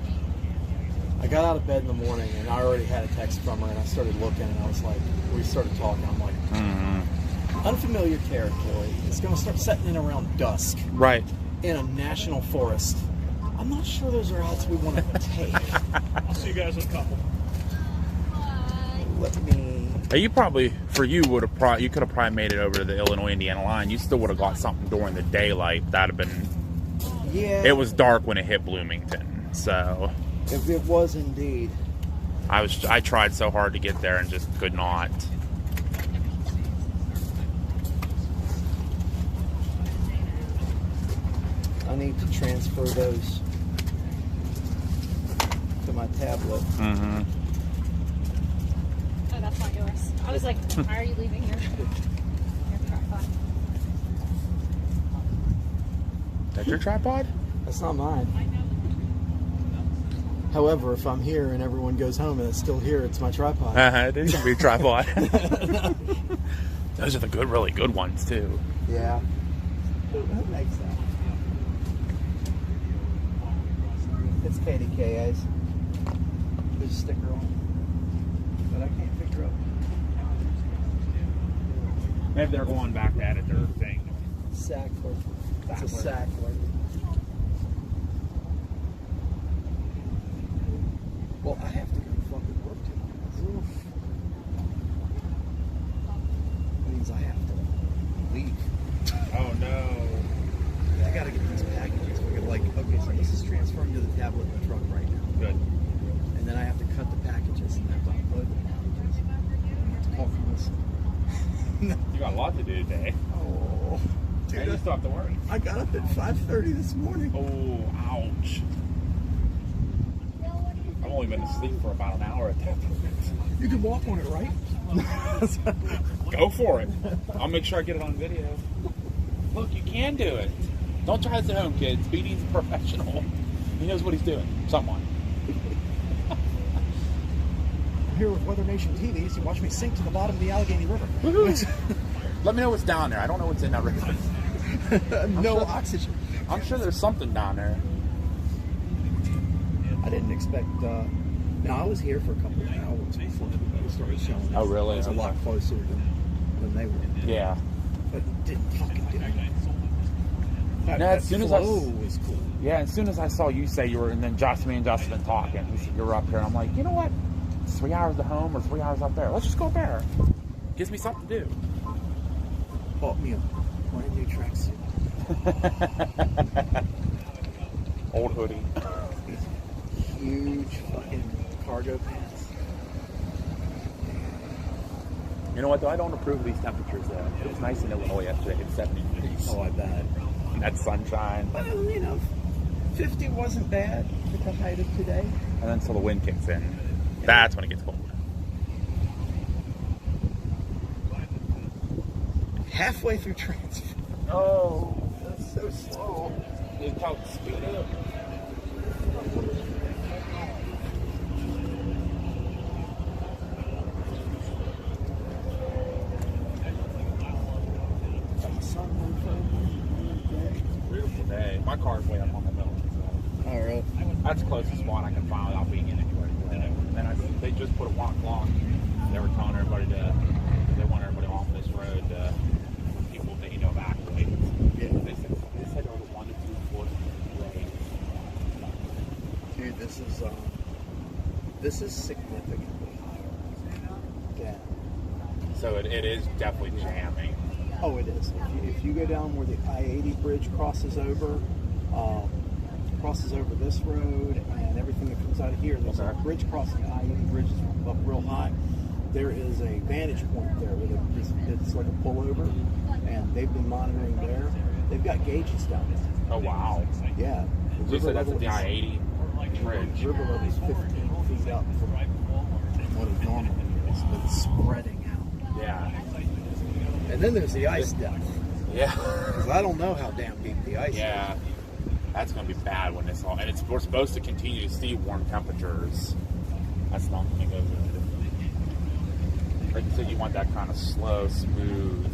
I got out of bed in the morning and I already had a text from her and I started looking and I was like, we started talking. I'm like, unfamiliar territory. It's going to start setting in around dusk. right. In a national forest. I'm not sure those are routes we want to take. I'll see you guys in a couple. Let me. You probably, for you, you could have probably made it over to the Illinois-Indiana line. You still would have got something during the daylight. That'd have been. Yeah. It was dark when it hit Bloomington, so. It was indeed. I tried so hard to get there and just could not. I need to transfer those to my tablet. Mm-hmm. Oh, that's not yours. I was like, why are you leaving your tripod? That's your tripod? That's not mine. However, if I'm here and everyone goes home and it's still here, it's my tripod. It is gonna be a tripod. Those are the really good ones too. Yeah. Who makes that? It's KDKA's. There's a sticker on, but I can't figure out. Maybe they're going back at it. Their thing. Sackler. It's a Sackler. Well, I have to go to fucking work tomorrow. That means I have to leave. Oh no. I gotta get these packages. Okay, so this is transferring to the tablet in the truck right now. Good. And then I have to cut the packages and have to upload the packages. I have to call from this. You got a lot to do today. Oh. Dude, And you still have to work. I got up at 5:30 this morning. Oh, ouch. I've only been asleep for about an hour at that point. You can walk on it, right? Go for it. I'll make sure I get it on video. Look, you can do it. Don't try this at home, kids. BD's a professional. He knows what he's doing. Someone. I'm here with Weather Nation TV, so you watch me sink to the bottom of the Allegheny River. Let me know what's down there. I don't know what's in that river. No oxygen. I'm sure there's something down there. I didn't expect. I was here for a couple of hours before they started showing. Oh, really? It's a lot closer than they were. Yeah. But it didn't fucking do it. As soon as was cool. Yeah, as soon as I saw you say you were, and then me and Justin been talking. He said you were up here. I'm like, you know what? It's 3 hours to home or 3 hours up there. Let's just go up there. Gives me something to do. Bought me a brand new tracksuit. Old hoodie. Huge fucking cargo pants. You know what, though? I don't approve of these temperatures, though. It was nice in Illinois yesterday. It's 70 degrees. Oh, I bet. That's sunshine. Well, 50 wasn't bad at the height of today. And then until the wind kicks in. That's when it gets cold. Halfway through transfer. Oh, that's so slow. You tell it to speed up. Beautiful day. My car's way up on the hill. So. All right. That's the closest spot I can find without being in anywhere. And then they just put a walk long. They were telling everybody they want everybody off this road to people that evacuate. Yeah. They said there was a 1 to 2 foot range. Dude, this is significantly higher. Yeah. So it is definitely jamming. Oh, it is. If you go down where the I-80 bridge crosses over this road and everything that comes out of here, there's a bridge crossing. The I-80 bridge is up real high. There is a vantage point there where it's like a pullover, and they've been monitoring there. They've got gauges down there. Oh, wow. Yeah. So you said that's at the I-80 bridge. River level is 15 feet up from what it normally is. It's spreading out. Yeah. And then there's the ice depth. Yeah. Because I don't know how damn deep the ice is. Yeah. That's going to be bad when this all... And we're supposed to continue to see warm temperatures. That's not going to go good. Like you said, you want that kind of slow, smooth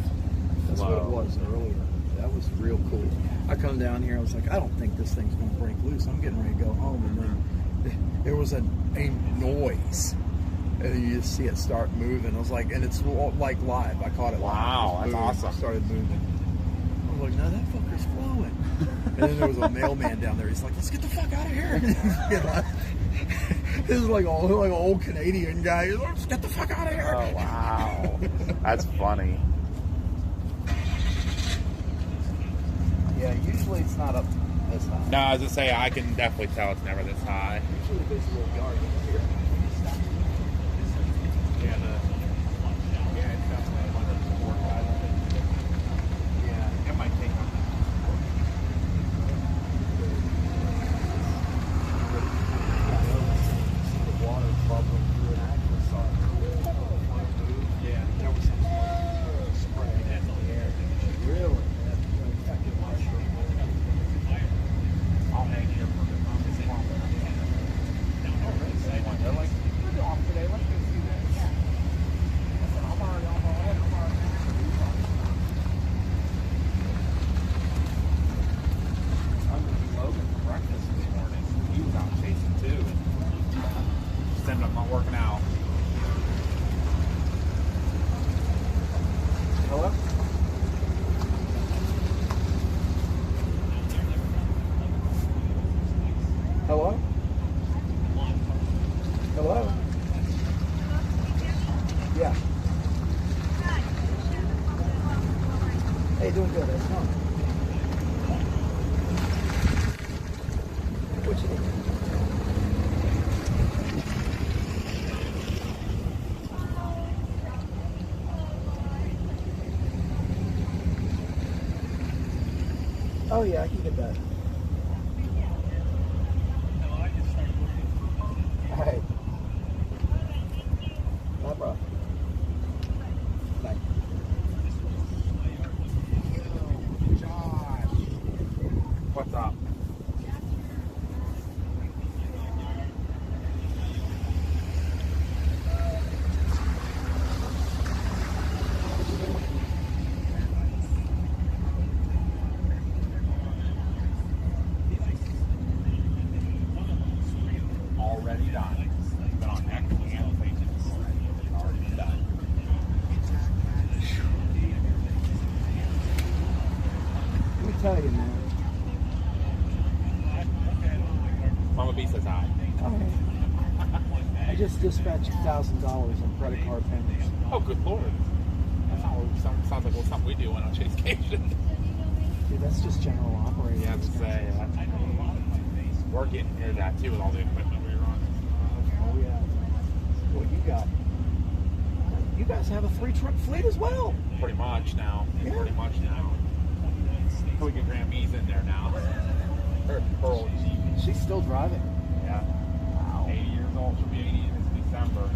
That's flow. what it was earlier. That was real cool. I come down here, I was like, I don't think this thing's going to break loose. I'm getting ready to go home. And then there was a noise. And you just see it start moving. I was like, and it's like live. I caught it live. Wow, that's awesome. It started moving. I was like, no, that fucker's flowing. And then there was a mailman down there. He's like, let's get the fuck out of here. This is like an old Canadian guy. He's like, let's get the fuck out of here. Oh, wow. That's funny. Yeah, usually it's not up this high. No, as I say, I can definitely tell it's never this high. Usually there's a little yard in here. Yeah, it's definitely one of the 4 guys. Yeah, it might take them. The water bubbling through an actual saw. Yeah, there was some spray in the air. Really? I'll hang here for a bit. They're like, we're off today. Let's go see this. I said, I'm already on my way. I'm going to be Logan for breakfast this morning. He was out chasing too. Just ended up not working out. Hello? Hello? Hello? Yeah. Hey, doing good. That's fine. What you need? Oh yeah, I can get that. All right. No problem. Bye. Josh, what's up? Already done. Been on X and pages. Already done. Let me tell you, man. Mama B says hi. I just dispatched $1,000 in credit card payments. Oh, good lord. That sounds like something we do on Chase Station. Dude, that's just general operating. Yeah, I have to say. we're getting near that too with all the equipment we run. Oh yeah. Well, you guys have a 3-truck fleet as well. Pretty much now. Yeah. Pretty much now. We get Graham E's in there now. Pearl. She's still driving. Yeah. Wow. 80 years old. She'll be 80 in December.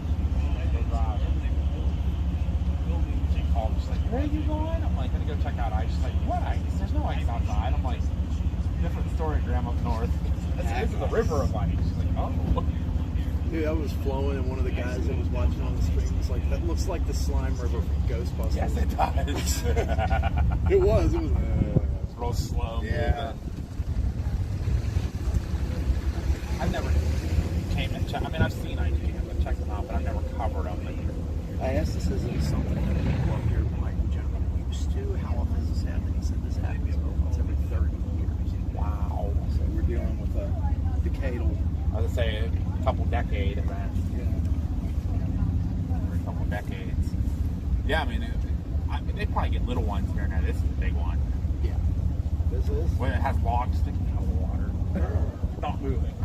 Still driving. She called. She's like, where are you going? I'm like, gonna go check out ice. She's like, what ice? There's no ice outside. I'm like, different story, Graham, up north. This is a river of ice. She's like, oh. Dude, I was flowing, and one of the guys that was watching on the stream was like, that looks like the slime river from Ghostbusters. Yes, it does. It was. It's real slow. Yeah. Moving. I've never came and checked. I mean, I've seen ice cams and checked them out, but I've never covered them. I asked this as something that people up here like generally used to. How often does this happen? He said this happens once every 30 years. Wow. So we're dealing with a decadal. I was gonna say a couple decade event. Yeah. Every couple decades. Yeah, I mean, they probably get little ones here and there. This is a big one. Yeah. This is? When it has logs sticking out of the water. Not moving.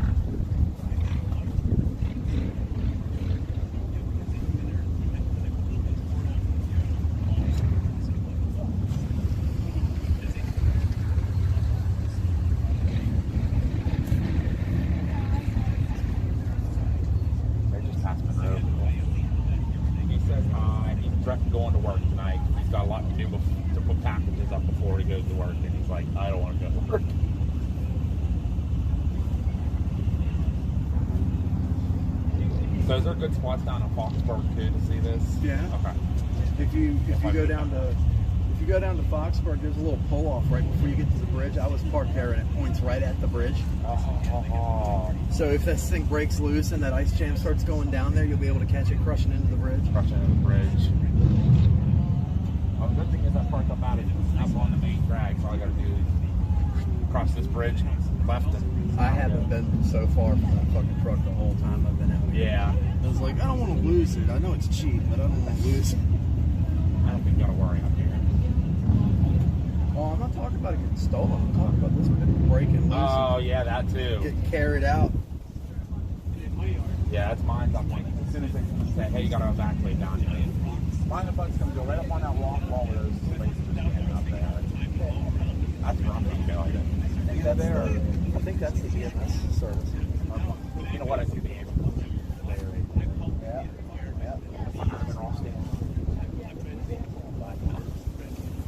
Going to work tonight. He's got a lot to do to put packages up before he goes to work, and he's like, I don't want to go to work. So is there good spots down in Foxburg too to see this? Yeah. Okay. If you go down to Foxburg, there's a little pull off right before you get to the bridge. I was parked there, and it points right at the bridge. So if this thing breaks loose and that ice jam starts going down there, you'll be able to catch it crushing into the bridge. Crushing into the bridge. Well, the good thing is I parked up out on the main drag, so all I got to do is cross this bridge left. And I haven't been so far from that fucking truck the whole time I've been out here. Yeah. I was like, I don't want to lose it. I know it's cheap, but I don't want to lose it. I don't think you got to worry up here. Oh, I'm not talking about it getting stolen. I'm talking about this breaking loose. Oh, yeah, that too. Getting carried out. Yeah, that's mine. I'm like, as soon as they say, hey, you got to evacuate down here. Mine and Buck's going to go right up on that long wall where those places are standing up there. That's where I'm going to go. Is that there? I think that's the EMS service. You know what? I see the ambulance. Yeah.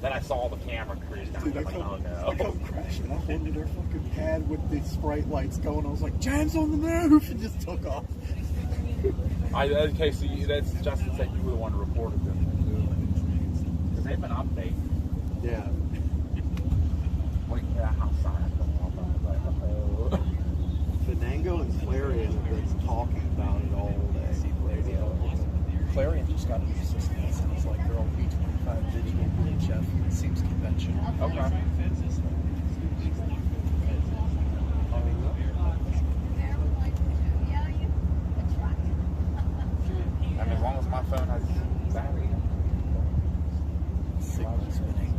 Then I saw the camera crews down there. I come crashing up into their fucking pad with the Sprite lights going. I was like, Jam's on the roof, and just took off. Okay, so that's Justin said you were the one who reported them. Because they've been updated. Yeah. Like, how silent Venango and Clarion have been talking about it all day. Radio. Clarion just got a new system. It sounds like they're on B25 digital VHF. It seems conventional. Okay. I mean, as long as my phone has battery. Signal's spinning.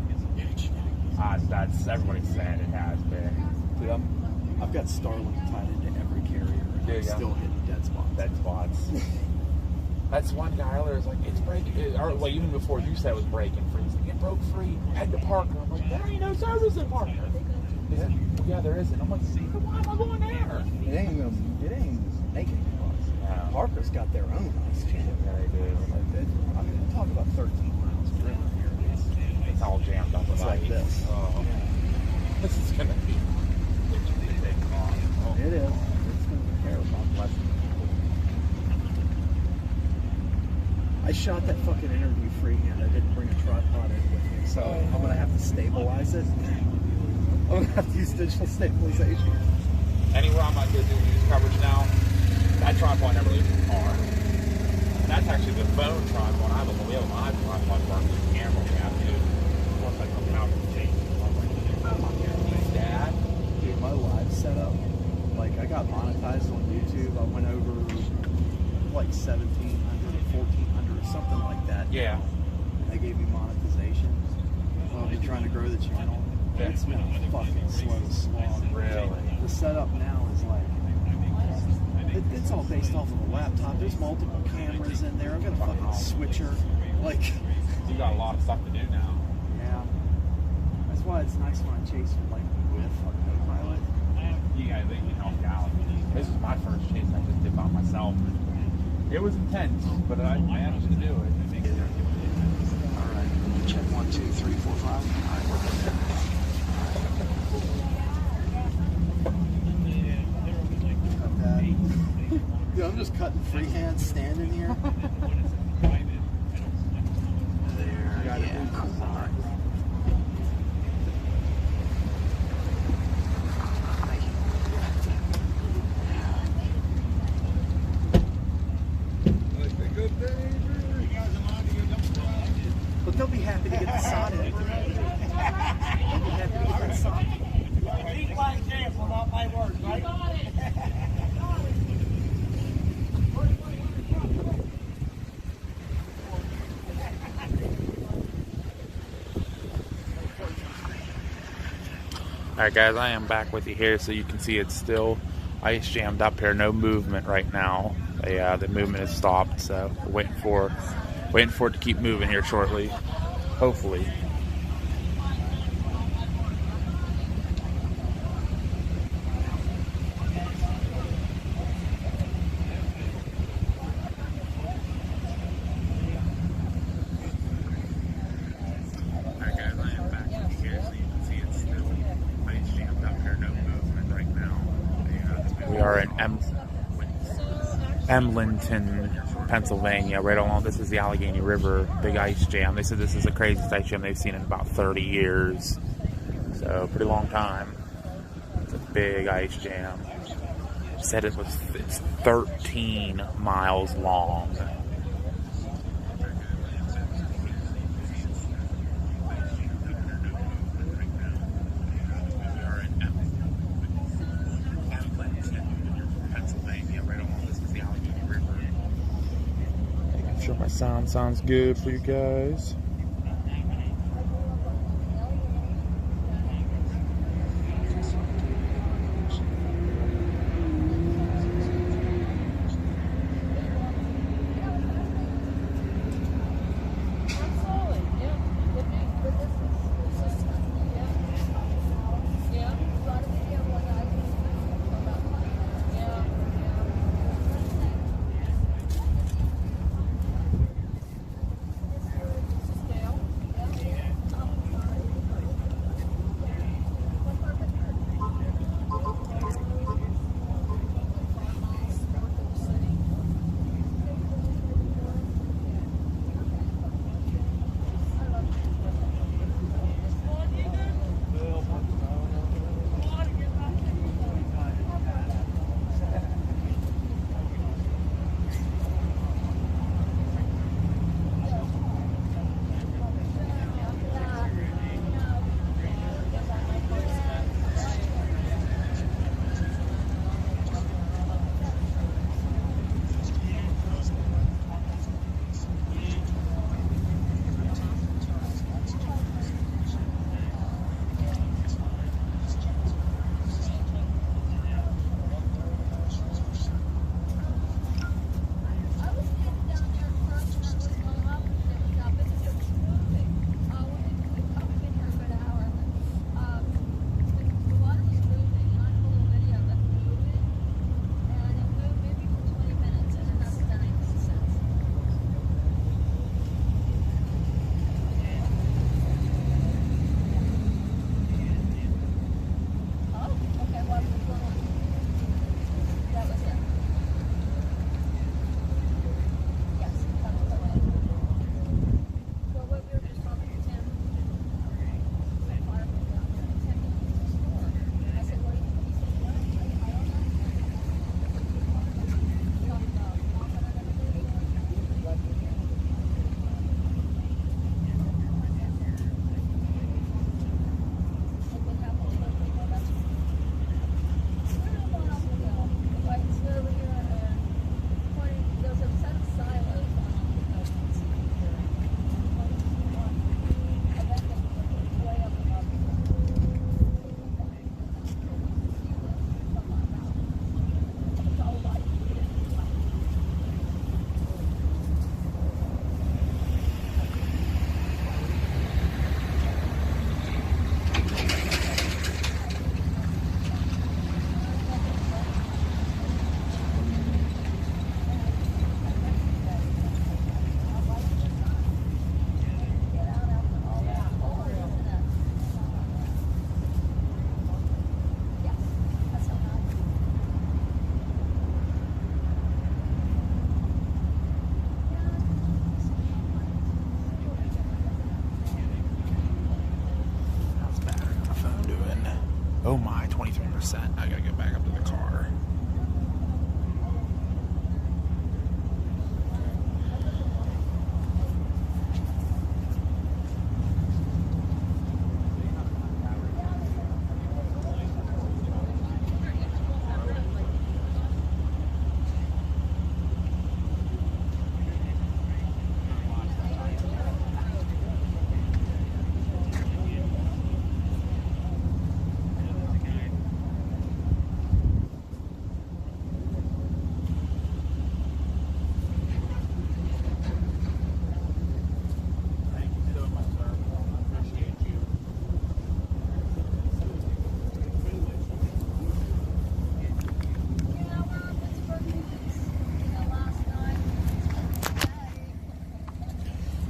That's everybody's saying it has been. Dude, I've got Starlink tied into every carrier. And I'm still hitting dead spots. Dead spots. That's one guy earlier was like, it's breaking. Or well, even before you said it was breaking free, he's like, it broke free. Head to Parker. I'm like, there ain't no service in Parker. He said, yeah, there isn't. I'm like, why am I going there? It ain't making it. Yeah. Parker's got their own ice jam. Yeah, they do. I mean, we're talking about 13 miles per hour here. It's all jammed up. It's like this. Oh. Yeah. This is gonna be taking off. Oh. It is. It's going to be terrible. I shot that fucking interview freehand. I didn't bring a tripod in with me, so I'm going to have to stabilize it. I'm going to have to use digital stabilization. Anywhere I'm not going to do news coverage now, that tripod never leaves the car. And that's actually the phone tripod. I have a live tripod for the camera we have too. Once I come out of the tape, I'm like, Dad? Dude, my live setup, like I got monetized on YouTube. I went over like 1,700 or 1,400 or something like that. Yeah. They gave me monetization. I've been trying to grow the channel. It's been a fucking slow slog. Really? The setup now is like It's all based off of a laptop. There's multiple cameras in there. I've got a fucking switcher. Like, You got a lot of stuff to do now. yeah. That's why it's nice when I chase like with Copilot. You guys, you help out. This is my first chase I just did by myself. It was intense, but I managed to do it. All right. Check 1, 2, 3, 4, 5. All right, we're good there. Dude, I'm just cutting freehand standing here. There, yeah, cool. All right. Thank you. But they'll be happy to get the sod in. They'll be happy to get the sod. Be quite careful about my words, right? Alright guys, I am back with you here so you can see it's still ice jammed up here. No movement right now. The movement has stopped, so we're waiting for it to keep moving here shortly. Hopefully. We are in Emlenton, Pennsylvania, right along. This is the Allegheny River, big ice jam. They said this is the craziest ice jam they've seen in about 30 years. So, pretty long time. It's a big ice jam. Said it's 13 miles long. Sure my sound sounds good for you guys.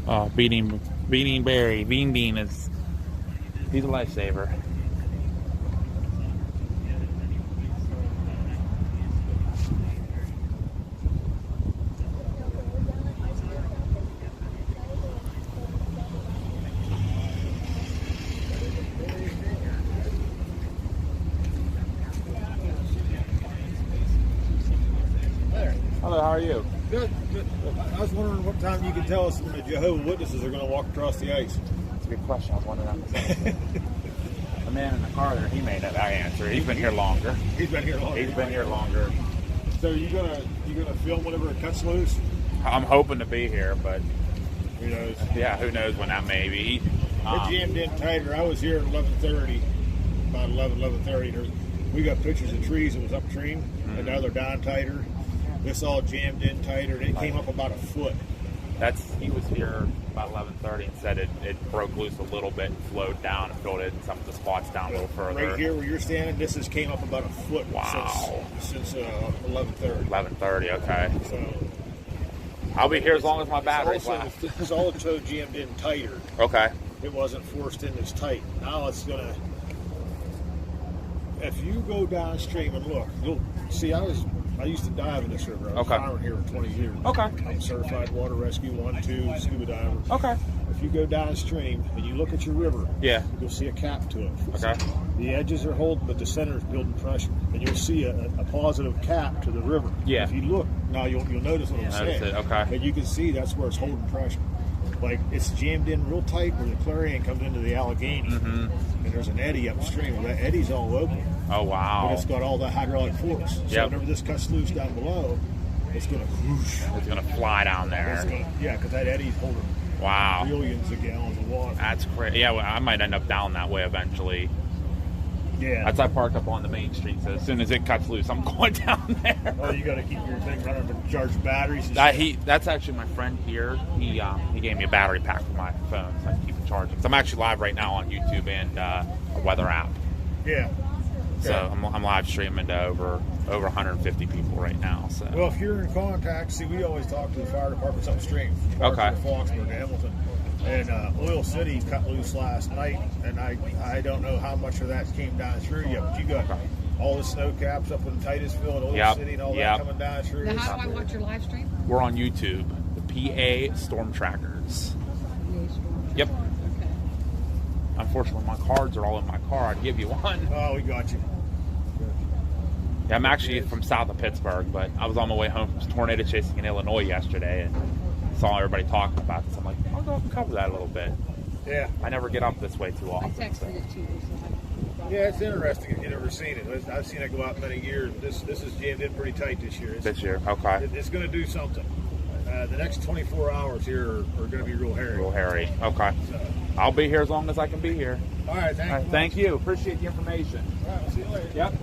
Oh, Bean Bean is, he's a lifesaver. Hello, how are you? Good. I was wondering what time you can tell us when the Jehovah's Witnesses are going to walk across the ice. That's a good question. I was wondering that myself. The man in the car there, he may know that answer. He's been here longer. He's been here longer. So you gonna film whenever it cuts loose? I'm hoping to be here, but who knows? Yeah, who knows when that may be. It jammed in tighter. I was here at 11:30, about 11:30. We got pictures of trees that was upstream, and now they're down tighter. This all jammed in tighter. It came up about a foot. He was here about 11:30 and said it broke loose a little bit and flowed down and filled in some of the spots down a little further. Right here where you're standing, this has came up about a foot. Wow. Since 11:30. 11:30, okay. So I'll be here as long as my battery's last. It's also jammed in tighter. Okay. It wasn't forced in as tight. Now it's gonna. If you go downstream and look, you'll see. I used to dive in this river. I was a farmer here for 20 years. Okay. I'm a certified water rescue 1, 2 scuba diver. Okay. If you go downstream and you look at your river, you'll see a cap to it. Okay. The edges are holding, but the center is building pressure, and you'll see a positive cap to the river. Yeah. If you look now, you'll notice what I'm saying. Okay. And you can see that's where it's holding pressure. Like it's jammed in real tight where the Clarion comes into the Allegheny, and there's an eddy upstream. Well, that eddy's all open. Oh wow! But it's got all the hydraulic force. So whenever this cuts loose down below, it's going to whoosh. It's going to fly down there. Because that eddy's holding billions of gallons of water. That's crazy. Yeah, well, I might end up down that way eventually. Yeah. That's I parked up on the main street, so as soon as it cuts loose, I'm going down there. Oh, you got to keep your thing running to charge batteries. That's actually my friend here. He gave me a battery pack for my phone, so I can keep it charging. So I'm actually live right now on YouTube and a weather app. Yeah. So I'm live streaming to over 150 people right now. So well, if you're in contact, see, we always talk to the fire departments upstream. Okay. Foxburg, Hamilton, and Oil City cut loose last night, and I don't know how much of that came down through yet. But you got all the snow caps up in Titusville and Oil City and all that coming down through. Now, how do I watch your live stream? We're on YouTube, the PA Storm Trackers. Yep. Unfortunately, my cards are all in my car. I'd give you one. Oh, we got you. Yeah, I'm actually from south of Pittsburgh, but I was on my way home from tornado chasing in Illinois yesterday and saw everybody talking about this. I'm like, I'll go up and cover that a little bit. Yeah. I never get up this way too often. I texted it to you. Yeah, it's interesting if you've never seen it. I've seen it go out many years. This is jammed in pretty tight this year. This year, okay. It's going to do something. The next 24 hours here are going to be real hairy. Real hairy, okay. So, I'll be here as long as I can be here. All right, thank you. Appreciate the information. All right, we'll see you later. Yep.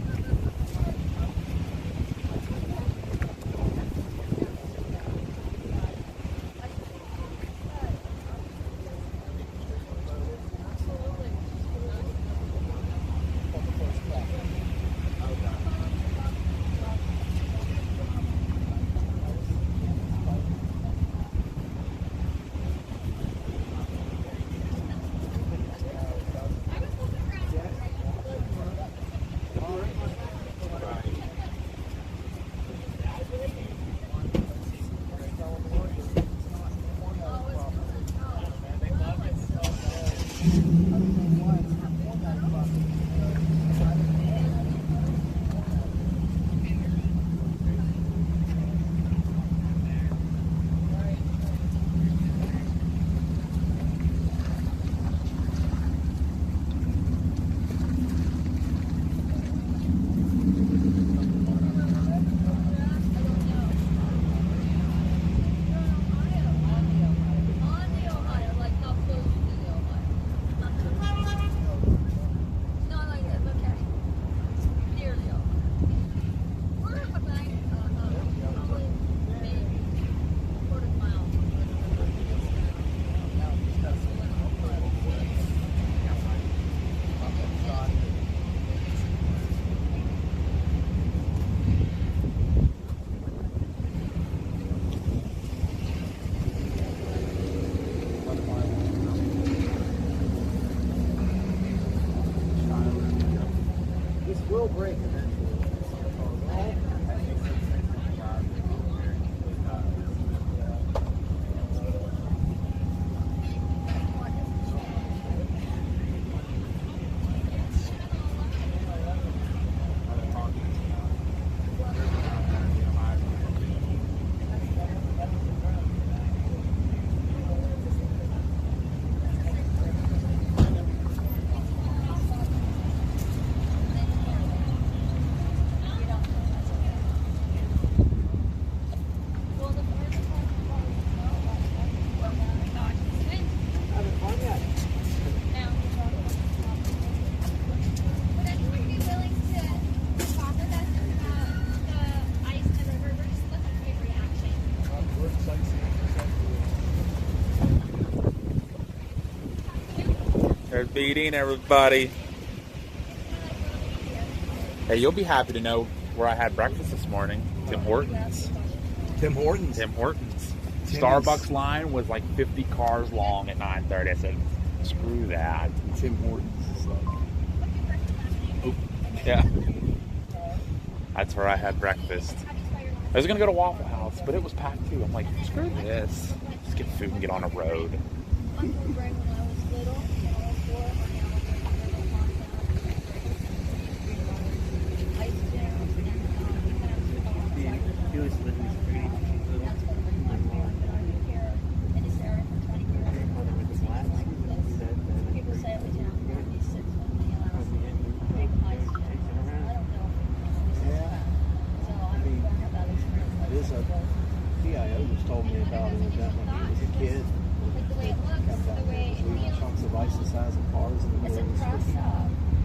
There's BD and everybody. Hey, you'll be happy to know where I had breakfast this morning. Tim Hortons. Tim Hortons. Tim Hortons. Timmy's. Starbucks line was like 50 cars long at 9:30. I said, screw that. Tim Hortons is like... Yeah. That's where I had breakfast. I was going to go to Waffle House, but it was packed too. I'm like, screw this. Just get food and get on a road. PIO just told me about an event when he was a kid. Leaving chunks of ice the size of cars in the middle of the street.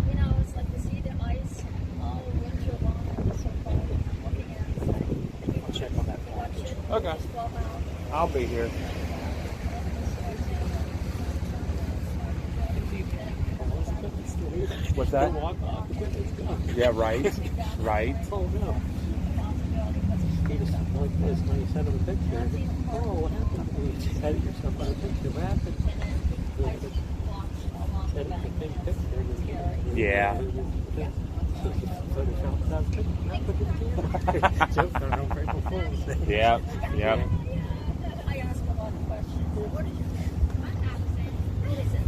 You know, it's like to see the ice all winter long. It's so cold. Looking at it. I'll check on that package. Okay. I'll be here. What's that? Yeah, right. Right. Oh no. He just like this when you sent him a picture. Oh, what happened? You edit yourself on a picture. What happened? Edit the same picture. Yeah. Yep. Yep. I ask a lot of questions. What did you think? What is it?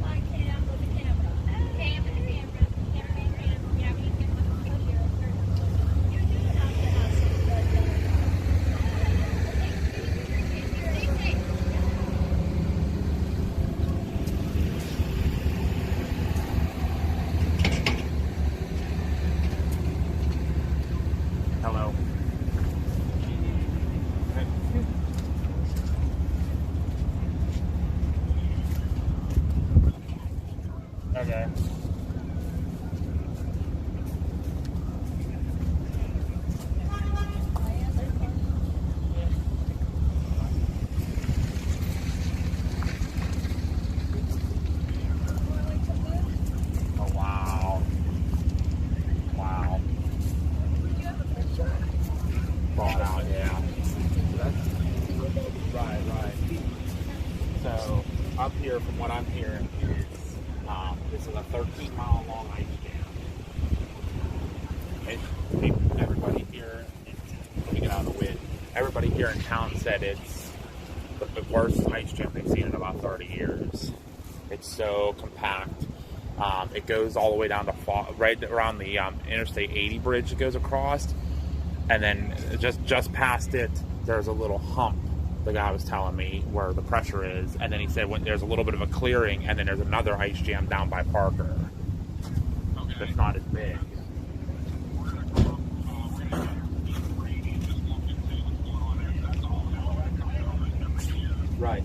My cam with the camera. Cam with the camera. Yeah, we can look here. You do have to have some good. Hello. Okay. Oh, wow. Wow. Bought out, yeah. Right. So, up here, from what I'm hearing, this is a 13-mile long ice jam. Everybody here, let me get out of the wind. Everybody here in town said it's the worst ice jam they've seen in about 30 years. It's so compact. It goes all the way down to right around the Interstate 80 bridge that goes across, and then just past it, there's a little hump. The guy was telling me where the pressure is, and then he said when there's a little bit of a clearing, and then there's another ice jam down by Parker. That's not as big. Right.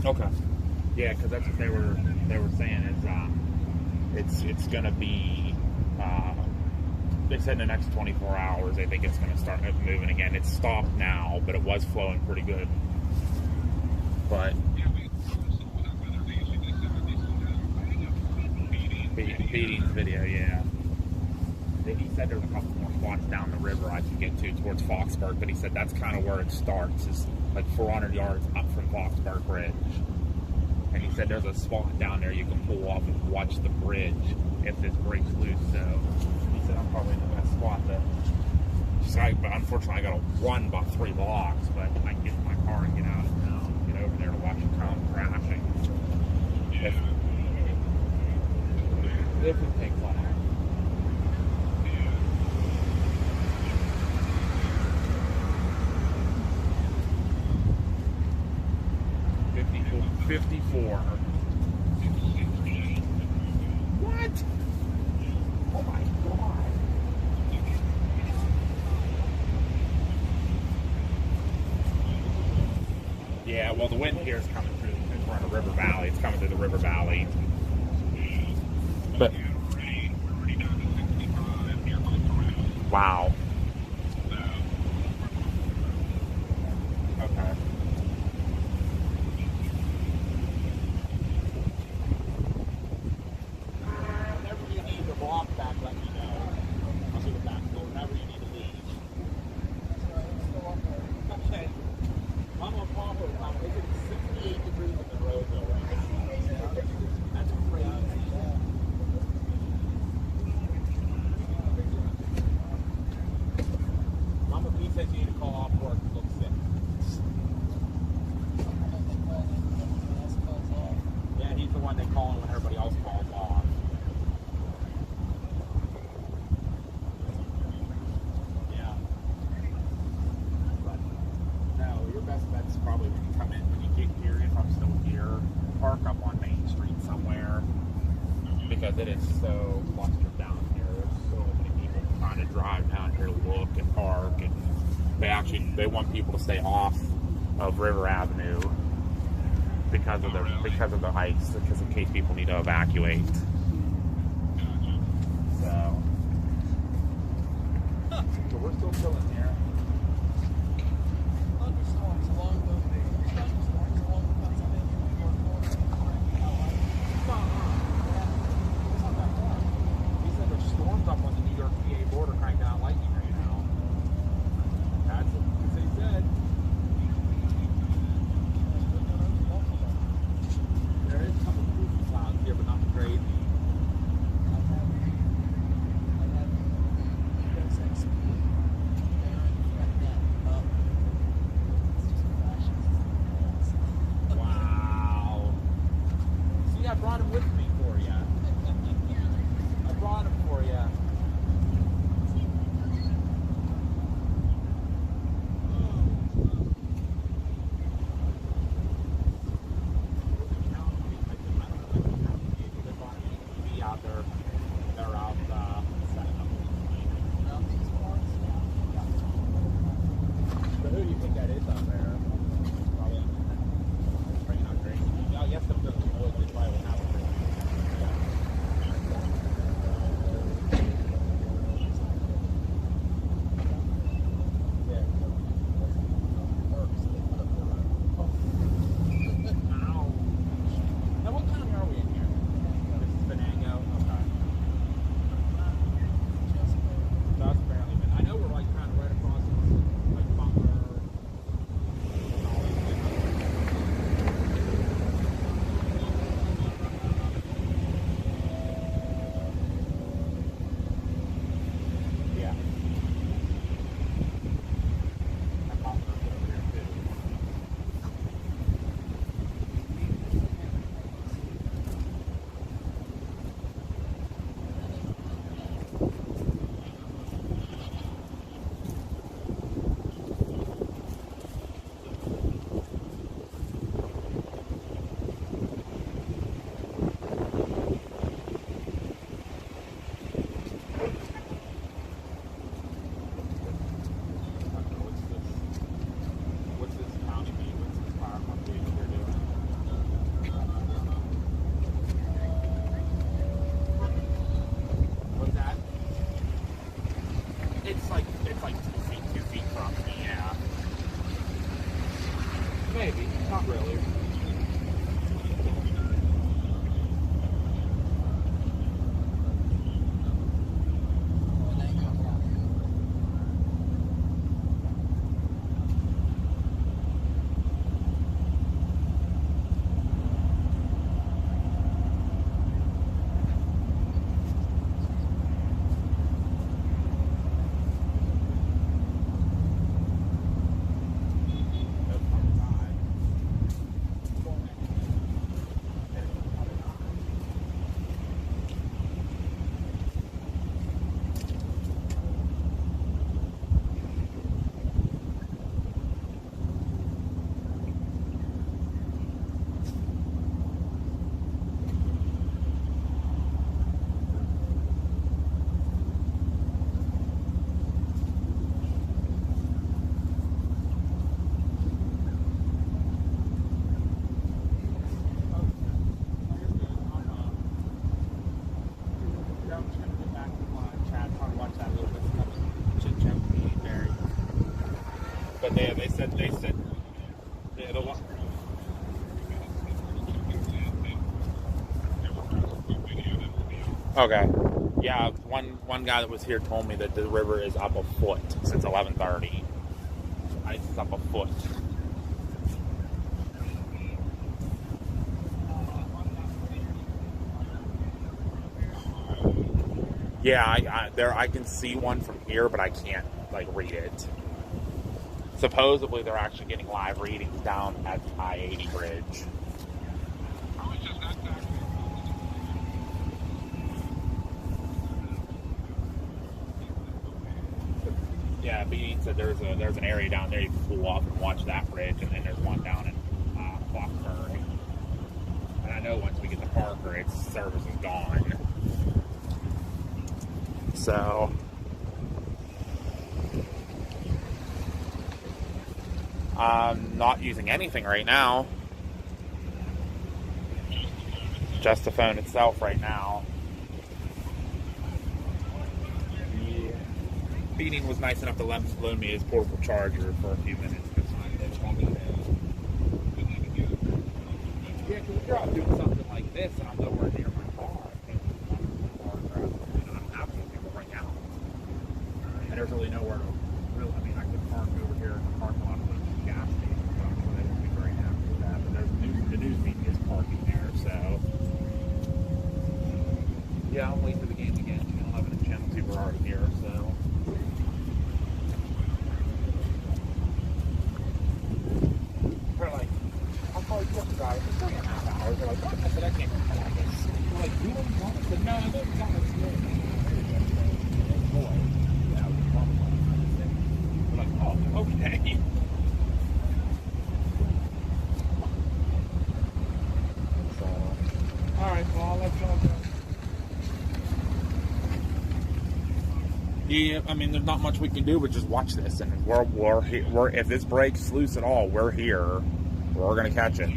Okay. Yeah, because that's what they were saying is it's gonna be. They said in the next 24 hours they think it's going to start moving again. It's stopped now, but it was flowing pretty good. But Beatty's video, yeah. He said there's a couple more spots down the river I can get to towards Foxburg, but he said that's kind of where it starts, is like 400 yards up from Foxburg Bridge. And he said there's a spot down there you can pull off and watch the bridge if this breaks loose. So he said I'm probably in the best spot but unfortunately I got to run about 3 blocks, but I can get in my car and get out of town, get over there to watch it come crashing. If it takes long. $54. What? Oh my God. Yeah, well, the wind here is coming through, because we're in a river valley. It's coming through the river valley. But, wow. that it's so clustered down here. There's so many people trying to drive down here to look and park, and they want people to stay off of River Avenue because of the ice, because in case people need to evacuate. So we're still chilling here. Thunderstorms along the He said there's storms up on the New York PA border cranking out lightning right now. That's what he said. There is a couple of poofy clouds here, but nothing crazy. Wow. See, I brought him with me for you. I brought him for you. Out there, they're out setting up. But who do you think that is out there? Probably bringing out drinks. Oh, yes, the boys, they probably will have a drink. Now, what county are we in here? This is Venango. Okay. Just barely. I know we're like kind of right across like Butler. Yeah. And Butler's over here too. What's this county mean? What's this fire company that they're doing? What's that? It's like 2 feet from me, yeah. Maybe, not really. But they said yeah, the one. Okay. Yeah, one guy that was here told me that the river is up a foot since 11:30. Ice is up a foot. Yeah, I can see one from here, but I can't like read it. Supposedly, they're actually getting live readings down at the I-80 bridge. Yeah, Beanie said there's an area down there you can pull off and watch that bridge, and then there's one down in Clarksburg. And I know once we get to Parker, its service is gone. So I'm not using anything right now. Just the phone itself right now. Yeah. Beating was nice enough to loan me his portable charger for a few minutes. Yeah, because if you're out doing something like this and I'm nowhere near my car, I'm happy to bring out. And there's really nowhere to really, I mean, I could park over here in the parking lot of the gas station, but I'm sure they won't be very happy with that. But the news media is parking there, so. Yeah, I'm waiting for the game again. Channel 11 and Channel 2 are already here, so. They're like, I'll call you yesterday. It's 3.5 hours. They're like, what? I said, I can't come back. They're like, you don't want it? I said, no, I don't want it. Boy, yeah, they're like, oh, okay. So, all right, well, I'll let y'all go. Yeah, I mean, there's not much we can do but just watch this, and we're if this breaks loose at all, we're here. We're gonna catch it.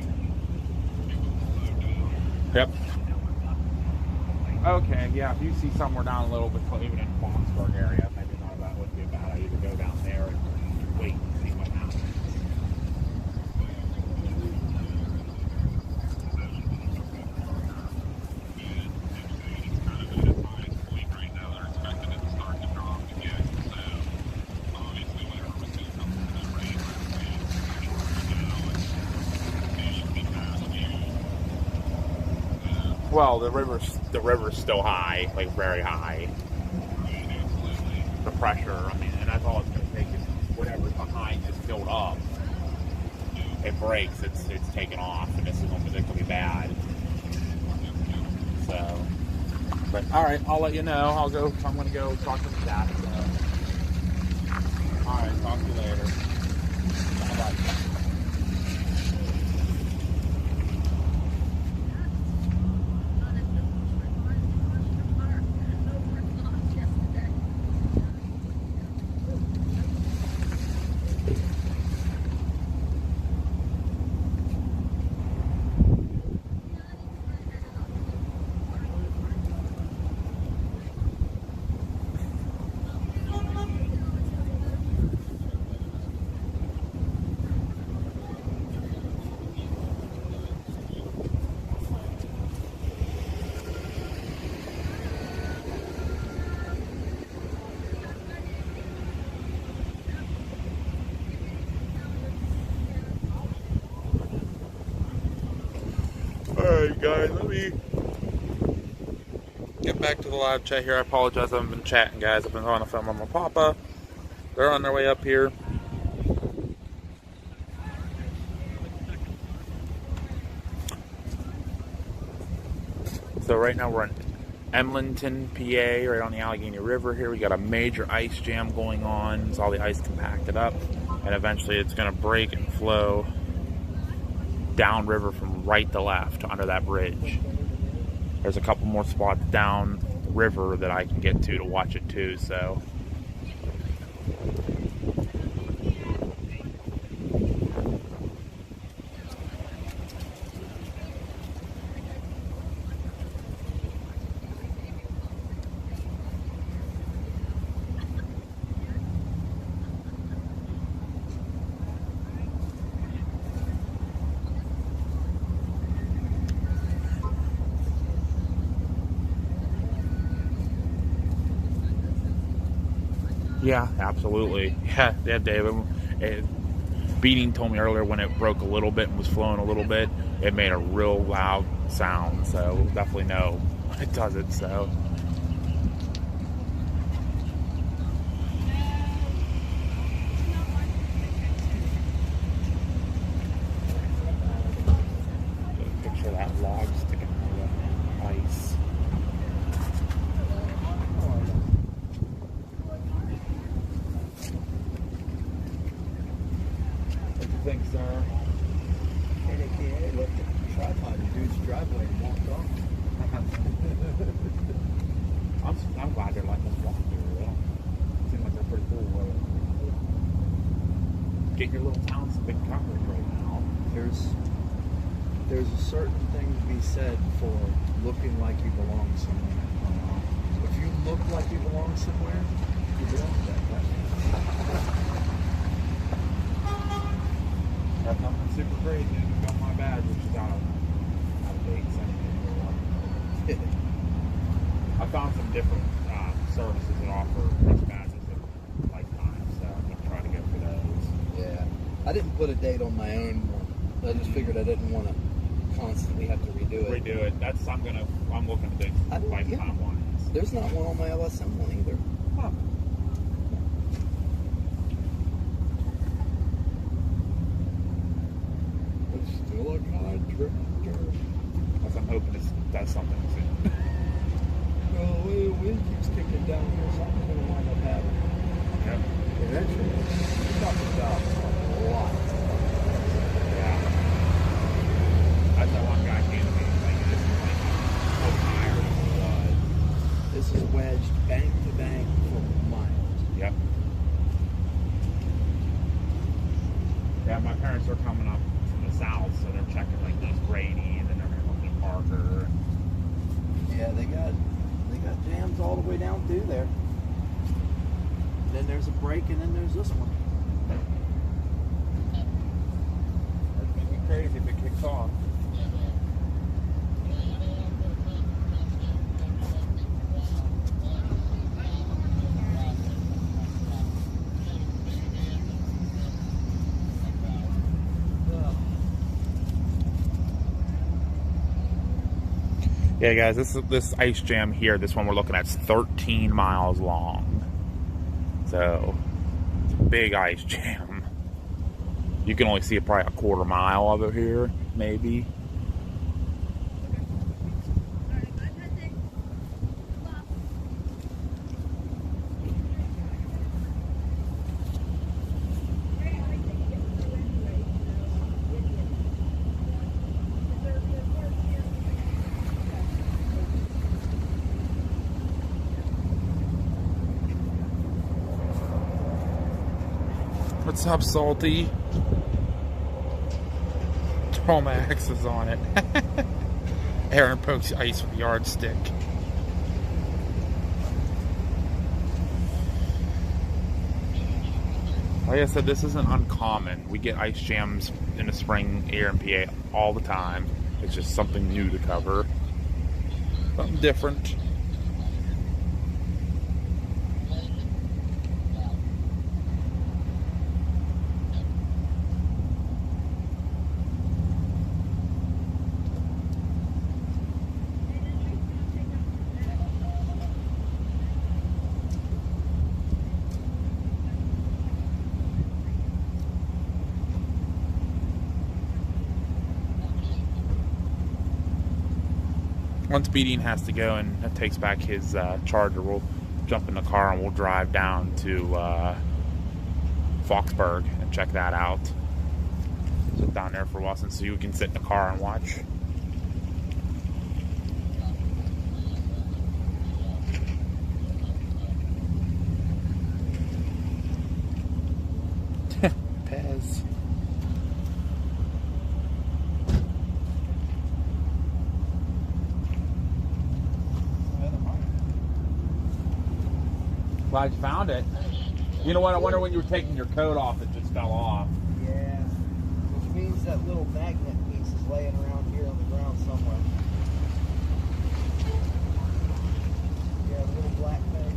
Yep. Okay, yeah. If you see somewhere down a little bit, even in Foxburg area, maybe not that would be a bad idea to go down there and wait and see what happens. Well, the river's still high, like very high. The pressure, I mean, and that's all it's going to take is whatever's behind is filled up. It breaks, it's taken off, and this is going to be bad. So, but all right, I'll let you know. I'm going to go talk to the dad. So. All right, talk to you later. Bye. Alright guys, let me get back to the live chat here. I apologize, I haven't been chatting guys. I've been on the phone with my papa. They're on their way up here. So right now we're in Emlenton, PA, right on the Allegheny River here. We got a major ice jam going on. So all the ice compacted up, and eventually it's going to break and flow downriver from right to left under that bridge. There's a couple more spots down river that I can get to watch it too, so. Yeah, absolutely. Yeah, David. Beating told me earlier when it broke a little bit and was flowing a little bit, it made a real loud sound. So we'll definitely know when it does it. So. Picture that log sticking out of the ice. Thanks, sir. Hey, looked at the tripod, the dude's driveway and walked off. I'm glad they're letting us walk. get your little towns big coverage right now. There's a certain thing to be said for looking like you belong somewhere. If you look like you belong somewhere, you belong to that place. That's nothing super crazy. I got my badge, which is out of date. I found some different services that offer Crest badges at lifetime, so I'm gonna try to go for those. Yeah, I didn't put a date on my own one. I just figured I didn't want to constantly have to redo it. That's I'm looking at the lifetime ones. There's not one on my LSM one either. Huh. It's still a contractor. I'm hoping it does something soon. Well, the wind keeps kicking down here, something's going to wind up happening. Yep. Eventually. We're talking about a lot. Yeah. That's that one guy came to me like this is like full tires and blood. This is wedged bank to bank for miles. Yep. Yeah, my parents are coming up from the south, so they're checking like these Brady, and then they're going to look at Parker. Yeah, they got jams all the way down through there. Then there's a break, and then there's this one. It's going to be crazy if it kicks off. Yeah, guys, this ice jam here, this one we're looking at is 13 miles long. So, it's a big ice jam. You can only see probably a quarter mile of it here, maybe. What's up, Salty? Tomax is on it. Aaron pokes ice with a yardstick. Like I said, this isn't uncommon. We get ice jams in the spring here in PA all the time. It's just something new to cover. Something different. Once Beating has to go and takes back his Charger, we'll jump in the car and we'll drive down to Foxburg and check that out. Sit down there for a while so you can sit in the car and watch. Pez. Glad you found it. You know what? I wonder when you were taking your coat off, it just fell off. Yeah, which means that little magnet piece is laying around here on the ground somewhere. Yeah, the little black thing.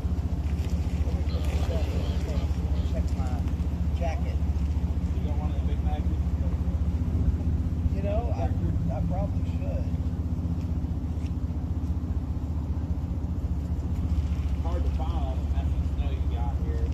Let me check my jacket. You got one of the big magnets? You know, I probably should. Hard to find all the messy snow you got here.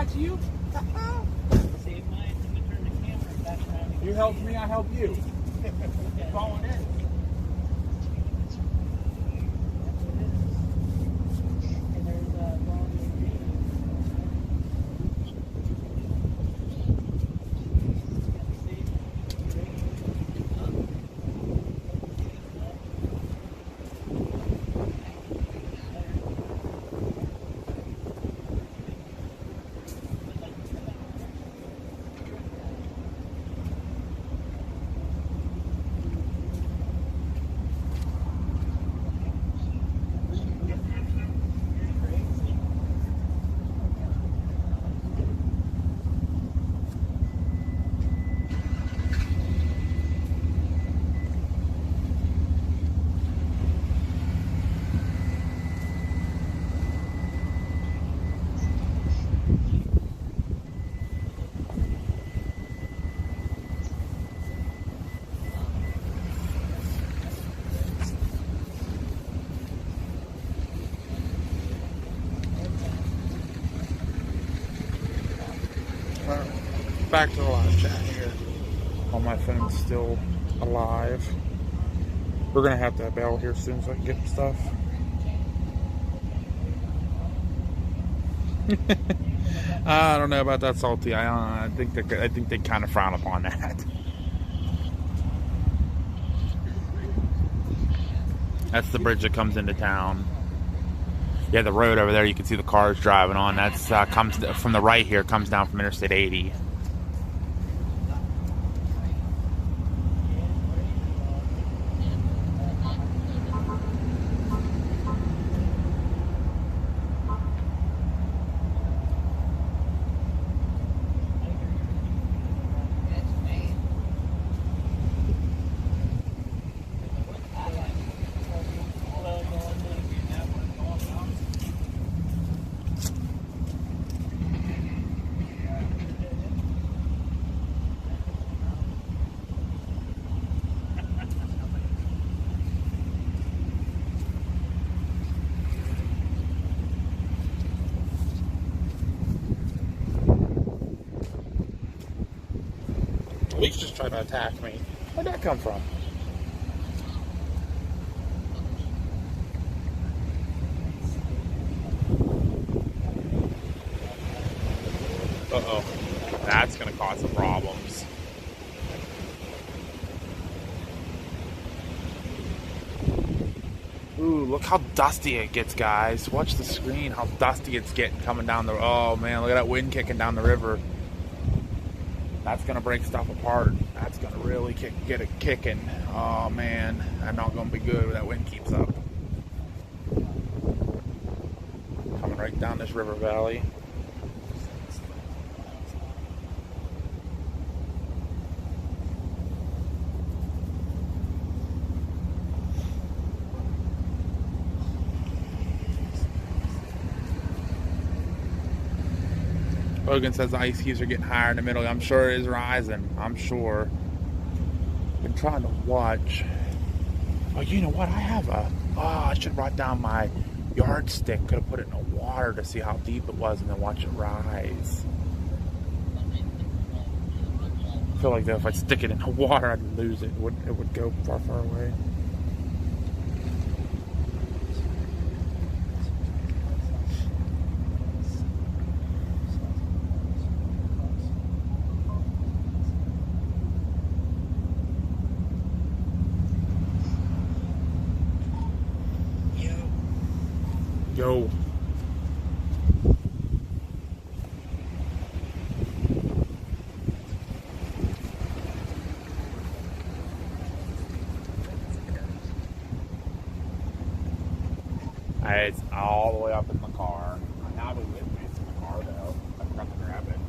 got you. Save mine. I'm gonna turn the camera back around. You help me, I help you. Falling in. And there's a long Back to the live chat here. While my phone's still alive. We're gonna have that bell here as soon as I can get stuff. I don't know about that, Salty. I think they kind of frown upon that. That's the bridge that comes into town. Yeah, the road over there, you can see the cars driving on. That's comes from the right here, comes down from Interstate 80. He's just trying to attack me. Where'd that come from? Uh-oh. That's gonna cause some problems. Ooh, look how dusty it gets, guys. Watch the screen, how dusty it's getting coming down the... Oh, man, look at that wind kicking down the river. That's going to break stuff apart. That's going to really get it kicking. Oh, man. I'm not going to be good when that wind keeps up. Coming right down this river valley. Logan says the ice cubes are getting higher in the middle. I'm sure it is rising. I'm sure. Been trying to watch. Oh, you know what? I have a... Oh, I should have brought down my yardstick. Could have put it in the water to see how deep it was and then watch it rise. I feel like that if I stick it in the water, I'd lose it. It would go far, far away. Yo. It's all the way up in the car. I have it with me. It's in the car though. I forgot to grab it.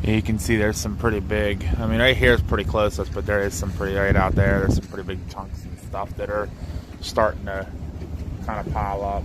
You can see there's some pretty big, I mean right here is pretty close, but there is some pretty, right out there, there's some pretty big chunks and stuff that are starting to kind of pile up.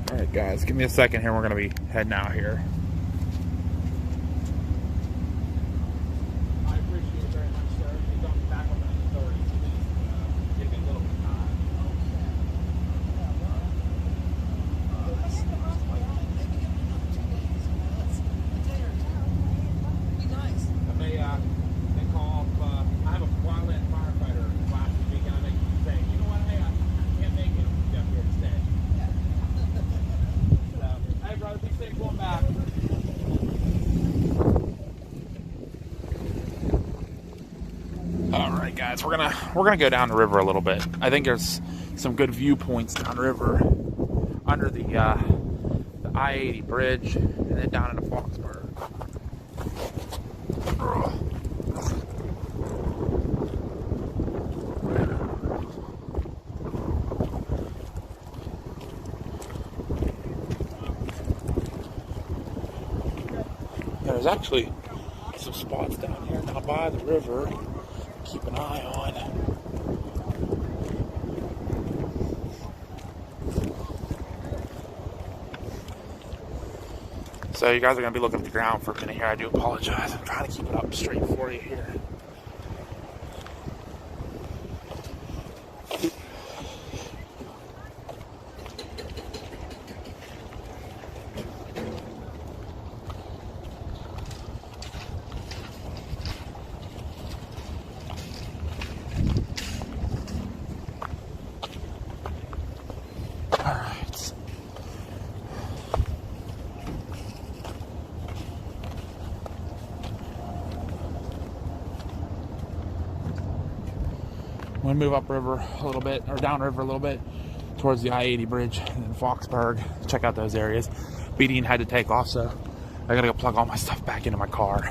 Alright guys, give me a second here, we're going to be heading out here. I appreciate it very much, sir. If you don't back up on the authorities, please give me a little bit of time. They call up, I have a wildland firefighter last week, and I make him say, you know what, hey, I can't make it up here today. Hey brother, be safe going back. Alright guys, we're gonna go down the river a little bit. I think there's some good viewpoints downriver under the I-80 bridge and then down into Foxburg. There's actually some spots down here now by the river. Keep an eye on. So you guys are going to be looking at the ground for a minute here. I do apologize. I'm trying to keep it up straight for you here. I'm going to move upriver a little bit, or downriver a little bit, towards the I-80 bridge and then Foxburg. Check out those areas. Brady had to take off, so I got to go plug all my stuff back into my car.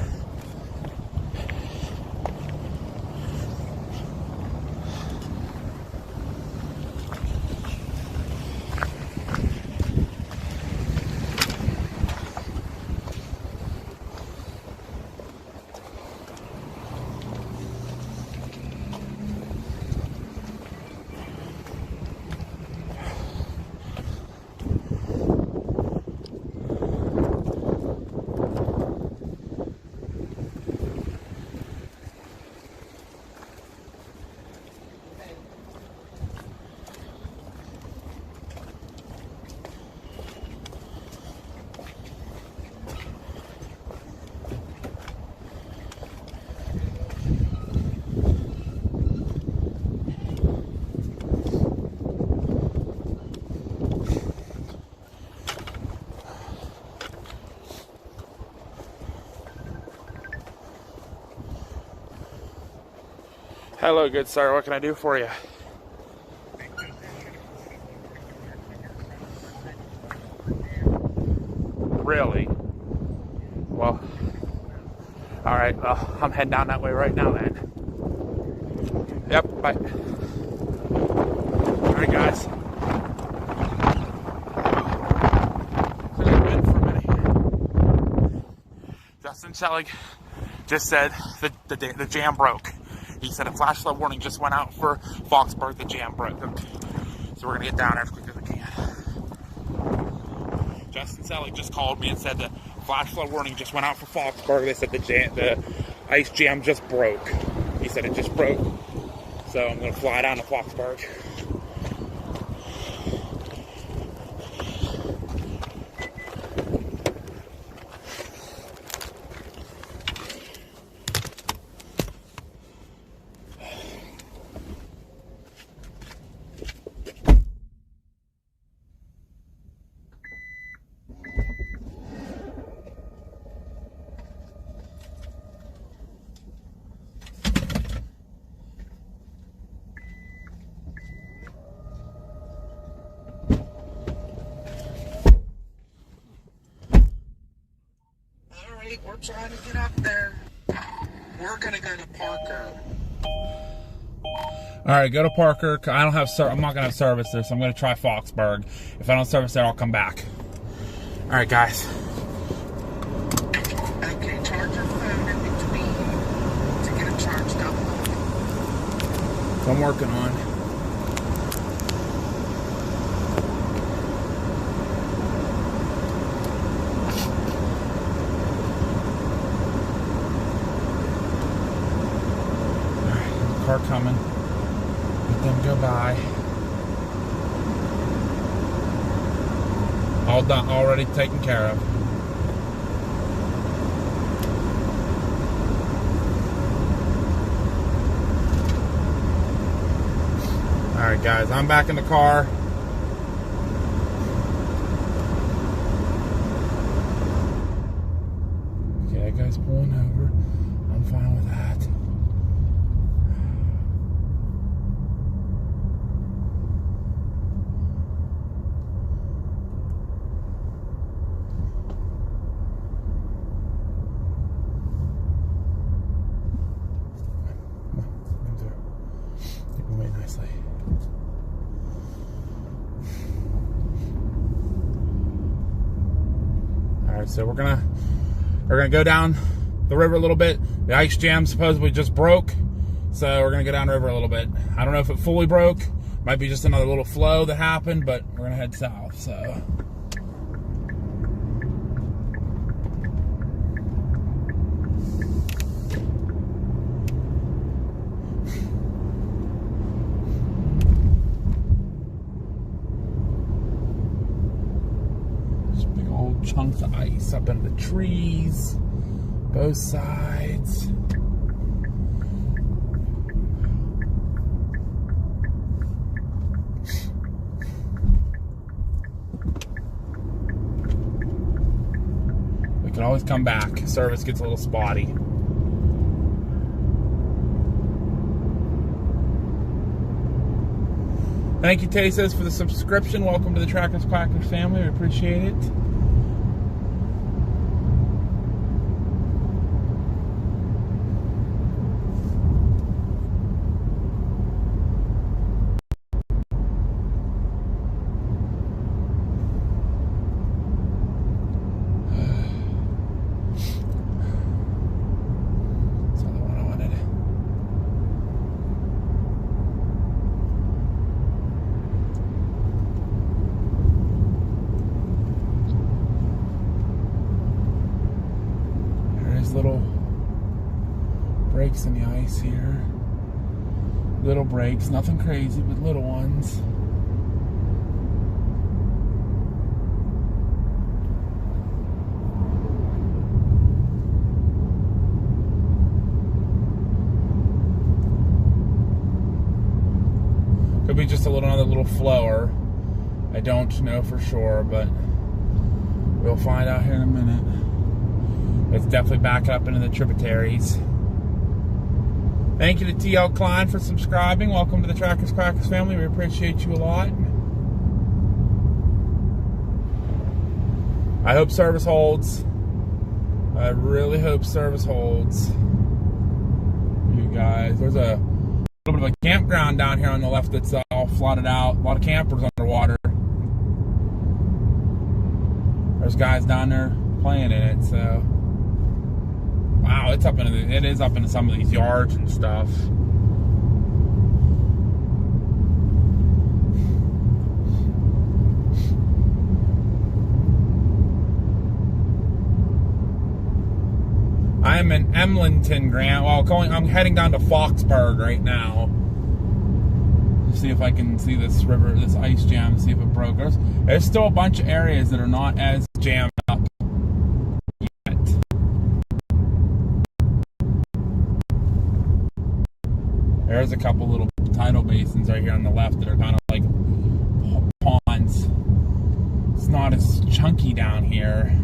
Hello, good sir. What can I do for you? Really? Well, all right. Well, I'm heading down that way right now then. Yep, bye. All right, guys. Justin Selig just said the jam broke. He said a flash flood warning just went out for Foxburg. The jam broke. So we're going to get down there as quick as we can. Justin Selleck just called me and said the flash flood warning just went out for Foxburg. They said the ice jam just broke. He said it just broke. So I'm going to fly down to Foxburg. We're trying to get up there. We're gonna go to Parker. All right, go to Parker. I don't have. I'm not gonna have service there, so I'm gonna try Foxburg. If I don't service there, I'll come back. All right, guys. Okay, charge your phone in between to get it charged up. So I'm working on. Car coming. Let them go by. All done, already taken care of. Alright guys, I'm back in the car. Okay, that guy's pulling over. I'm fine with that. So we're gonna go down the river a little bit. The ice jam supposedly just broke, so we're gonna go down the river a little bit. I don't know if it fully broke. Might be just another little flow that happened, but we're gonna head south. So. Chunks of ice up in the trees, both sides. We can always come back. Service gets a little spotty. Thank you, Tesos, for the subscription. Welcome to the Trackers Quackers family. We appreciate it. Little breaks in the ice here. Little breaks, nothing crazy, but little ones. Could be just another little flower. I don't know for sure, but we'll find out here in a minute. It's definitely back up into the tributaries. Thank you to TL Klein for subscribing. Welcome to the Trackers Quackers family. We appreciate you a lot. I hope service holds. I really hope service holds. You guys, there's a little bit of a campground down here on the left that's all flooded out. A lot of campers underwater. There's guys down there playing in it, so. Wow, it is up into some of these yards and stuff. I'm in Emlenton, Grant. Well, I'm heading down to Foxburg right now. See if I can see this river, this ice jam, see if it broke. There's still a bunch of areas that are not as jammed up yet. There's a couple little tidal basins right here on the left that are kind of like ponds. It's not as chunky down here.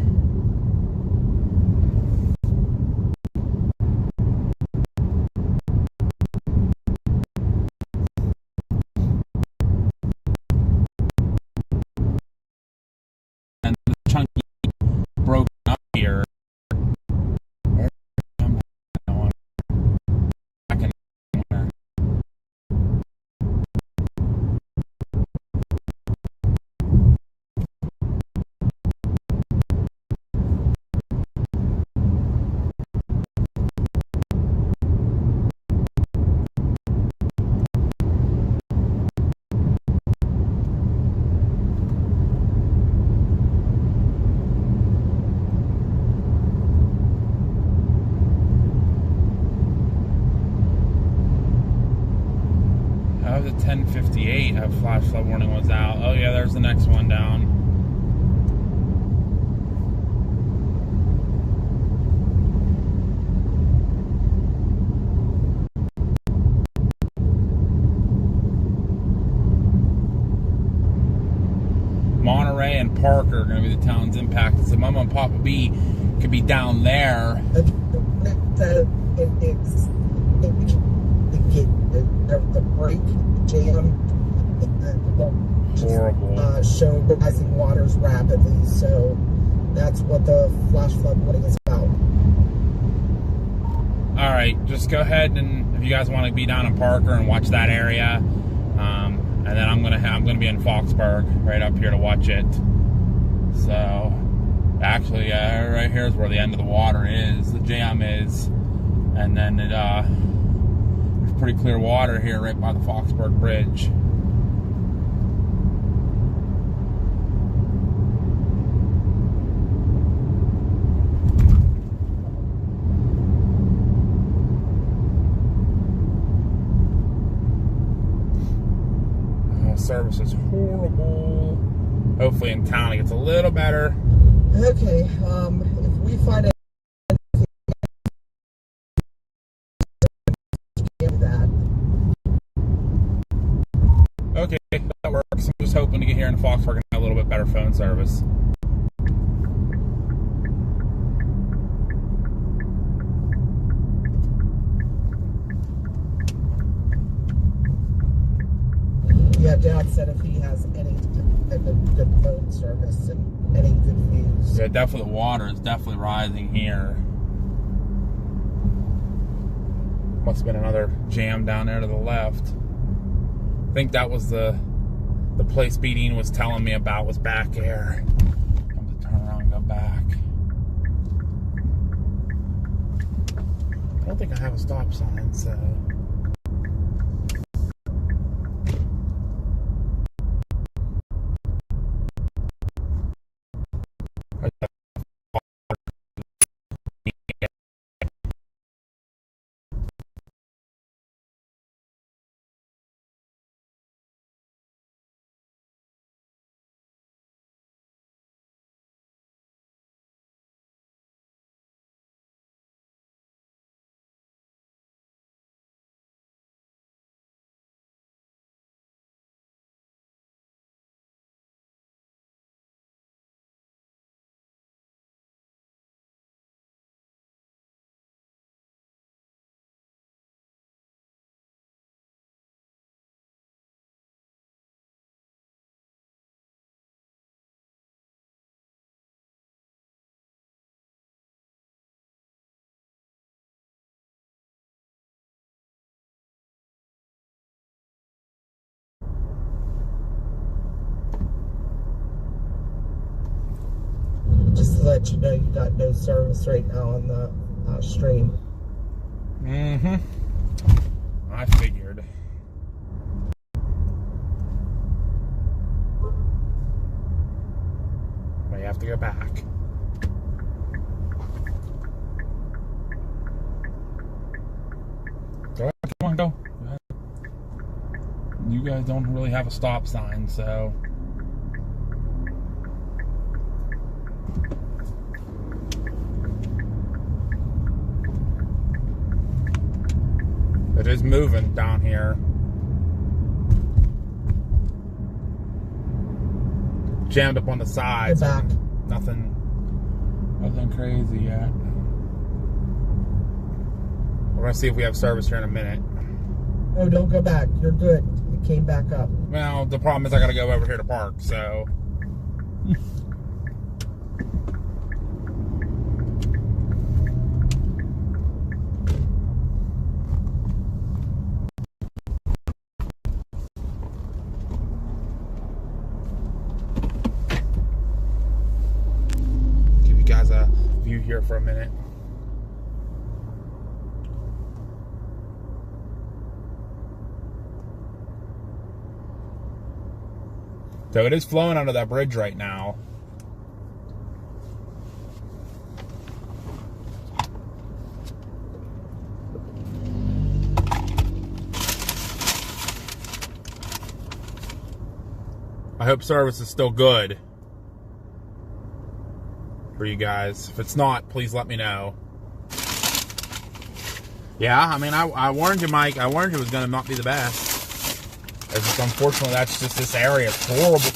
The 10:58 flash flood warning was out. Oh yeah, there's the next one down. Monterey and Parker are going to be the towns impacted. So Mama and Papa B could be down there. The break jam horrible. Show rising waters rapidly, so that's what the flash flood warning is about. All right, just go ahead and if you guys want to be down in Parker and watch that area, and then I'm gonna be in Foxburg right up here to watch it. So actually, right here is where the end of the water is. The jam is, and then there's pretty clear water here right by the Foxburg Bridge. Service is horrible. Hopefully in town it gets a little better. Okay, if we find that okay, that works. I'm just hoping to get here in Foxburg and have a little bit better phone service. Yeah, Dad said if he has any good phone service and any good views. Yeah, definitely the water is definitely rising here. Must have been another jam down there to the left. I think that was the place Beadine was telling me about was back there. I'm going to turn around and go back. I don't think I have a stop sign, so... Just to let you know, you got no service right now on the stream. Mm-hmm. I figured. May have to go back. you guys don't really have a stop sign, so. It is moving down here. Jammed up on the sides. Back. Nothing crazy yet. We're gonna see if we have service here in a minute. Oh, don't go back. You're good. It came back up. Well, the problem is I gotta go over here to park, so. Give you guys a view here for a minute. So it is flowing under that bridge right now. I hope service is still good for you guys. If it's not, please let me know. Yeah, I mean, I warned you, Mike. I warned you it was going to not be the best. It's just, unfortunately, that's just this area. It's horrible.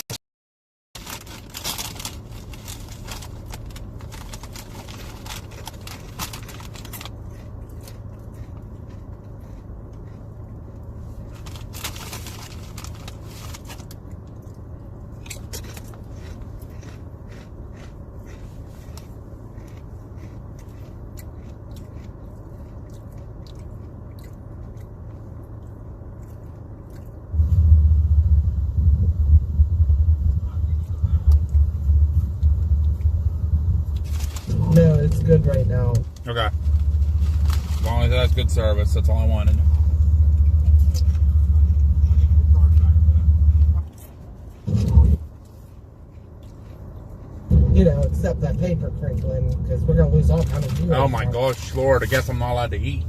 No, it's good right now. Okay. As long as it has good service, that's all I wanted. You know, except that paper crinkling, because we're going to lose all kind of viewers. Oh my gosh, Lord, I guess I'm not allowed to eat.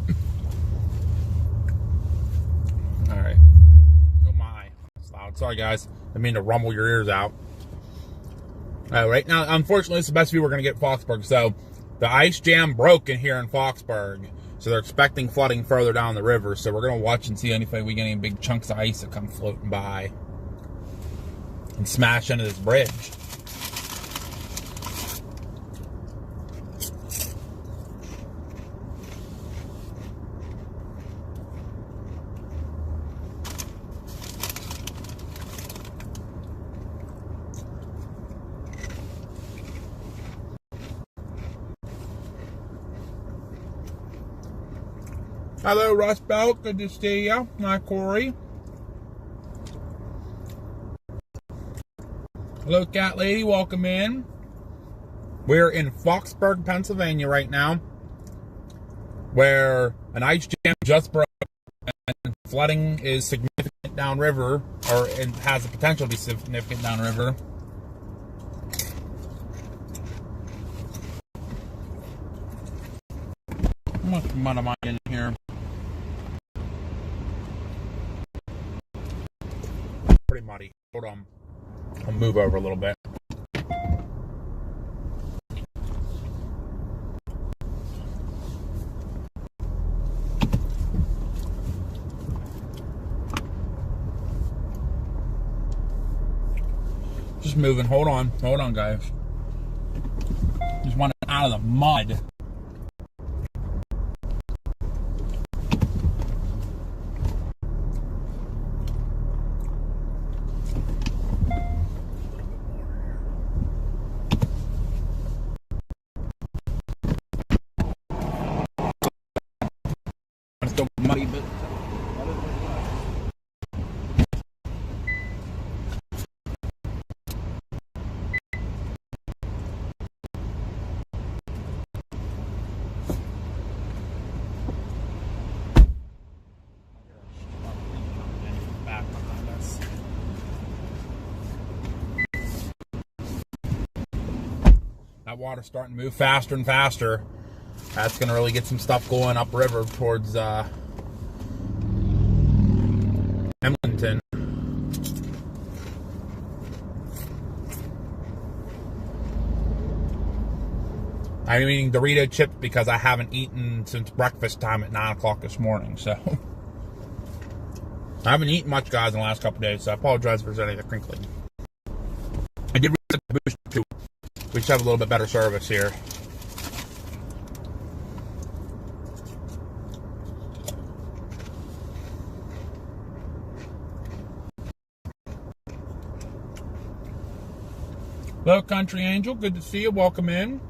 Alright. Oh my. That's loud. Sorry, guys. I mean to rumble your ears out. Right now, unfortunately, it's the best view we're going to get at Foxburg. So, the ice jam broke in here in Foxburg. So, they're expecting flooding further down the river. So, we're going to watch and see if we get any big chunks of ice that come floating by and smash into this bridge. Hello, Rust Belt. Good to see you. Hi, Corey. Hello, Cat Lady. Welcome in. We're in Foxburg, Pennsylvania right now, where an ice jam just broke and flooding is significant downriver, or it has the potential to be significant downriver. How much mud am I in here? Pretty muddy. Hold on. I'll move over a little bit. Just moving. Hold on. Hold on, guys. Just want it out of the mud. Muddy, but back behind us. That water's starting to move faster and faster. That's going to really get some stuff going upriver towards Emlenton. I'm eating Dorito chips because I haven't eaten since breakfast time at 9 o'clock this morning, so. I haven't eaten much, guys, in the last couple of days, so I apologize if there's any crinkling. I did reset the boost too. We should have a little bit better service here. Hello, Country Angel. Good to see you. Welcome in.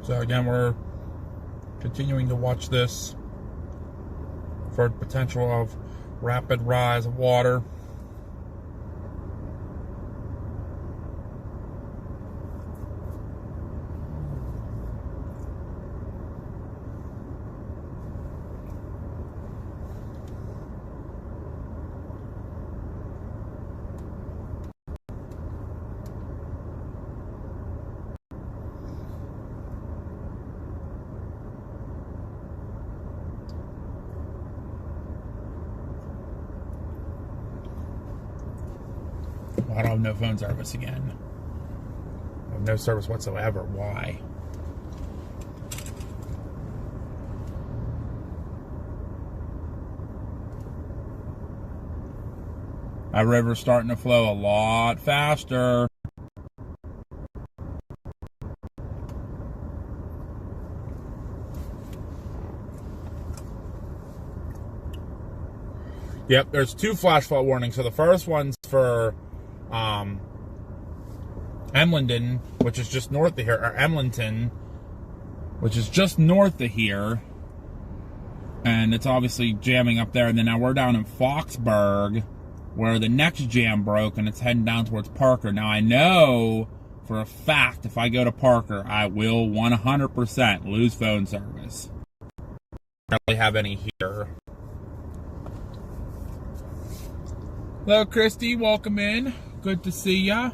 So again, we're continuing to watch this for the potential of rapid rise of water. I don't have no phone service again. I have no service whatsoever. Why? That river's starting to flow a lot faster. Yep, there's 2 flash flood warnings. So the first one's for Emlington, which is just north of here, or Emlington, which is just north of here, and it's obviously jamming up there. And then now we're down in Foxburg, where the next jam broke, and it's heading down towards Parker. Now I know for a fact if I go to Parker, I will 100% lose phone service. I don't really have any here. Hello, Christy. Welcome in. Good to see ya.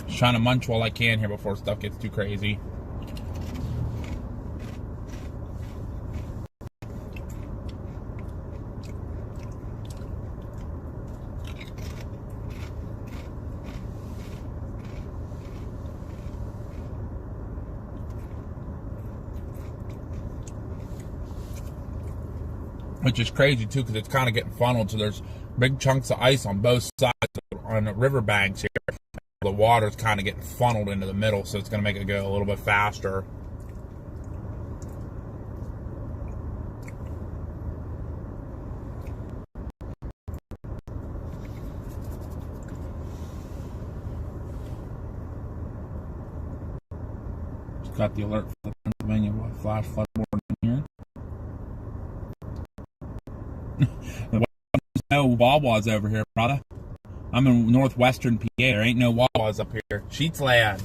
Just trying to munch while I can here before stuff gets too crazy. Which is crazy too, because it's kind of getting funneled, so there's big chunks of ice on both sides on the riverbanks here. The water's kind of getting funneled into the middle, so it's going to make it go a little bit faster. Just got the alert for the Pennsylvania flash flood warning here. There's no Wawa's over here, brother. I'm in northwestern PA. There ain't no Wawa's up here. Sheets land.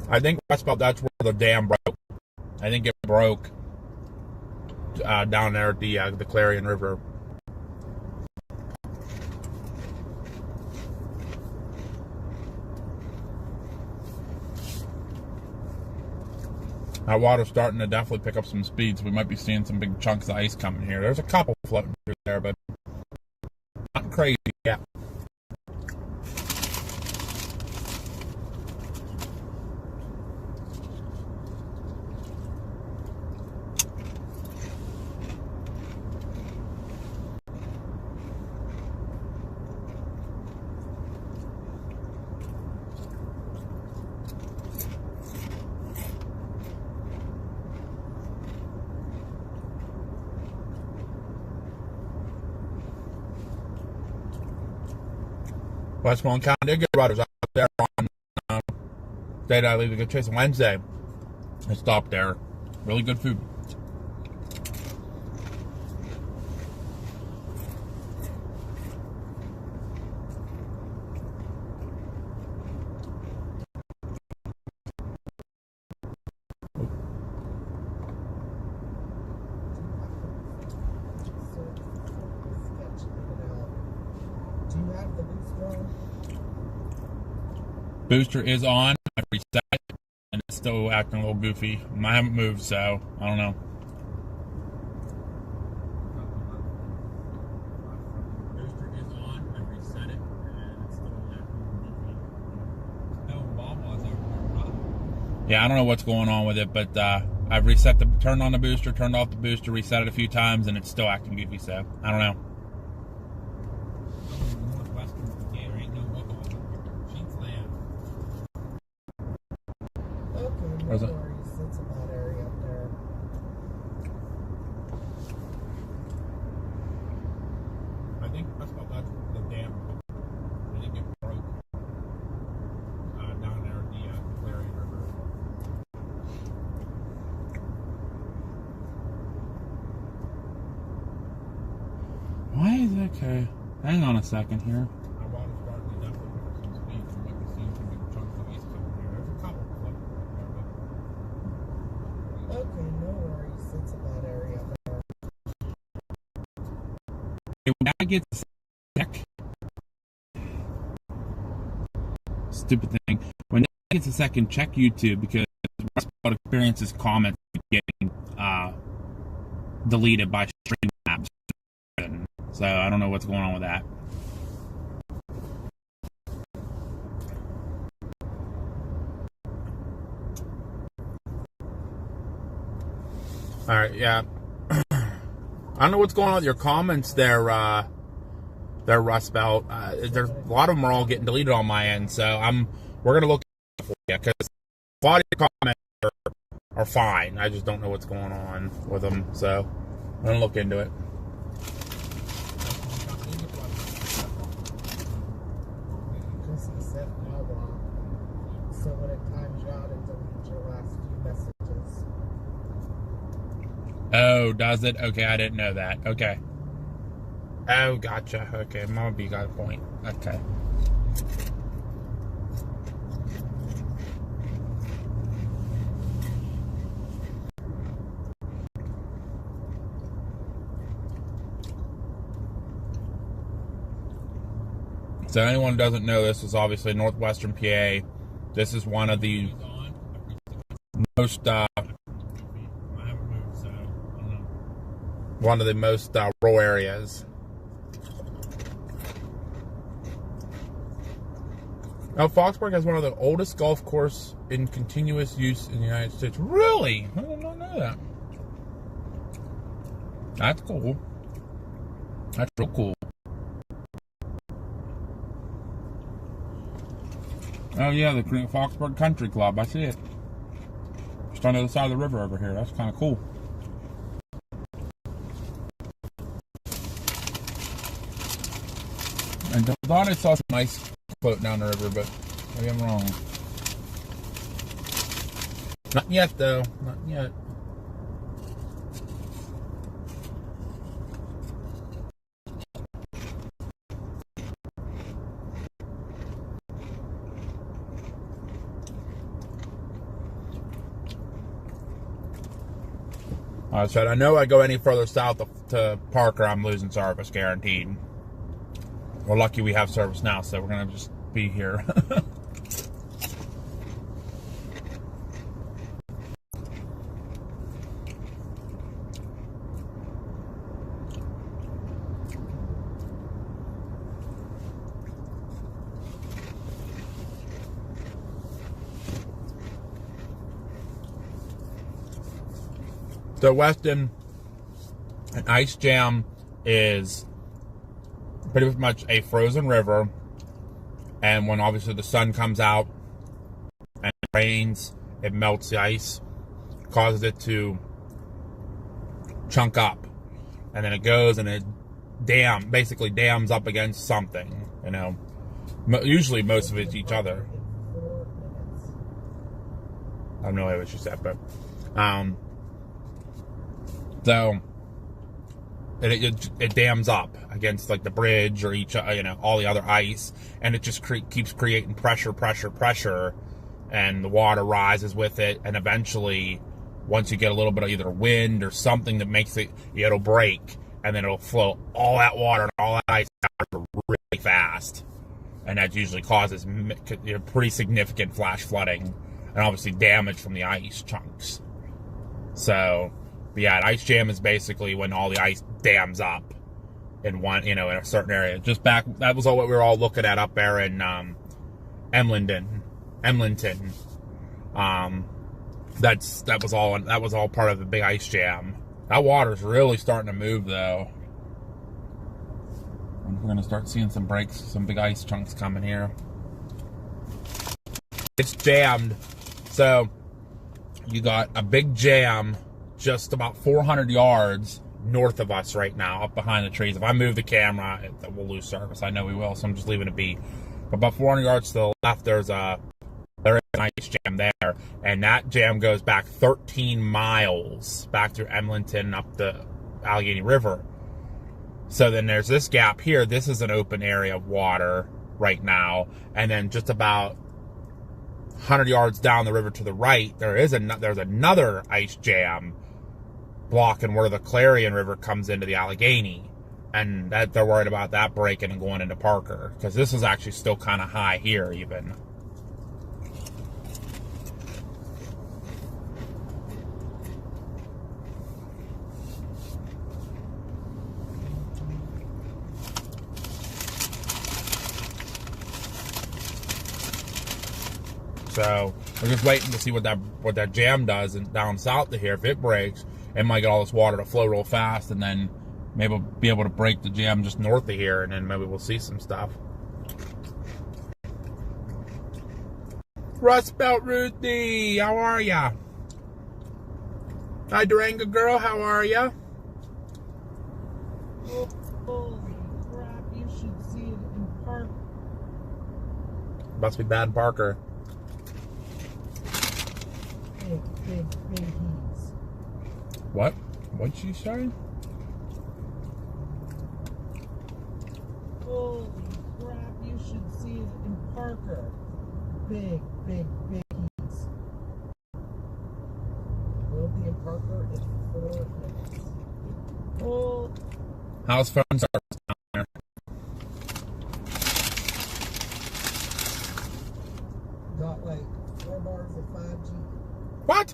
I think Westbelt, that's where the dam broke. I think it broke down there at the Clarion River. That water's starting to definitely pick up some speed, so we might be seeing some big chunks of ice coming here. There's a couple floating through there, but not crazy yet. Westmoreland County did get riders out there on day that I leave to go chasing Wednesday. I stopped there. Really good food. Booster is on. I reset it, and it's still acting a little goofy. I haven't moved, so I don't know. Booster is on. I reset it, and it's still acting goofy. No bomb was over. Yeah, I don't know what's going on with it, but I've reset turned on the booster, turned off the booster, reset it a few times, and it's still acting goofy. So I don't know. No worries, it's a bad area up there. I think that's the dam. I think it broke down there at the Clarion River. Why is that okay? Hang on a second here. Okay, no worries. It's a bad area there. When I get sick, stupid thing. When I get a second, check YouTube because Russell experiences comments getting deleted by Streamlabs. So I don't know what's going on with that. All right, yeah. I don't know what's going on with your comments there, Rust Belt. There's a lot of them are all getting deleted on my end, so we're gonna look for you because a lot of your comments are fine. I just don't know what's going on with them, so I'm gonna look into it. So when it times you out, it deletes your last few messages. Oh, does it? Okay, I didn't know that. Okay. Oh, gotcha. Okay, Mama B got a point. Okay. So anyone who doesn't know, this is obviously northwestern PA. This is one of the most rural areas. Now, Foxburg has one of the oldest golf course in continuous use in the United States. Really? I did not know that. That's cool. That's real cool. Oh yeah, the Foxburg Country Club. I see it. Just on the other side of the river over here. That's kind of cool. And I thought I saw some ice floating down the river, but maybe I'm wrong. Not yet, though. Not yet. I said, I know I go any further south to Parker, I'm losing service, guaranteed. We're lucky we have service now, so we're going to just be here. So Weston, an ice jam is pretty much a frozen river, and when obviously the sun comes out and it rains, it melts the ice, causes it to chunk up, and then it goes and it basically dams up against something, you know. Usually most of it's each other. I have no idea what she said, but so it dams up against like the bridge or all the other ice, and it just keeps creating pressure, and the water rises with it, and eventually, once you get a little bit of either wind or something that makes it'll break, and then it'll flow all that water and all that ice out really fast, and that usually causes pretty significant flash flooding and obviously damage from the ice chunks. So, but yeah, an ice jam is basically when all the ice dams up in in a certain area. That was all what we were all looking at up there in Emlenton. That was all part of the big ice jam. That water's really starting to move though. We're gonna start seeing some breaks, some big ice chunks coming here. It's jammed. So you got a big jam just about 400 yards north of us right now, up behind the trees. If I move the camera, we'll lose service. I know we will, so I'm just leaving it be. But about 400 yards to the left, there is an ice jam there, and that jam goes back 13 miles back through Emlenton up the Allegheny River. So then there's this gap here. This is an open area of water right now, and then just about 100 yards down the river to the right, there's another ice jam blocking where the Clarion River comes into the Allegheny, and that they're worried about that breaking and going into Parker, because this is actually still kind of high here even. So we're just waiting to see what that jam does and down south to here. If it breaks, it might get all this water to flow real fast, and then maybe we'll be able to break the jam just north of here, and then maybe we'll see some stuff. Rust Belt Ruthie, how are ya? Hi Durango girl, how are ya? Holy crap, you should see it in Parker. Must be bad in Parker. Big heaves. What? What'd she say? Holy crap, you should see it in Parker. Big heaves. We'll be in Parker in 4 minutes. Oh. How's phone service down there? Got like 4 bars of 5G. What?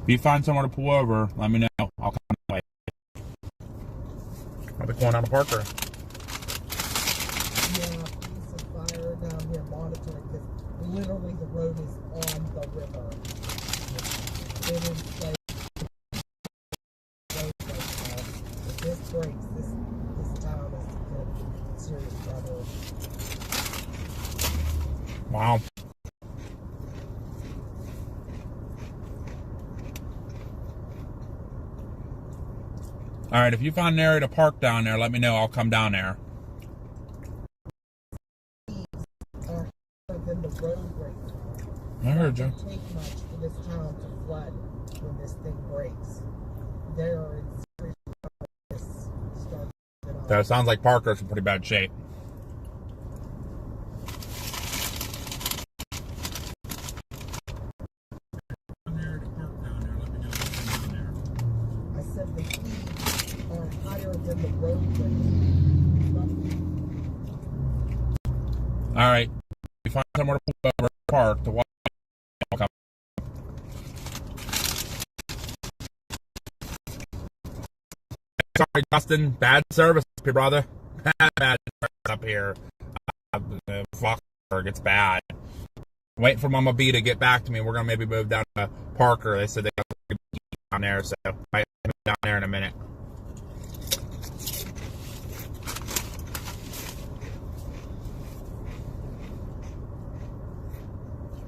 If you find somewhere to pull over, let me know. I'll come away. I'll be going out of Parker. Yeah, police and fire down here monitoring, because literally the road is on the river. It is like if this breaks, this town is in serious trouble. Wow. All right, if you find an area to park down there, let me know. I'll come down there. Than the road break. I heard you. It doesn't take much for this town to flood when this thing breaks. They are in serious trouble. So it sounds like Parker's in pretty bad shape. I said the heaves are higher than the road break. All right. If you find somewhere to pull over, park to watch. I'll come. Sorry, Dustin. Bad service, brother. Bad service up here. It's bad. Waiting for Mama B to get back to me. We're gonna maybe move down to Parker. They said they got down there, so I might move down there in a minute.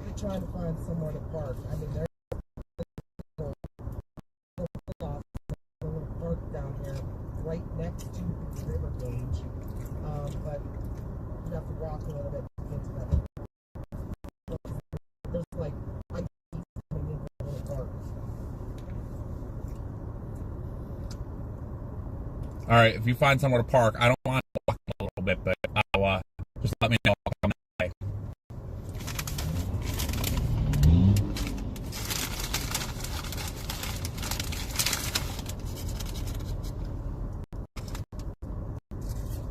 We're trying to find somewhere to park. I mean, river gauge, but you have to walk a little bit to get to that. There's like ice coming into the little park. All right, if you find somewhere to park, I don't want to walk a little bit, but I'll just let me know. I'll come that way.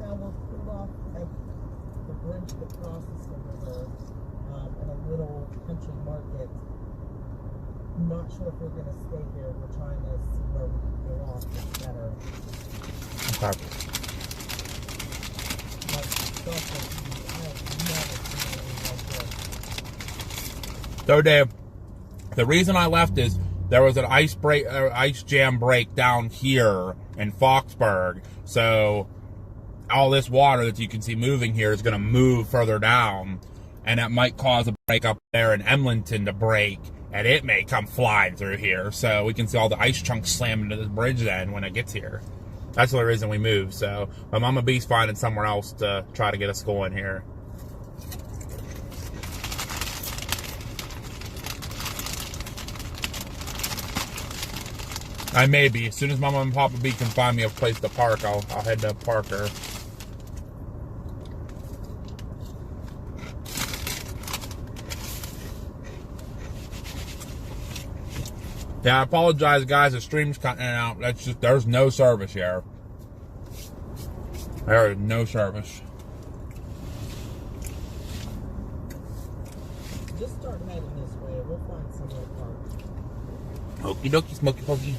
Now we'll pull off at the bridge that crosses the river at a little country market. I'm not sure if we're going to stay here. We're trying to see where we can go off. It's better. Okay. So, Dave, the reason I left is there was an ice jam break down here in Foxburg. So all this water that you can see moving here is going to move further down, and that might cause a break up there in Emlenton to break, and it may come flying through here. So we can see all the ice chunks slam into the bridge then when it gets here. That's the reason we moved. So my Mama B's finding somewhere else to try to get us going here. I may be. As soon as Mama and Papa B can find me a place to park, I'll head to Parker. Yeah, I apologize, guys. The stream's cutting out. That's just, there's no service here. There is no service. Just start heading this way. We'll find somewhere to park. Okie dokie, smoky pokey.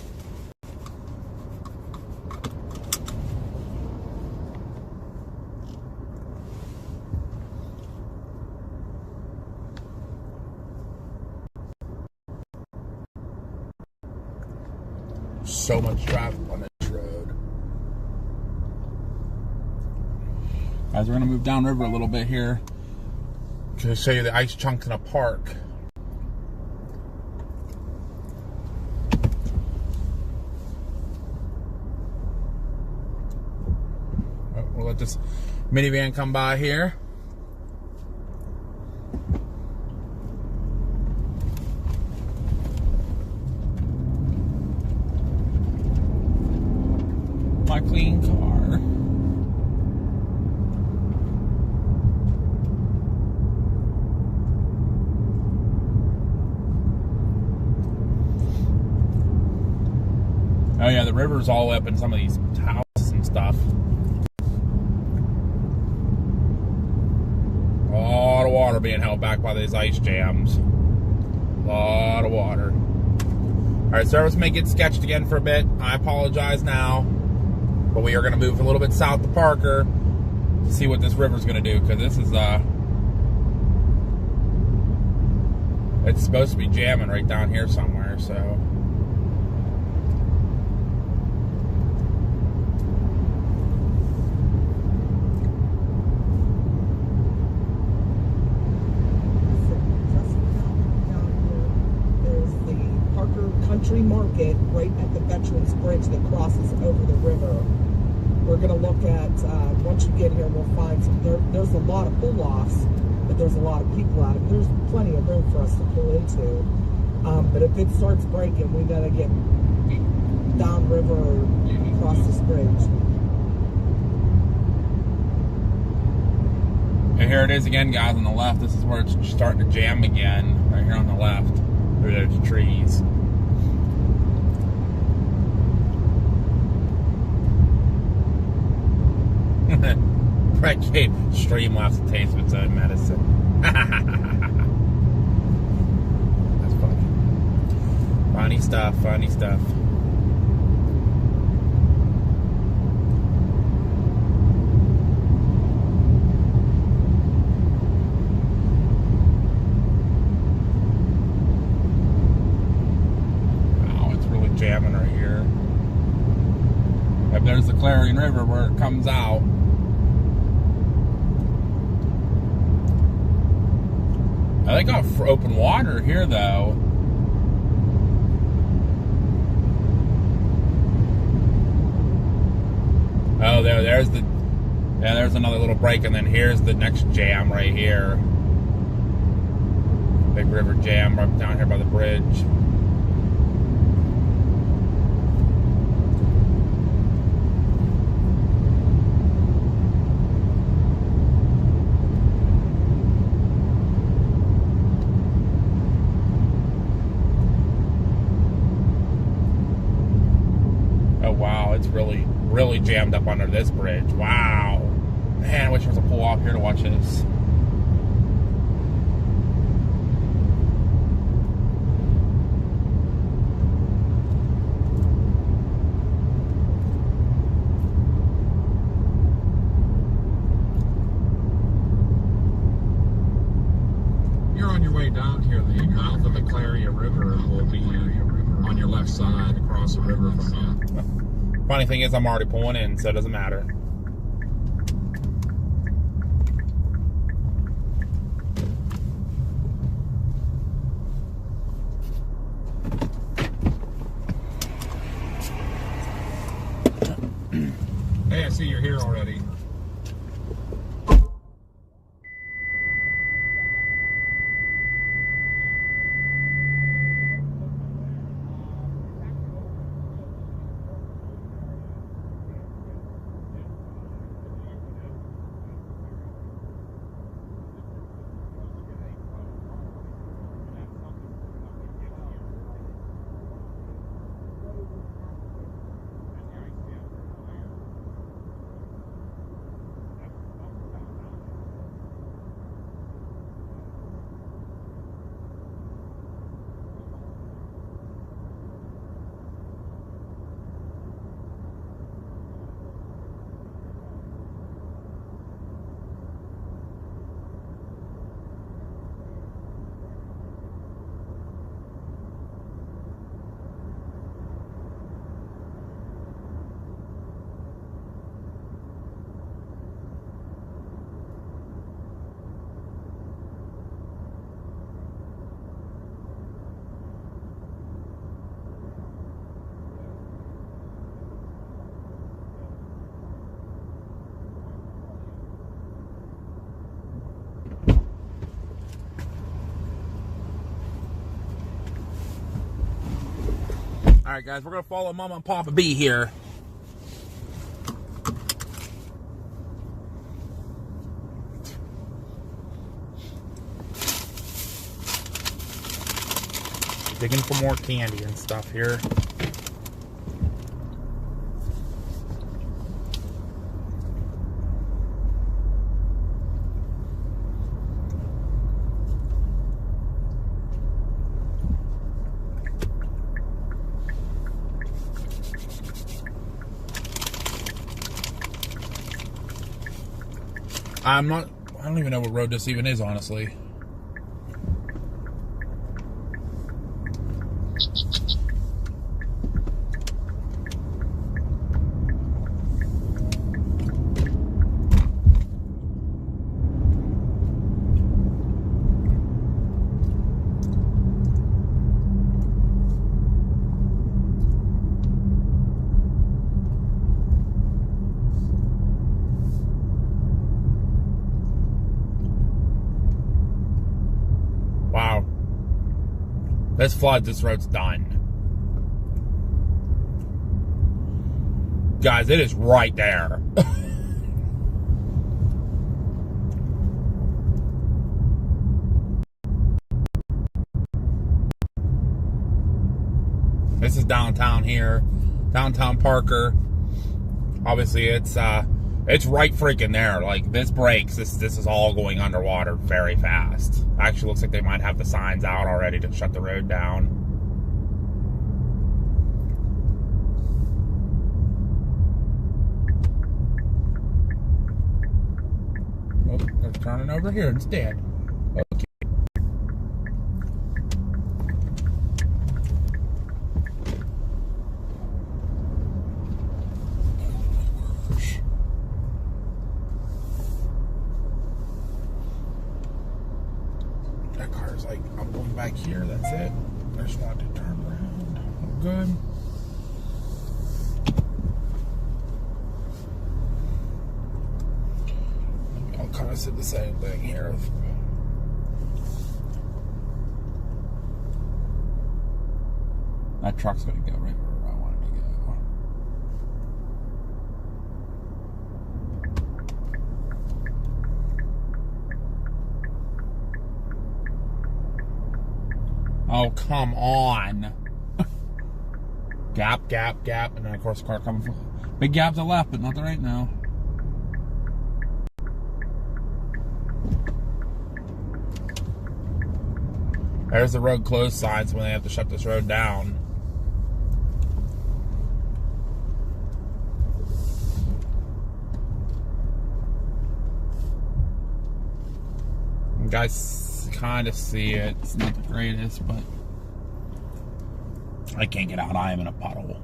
So much traffic on this road. Guys, we're gonna move downriver a little bit here to show you the ice chunks in a park. We'll let this minivan come by here. My clean car. Oh yeah, the river's all up in some of these houses and stuff. A lot of water being held back by these ice jams. A lot of water. Alright, service may get sketched again for a bit. I apologize now. But we are going to move a little bit south to Parker to see what this river's going to do, because this is, it's supposed to be jamming right down here somewhere, so. There's the Parker Country Market right at the Veterans Bridge that crosses over the river. We're going to look at, once you get here, we'll find there's a lot of pull-offs, but there's a lot of people out of it. There's plenty of room for us to pull into. But if it starts breaking, we got to get downriver or across this bridge. And here it is again, guys, on the left. This is where it's starting to jam again, right here on the left, where there's trees. Brett gave Stream lots of taste of its own medicine. That's funny. Funny stuff, funny stuff. Wow, it's really jamming right here. If there's the Clarion River where it comes out. They got open water here, though. Oh, there's another little break, and then here's the next jam right here. Big River Jam right down here by the bridge. Oh wow, it's really jammed up under this bridge. Wow. Man, I wish there was a pull off here to watch this. You're on your way down here. The mouth of the Claria River will be on your left side across the river from you. Funny thing is, I'm already pulling in, so it doesn't matter. Hey, I see you're here already. Alright guys, we're going to follow Mama and Papa B here. Digging for more candy and stuff here. I don't even know what road this even is, honestly. Wow. This flood, this road's done. Guys, it is right there. This is downtown here. Downtown Parker. Obviously, it's right freaking there. Like, this breaks. This is all going underwater very fast. Actually, looks like they might have the signs out already to shut the road down. Oh, they're turning over here instead. Okay. That car's like, I'm going back here, that's it. I just wanted to turn around. Good. kind of said the same thing here. That truck's going to go right where I want it to go. Oh, come on. Gap, gap, gap. And then, of course, the car coming from... Big gap to the left, but not the right now. There's the road closed signs when they have to shut this road down. You guys kind of see it. It's not the greatest, but I can't get out. I am in a puddle.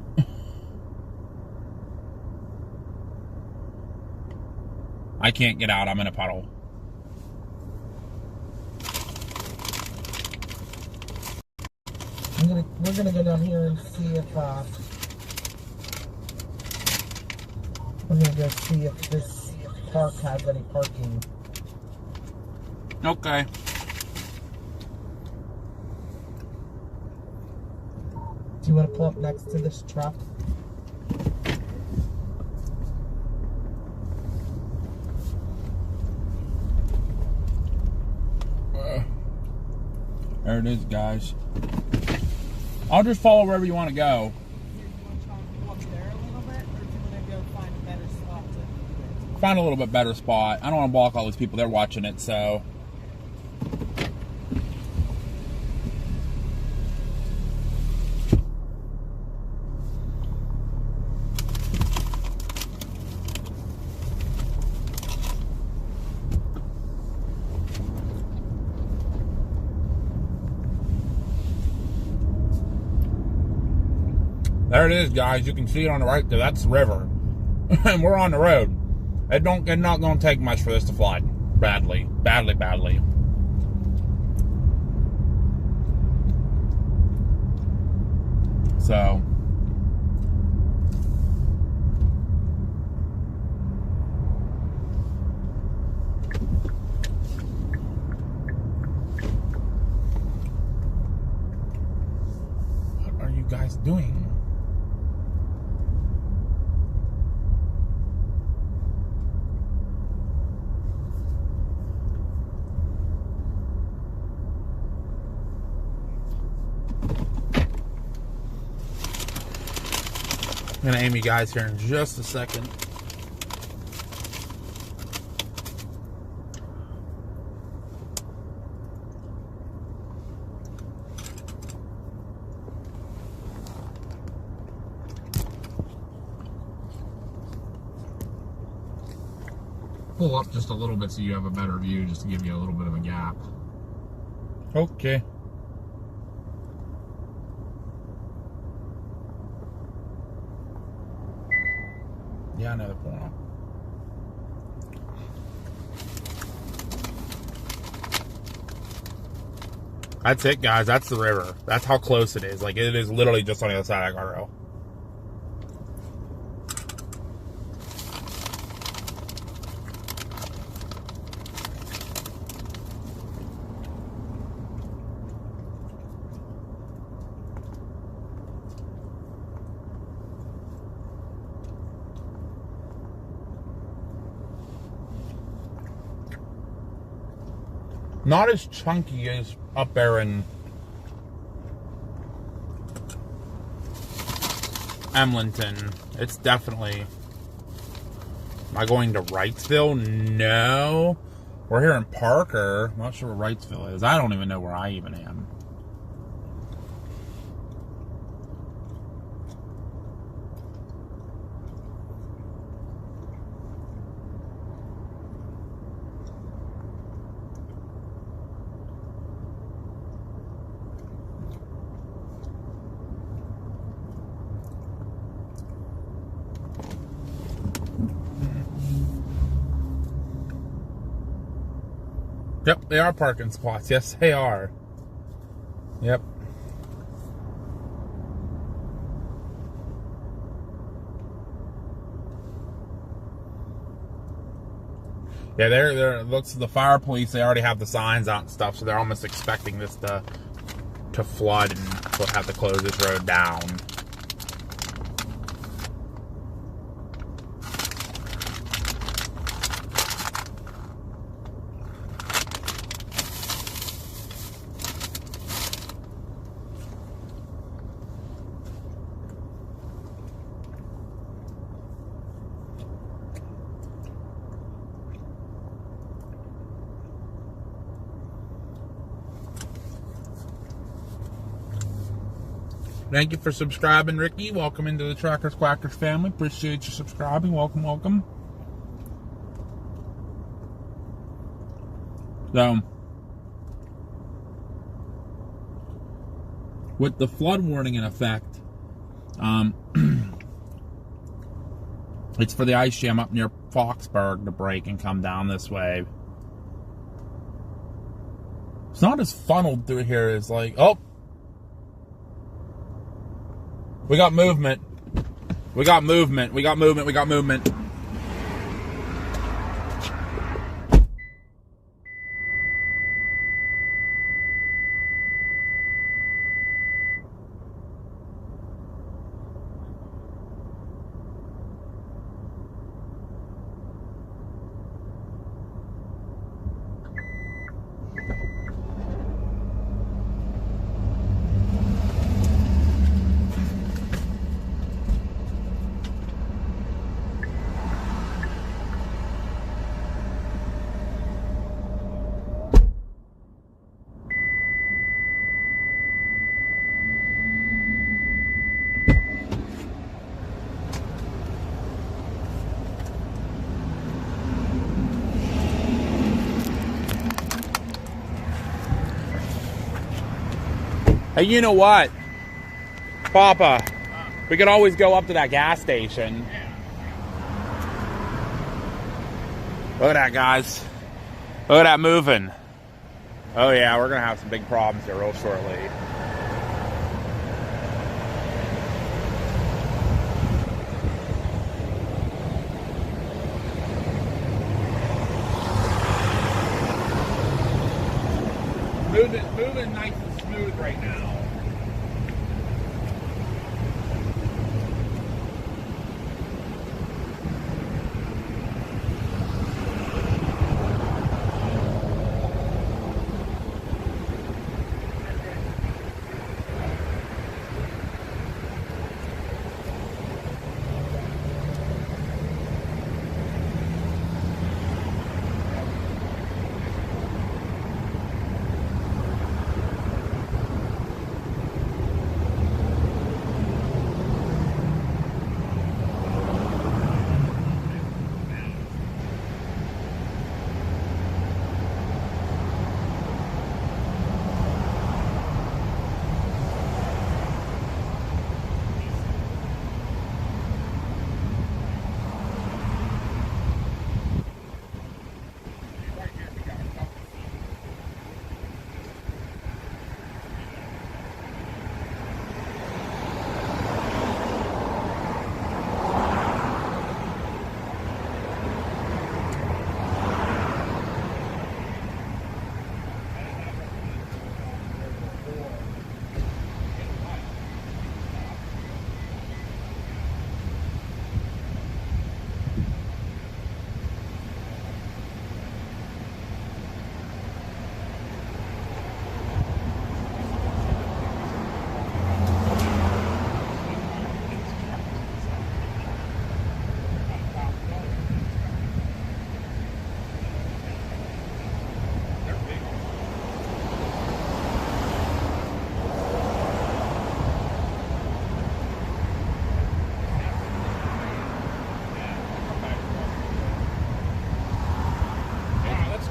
I can't get out. I'm in a puddle. We're gonna go down here and see if we're gonna go see if this park has any parking. Okay. Do you want to pull up next to this truck? There it is, guys. I'll just follow wherever you want to go. Do you want to try and walk there a little bit, or do you want to go find a better spot to do it? Find a little bit better spot. I don't want to block all these people. They're watching it, so. There it is, guys. You can see it on the right there. That's the river. And we're on the road. It's not going to take much for this to flood. Badly. Badly, badly. So. What are you guys doing? I'm going to aim you guys here in just a second. Pull up just a little bit so you have a better view, just to give you a little bit of a gap. Okay. Yeah, another point. That's it, guys. That's the river. That's how close it is. Like, it is literally just on the other side of that guardrail. Not as chunky as up there in Emlenton. It's definitely... Am I going to Wrightsville? No. We're here in Parker. I'm not sure where Wrightsville is. I don't even know where I even am. Yep, they are parking spots. Yes, they are. Yep. Yeah, it looks the fire police, they already have the signs out and stuff, so they're almost expecting this to flood and we'll have to close this road down. Thank you for subscribing, Ricky. Welcome into the Trackers Quackers family. Appreciate you subscribing. Welcome, welcome. So, with the flood warning in effect, it's for the ice jam up near Foxburg to break and come down this way. It's not as funneled through here as like, oh, we got movement. We got movement. We got movement. We got movement. Hey, you know what, Papa? We could always go up to that gas station. Look at that, guys. Look at that moving. Oh yeah, we're gonna have some big problems here real shortly. Moving nice and smooth right now.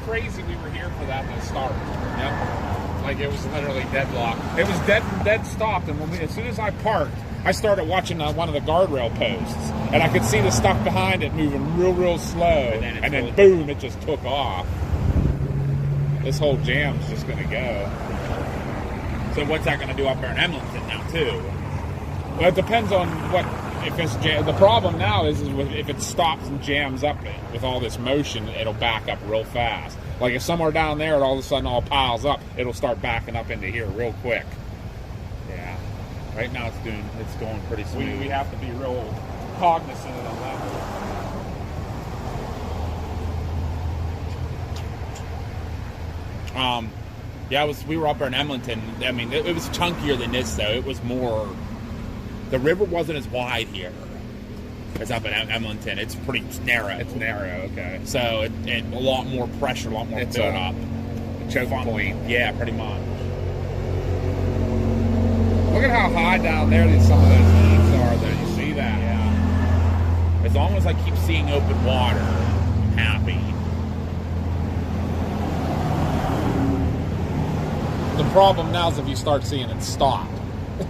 Crazy we were here for that to start. Yep. Like it was literally deadlocked. It was dead stopped, and as soon as I parked, I started watching one of the guardrail posts, and I could see the stuff behind it moving real slow, and then boom, it just took off. This whole jam's just gonna go. So what's that gonna do up there in Emlenton now too? Well, it depends on what if it's the problem now is if it stops and jams up with all this motion, it'll back up real fast. Like if somewhere down there, it all of a sudden all piles up, it'll start backing up into here real quick. Yeah. Right now it's going pretty smooth. We have to be real cognizant of the level. Yeah, we were up there in Emlenton. I mean, it was chunkier than this, though. It was more. The river wasn't as wide here as up in Emlenton. It's pretty narrow. It's narrow, okay. So it a lot more pressure, a lot more build up. Choke point. Yeah, pretty much. Look at how high down there some of those eaves are, though. You see that? Yeah. As long as I keep seeing open water, I'm happy. The problem now is if you start seeing it stop,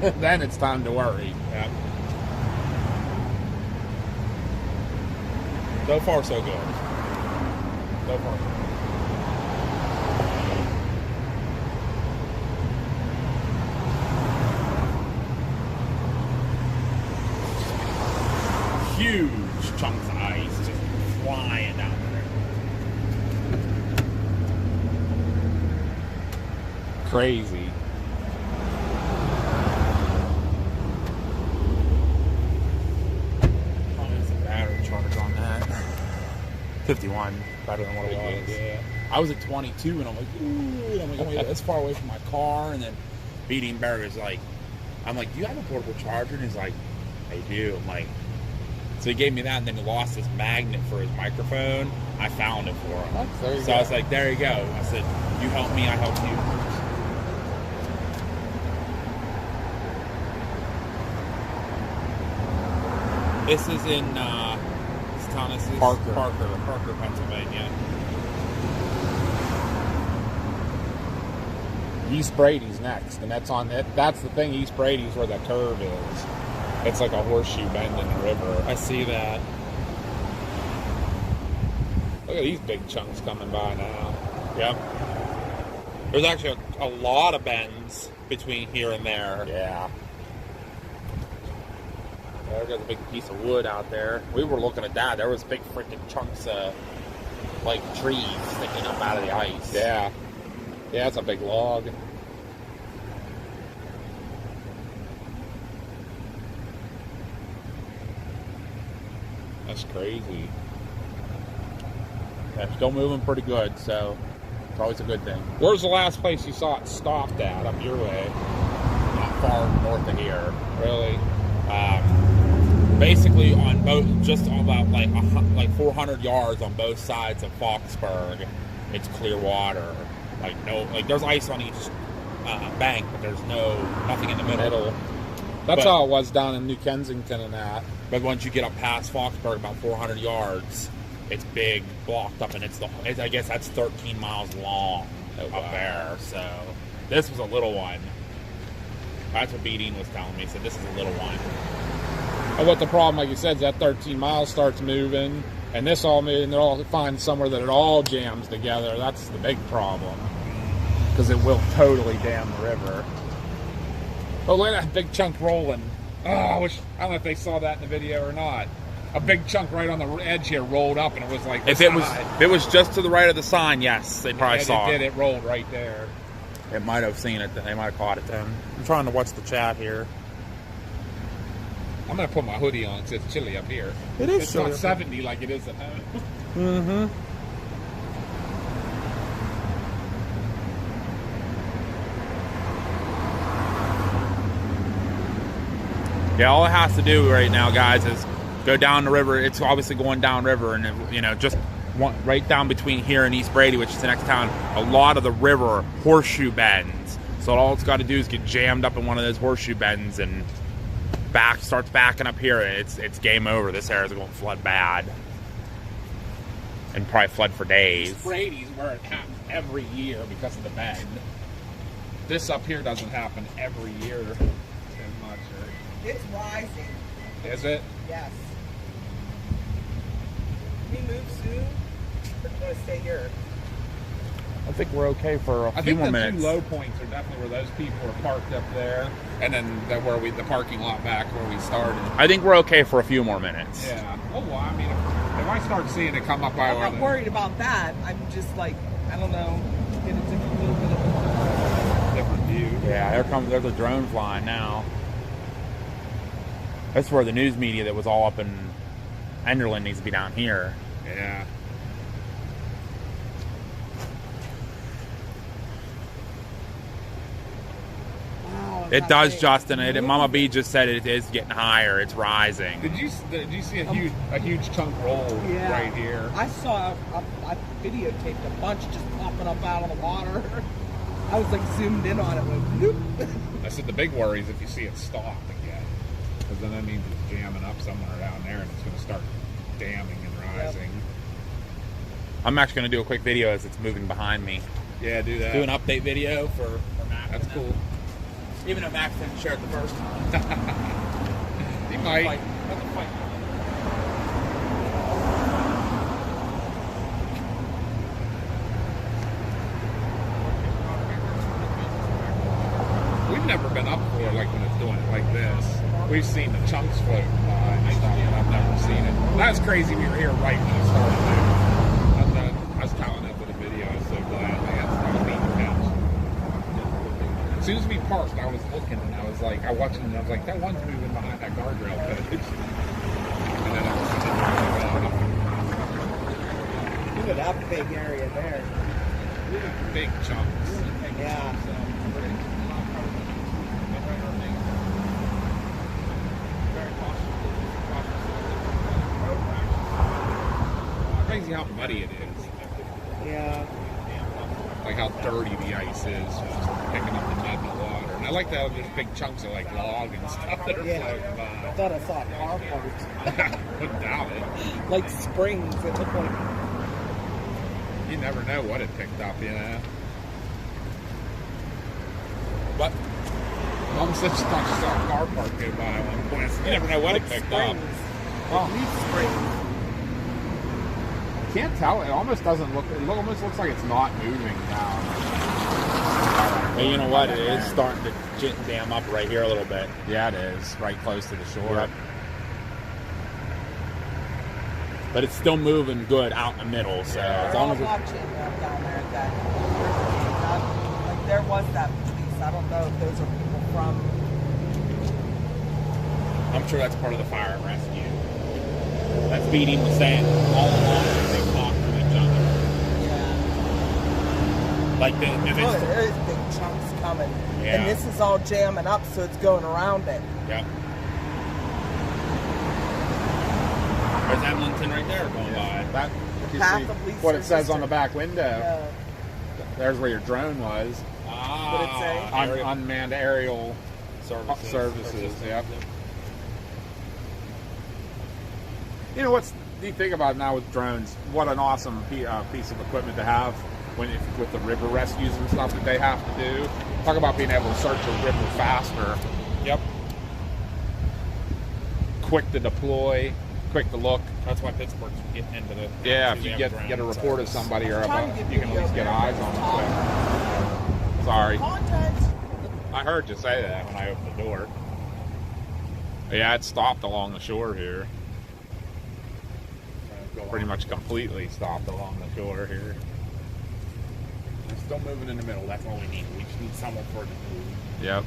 then it's time to worry. Yeah. So far, so good. So far, so good. Huge chunks of ice just flying down there. Crazy. There's a battery charge on that. 51, better than what it was. Yeah. I was at 22, and I'm like, ooh. I'm like, oh, yeah, that's far away from my car. And then Beating Bear is like, I'm like, do you have a portable charger? And he's like, I do. I'm like, so he gave me that, and then he lost his magnet for his microphone. I found it for him. So I was like, there you go. I said, you help me, I help you. This is in this town is Parker, Pennsylvania. East Brady's next, and that's on it. That's the thing. East Brady's where that curve is. It's like a horseshoe bend in the river. I see that. Look at these big chunks coming by now. Yep. There's actually a lot of bends between here and there. Yeah. There's a big piece of wood out there. We were looking at that. There was big freaking chunks of, like, trees sticking up out of the ice. Yeah. Yeah, it's a big log. That's crazy. Yeah, it's still moving pretty good, so it's always a good thing. Where's the last place you saw it stopped at up your way? Not far north of here. Really? Basically on both, just about like 400 yards on both sides of Foxburg, it's clear water. Like there's ice on each bank, but there's nothing in the middle. That's how it was down in New Kensington and that. But once you get up past Foxburg, about 400 yards, it's big, blocked up, and I guess that's 13 miles long up there. So this was a little one. That's what Beating was telling me. He said this is a little one. And what the problem, like you said, is that 13 miles starts moving, and this all moves, and they'll all find somewhere that it all jams together. That's the big problem, because it will totally dam the river. Oh, look at that big chunk rolling. Oh, I don't know if they saw that in the video or not. A big chunk right on the edge here rolled up, and it was like if it was just to the right of the sign, yes, they probably saw it. It rolled right there. It might have seen it. They might have caught it then. I'm trying to watch the chat here. I'm going to put my hoodie on because it's chilly up here. It's not 70 like it is at home. Mm-hmm. Yeah, all it has to do right now, guys, is go down the river. It's obviously going down river, and just right down between here and East Brady, which is the next town, a lot of the river horseshoe bends. So all it's got to do is get jammed up in one of those horseshoe bends and starts backing up here. It's game over. This area is going to flood bad, and probably flood for days. East Brady's where it happens every year because of the bend. This up here doesn't happen every year. I'm not sure. It's rising. Is it? Yes. Can we move soon? Or do you want to stay here? think we're okay for a few more minutes. The two low points are definitely where those people are parked up there, and then the parking lot back where we started. I think we're okay for a few more minutes. Yeah. Oh, well, I mean, if I start seeing it come up by I'm not worried about that. I'm just like, I don't know, get a little bit of a different view. Yeah, there's a drone flying now. That's where the news media that was all up in Enderlin needs to be down here. Yeah. It does, Justin. Mama B just said it is getting higher. It's rising. Did you see a huge chunk roll right here? I saw I videotaped a bunch just popping up out of the water. I was like zoomed in on it. Like, nope. I said the big worry is if you see it stop again, because then that means it's jamming up somewhere down there and it's going to start damming and rising. Yep. I'm actually going to do a quick video as it's moving behind me. Yeah, do that. Do an update video for Max. That's cool. Even though Max didn't share it the first time. He might. We've never been up there like when it's doing it like this. We've seen the chunks floating by and stuff, but I've never seen it. That's crazy we were here right when it started there. I was telling it with a video. I was so glad they had started leaving the house. As soon as we parked, I was looking and I was like, I watched it and I was like, that one's moving behind that guardrail footage. And then I was sitting there. Look at that big area there. Big chunks. Yeah. Crazy how muddy it is. Yeah. Like how dirty the ice is, just picking up the mud and the water. And I like that there's big chunks of like log and stuff that are floating by. I thought I saw car parts. Wouldn't doubt it. Like springs. It looked like. You never know what it picked up, you know. What? Mom said she thought she saw a car park go by at one point. You never know what it picked up. Oh. Springs. Can't tell. It almost doesn't look. It almost looks like it's not moving now. Hey, you know what? It is starting to dam up right here a little bit. Yeah, it is. Right close to the shore. Yep. But it's still moving good out in the middle. So as long as watching down there that like there was that piece. I don't know if those are people from. I'm sure that's part of the fire and rescue. That's beating the sand all along as they talk to each other. Yeah. Like there is big chunks coming. Yeah. And this is all jamming up, so it's going around it. Yep. There's Hamilton right there going by. That, you see what it says on the back window. Yeah. There's where your drone was. What did it say? Unmanned aerial services. Yep. You know what's the thing about now with drones? What an awesome piece of equipment to have with the river rescues and stuff that they have to do. Talk about being able to search a river faster. Yep. Quick to deploy, quick to look. That's why Pittsburgh's getting into the. Yeah, if you get a report of somebody or you can at least get eyes on it quick. Sorry. I heard you say that when I opened the door. Yeah, it stopped along the shore here. Pretty much completely stopped along the shore here. It's still moving in the middle. That's all we need. We just need someone for it to move. Yep.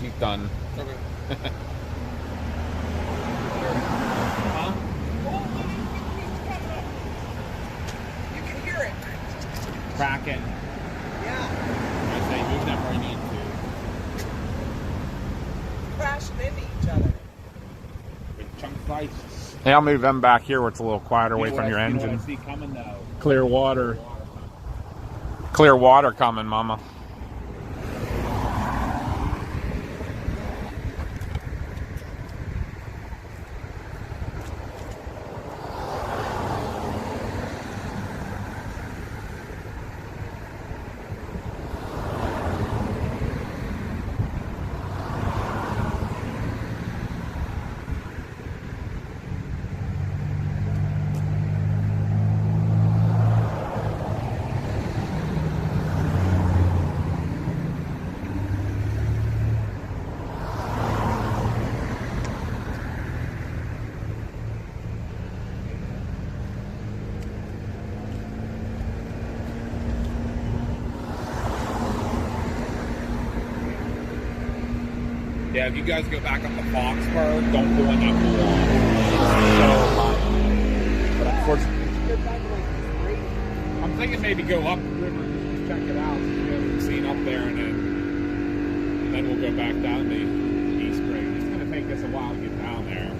She's done. Okay. Oh, you can hear it. Cracking. Yeah. I say move them where you need to. Crashing into each other. Big chunk of ice. Hey, I'll move them back here where it's a little quieter away from your engine. You know what I see coming, though? Clear water. Clear water coming, Mama. Yeah, if you guys go back up to Foxburg, don't go in that pool. It's so hot. But unfortunately, I'm thinking maybe go up the river and just check it out. We haven't seen up there, and then we'll go back down to East Brady. It's going to take us a while to get down there.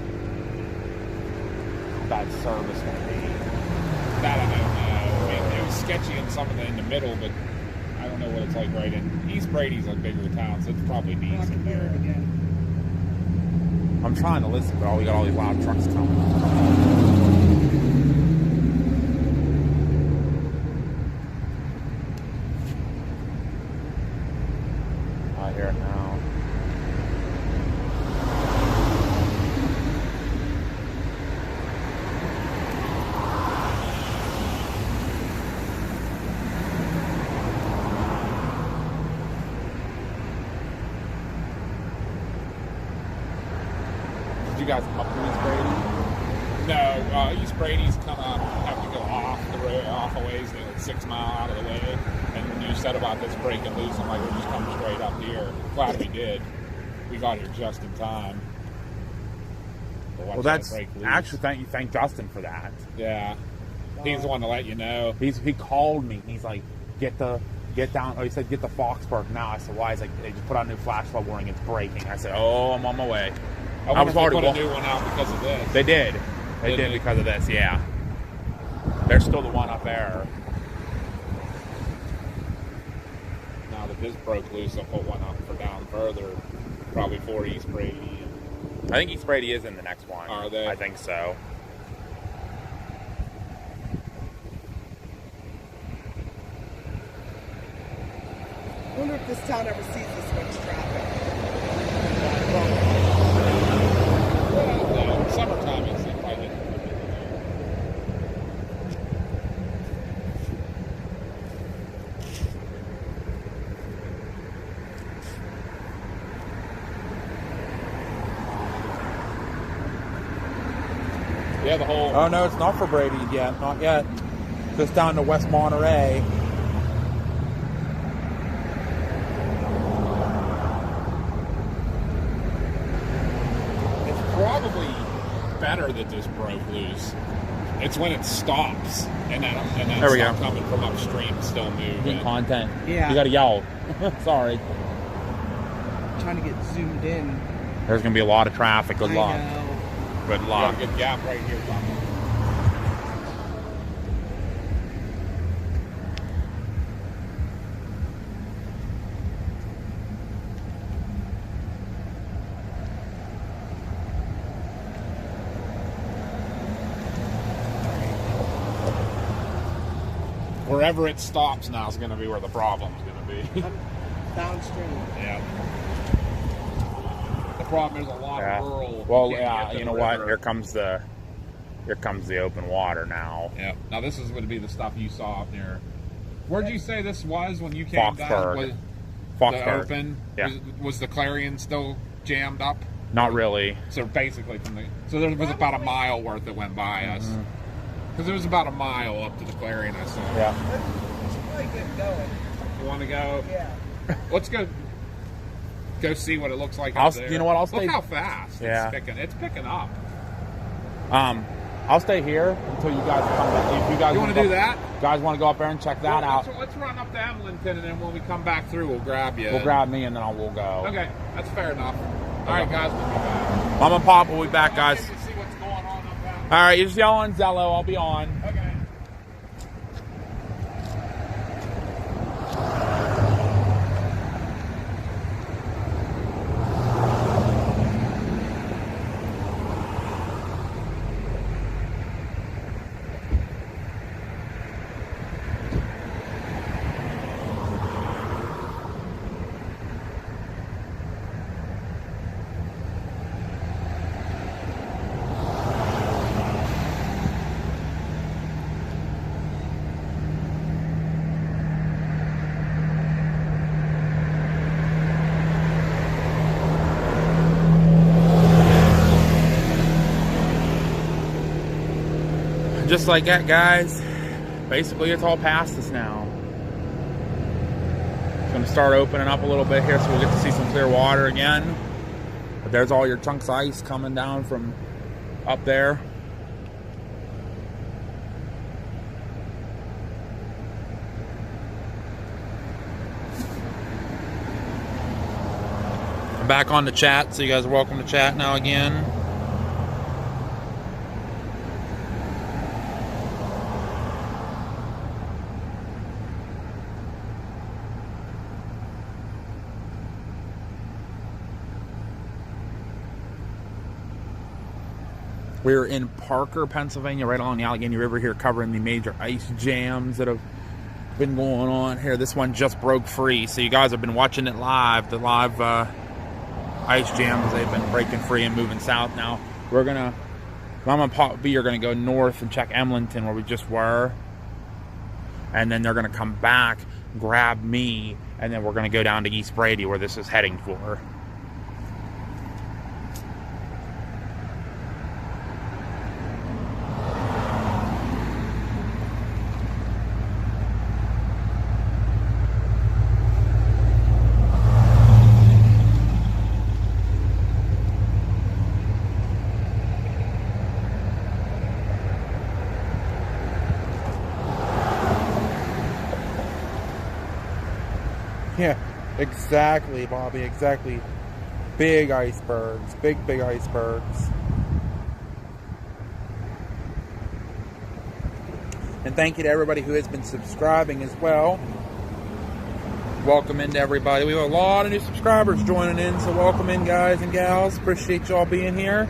Bad service will be. That I don't know. I mean, it was sketchy in some of in the middle, but I don't know what it's like right in East Brady's a bigger town, so it's probably decent. I can hear it again. I'm trying to listen, but we got all these loud trucks coming. I hear it now. You guys come up to East Brady? No, East Brady's kind of have to go off the road, off a ways, like 6 miles out of the way. And when you said about this breaking loose, I'm like, we're just coming straight up here. Glad we did. We got here just in time. Well, that's actually thank Justin for that. Yeah, he's the one to let you know. He called me. He's like, get down. Oh, he said get the Foxburg now. I said why? He's like, they just put out a new flash flood warning. It's breaking. I said, oh, I'm on my way. I was already put a new one out because of this. They did. They did because of this. Yeah. There's still the one up there. Now that this broke loose, I'll put one up for down further, probably for East Brady. I think East Brady is in the next one. Are they? I think so. I wonder if this town ever sees this much traffic. Well, summertime it's probably yeah, the whole. Oh no, it's not for Brady yet. Not yet. Just down to West Monterey. Probably better that this broke loose. It's when it stops and then there we go. Coming from upstream still moving. Content. Yeah. You gotta yell. Sorry. Trying to get zoomed in. There's gonna be a lot of traffic. Good luck. Know. Good luck. You got a good gap right here, Tom. Wherever it stops now is going to be where the problem's going to be. Downstream. Yeah. The problem is a lot of rural. Well, yeah. You know what? Here comes the open water now. Yeah. Now this is going to be the stuff you saw up there. Where'd you say this was when you came down? Foxburg. The open. Yeah. Was the Clarion still jammed up? Not really. So basically there was about a mile worth that went by us. Because it was about a mile up to the Clarion, I saw. Yeah. Let's probably get going. You want to go? Yeah. Let's go go see what it looks like I'll, up there. you know what? I'll stay. Look how fast Yeah. it's picking up. I'll stay here until you guys come back. If you guys want to do that? Guys want to go up there and check that out. Let's run up to Emlenton, and then when we come back through, we'll grab you. We'll grab me, and then we'll go. Okay, that's fair enough. All right, guys, we'll be back. Mom and Pop will be back, guys. See what's going on up there. All right, you just yell on Zello. I'll be on. Okay. Just like that, guys. Basically, it's all past us now. It's going to start opening up a little bit here, so we'll get to see some clear water again. But there's all your chunks of ice coming down from up there. I'm back on the chat, so you guys are welcome to chat now again. We're in Parker, Pennsylvania, right along the Allegheny River here, covering the major ice jams that have been going on here. This one just broke free, so you guys have been watching it live. The live ice jams, they've been breaking free and moving south now. We're gonna, Mom and Pop B are gonna go north and check Emlenton where we just were, and then they're gonna come back, grab me, and then we're gonna go down to East Brady where this is heading for. Yeah, exactly, Bobby, exactly. Big icebergs, big icebergs. And thank you to everybody who has been subscribing as well. Welcome into everybody. We have a lot of new subscribers joining in, so welcome in, guys and gals. Appreciate y'all being here.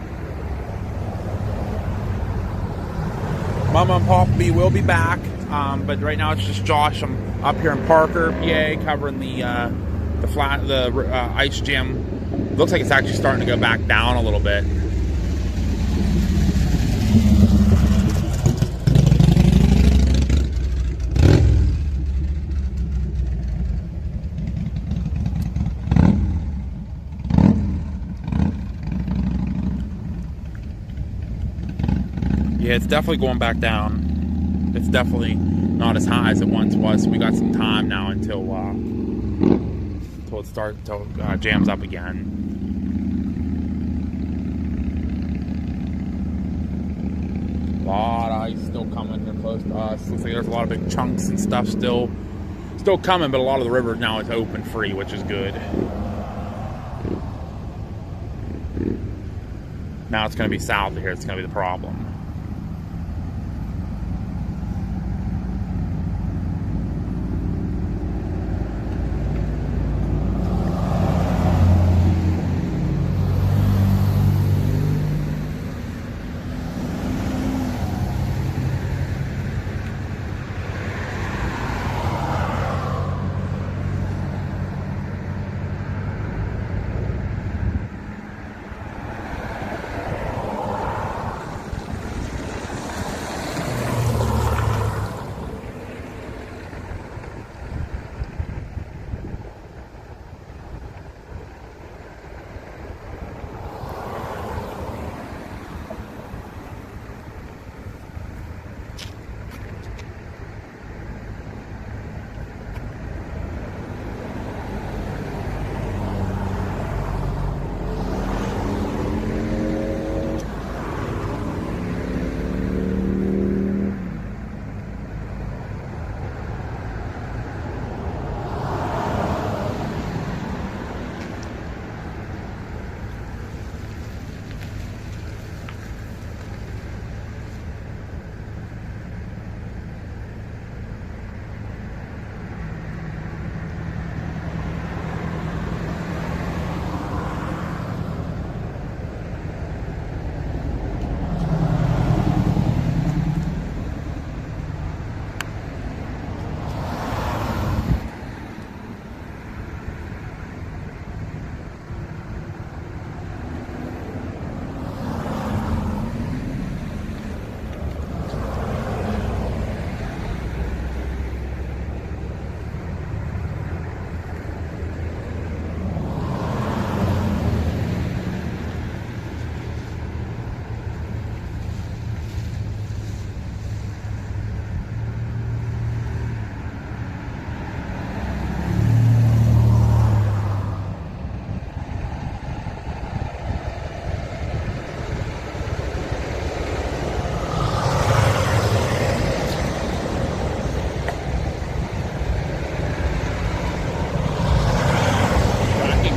Mama and Papa B will be back. But right now it's just Josh. I'm up here in Parker, PA, covering the ice jam. Looks like it's actually starting to go back down a little bit. Yeah, it's definitely going back down. It's definitely not as high as it once was. So we got some time now until it jams up again. A lot of ice still coming here close to us. Looks like there's a lot of big chunks and stuff still coming, but a lot of the river now is open free, which is good. Now it's going to be south of here. It's going to be the problem.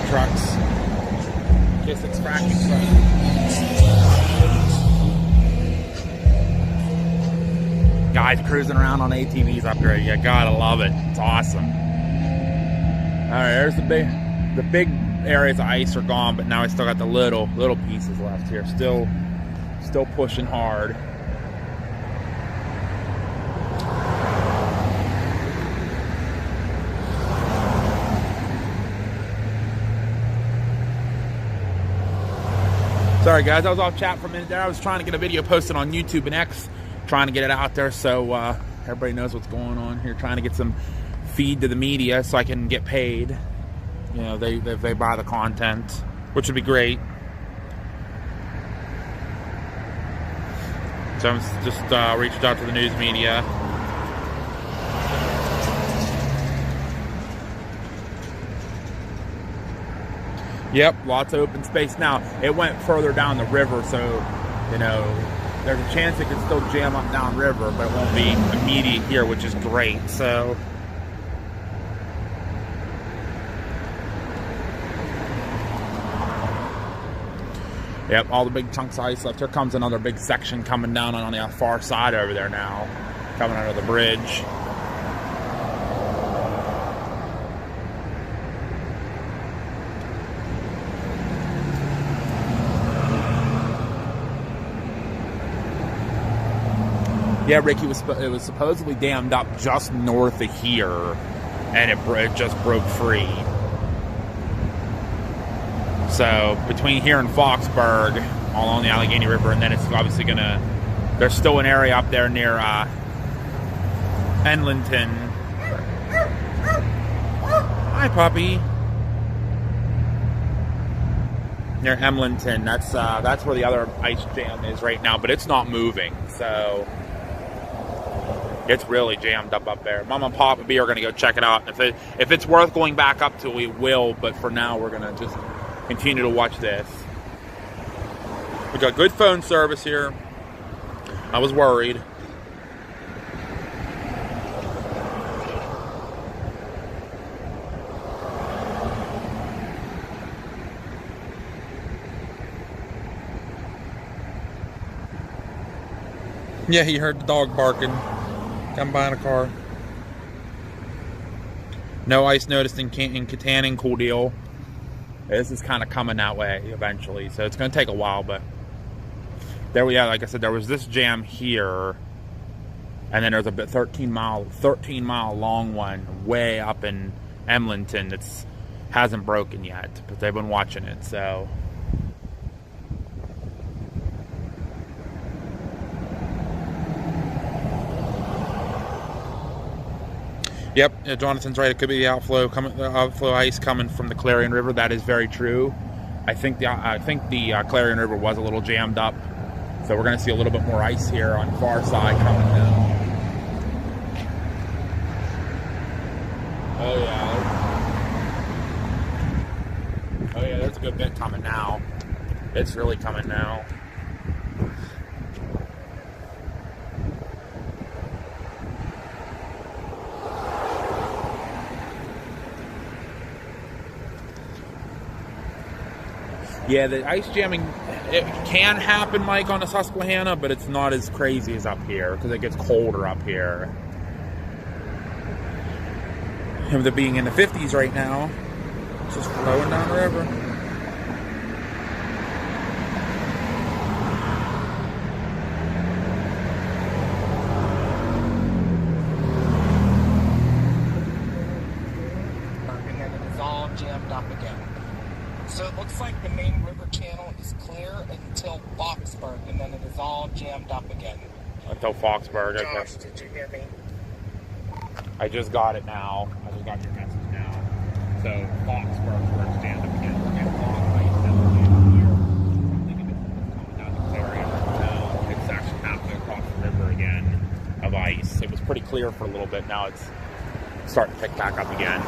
trucks. K6 fracking trucks. Guys cruising around on ATVs up here. You gotta love it. It's awesome. Alright, there's the big areas of ice are gone, but now I still got the little pieces left here. Still pushing hard. Sorry guys, I was off chat for a minute there. I was trying to get a video posted on YouTube and X, trying to get it out there so everybody knows what's going on here, trying to get some feed to the media so I can get paid. You know, they buy the content, which would be great. So I'm just reached out to the news media. Yep, lots of open space. Now, it went further down the river, so, you know, there's a chance it could still jam up downriver, but it won't be immediate here, which is great, so. Yep, all the big chunks of ice left. Here comes another big section coming down on the far side over there now, coming under the bridge. Yeah, Ricky, it was supposedly dammed up just north of here, and it just broke free. So between here and Foxburg, all on the Allegheny River, and then it's obviously gonna. There's still an area up there near Enlinton. Hi, puppy. Near Emlinton. That's where the other ice jam is right now, but it's not moving. So. It's really jammed up there. Mom and Pop and B are going to go check it out. If it's worth going back up to, we will. But for now, we're going to just continue to watch this. We got good phone service here. I was worried. Yeah, he heard the dog barking. Come by in a car. No ice noticed in Katanning, cool deal. This is kind of coming that way eventually, so it's going to take a while, but there we are. Like I said, there was this jam here, and then there's a 13 mile long one way up in Emlinton that's hasn't broken yet, but they've been watching it, so. Yep, Jonathan's right. It could be the outflow ice coming from the Clarion River. That is very true. I think the Clarion River was a little jammed up, so we're going to see a little bit more ice here on the far side coming down. Oh yeah, there's a good bit coming now. It's really coming now. Yeah, the ice jamming, it can happen, Mike, on the Susquehanna, but it's not as crazy as up here because it gets colder up here. And with it being in the 50s right now, it's just flowing down the river. And then it is all jammed up again. So it looks like the main river channel is clear until Foxburg, and then it is all jammed up again. Until Foxburg, okay. Josh, did you hear me? I just got it now. I just got your message now. So Foxburg's where it's jammed up again. We're getting long ice down here. I'm thinking it's coming down to Clarion right now. It's actually halfway across the river again of ice. It was pretty clear for a little bit. Now it's starting to pick back up again.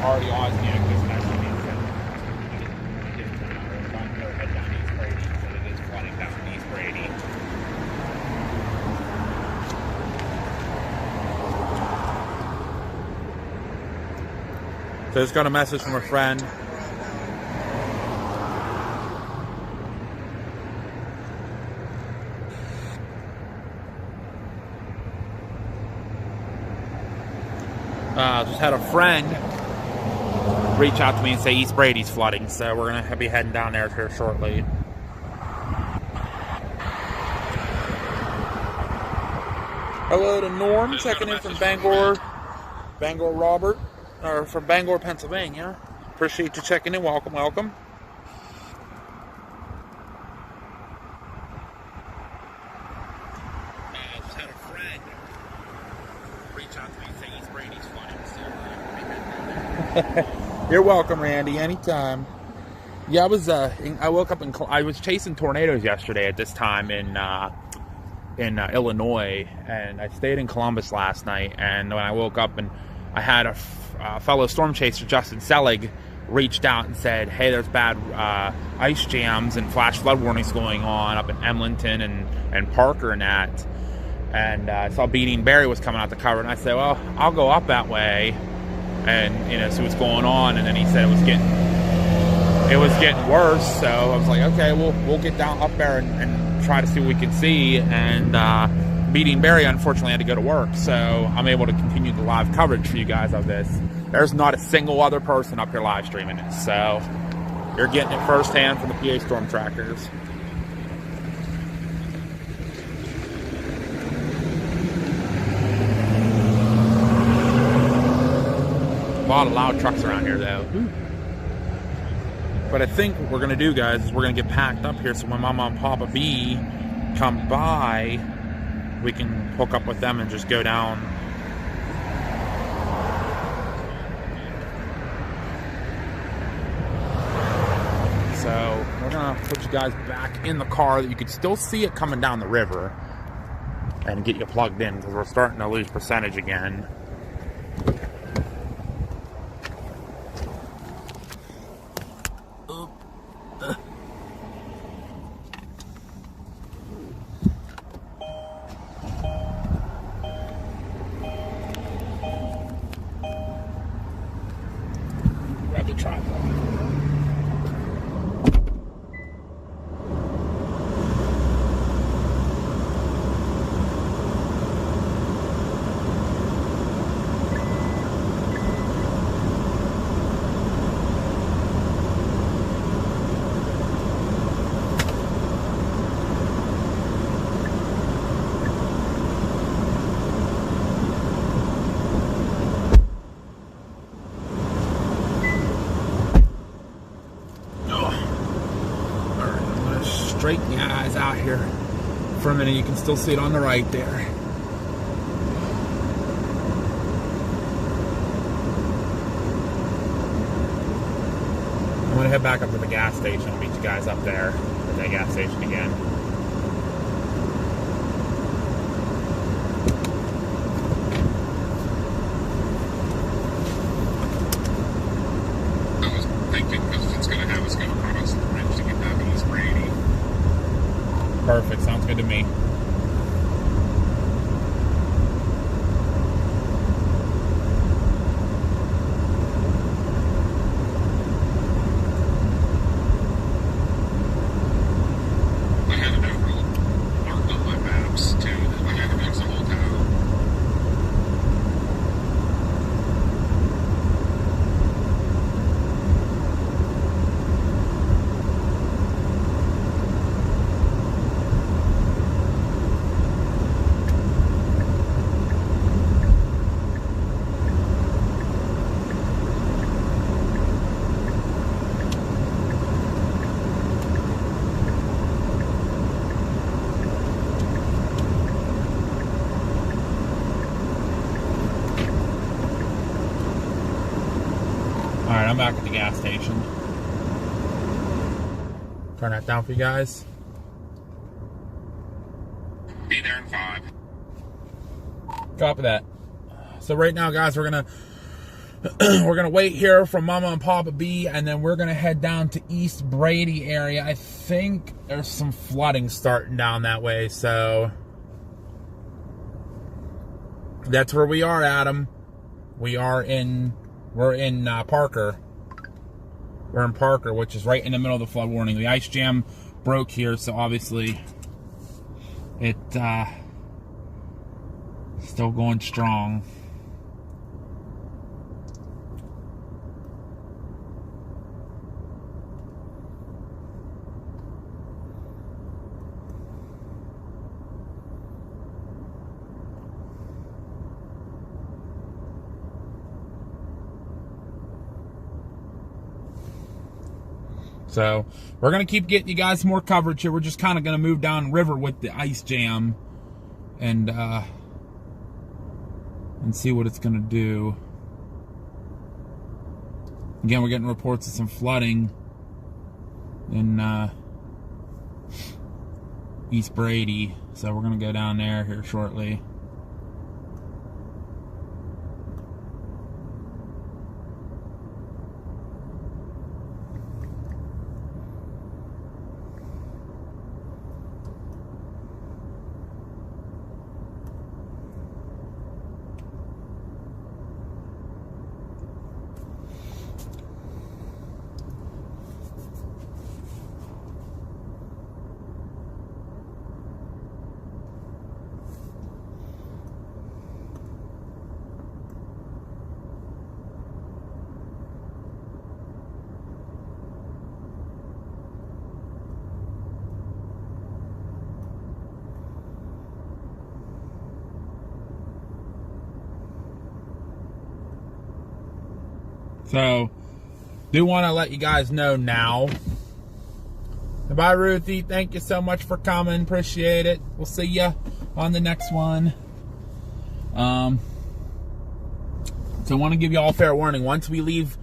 already Osneok this next week. We're going to head down East Brady, so it is flooding down East Brady. So just got a message from a friend. Just had a friend reach out to me and say East Brady's flooding, so we're going to be heading down there here shortly. Hello to Norm, checking in from Bangor Robert, or from Bangor, Pennsylvania. Appreciate you checking in. Welcome, welcome. Just had a friend reach out to me and say East Brady's flooding, so you're welcome, Randy. Anytime. Yeah, I woke up I was chasing tornadoes yesterday at this time in Illinois, and I stayed in Columbus last night. And when I woke up, and I had a fellow storm chaser, Justin Selig, reached out and said, "Hey, there's bad ice jams and flash flood warnings going on up in Emlenton and Parker and that." And I saw Beating Barry was coming out to cover, and I said, "Well, I'll go up that way and see what's going on." And then he said it was getting worse. So I was like, "Okay, we'll get down up there and try to see what we can see." And Beating Barry unfortunately had to go to work, so I'm able to continue the live coverage for you guys of this. There's not a single other person up here live streaming this, so you're getting it firsthand from the PA Storm Trackers. A lot of loud trucks around here, though. But I think what we're going to do, guys, is we're going to get packed up here, so when Mama and Papa B come by, we can hook up with them and just go down. So we're going to put you guys back in the car that you can still see it coming down the river and get you plugged in, because we're starting to lose percentage again. Straighten the eyes out here for a minute. You can still see it on the right there. I'm going to head back up to the gas station. I'll meet you guys up there at that gas station again. I was thinking, because it's going to have us go across the bridge to get down to East Brady. Perfect. Sounds good to me. I had an Overlook marked on my maps, too. I had to fix the whole town. Alright, I'm back at the gas station. Turn that down for you guys. Be there in 5. Copy that. So right now, guys, we're gonna We're going to wait here for Mama and Papa B, and then we're going to head down to East Brady area. I think there's some flooding starting down that way, so that's where we are, Adam. We're in Parker. We're in Parker, which is right in the middle of the flood warning. The ice jam broke here, so obviously it still going strong. So we're going to keep getting you guys more coverage here. We're just kind of going to move down river with the ice jam and see what it's going to do. Again, we're getting reports of some flooding in East Brady. So we're going to go down there here shortly. So, do want to let you guys know now. Bye, Ruthie. Thank you so much for coming. Appreciate it. We'll see you on the next one. So, I want to give you all fair warning. Once we leave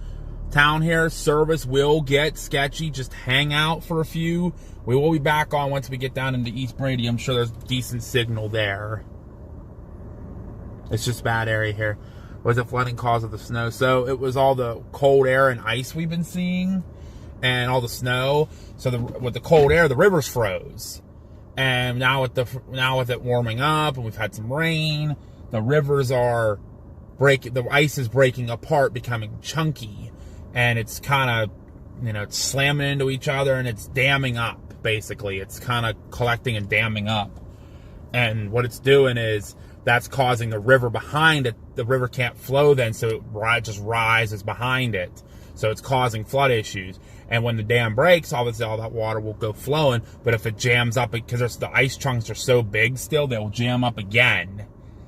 town here, service will get sketchy. Just hang out for a few. We will be back on once we get down into East Brady. I'm sure there's decent signal there. It's just a bad area here. Was it flooding cause of the snow? So it was all the cold air and ice we've been seeing and all the snow. So with the cold air, the rivers froze. And now with it warming up and we've had some rain, the rivers are breaking, the ice is breaking apart, becoming chunky. And it's kind of, it's slamming into each other and it's damming up, basically. It's kind of collecting and damming up. And what it's doing is that's causing the river behind it. The river can't flow then, so it just rises behind it. So it's causing flood issues. And when the dam breaks, obviously all that water will go flowing. But if it jams up, because the ice chunks are so big still, they will jam up again.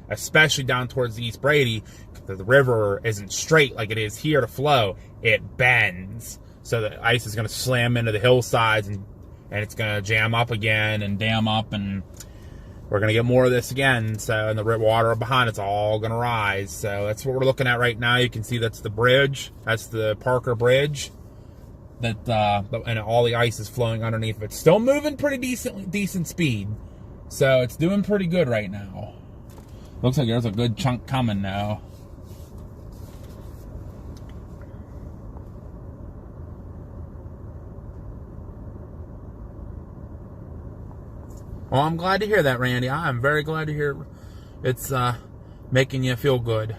Especially down towards the East Brady, because the river isn't straight like it is here to flow. It bends. So the ice is going to slam into the hillsides, and it's going to jam up again and dam up, and we're going to get more of this again. So, and the water behind it's all going to rise. So that's what we're looking at right now. You can see that's the bridge. That's the Parker Bridge. And all the ice is flowing underneath. It's still moving pretty decent speed. So it's doing pretty good right now. Looks like there's a good chunk coming now. Well, I'm glad to hear that, Randy. I am very glad to hear it's making you feel good.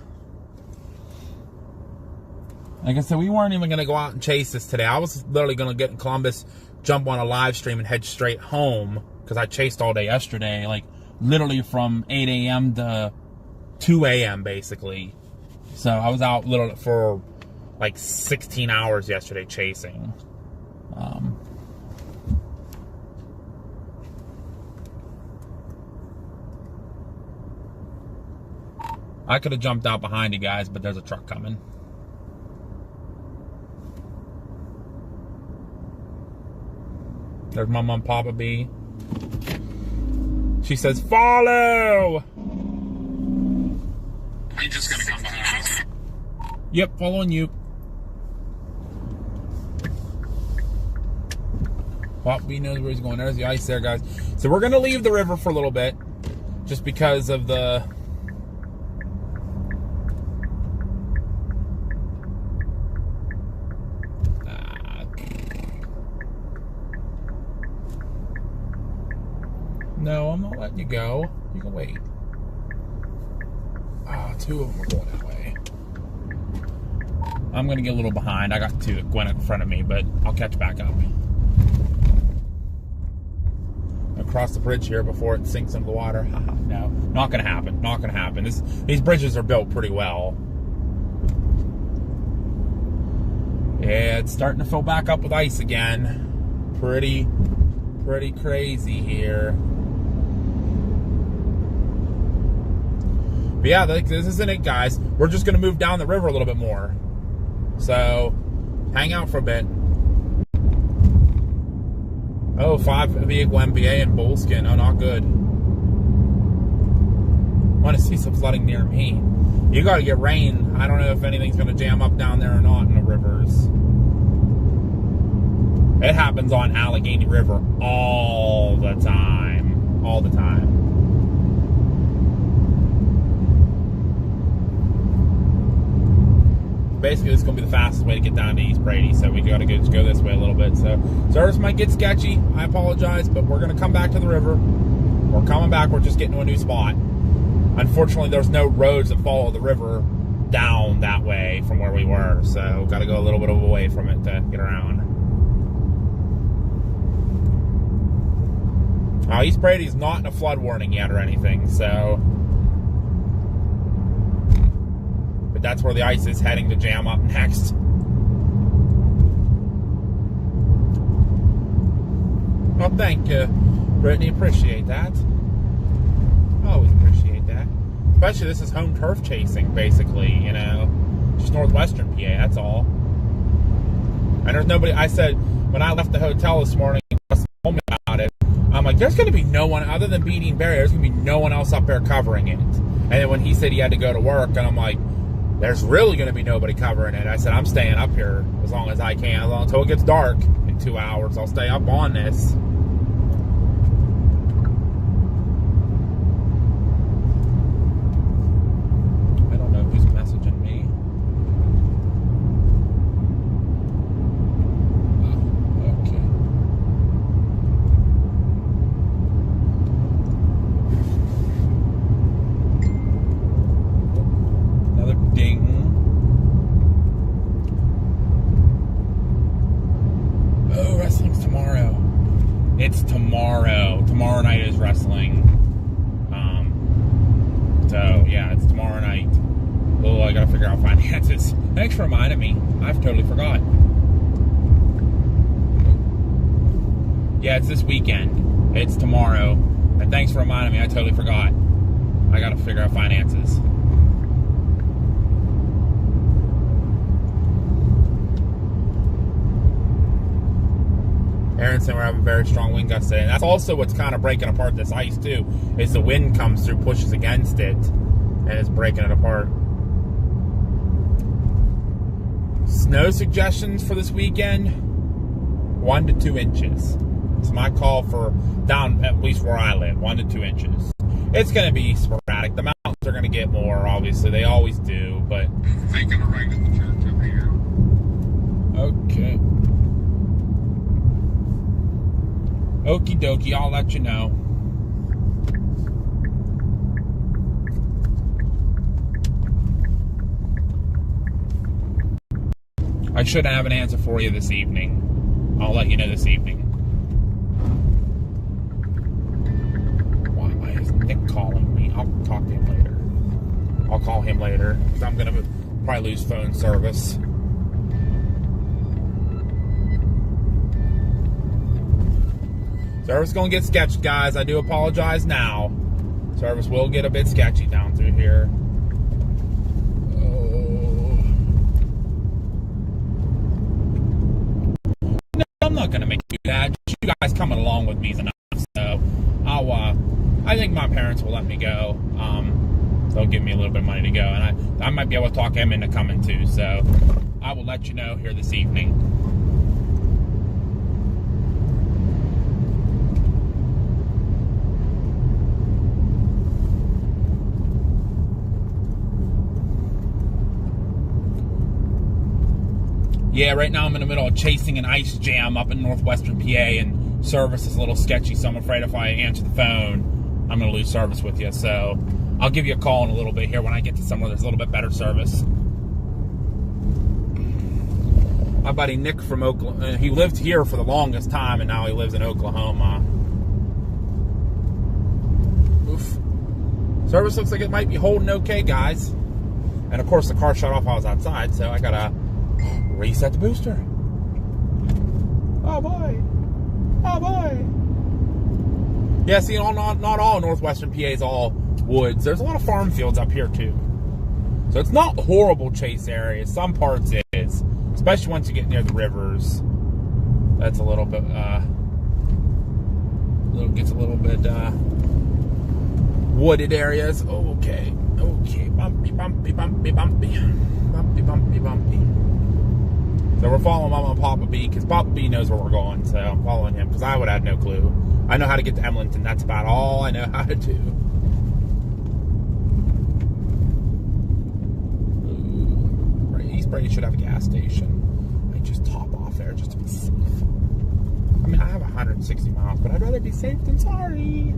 Like I said, we weren't even going to go out and chase this today. I was literally going to get in Columbus, jump on a live stream, and head straight home. Because I chased all day yesterday. Like, literally from 8 a.m. to 2 a.m. basically. So I was out literally for like 16 hours yesterday chasing. I could have jumped out behind you guys, but there's a truck coming. There's Mama and Papa B. She says, follow! Are you just gonna come behind us? Yep, following you. Papa B knows where he's going. There's the ice there, guys. So we're gonna leave the river for a little bit, just because of the I'm not letting you go. You can wait. Two of them are going that way. I'm going to get a little behind. I got two that went in front of me, but I'll catch back up. Across the bridge here before it sinks into the water. No, not going to happen. Not going to happen. These bridges are built pretty well. Yeah, it's starting to fill back up with ice again. Pretty crazy here. But yeah, this isn't it, guys. We're just going to move down the river a little bit more. So, hang out for a bit. Oh, 5 vehicle MBA and bullskin. Oh, not good. Want to see some flooding near me. You got to get rain. I don't know if anything's going to jam up down there or not in the rivers. It happens on Allegheny River all the time. All the time. Basically, this is going to be the fastest way to get down to East Brady, so we got to just go this way a little bit. So, service might get sketchy. I apologize, but we're going to come back to the river. We're coming back. We're just getting to a new spot. Unfortunately, there's no roads that follow the river down that way from where we were, so got to go a little bit away from it to get around. East Brady's not in a flood warning yet or anything, so... But that's where the ice is heading to jam up next. Well, thank you, Brittany. Appreciate that. Always appreciate that. Especially this is home turf chasing, basically, you know. Just northwestern PA, that's all. And there's nobody... I said, when I left the hotel this morning, told me about it, I'm like, there's going to be no one, other than Beatty and Barry, there's going to be no one else up there covering it. And then when he said he had to go to work, and I'm like, there's really going to be nobody covering it. I said, I'm staying up here as long as I can. Until it gets dark in 2 hours, I'll stay up on this. I don't know who's messaging me. Oh, okay. Another ding. Oh, wrestling's tomorrow. It's tomorrow. Tomorrow night is wrestling. So, yeah, it's tomorrow night. Oh, I gotta figure out finances. Thanks for reminding me. I've totally forgot. Yeah, it's this weekend. It's tomorrow. And thanks for reminding me. I totally forgot. I gotta figure out finances. Aaron said we're having very strong wind gusts today. And that's also what's kind of breaking apart this ice, too, is the wind comes through, pushes against it, and it's breaking it apart. Snow suggestions for this weekend, 1 to 2 inches. It's my call for down, at least where I live, 1 to 2 inches. It's going to be sporadic. The mountains are going to get more, obviously. They always do, but... Thinking of right at the church over here. Okay. Okie dokie, I'll let you know. I should have an answer for you this evening. I'll let you know this evening. Why is Nick calling me? I'll talk to him later. I'll call him later, because I'm going to probably lose phone service. Service going to get sketched, guys. I do apologize now. Service will get a bit sketchy down through here. Oh. No, I'm not going to make you that. You guys coming along with me is enough. So, I think my parents will let me go. They'll give me a little bit of money to go. And I might be able to talk him into coming too. So, I will let you know here this evening. Yeah, right now I'm in the middle of chasing an ice jam up in northwestern PA, and service is a little sketchy, so I'm afraid if I answer the phone, I'm going to lose service with you. So I'll give you a call in a little bit here when I get to somewhere there's a little bit better service. My buddy Nick from Oklahoma, he lived here for the longest time, and now he lives in Oklahoma. Oof. Service looks like it might be holding okay, guys. And of course, the car shut off while I was outside, so I gotta reset the booster. Oh boy. Oh boy. Yeah, see, not all northwestern PA is all woods. There's a lot of farm fields up here, too. So it's not horrible chase area. Some parts it is. Especially once you get near the rivers. That's a little bit, gets a little bit, wooded areas. Okay. Okay. Bumpy, bumpy, bumpy, bumpy. Bumpy, bumpy, bumpy. So we're following Mama and Papa B, because Papa B knows where we're going, so I'm following him, because I would have no clue. I know how to get to Emlenton. That's about all I know how to do. East Brady should have a gas station. I just top off there just to be safe. I mean, I have 160 miles, but I'd rather be safe than sorry.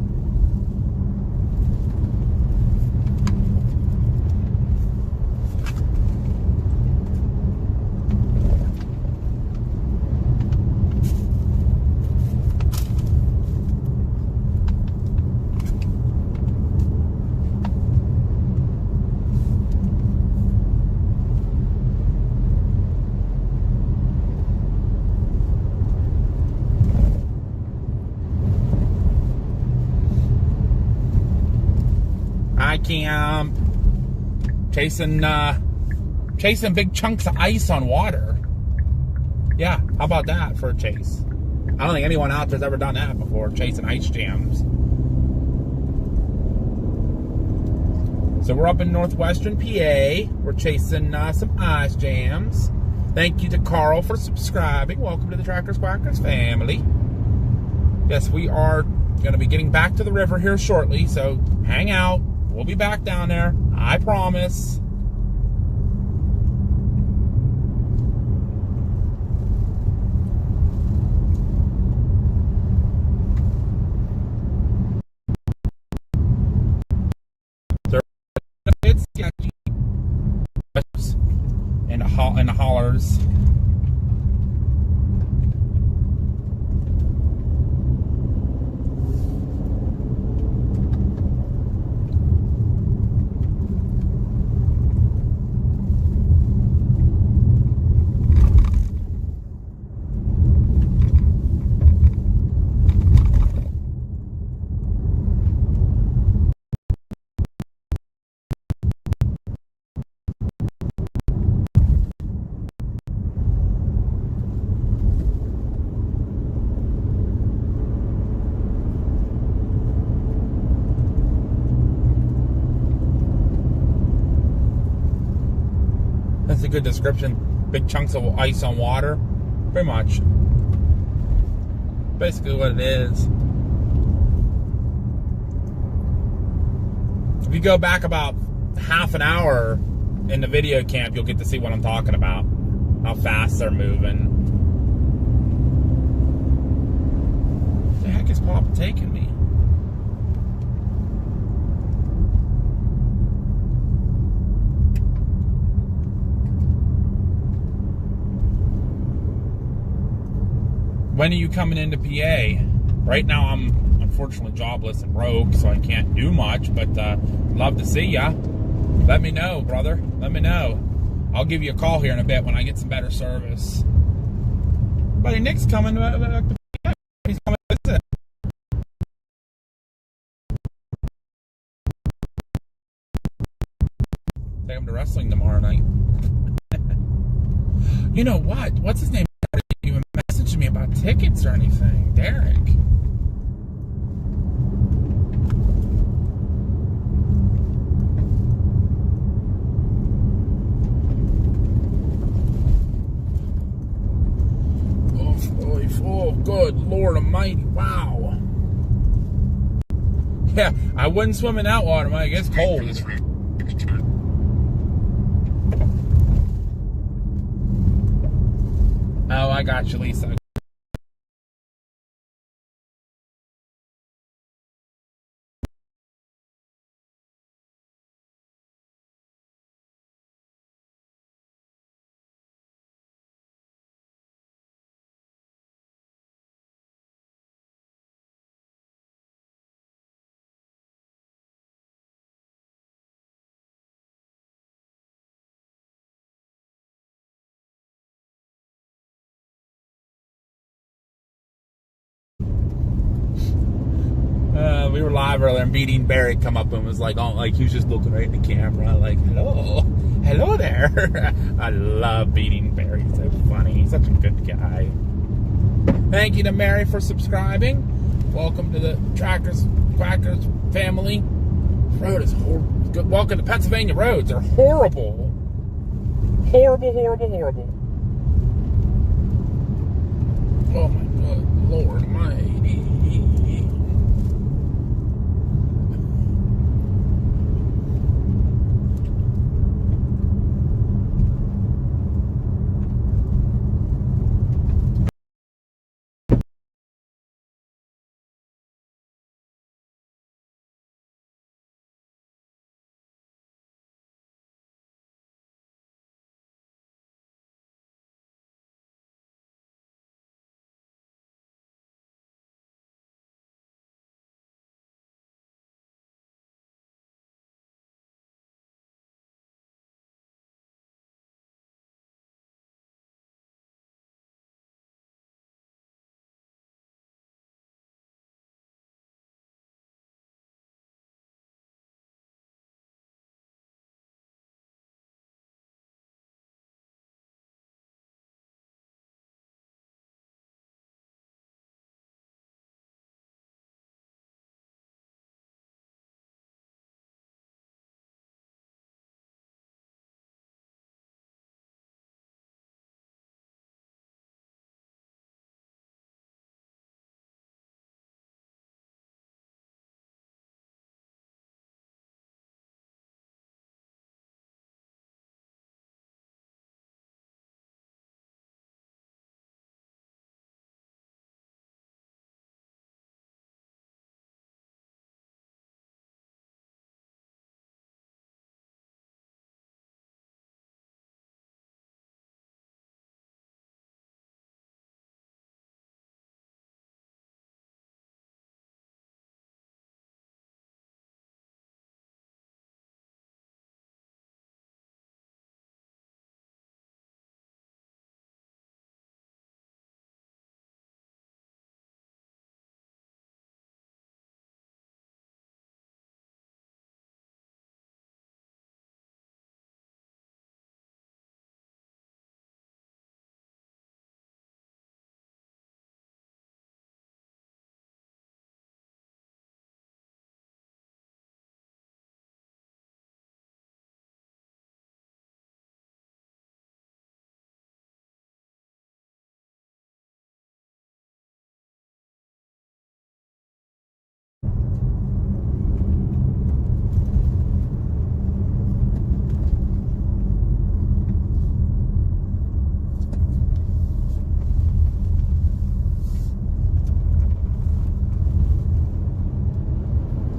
Camp, chasing big chunks of ice on water. Yeah, how about that for a chase? I don't think anyone out there's ever done that before, chasing ice jams. So we're up in northwestern PA. We're chasing some ice jams. Thank you to Carl for subscribing. Welcome to the Trackers Quackers family. Yes, we are going to be getting back to the river here shortly, so hang out. We'll be back down there. I promise. It's sketchy. And the hollers. That's a good description. Big chunks of ice on water. Pretty much. Basically what it is. If you go back about half an hour in the video camp, you'll get to see what I'm talking about. How fast they're moving. The heck is Papa taking me? When are you coming into PA? Right now I'm unfortunately jobless and broke, so I can't do much, but love to see ya. Let me know, brother. Let me know. I'll give you a call here in a bit when I get some better service. Buddy Nick's coming to PA. He's coming to visit. Take him to wrestling tomorrow night. You know what? What's his name? Even messaged me about tickets or anything. Derek. Oh, good Lord Almighty! Wow. Yeah, I wouldn't swim in that water, Mike. It's cold. Oh, I got you, Lisa. we were live earlier, and Beating Barry come up and was like, oh, like he was just looking right at the camera, like, hello there. I love Beating Barry. He's so funny. He's such a good guy. Thank you to Mary for subscribing. Welcome to the Trackers Quackers family. This road is horrible. Good. Welcome to Pennsylvania roads. They're horrible. Horrible, horrible, horrible. Oh my good Lord Almighty.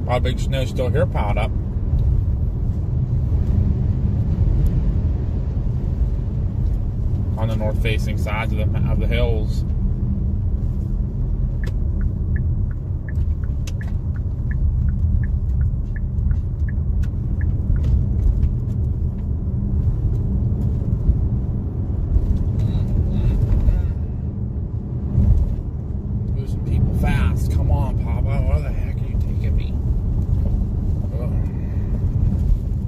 A lot of big snow still here piled up. On the north-facing sides of the hills. Losing people fast. Come on, Papa. Where the heck are you taking me?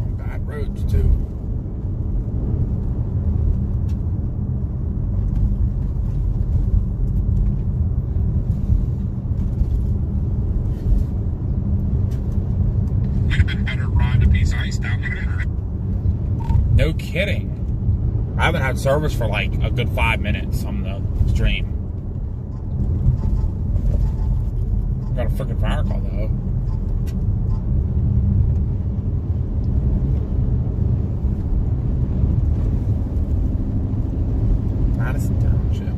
On bad roads too. No kidding. I haven't had service for like a good 5 minutes on the stream. Got a freaking fire call though. Madison Township.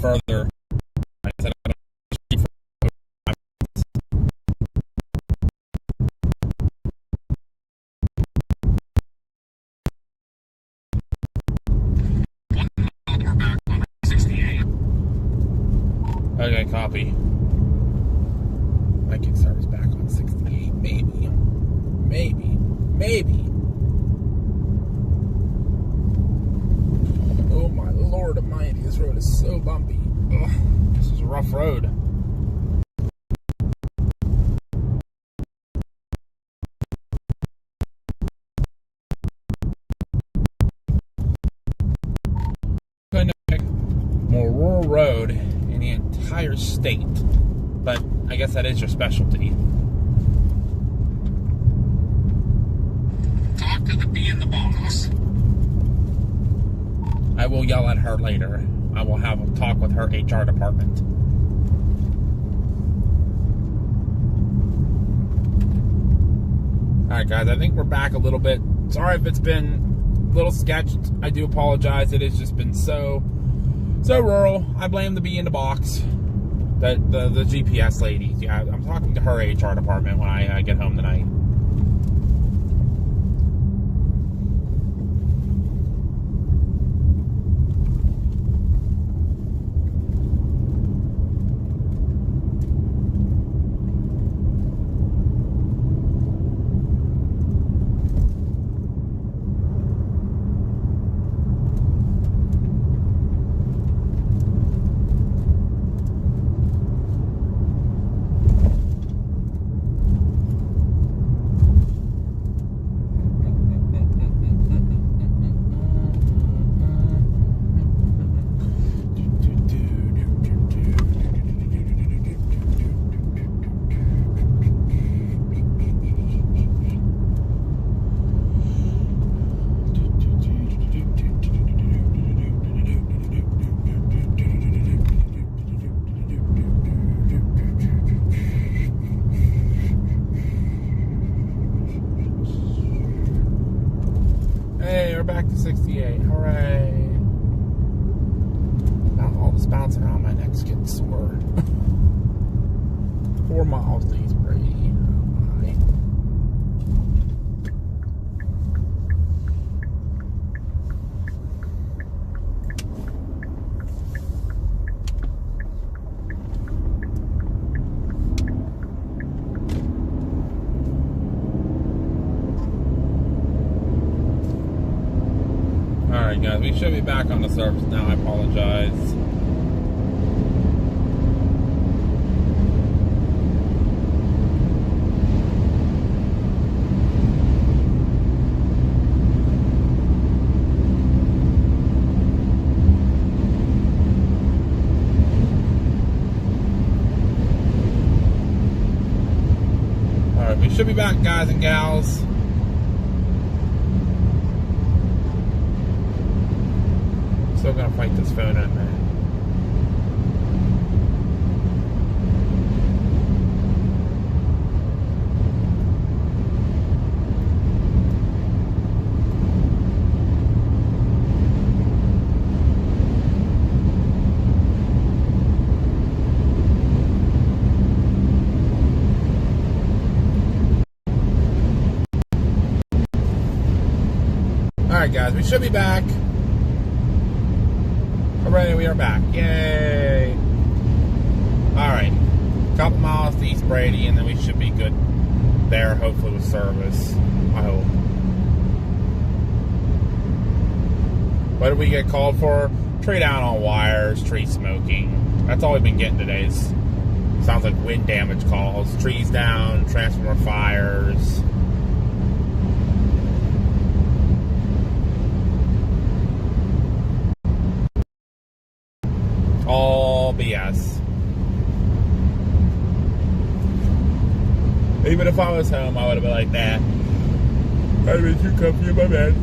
further. I said, I don't Okay, copy. Might get service back on 68. Maybe. Oh my Lord Almighty, this road is so bumpy. Ugh, this is a rough road. More rural road in the entire state, but I guess that is your specialty. Talk to the bee in the box. I will yell at her later. I will have a talk with her HR department. Alright guys, I think we're back a little bit. Sorry if it's been a little sketched. I do apologize. It has just been so rural. I blame the bee in the box. The GPS lady. Yeah, I'm talking to her HR department when I get home tonight. Hey, we're back to 68. Hooray. Now all this bouncing around my neck's getting sore. 4 miles to East Brady. Oh my. Alright guys, we should be back on the surface now. I apologize. Alright, we should be back, guys and gals. Still gonna fight this phone in a minute. Alright guys, we should be back. Alright, we are back. Yay! Alright. Couple miles to East Brady, and then we should be good there, hopefully with service. I hope. What did we get called for? Tree down on wires, tree smoking. That's all we've been getting today. Sounds like wind damage calls. Trees down, transformer fires. All BS. Even if I was home, I would have been like, nah. I'd have been too comfy in my bed.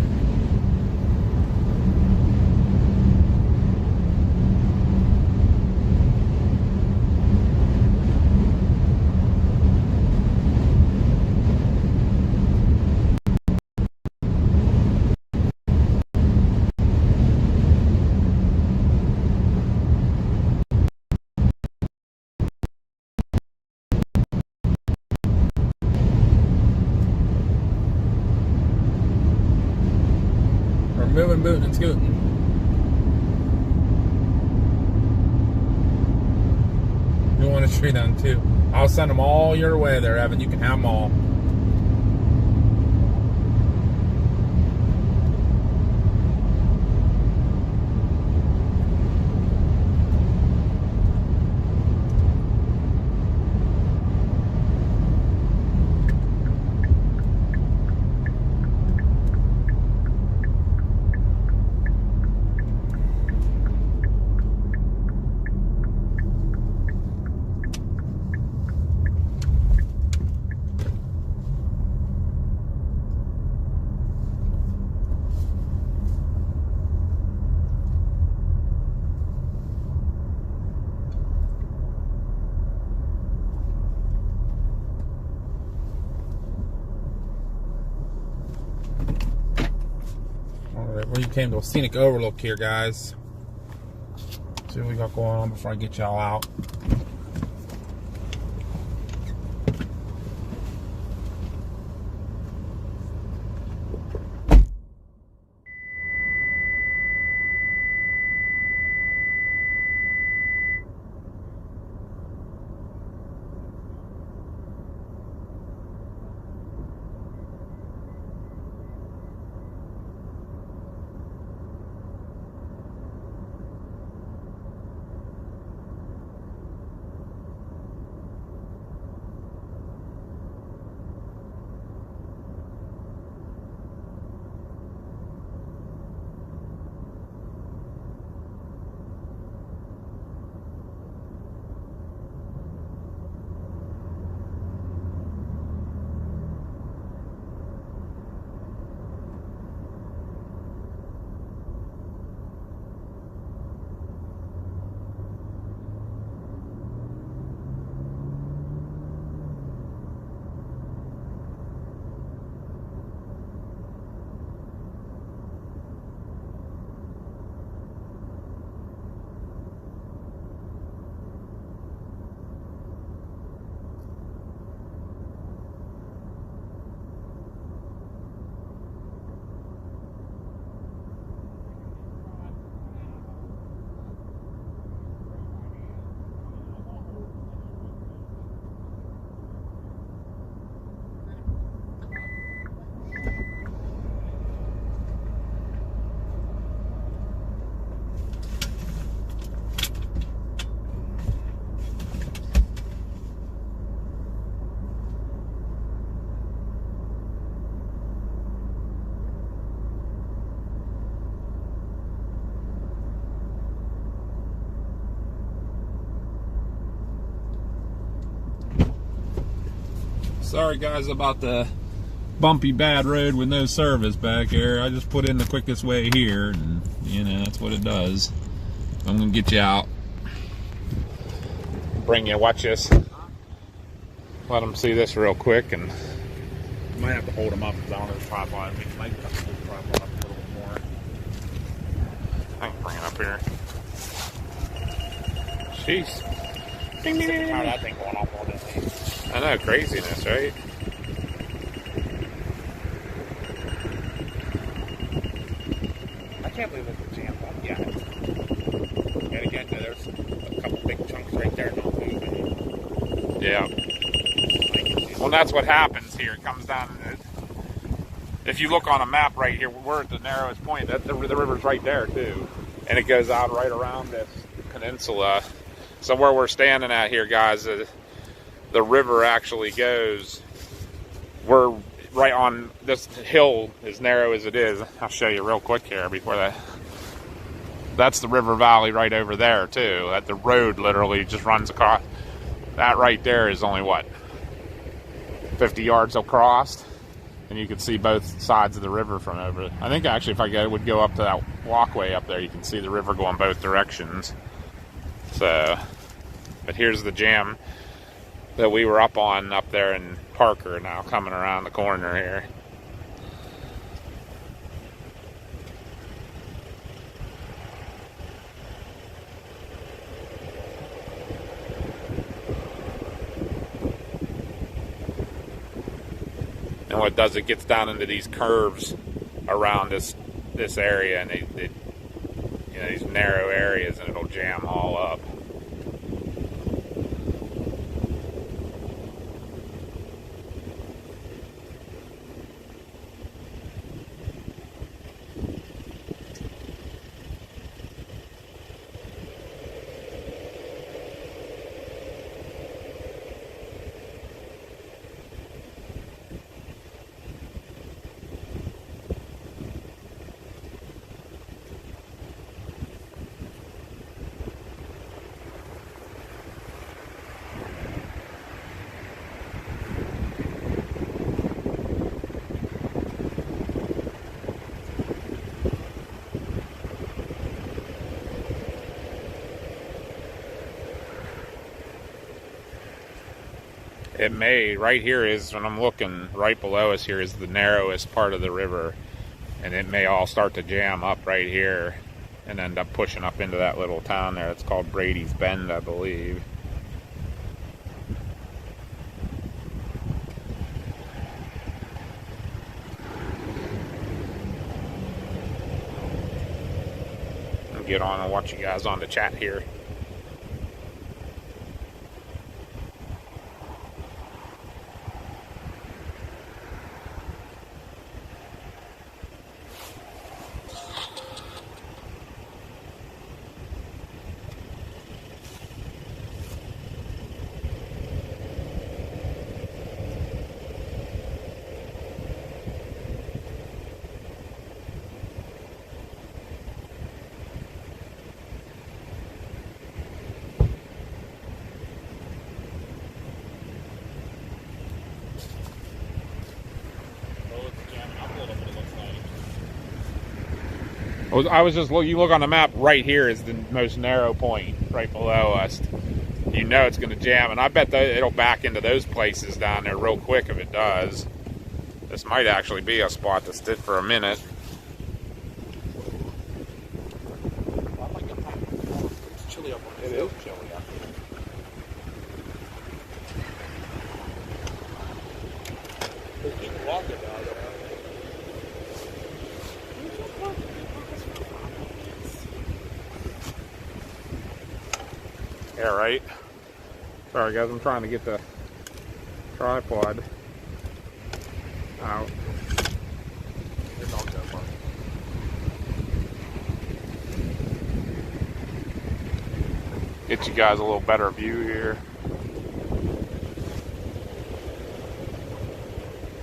going booting and scooting. You want a tree down too? I'll send them all your way there, Evan. You can have them all. We came to a scenic overlook here, guys. See what we got going on before I get y'all out. Sorry guys about the bumpy bad road with no service back here. I just put in the quickest way here, and you know, that's what it does. I'm gonna get you out. Bring you, watch this. Let them see this real quick, and I might have to hold them up because I don't know the tripod. I might have to hold the tripod up a little bit more. I can bring it up here. Jeez. Ding, ding, ding. How that thing going off all this thing. I know, craziness, right? I can't believe it's a jam up yet. And again, there's a couple big chunks right there not moving. Yeah. Well, that's what happens here. It comes down. If you look on a map right here, we're at the narrowest point. The river's right there, too. And it goes out right around this peninsula. So where we're standing at here, guys, the river actually goes, we're right on this hill, as narrow as it is. I'll show you real quick here before that. That's the river valley right over there too. That the road literally just runs across. That right there is only what, 50 yards across, and you can see both sides of the river from over. I think actually if I would go up to that walkway up there, you can see the river going both directions. So, but here's the jam that we were up on up there in Parker, now coming around the corner here. And what it does, it gets down into these curves around this this area, and they you know, these narrow areas, and it'll jam all up. It may, right here is, when I'm looking right below us here, is the narrowest part of the river, and it may all start to jam up right here and end up pushing up into that little town there. It's called Brady's Bend, I believe. I'll get on and watch you guys on the chat here. I was just looking, you look on the map, right here is the most narrow point, right below us. You know it's going to jam, and I bet that it'll back into those places down there real quick if it does. This might actually be a spot to sit for a minute. It's chilly up on it. It is chilly up here. There's people walking down there. Yeah, right. Sorry guys, I'm trying to get the tripod out. Get you guys a little better view here.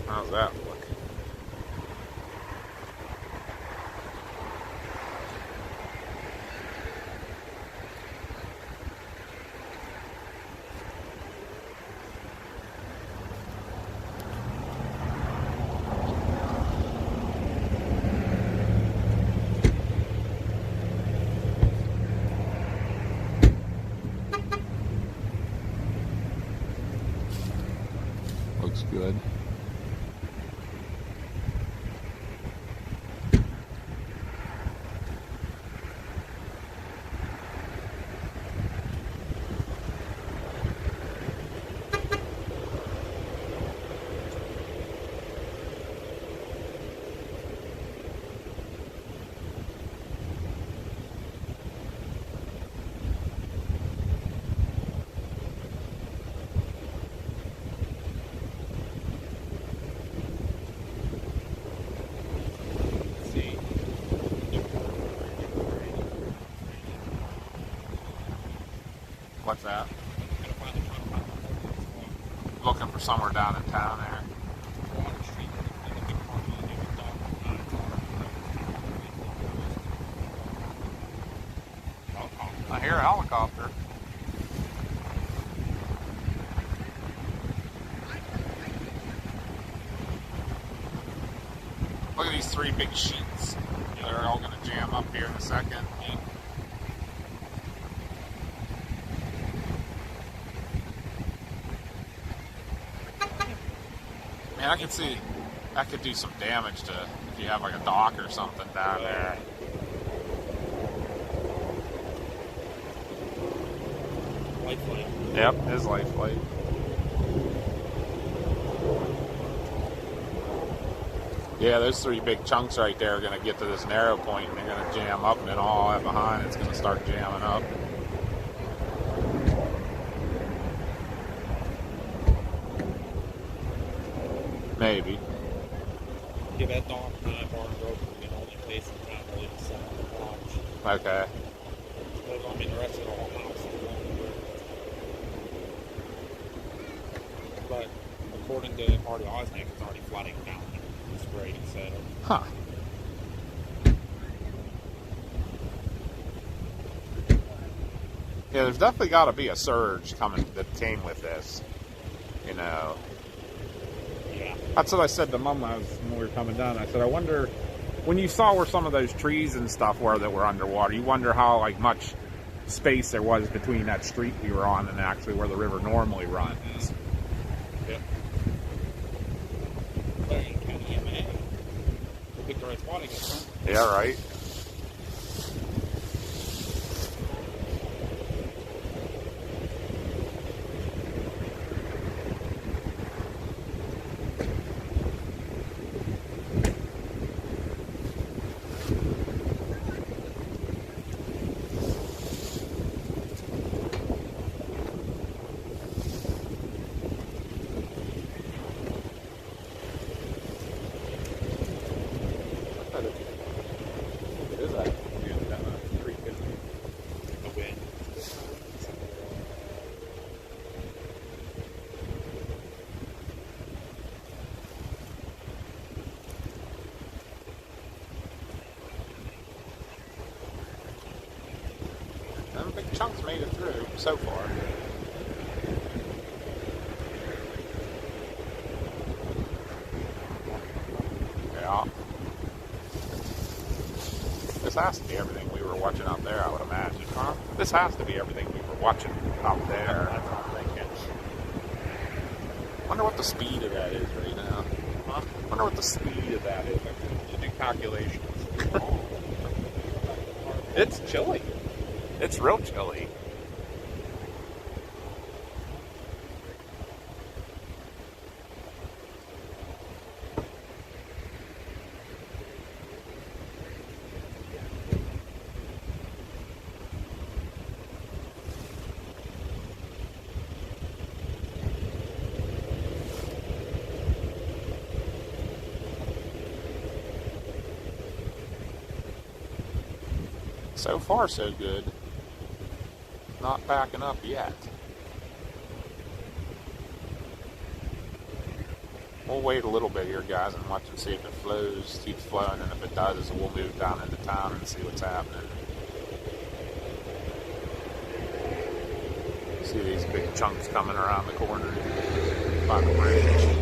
How's that look? Looks good. What's that? Looking for somewhere down in town there. I hear a helicopter. Look at these three big sheets. They're all going to jam up here in a second. Man, I can see that could do some damage to if you have like a dock or something down there. Life flight. Yep, it is life flight. Yeah, those three big chunks right there are going to get to this narrow point and they're going to jam up, and then all that behind it's going to start jamming up. Maybe. Yeah, that dawn time bar and rope will be the only place in town really to set up the watch. Okay. But I mean, the rest of the whole house is long. But according to Marty Osnick, it's already flooding down there. It's Brady said. Huh. Yeah, there's definitely got to be a surge coming that came with this. You know. Yeah. That's what I said to Mom when we were coming down. I said, I wonder, when you saw where some of those trees and stuff were that were underwater, you wonder how much space there was between that street we were on and actually where the river normally runs. Yep. Very kind of EMA. Pick the right spot again, huh? Yeah, right. Them big chunks made it through so far. Yeah. This has to be everything we were watching out there, I would imagine. Huh? This has to be everything we were watching out there. That's what I'm thinking. Wonder what the speed of that is right now. Huh? Wonder what the speed of that is. To do calculations. It's chilly. It's real chilly. So far, so good. Not backing up yet. We'll wait a little bit here, guys, and watch and see if it flows, keeps flowing, and if it does, we'll move down into town and see what's happening. See these big chunks coming around the corner by the bridge.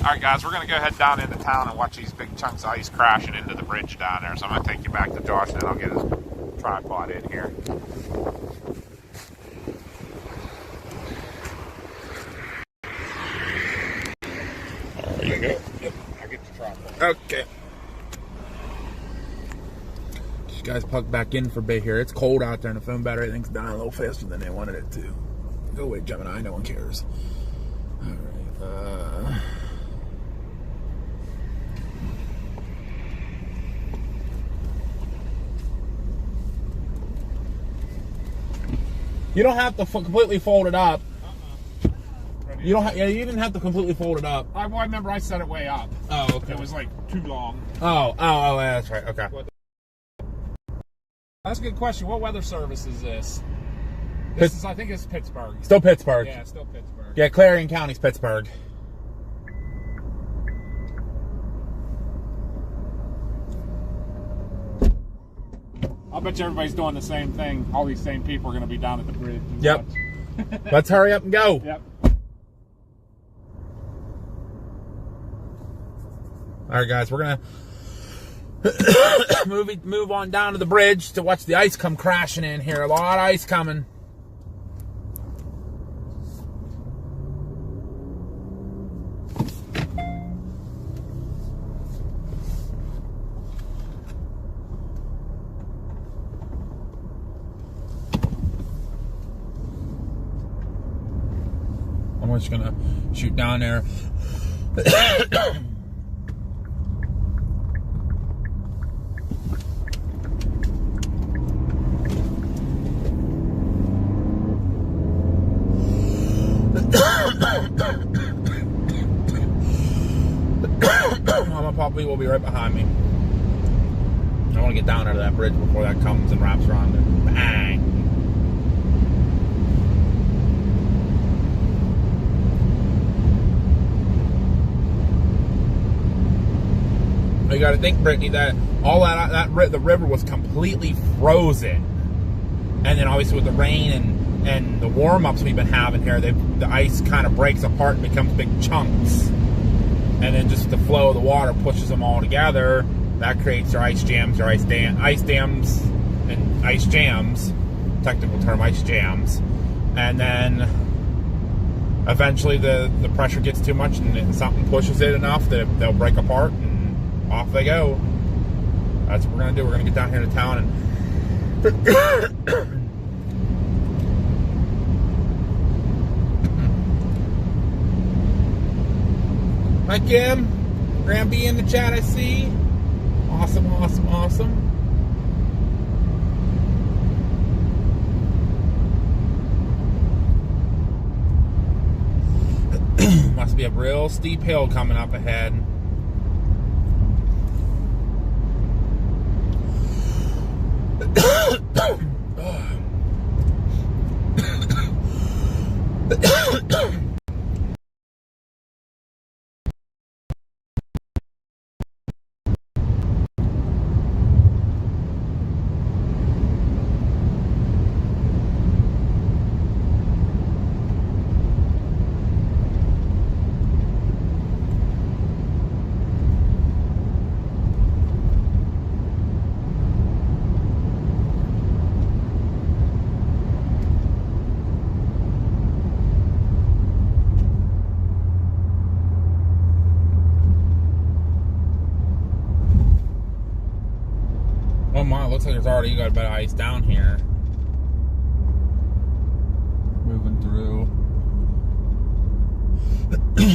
Alright guys, we're going to go head down into town and watch these big chunks of ice crashing into the bridge down there. So I'm going to take you back to Josh and then I'll get his tripod in here. There you go. Yep, I'll get the tripod. Okay. These guys plug back in for a bit here. It's cold out there and the phone battery thing's dying a little faster than they wanted it to. Go away, Gemini, no one cares. Alright, you don't have to completely fold it up. You don't. Yeah, you didn't have to completely fold it up. I remember I set it way up. Oh, okay. It was like too long. Oh, yeah, that's right. Okay. That's a good question. What weather service is this? This is, I think it's Pittsburgh. Still Pittsburgh. Yeah, still Pittsburgh. Yeah, Clarion County's Pittsburgh. I'll bet you everybody's doing the same thing. All these same people are going to be down at the bridge. Yep. Let's hurry up and go. Yep. All right, guys, we're gonna move on down to the bridge to watch the ice come crashing in here. A lot of ice coming. I'm just gonna shoot down there. Mama Poppy will be right behind me. I want to get down out of that bridge before that comes and wraps around and bang. You got to think, Brittany, that all the river was completely frozen, and then obviously with the rain and the warm-ups we've been having here, the ice kind of breaks apart and becomes big chunks, and then just the flow of the water pushes them all together. That creates their ice jams, or ice dams, and ice jams. Technical term, ice jams, and then eventually the pressure gets too much and something pushes it enough that they'll break apart. Off they go. That's what we're going to do. We're going to get down here to town and... Hi, Kim. Granby in the chat, I see. Awesome, awesome, awesome. Must be a real steep hill coming up ahead. Oh my, looks like there's already got a bit of ice down here. Moving through.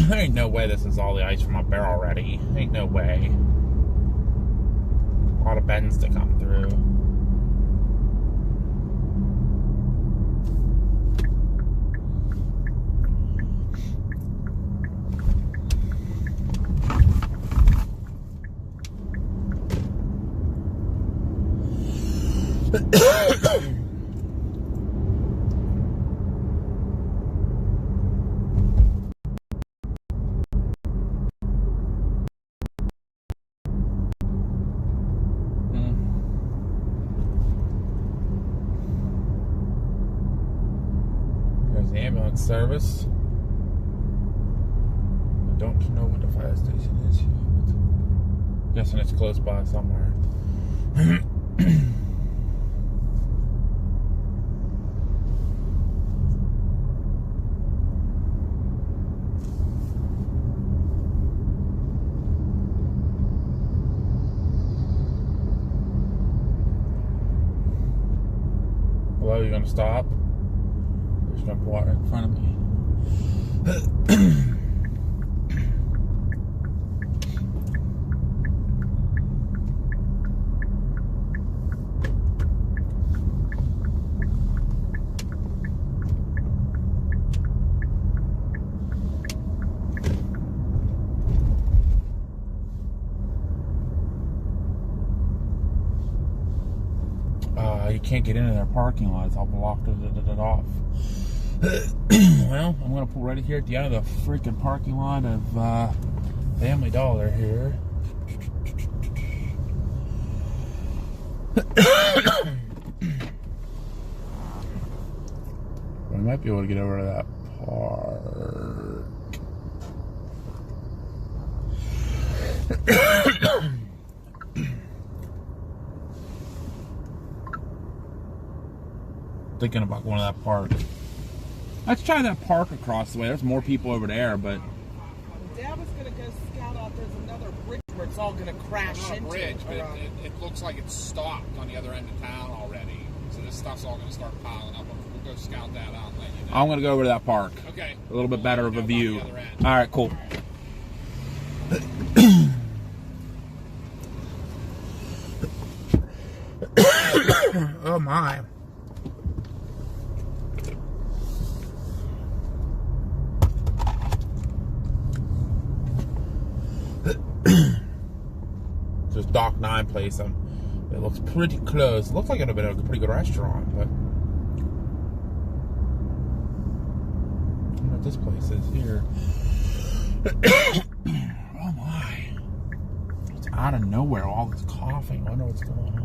There ain't no way this is all the ice from up there already. Ain't no way. A lot of bends to come through. There's the ambulance service. The don't know what the fire station is here, but guessing it's close by somewhere. Hello, you gonna stop? There's no water in front of me. You can't get into their parking lot. It's all blocked off. Well, I'm going to pull right here at the end of the freaking parking lot of Family Dollar here. We might be able to get over to that park. Thinking about going to that park. Let's try that park across the way. There's more people over there, but Dad was gonna go scout out. There's another bridge where it's all gonna crash Not a into. bridge, but it looks like it's stopped on the other end of town already. So this stuff's all going to start piling up. We'll go scout that out and let you know. I'm going to go over to that park. Okay. A little bit better of a view. All right, cool. Oh my. This Dock 9 place, it looks pretty close. It looks like it would have been a pretty good restaurant, but I don't know what this place is here. Oh my. It's out of nowhere, all this coughing. I wonder what's going on.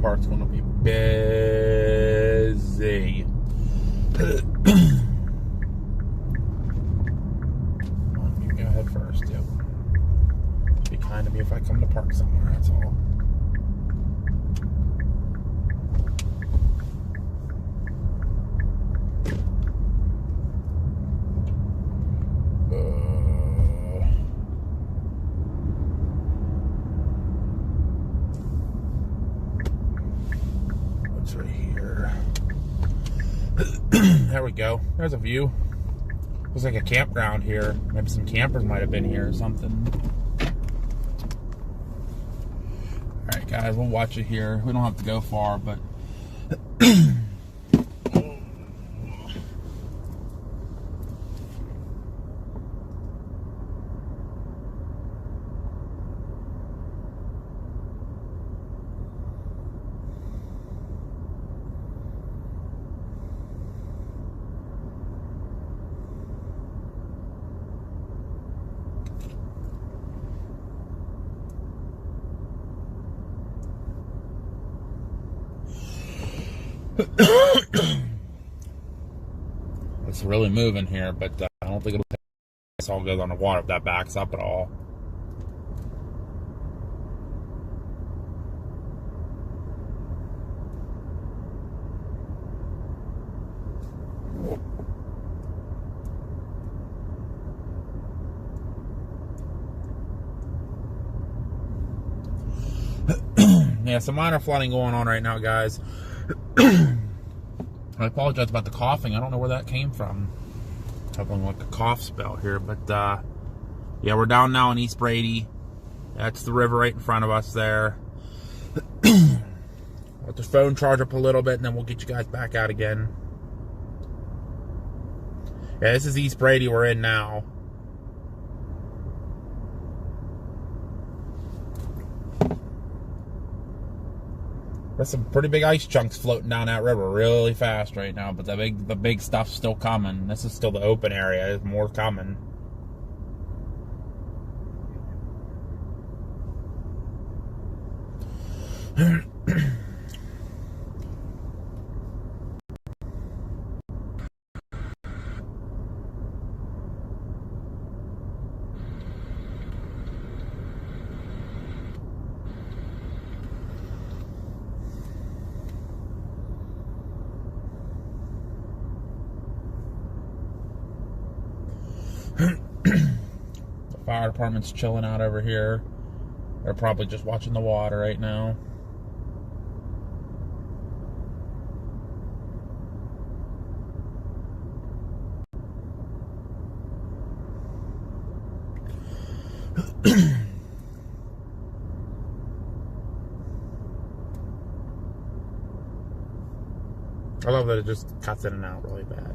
Part's gonna be busy. You go ahead first, yep. Be kind to me if I come to park somewhere, that's all. Right here. There we go. There's a view. Looks like a campground here. Maybe some campers might have been here or something. Alright guys, we'll watch it here. We don't have to go far, but it's really moving here, but I don't think this all goes on the water if that backs up at all. Yeah, some minor flooding going on right now, guys. I apologize about the coughing. I don't know where that came from. Having like a cough spell here, but yeah, we're down now in East Brady. That's the river right in front of us there. Let the phone charge up a little bit, and then we'll get you guys back out again. Yeah, this is East Brady we're in now. There's some pretty big ice chunks floating down that river really fast right now, but the big stuff's still coming. This is still the open area. There's more coming. The fire department's chilling out over here. They're probably just watching the water right now. I love that it just cuts in and out really bad.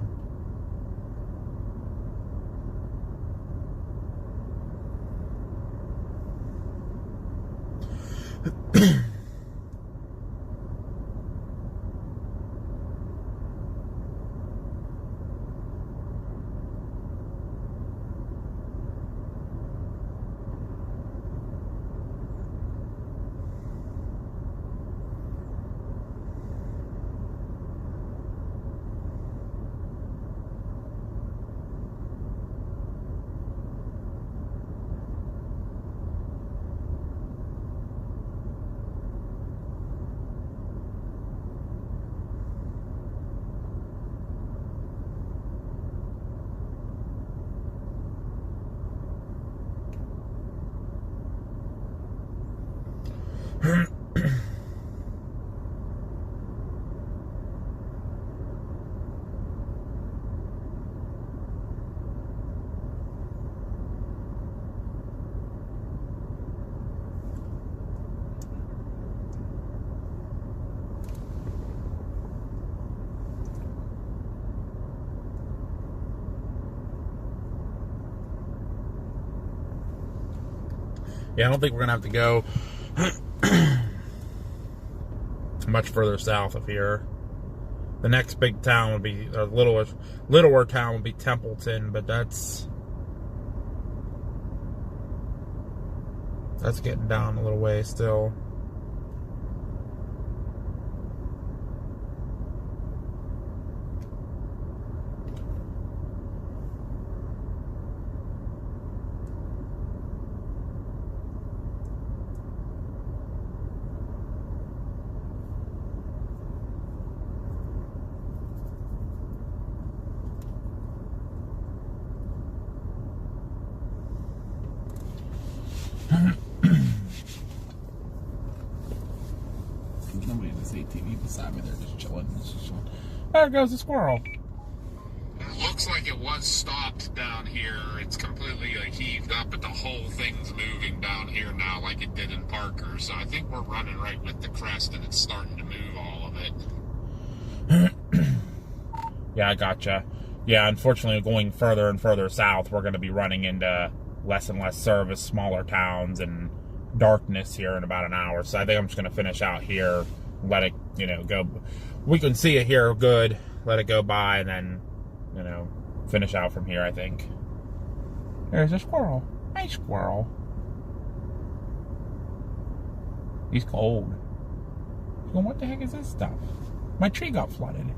Yeah, I don't think we're going to have to go much further south of here. The next big town would be, or littler town would be Templeton, but that's getting down a little way still. Nobody in this ATV beside me, they're just chilling. There goes the squirrel. It looks like it was stopped down here. It's completely heaved up, but the whole thing's moving down here now like it did in Parker. So I think we're running right with the crest and it's starting to move all of it. Yeah, I gotcha. Yeah, unfortunately, going further and further south, we're going to be running into less and less service, smaller towns, and darkness here in about an hour. So I think I'm just going to finish out here, let it, go. We can see it here good, let it go by, and then, finish out from here, I think. There's a squirrel. Hey, squirrel. He's cold. He's going, what the heck is this stuff? My tree got flooded.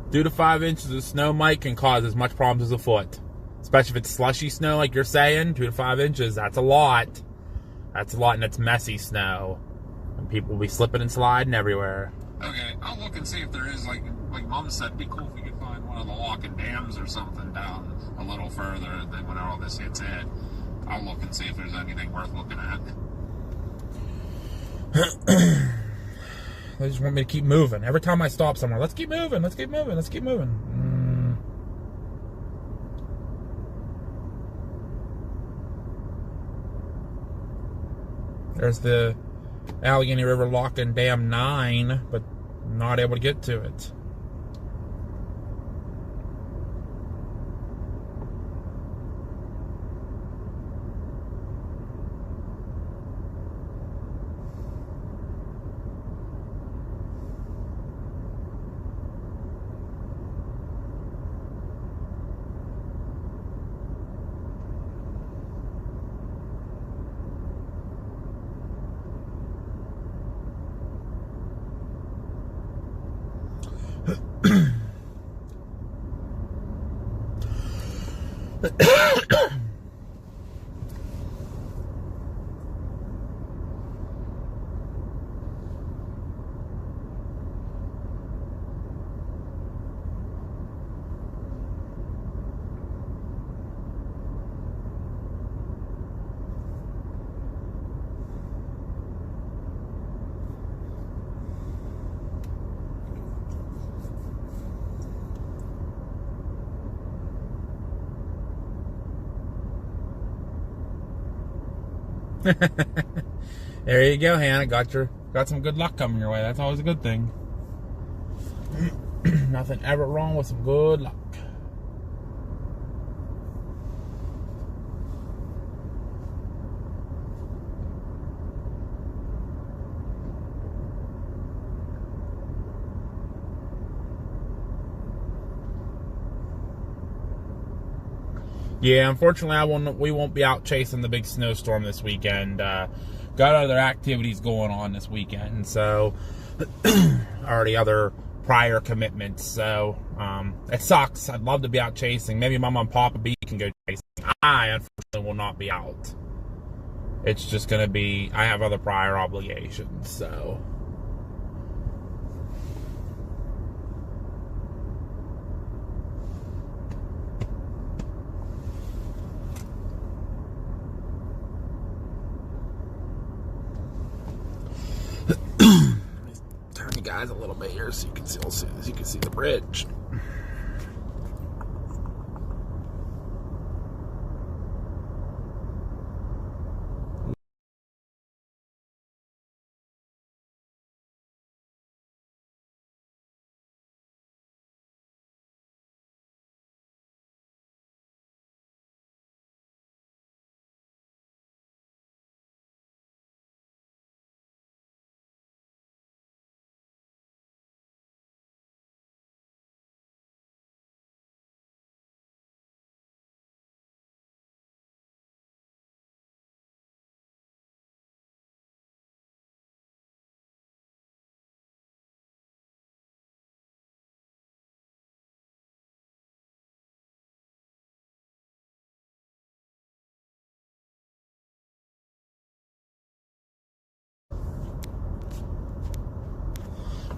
Due to 5 inches of snow, Mike, can cause as much problems as a foot. Especially if it's slushy snow, like you're saying. 2 to 5 inches, that's a lot. That's a lot, and it's messy snow. And people will be slipping and sliding everywhere. Okay, I'll look and see if there is, like Mom said, it'd be cool if we could find one of the locking dams or something down a little further, and then when all this hits it, I'll look and see if there's anything worth looking at. They just want me to keep moving. Every time I stop somewhere, let's keep moving, let's keep moving, let's keep moving. There's the Allegheny River Lock and Dam 9, but not able to get to it. There you go, Hannah. Got some good luck coming your way. That's always a good thing. Nothing ever wrong with some good luck. Yeah, unfortunately, we won't be out chasing the big snowstorm this weekend. Got other activities going on this weekend, so already other prior commitments. So it sucks. I'd love to be out chasing. Maybe Mama and Papa B can go chasing. I unfortunately will not be out. It's just going to be, I have other prior obligations, so. Turn you guys a little bit here so you can see the bridge.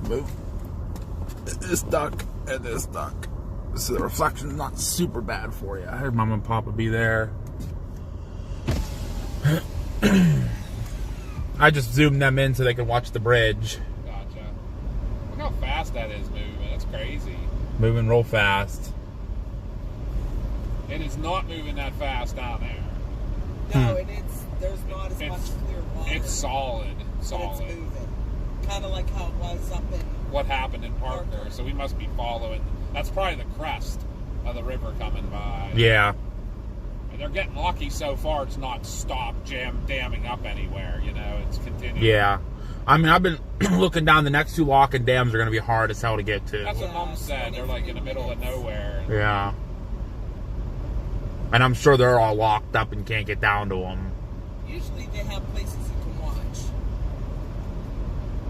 Move this duck and this duck so the reflection's not super bad for you. I heard Mama and Papa be there. I just zoomed them in so they could watch the bridge. Gotcha. Look how fast that is moving. That's crazy. Moving real fast. It is not moving that fast down there. No, and there's not as much clear water. It's solid. But it's moving. Kind of like how it was up in... What happened in Parker. So we must be following. That's probably the crest of the river coming by. Yeah. And they're getting lucky so far. It's not stopped damming up anywhere. You know, it's continuing. Yeah. I mean, I've been looking down. The next two lock and dams are going to be hard as hell to get to. That's what Mom said. They're like in the middle of nowhere. Yeah. And I'm sure they're all locked up and can't get down to them. Usually they have places you can watch.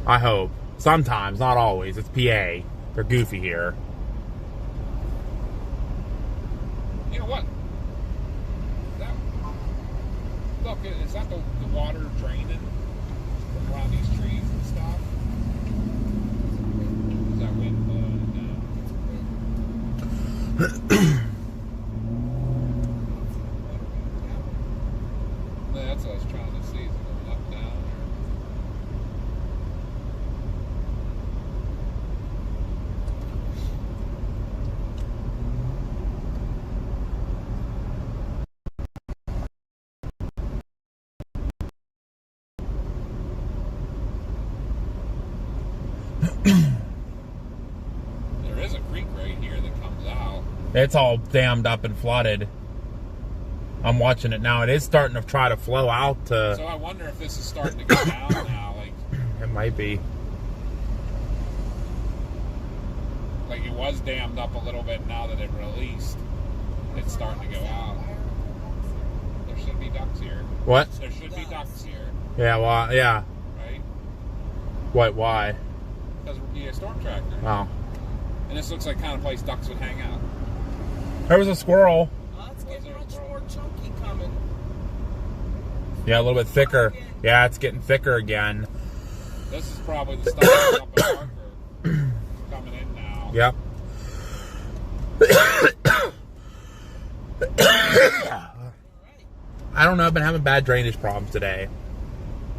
I hope. Sometimes, not always. It's PA. They're goofy here. You know what? Look, is that the water draining from around these trees and stuff? Is that wind blowing it down? That's what I was trying to see. Is it going up, down, There is a creek right here that comes out. It's all dammed up and flooded. I'm watching it now. It is starting to try to flow out to... So I wonder if this is starting to go down now. Like, it might be. Like it was dammed up a little bit. Now that it released, it's starting to go out. There should be ducks here. What? There should be ducks here. Yeah, well, yeah. Right? What, why? Because we're a storm tractor. Oh. And this looks like kind of place ducks would hang out. There was a squirrel. It's getting much more chunky coming. Yeah, a little bit thicker. Yeah, it's getting thicker again. This is probably the stuff that's up in Parker coming in now. Yep. I don't know. I've been having bad drainage problems today.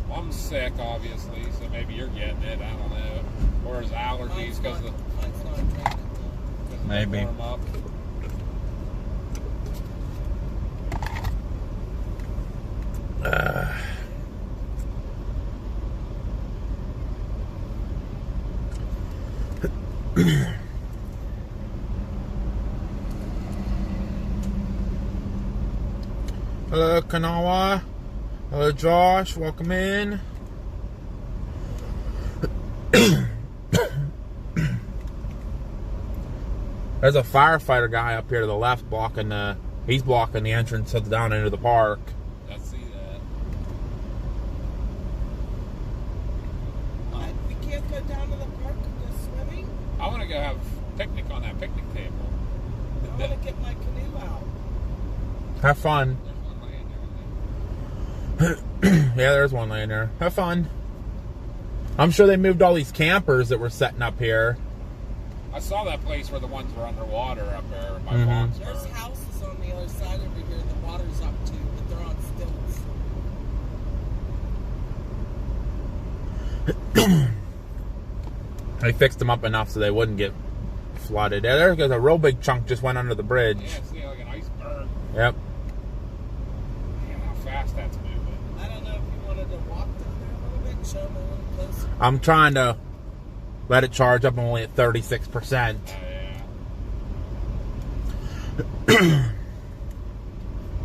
Well, I'm sick, obviously, so maybe you're getting it. I don't know. Or is allergies because of maybe. Warm up. Hello, Kanawa. Hello, Josh. Welcome in. There's a firefighter guy up here to the left blocking the... He's blocking the entrance to down into the park. I see that. What? We can't go down to the park and go swimming? I want to go have a picnic on that picnic table. I want to get my canoe out. Have fun. Yeah, there's one laying there. Have fun. I'm sure they moved all these campers that were setting up here. I saw that place where the ones were underwater up there by Mhm. Foxburg. There's houses on the other side over here the water's up to, but they're on stilts. They fixed them up enough so they wouldn't get flooded. Yeah, there's a real big chunk just went under the bridge. Yeah, see, like an iceberg. Yep. Damn, how fast that's moving. I don't know if you wanted to walk down there a little bit, show them a little closer. I'm trying to let it charge up. I'm only at 36%.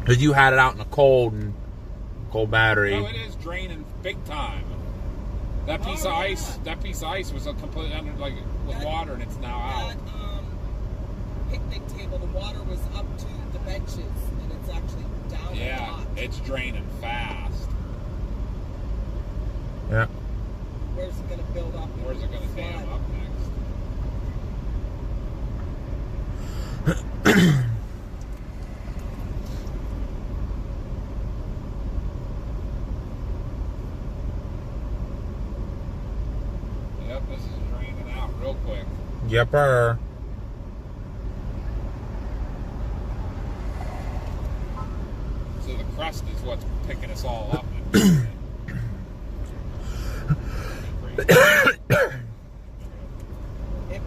Because you had it out in the cold and cold battery. Oh, it is draining big time. That piece of ice, was completely under with water, and it's now out. That picnic table, the water was up to the benches, and it's actually down a lot. It's draining fast. Yeah. Where's it going to build up? Where's it going to dam up next? Yep, this is draining out real quick. Yepper. So the crest is what's picking us all up. It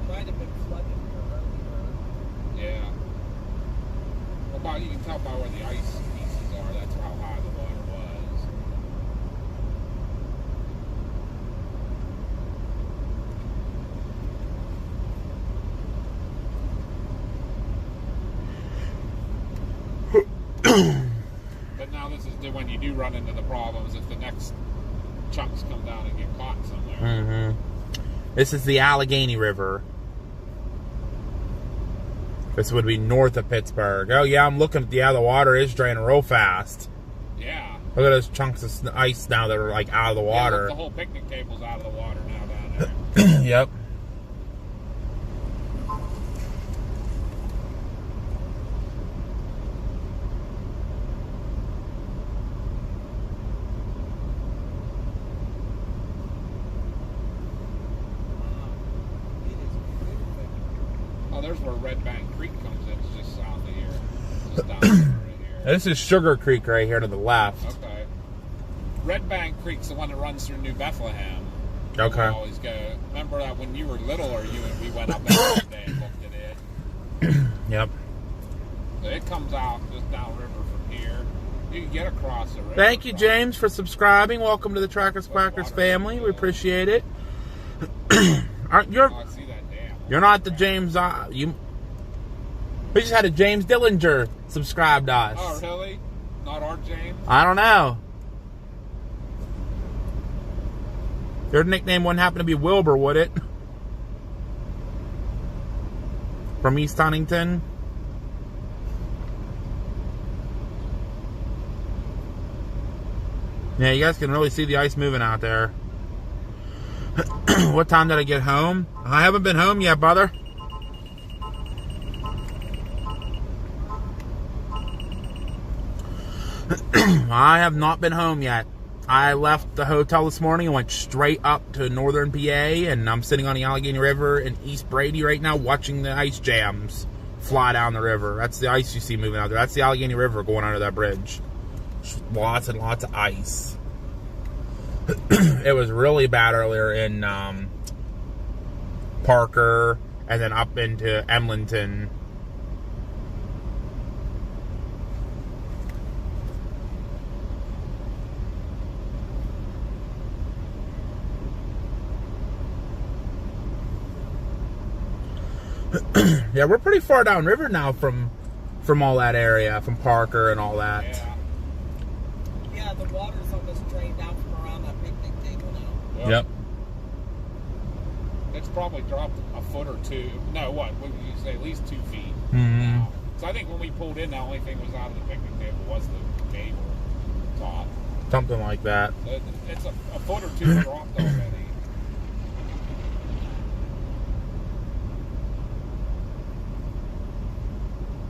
might have been flooded here earlier. Yeah. Well, you can tell by where the ice pieces are. That's how high the water was. But now this is when you do run into the problems if the next chunks come down and get caught somewhere. Mm-hmm. This is the Allegheny River. This would be north of Pittsburgh. Oh, yeah, I'm looking at the water is draining real fast. Yeah. Look at those chunks of ice now that are like out of the water. Yeah, look, the whole picnic table's out of the water now down there. Yep. Oh, there's where Red Bank Creek comes in. It's just south of here. Just down there, right here. This is Sugar Creek right here to the left. Okay. Red Bank Creek's the one that runs through New Bethlehem. Okay. We always go. Remember that when you were little, or you and we went up there one day and looked at it. Yep. So it comes out just downriver from here. You can get across the river. Thank you, James, for subscribing. Welcome to the Trackers Quackers family. We appreciate it. You're, I see that dam. You're not the James. We just had a James Dillinger subscribe to us. Oh, really? Not our James? I don't know. Your nickname wouldn't happen to be Wilbur, would it? From East Huntington? Yeah, you guys can really see the ice moving out there. What time did I get home? I haven't been home yet, brother. I have not been home yet. I left the hotel this morning and went straight up to northern PA, and I'm sitting on the Allegheny River in East Brady right now watching the ice jams fly down the river. That's the ice you see moving out there. That's the Allegheny River going under that bridge. Lots and lots of ice. It was really bad earlier in Parker and then up into Emlenton. Yeah, we're pretty far downriver now from all that area, from Parker and all that. Yeah, the water's almost drained out from around that picnic table now. Yep. It's probably dropped a foot or two. No, what would you say? At least 2 feet. Mm-hmm. So I think when we pulled in, the only thing was out of the picnic table was the table top. Something like that. So it's a foot or two dropped already.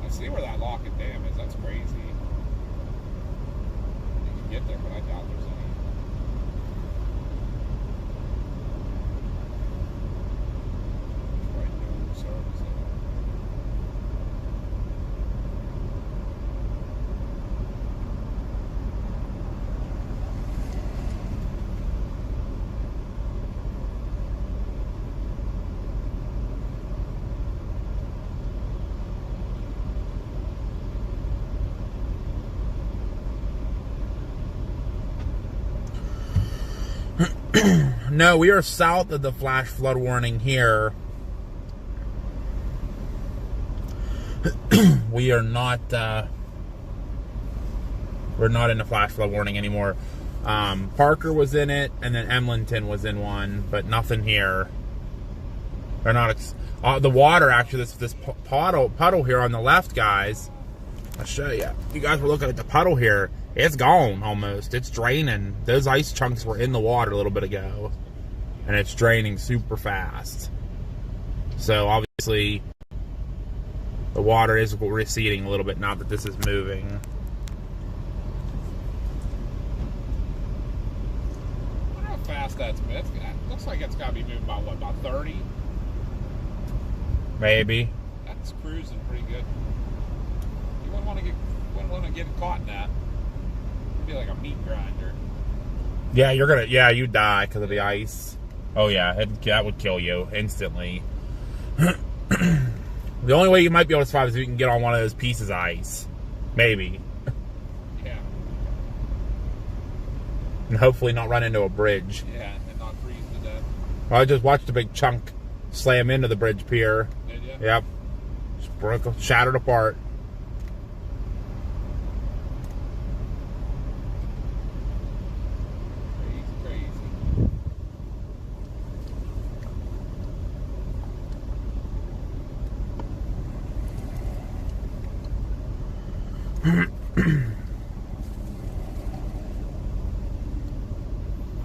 I see where that Lockett Dam is. That's crazy. You can get there, but I doubt there's any. It's right there. Service there. No, we are south of the flash flood warning here. We are not, we're not in the flash flood warning anymore. Parker was in it, and then Emlenton was in one, but nothing here. They're not, the water, actually, this puddle here on the left, guys. I'll show you. You guys were looking at the puddle here. It's gone almost. It's draining. Those ice chunks were in the water a little bit ago. And it's draining super fast. So obviously the water is receding a little bit now that this is moving. I wonder how fast that's been. It looks like it's got to be moving about, what, about 30? Maybe. That's cruising pretty good. You wouldn't want to get caught in that. It'd be like a meat grinder. Yeah, you'd die because of the ice. Oh yeah, that would kill you instantly. The only way you might be able to survive is if you can get on one of those pieces of ice. Maybe. Yeah. And hopefully not run into a bridge. Yeah, and not freeze to death. I just watched a big chunk slam into the bridge pier. Did you? Yep. Just broke, shattered apart.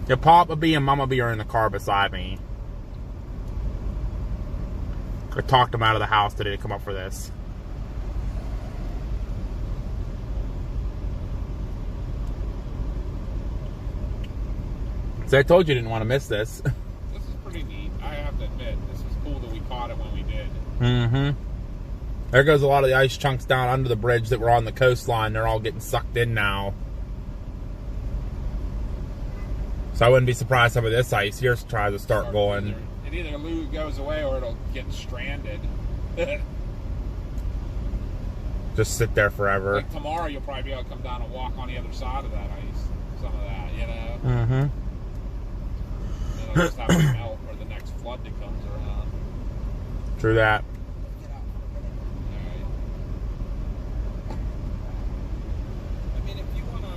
Yeah, Papa B and Mama B are in the car beside me. I talked them out of the house today to come up for this. So I told you didn't want to miss this. This is pretty neat. I have to admit, this is cool that we caught it when we did. Mm-hmm. There goes a lot of the ice chunks down under the bridge that were on the coastline. They're all getting sucked in now. So I wouldn't be surprised some of this ice here tries to start going. It either goes away or it'll get stranded. Just sit there forever. Like tomorrow you'll probably be able to come down and walk on the other side of that ice. Some of that, you know? Mm-hmm. And it'll just have to melt for the next flood that comes around. True that. I mean, if you want to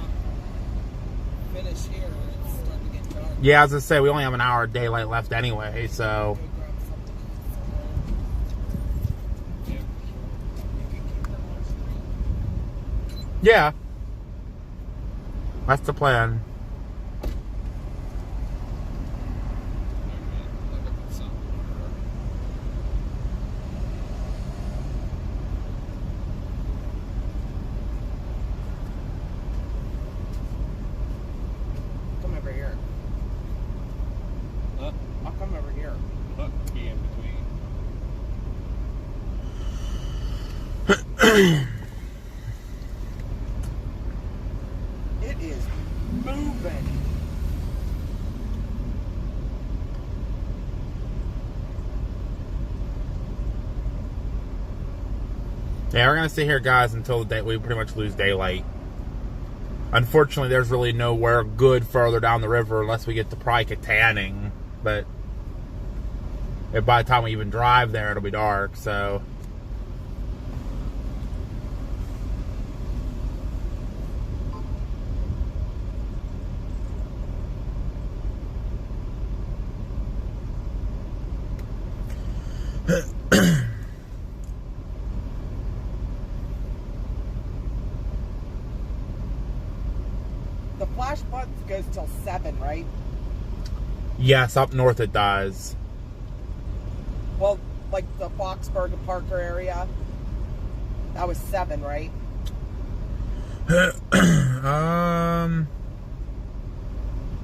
finish here, it's starting to get dark. Yeah, as I say, we only have an hour of daylight left anyway, so. Yeah. That's the plan. Come over here. Huh? I'll come over here. Be in between. It is moving. Yeah, we're gonna stay here, guys, until the day we pretty much lose daylight. Unfortunately, there's really nowhere good further down the river unless we get to probably Katanning. But by the time we even drive there, it'll be dark, so. The flash flood goes till 7, right? Yes, up north it does. Well, like the Foxburg and Parker area, that was 7, right?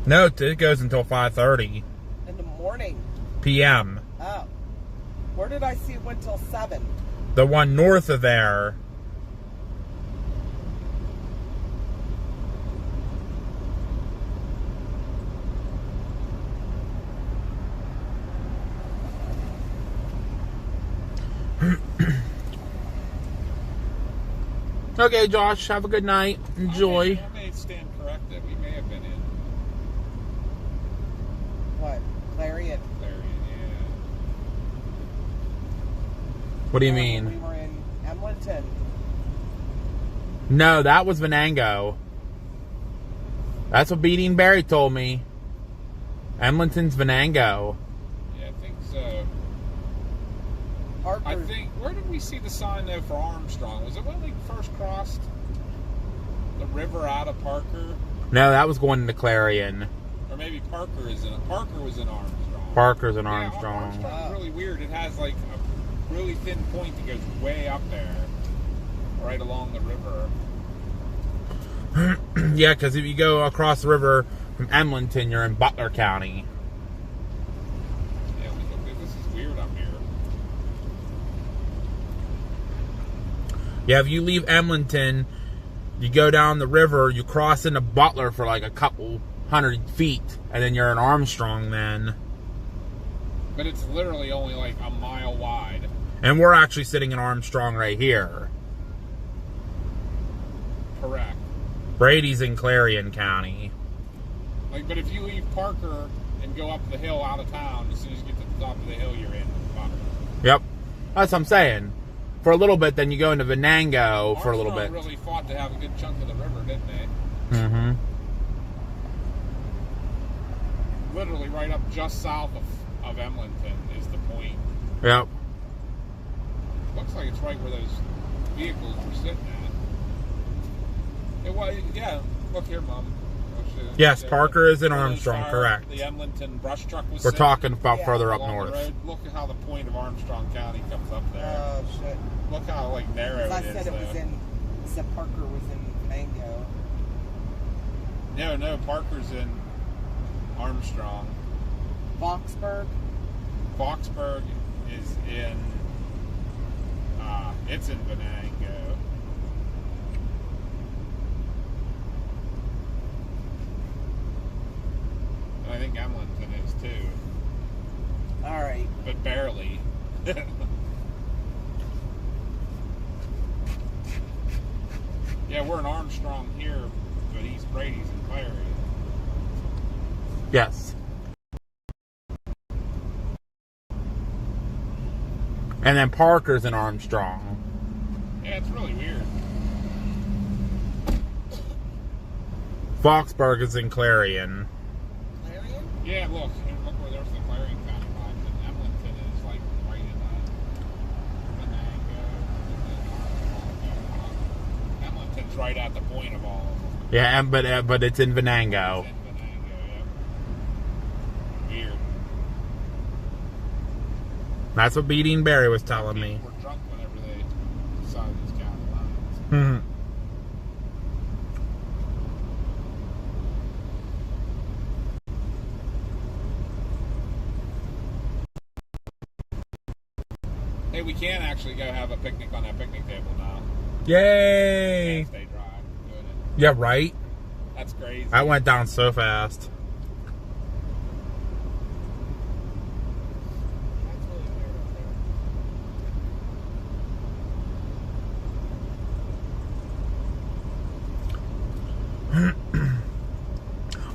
No, it goes until 5:30 In the morning. p.m. Oh. Where did I see it went till 7? The one north of there. Okay, Josh, have a good night. Enjoy. I may stand corrected. We may have been in What? Clarion? Clarion, yeah. What do you mean? We were in Emlenton. No, that was Venango. That's what Beating Barry told me. Emlenton's Venango. Yeah, I think so. Parker. I think, where did we see the sign though for Armstrong? Was it when we first crossed the river out of Parker? No, that was going into Clarion. Or maybe Parker was in Armstrong. Parker's in Yeah, Armstrong. Armstrong's really weird. It has like a really thin point that goes way up there, right along the river. Yeah, because if you go across the river from Emlenton, you're in Butler County. Yeah, this is weird up here. Yeah, if you leave Emlenton, you go down the river, you cross into Butler for like a couple 100 feet, and then you're in Armstrong then. But it's literally only like a mile wide. And we're actually sitting in Armstrong right here. Correct. Brady's in Clarion County. Like, but if you leave Parker and go up the hill out of town, as soon as you get to the top of the hill, you're in Butler. Yep. That's what I'm saying. For a little bit, then you go into Venango for a little bit. Armstrong really fought to have a good chunk of the river, didn't they? Mm-hmm. Literally right up just south of Emlenton is the point. Yep. Looks like it's right where those vehicles were sitting at. It was, yeah. Look here, Mom. Yes, Parker is in Where those Armstrong, correct. The Emlenton brush truck was We're sitting talking about further up along the north. road. Look at how the point of Armstrong County comes up there. Oh, shit. Look how like narrow I it is. said it was in, said Parker was in Mango. No, Parker's in Armstrong. Foxburg? Foxburg is in, it's in Venango. And I think Emlenton is too. Alright. But barely. Yeah, we're in Armstrong here, but East Brady's in Clarion. Yes. And then Parker's in Armstrong. Yeah, it's really weird. Foxburg is in Clarion. Clarion? Yeah, look where there's the Clarion County lines, and Emlenton is like right in the Emlenton's right at the point of all of them. Yeah, but it's in Venango. It's in Venango, yeah. Weird. That's what Beating Barry was telling me. People were drunk whenever they decided these county lines. Mm-hmm. Hey, we can actually go have a picnic on that picnic table now. Yay! Stay dry. Good. Yeah, right? That's crazy. That went down so fast.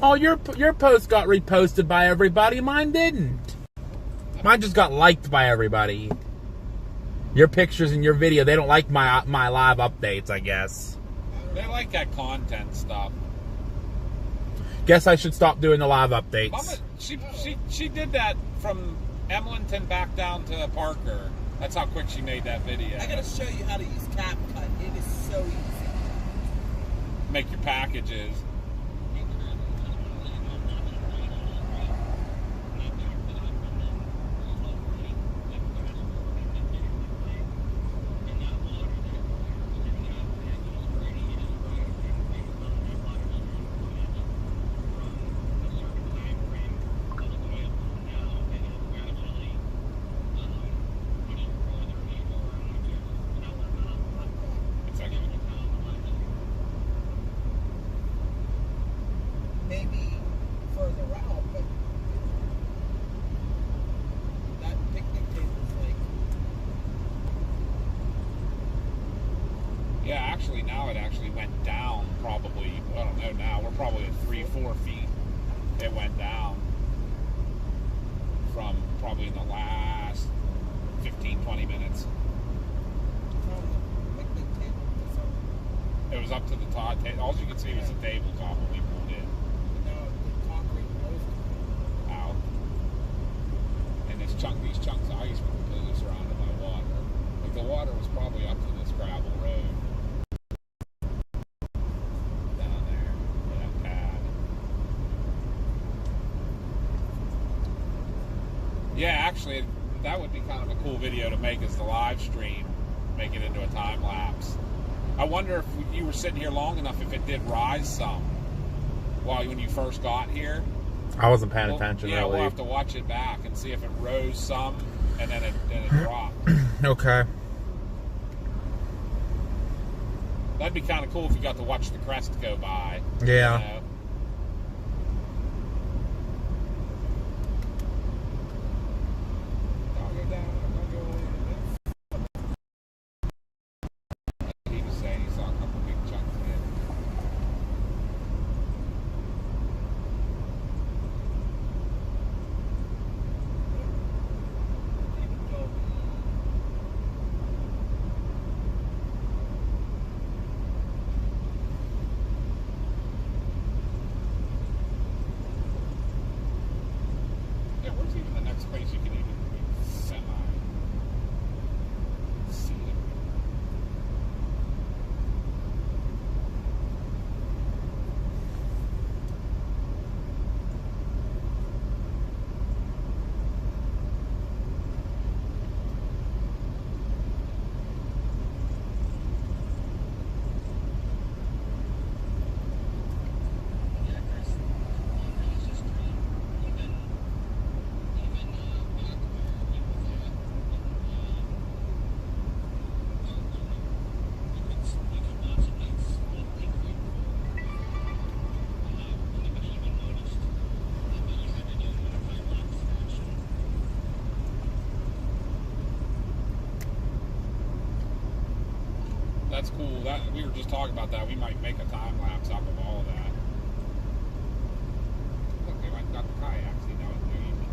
Oh, your post got reposted by everybody. Mine didn't. Mine just got liked by everybody. Your pictures and your video, they don't like my live updates, I guess. They like that content stuff. Guess I should stop doing the live updates. Mama, she did that from Emlenton back down to Parker. That's how quick she made that video. I gotta show you how to use CapCut. It is so easy. Make your packages. Maybe further out, but that picnic table's like... Yeah, actually, now it actually went down probably, I don't know now, we're probably at 3-4 feet. It went down from probably in the last 15-20 minutes. It was up to the top. All you could see was the tabletop when we pulled in. Out. And these chunks of ice were completely surrounded by water. Like the water was probably up to this gravel road. Down there. In that pad. Yeah, actually, that would be kind of a cool video to make as the live stream. Make it into a time lapse. I wonder if you were sitting here long enough if it did rise some when you first got here. I wasn't paying attention, yeah, really. We'll have to watch it back and see if it rose some and then it dropped. Okay. That'd be kind of cool if you got to watch the crest go by. Yeah. You know? He was saying he saw a couple big chunks in it. Yeah, where's even the next place you can even semi see it? That's cool. That we were just talking about that. We might make a time lapse out of all of that. Look, they went and got the kayaks. You know, it's new evening.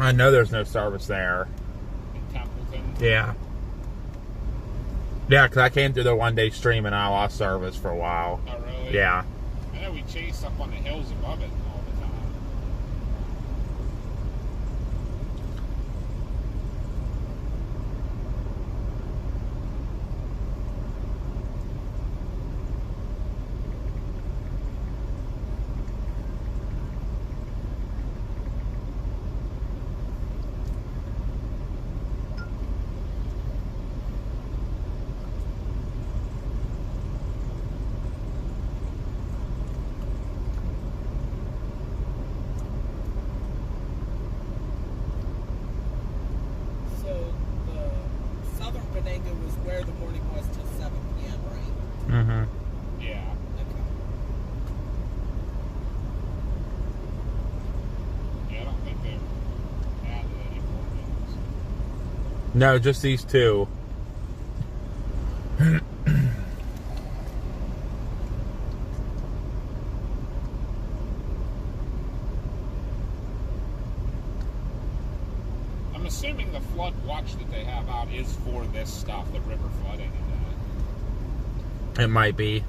I know there's no service there. In Templeton? Yeah. Yeah, because I came through the one-day stream and I lost service for a while. Oh, really? Yeah. I know we chased up on the hills above it all the time. So the southern Venango was where the morning was till 7 p.m., right? Mm-hmm. Yeah. Yeah, I don't think they've added any more things. No, just these two. I'm assuming the flood watch that they have out is for this stuff, the river flooding and that. It might be.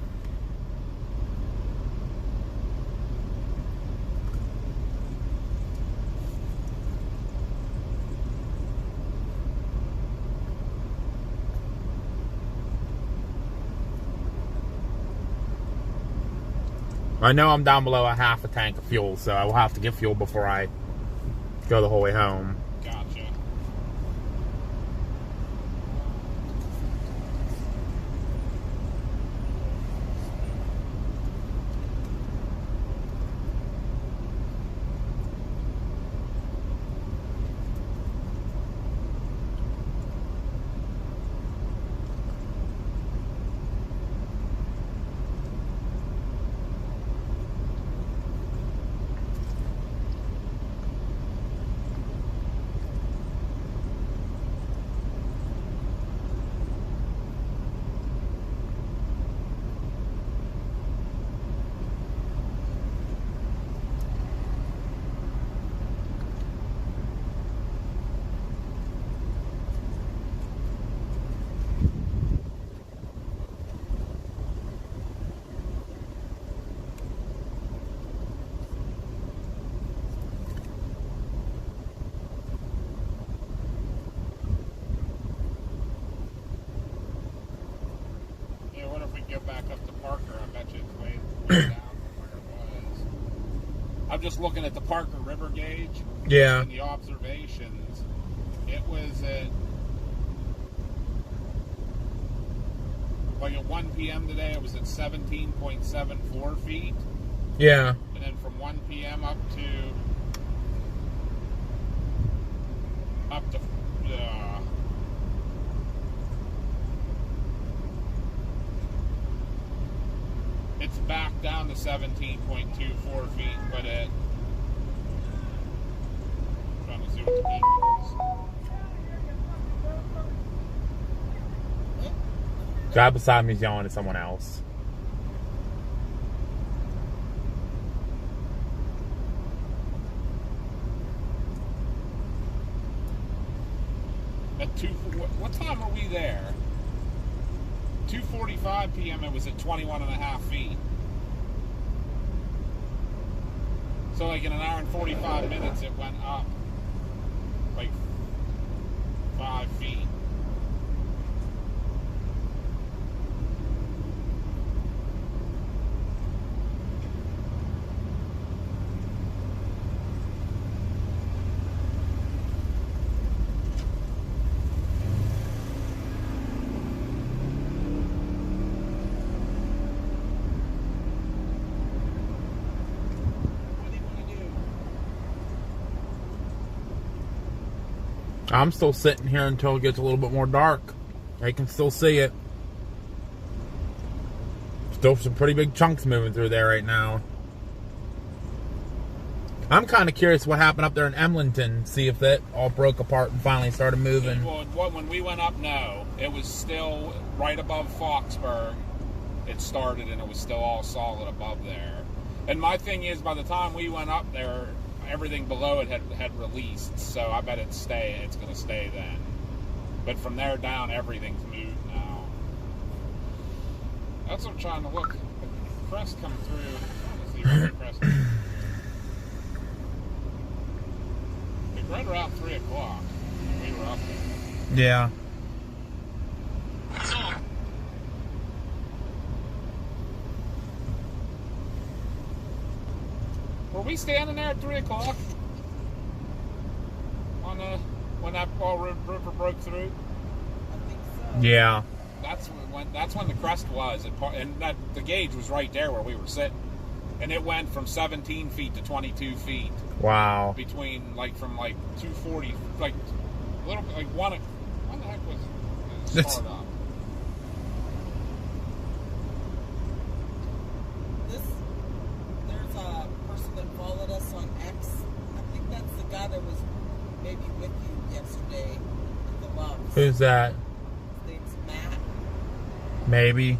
I know I'm down below a half a tank of fuel, so I will have to get fuel before I go the whole way home. Gotcha. Yeah, what if we get back up to Parker? I bet you it's way down from where it was. I'm just looking at the Parker River gauge. Yeah. And the observations. It was at like at 1 p.m. today. It was at 17.74 feet. Yeah. And then from 1 p.m. up to it's back down to 17.24 feet, but it I'm trying to see what the peak was. Guy beside me is yelling at someone else. At what time were we there? 2:45 p.m. It was at 21.5 feet. So like in an hour and 45 minutes, it went up like 5 feet. I'm still sitting here until it gets a little bit more dark. I can still see it. Still some pretty big chunks moving through there right now. I'm kind of curious what happened up there in Emlenton. See if that all broke apart and finally started moving. Well, when we went up, no. It was still right above Foxburg. It started and it was still all solid above there. And my thing is, by the time we went up there, everything below it had released, so I bet it's going to stay then. But from there down, everything's moved now. That's what I'm trying to look. The Crest coming through. Let's see where the Crest is. It's right around 3 o'clock. We were up there. Yeah. So, were we standing there at 3 o'clock? On the when that Fall River broke through? I think so. Yeah. That's when the Crest was, and that the gauge was right there where we were sitting, and it went from 17 feet to 22 feet. Wow. Between from 240, a little bit when the heck was it start up? There's a person that followed us on X. I think that's the guy that was maybe with you yesterday at the Loves. Who's that? His name's Matt. Maybe.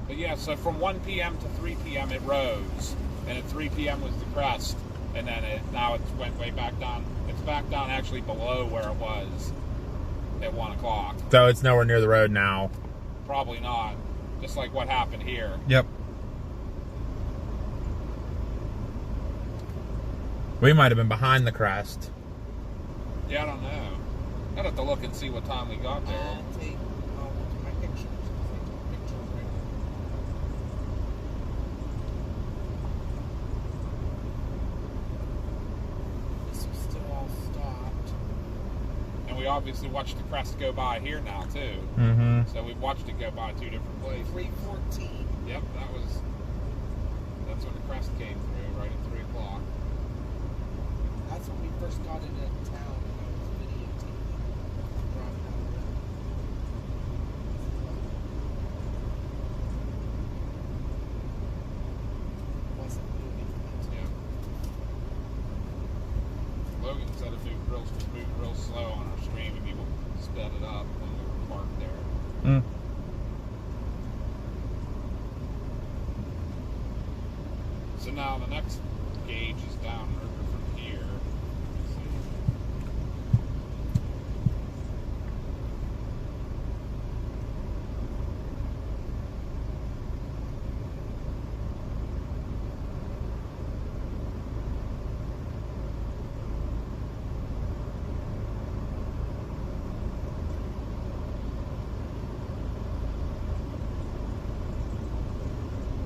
But yeah, so from 1 p.m. to 3 p.m. it rose, and at 3 p.m. was the Crest, and then now it's went way back down. It's back down actually below where it was at 1 o'clock. So it's nowhere near the road now. Probably not. Just like what happened here. Yep. We might have been behind the Crest. Yeah, I don't know. I'd have to look and see what time we got there. I'll take my pictures. This is still all stopped. And we obviously watched the Crest go by here now, too. Mm-hmm. So we've watched it go by 2 different places. 3:14. Yep, that's when the Crest came through, right at 3 o'clock. That's when we first got into town, and I was videotaping. Driving down the road. Wasn't moving. Yeah. Logan said it moved real slow on our stream, and people sped it up when we were parked there. Mm. So now the next gauge is downriver from here. Let's see.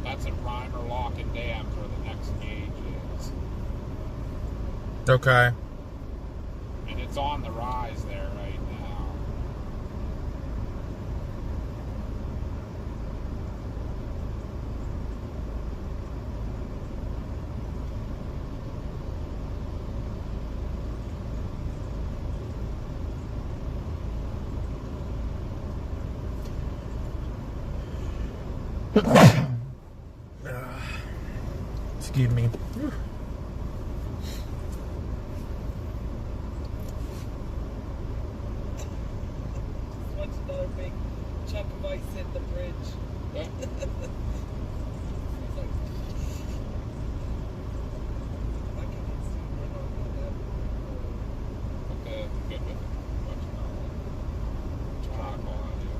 That's at Reimer Lock and Dams where the next gauge is. Okay. And it's on the rise there right now. Excuse me. Watch another big chunk of ice hit the bridge. Yeah. Okay, good with it. Watch it now. Try to call out here.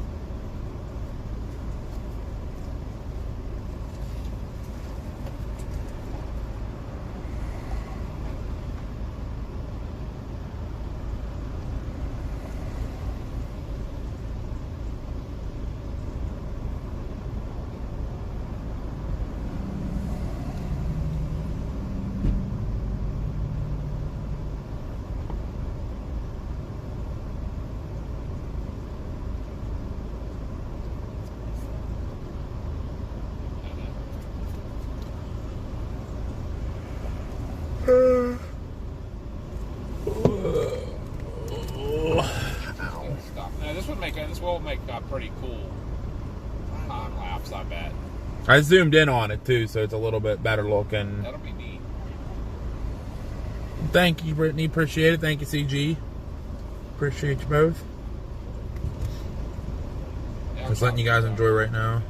This will make a pretty cool time lapse, I bet. I zoomed in on it too, so it's a little bit better looking. That'll be neat. Thank you, Brittany. Appreciate it. Thank you, CG. Appreciate you both. Yeah, Just letting you guys enjoy right now.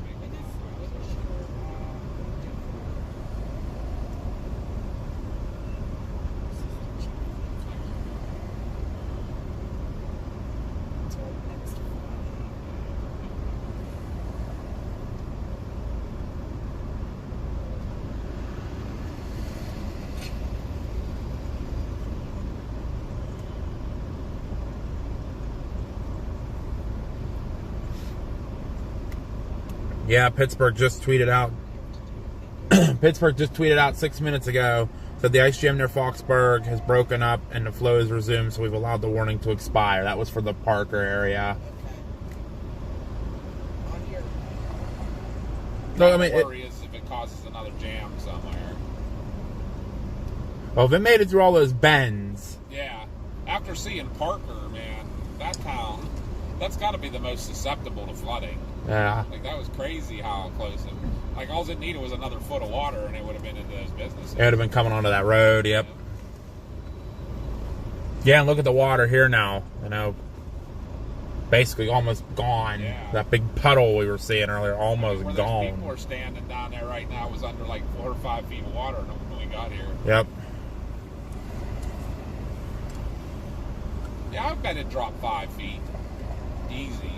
Yeah, Pittsburgh just tweeted out. Pittsburgh just tweeted out 6 minutes ago that the ice jam near Foxburg has broken up and the flow has resumed, so we've allowed the warning to expire. That was for the Parker area. No, I mean, the worry is if it causes another jam somewhere. Well, if it made it through all those bends. Yeah. After seeing Parker, man, that town, that's got to be the most susceptible to flooding. Yeah. Like, that was crazy how close it was. Like, all it needed was another foot of water, and it would have been into those businesses. It would have been coming onto that road, yep. Yeah, and look at the water here now. You know, basically almost gone. Yeah. That big puddle we were seeing earlier, almost where gone. Those people were standing down there right now was under like 4 or 5 feet of water when we got here. Yep. Yeah, I bet it dropped 5 feet. Easy.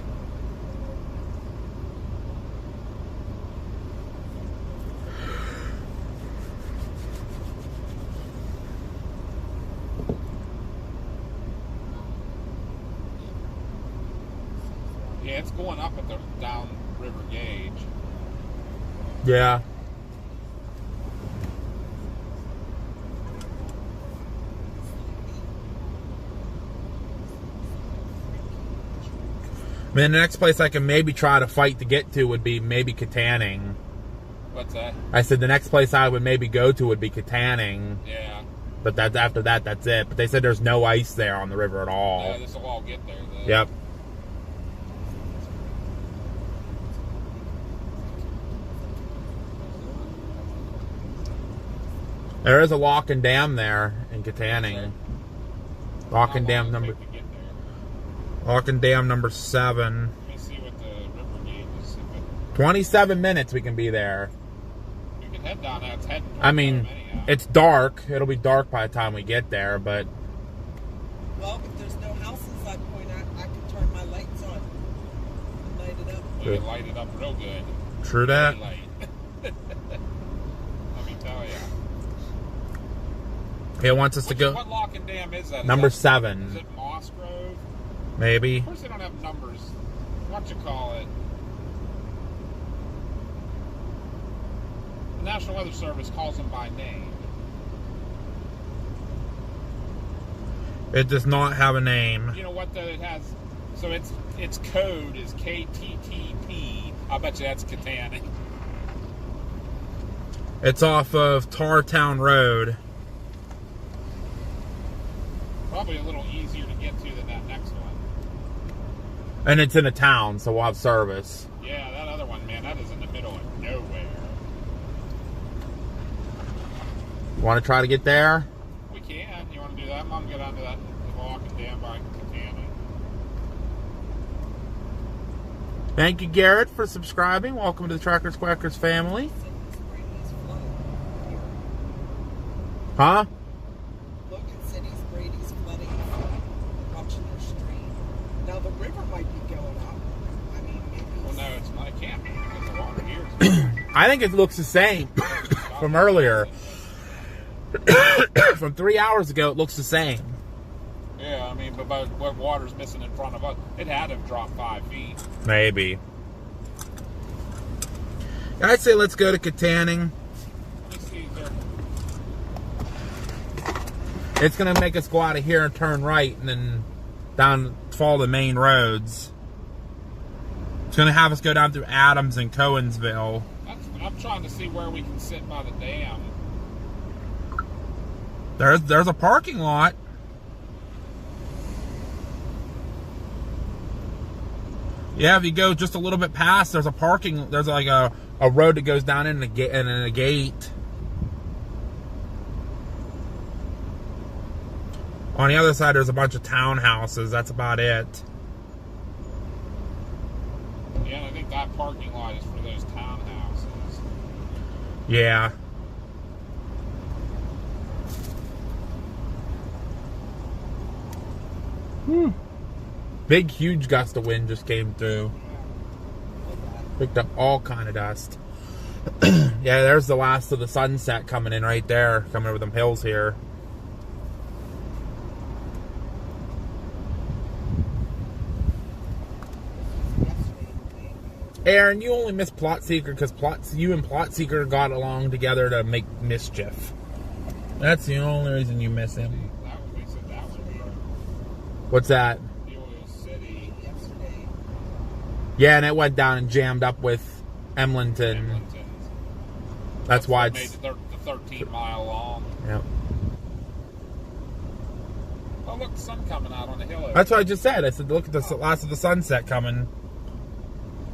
Yeah, it's going up at the downriver gauge. Yeah. I mean, the next place I can maybe try to fight to get to would be maybe Katanning. What's that? I said the next place I would maybe go to would be Katanning. Yeah. But that's after that, that's it. But they said there's no ice there on the river at all. Yeah, this will all get there, though. Yep. There is a lock and dam there in Katanning. Lock and dam number. Lock and dam number 7. Let me see what the river gauge is. 27 minutes we can be there. We can head down there. It's heading towards I mean, it's dark. It'll be dark by the time we get there, but. Well, if there's no houses, I can turn my lights on and light it up. We can light it up real good. True that. Let me tell you. It wants us to go. What lock and dam is that? Number is that, 7. Is it Moss Grove? Maybe. Of course they don't have numbers. What you call it? The National Weather Service calls them by name. It does not have a name. You know what though? It has. So its code is KTTP. I bet you that's Katanning. It's off of Tartown Road. Probably a little easier to get to than that next one. And it's in a town, so we'll have service. Yeah, that other one, man, that is in the middle of nowhere. You want to try to get there? We can. You want to do that? Mom, get onto that walk and dam by Katanning. Thank you, Garrett, for subscribing. Welcome to the Trackers Quackers family. Huh? Logan City's Brady's flooding, watching their stream. Now the river might be going up. I mean, maybe. Well, no, it's not. It can't be because the water here is. I think it looks the same from earlier. From 3 hours ago, it looks the same. Yeah, I mean, but what water's missing in front of us, it had to have dropped 5 feet. Maybe. I'd say let's go to Katanning. Let me see there. It's going to make us go out of here and turn right and then down, follow the main roads. It's going to have us go down through Adams and Cowansville. I'm trying to see where we can sit by the dam. There's a parking lot. Yeah, if you go just a little bit past, there's like a road that goes down in a gate. On the other side, there's a bunch of townhouses. That's about it. Yeah, and I think that parking lot is for those townhouses. Yeah. Big, huge gust of wind just came through. Picked up all kind of dust. Yeah, there's the last of the sunset coming in right there, coming over them hills here. Aaron, you only miss Plot Seeker because you and Plot Seeker got along together to make mischief. That's the only reason you miss him. What's that? Yeah, and it went down and jammed up with Emlenton. That's why it's made the 13-mile long. Yep. Oh, look, the sun coming out on the hill. That's what I just said. I said, look at the last of the sunset coming.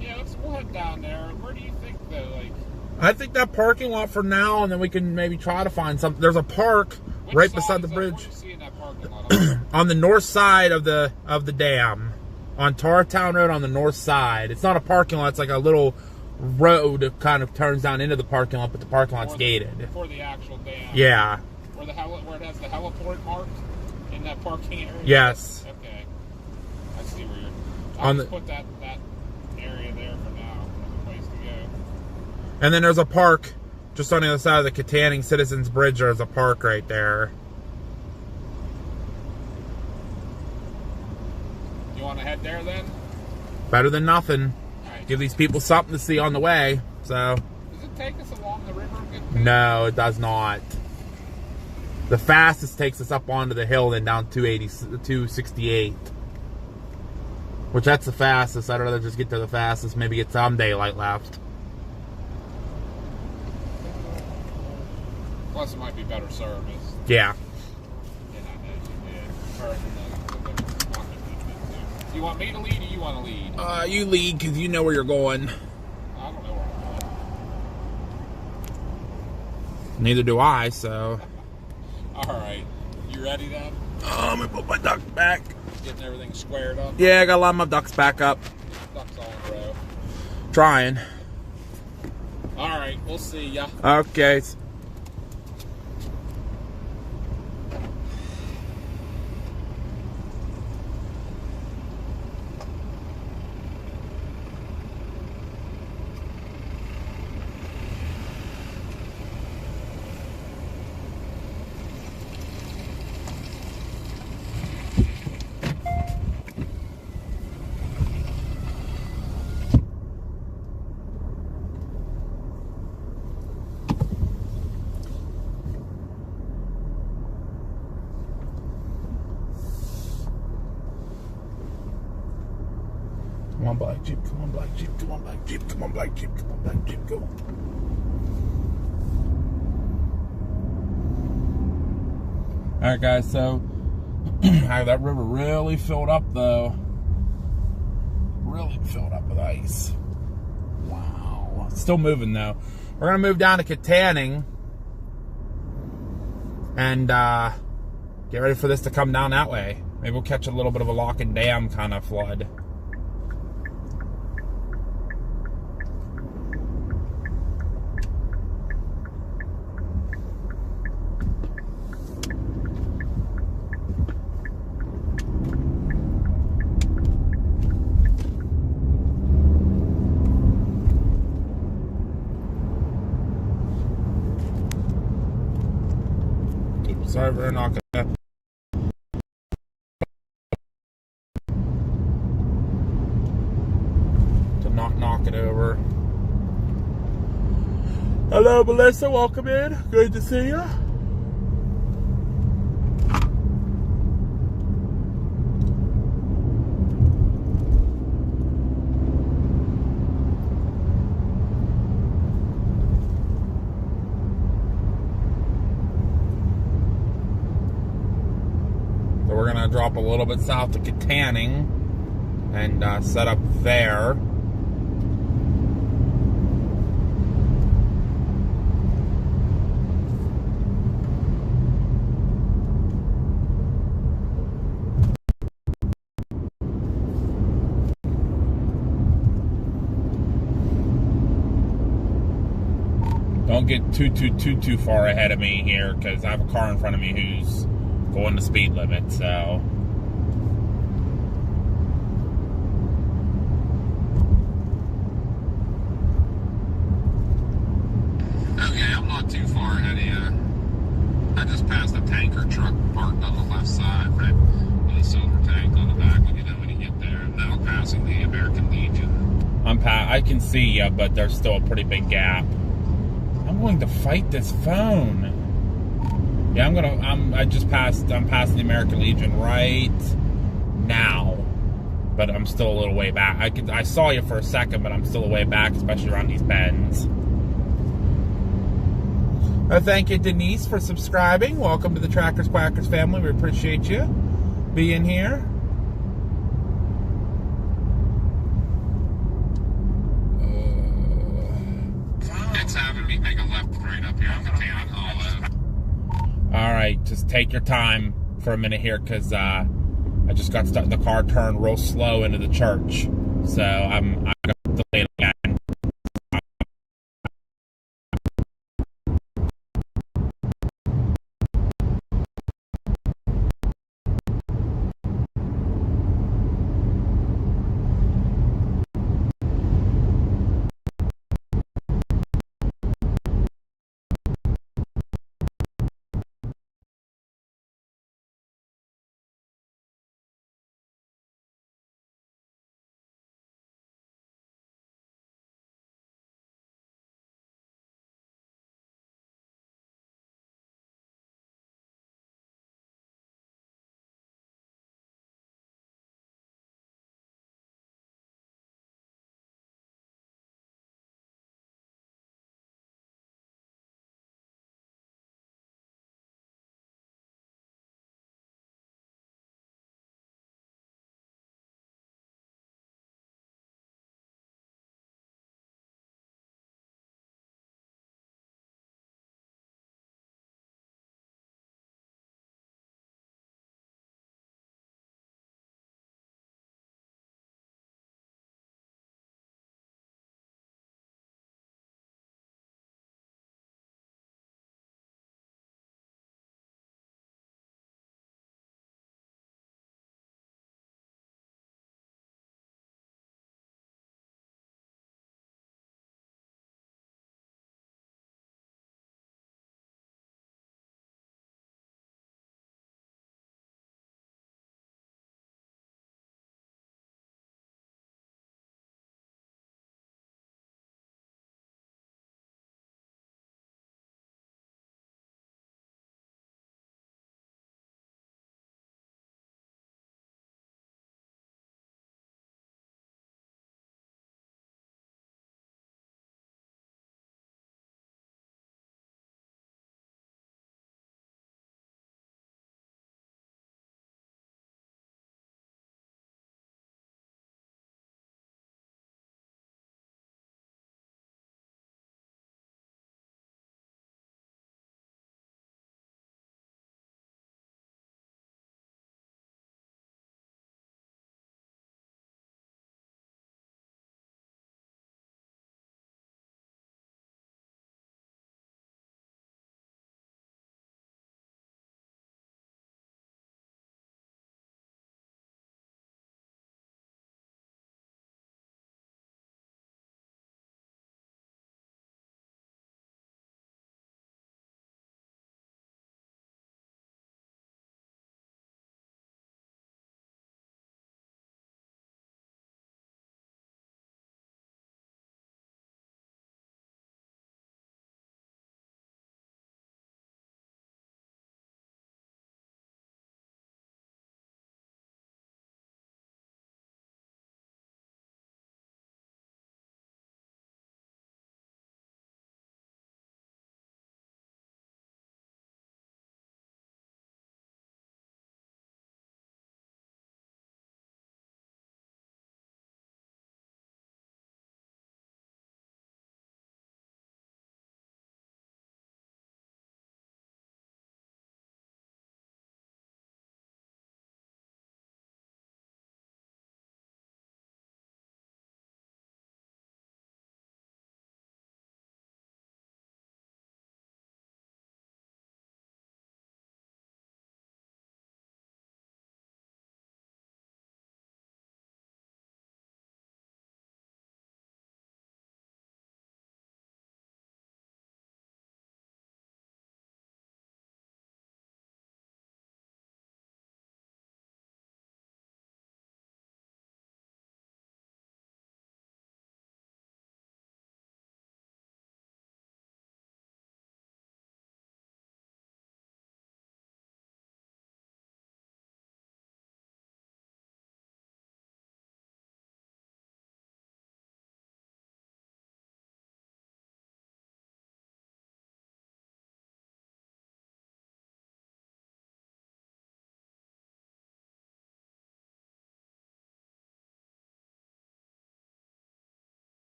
Yeah, we'll head down there. Where do you think though? Like, I think that parking lot for now, and then we can maybe try to find something. There's a park right beside the bridge. Where do you see in that parking lot? On the north side of the dam, on Tartown Road on the north side. It's not a parking lot. It's like a little road that kind of turns down into the parking lot, but the parking lot's gated. For the actual dam. Yeah. Where it has the heliport marked in that parking area. Yes. Okay. I see where you're. On I'll just put that area there for now. As a place to go. And then there's a park just on the other side of the Katanning Citizens Bridge. There's a park right there. You want to head there then? Better than nothing. Right. Give these people something to see on the way. So. Does it take us along the river? No, it does not. The fastest takes us up onto the hill, then down 268. Which that's the fastest. I'd rather just get to the fastest. Maybe get some daylight left. Plus, it might be better service. Yeah. You want me to lead or you want to lead? You lead because you know where you're going. I don't know where I'm going. Neither do I, so. Alright. You ready then? I'm going to put my ducks back. Getting everything squared up? Yeah, I got to line my ducks back up. Ducks all in a row. Trying. Alright, we'll see ya. Okay. Come on, black Jeep. Come on, black Jeep. Come on, black Jeep. Come on, black Jeep. Come on, black Jeep. Go. Alright, guys, so that river really filled up, though. Really filled up with ice. Wow. It's still moving, though. We're going to move down to Katanning and get ready for this to come down that way. Maybe we'll catch a little bit of a lock and dam kind of flood. Sorry for knocking that. To not knock it over. Hello, Melissa. Welcome in. Good to see you. We're going to drop a little bit south of Katanning and set up there. Don't get too far ahead of me here because I have a car in front of me who's going the speed limit, so. Okay, I'm not too far ahead of you. I just passed a tanker truck parked on the left side, right with a silver tank on the back when you get there. Now passing the American Legion. I can see you, but there's still a pretty big gap. I'm going to fight this phone. Yeah, I'm passing the American Legion right now, but I'm still a little way back. I saw you for a second, but I'm still a way back, especially around these bends. Thank you, Denise, for subscribing. Welcome to the Trackers Quackers family. We appreciate you being here. It's having me make a left right up here on the town hall. All right, just take your time for a minute here, because I just got stuck. The car turned real slow into the church, so I'm delayed again.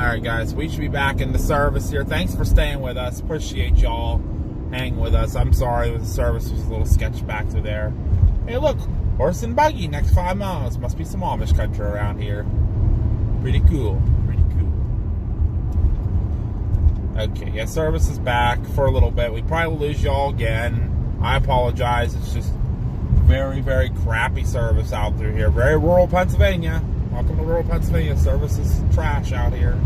Alright guys, we should be back in the service here. Thanks for staying with us. Appreciate y'all hanging with us. I'm sorry the service was a little sketchy back through there. Hey look, horse and buggy next 5 miles. Must be some Amish country around here. Pretty cool. Pretty cool. Okay, yeah, service is back for a little bit. We probably lose y'all again. I apologize. It's just very, very crappy service out through here. Very rural Pennsylvania. Welcome to rural Pennsylvania. Service is trash out here.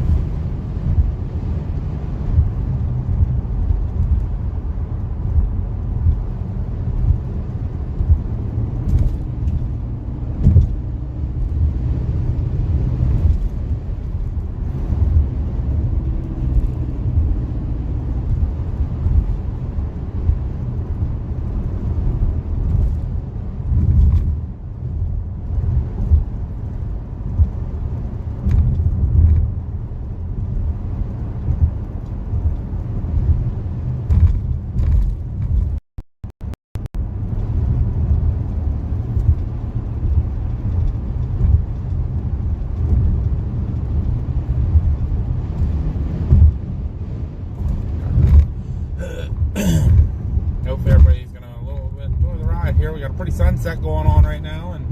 Sunset going on right now, and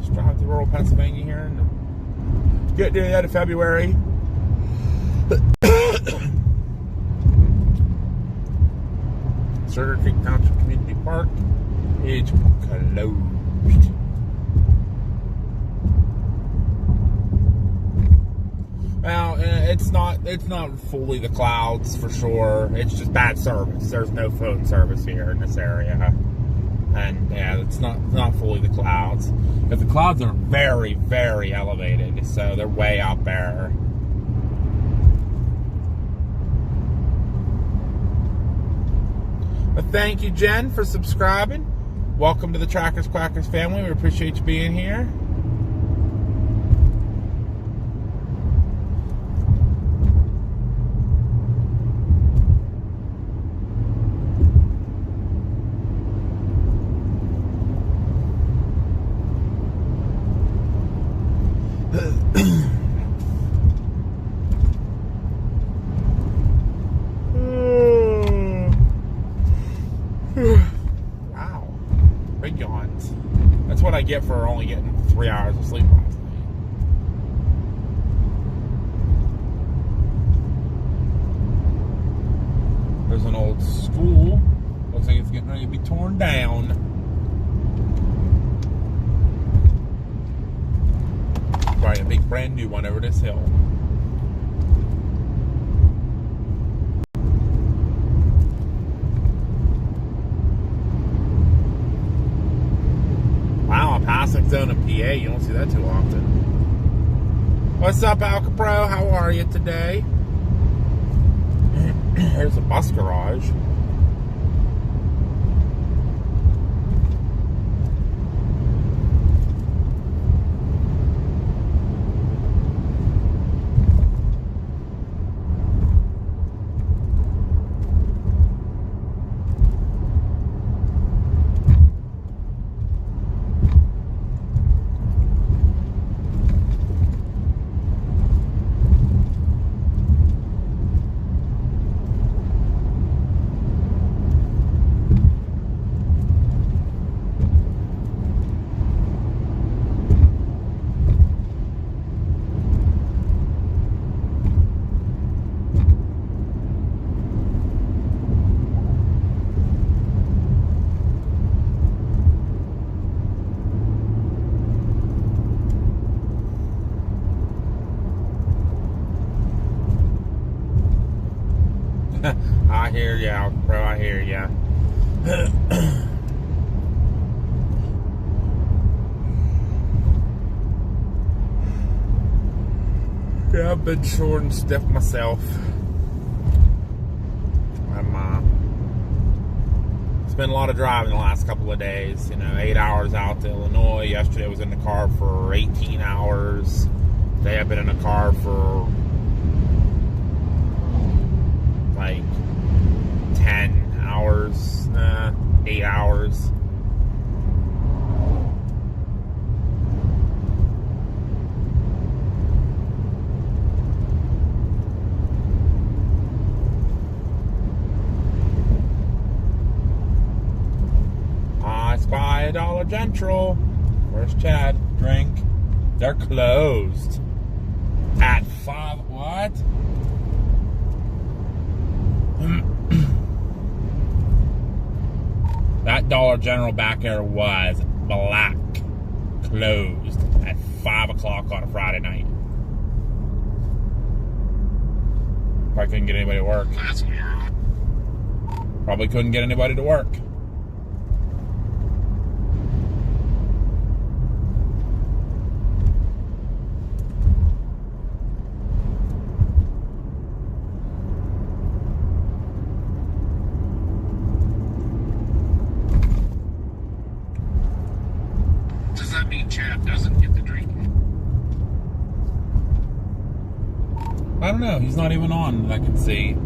just driving through rural Pennsylvania here, and getting to the end of February. Sugar Creek Township Community Park is closed. Well, it's not fully the clouds for sure. It's just bad service. There's no phone service here in this area. And yeah, it's not fully the clouds. But the clouds are very, very elevated, so they're way out there. But thank you, Jen, for subscribing. Welcome to the Trackers Quackers family. We appreciate you being here. Wow. Big yawns. That's what I get for only getting 3 hours of sleep last night. There's an old school. Looks like it's getting ready to be torn down. Probably a big brand new one over this hill. Wow, a passing zone in PA. You don't see that too often. What's up, Alcapro? How are you today? There's a bus garage. I hear ya, bro. I hear ya. Yeah, I've been short and stiff myself. It's been a lot of driving the last couple of days. 8 hours out to Illinois. Yesterday I was in the car for 18 hours. Today I've been in the car for like 10 hours, 8 hours. Central. Where's Chad? Drink. They're closed. At 5. What? That Dollar General back there was black. Closed at 5 o'clock on a Friday night. Probably couldn't get anybody to work. Probably couldn't get anybody to work. Does that mean Chad doesn't get the drink? I don't know. He's not even on that I can see.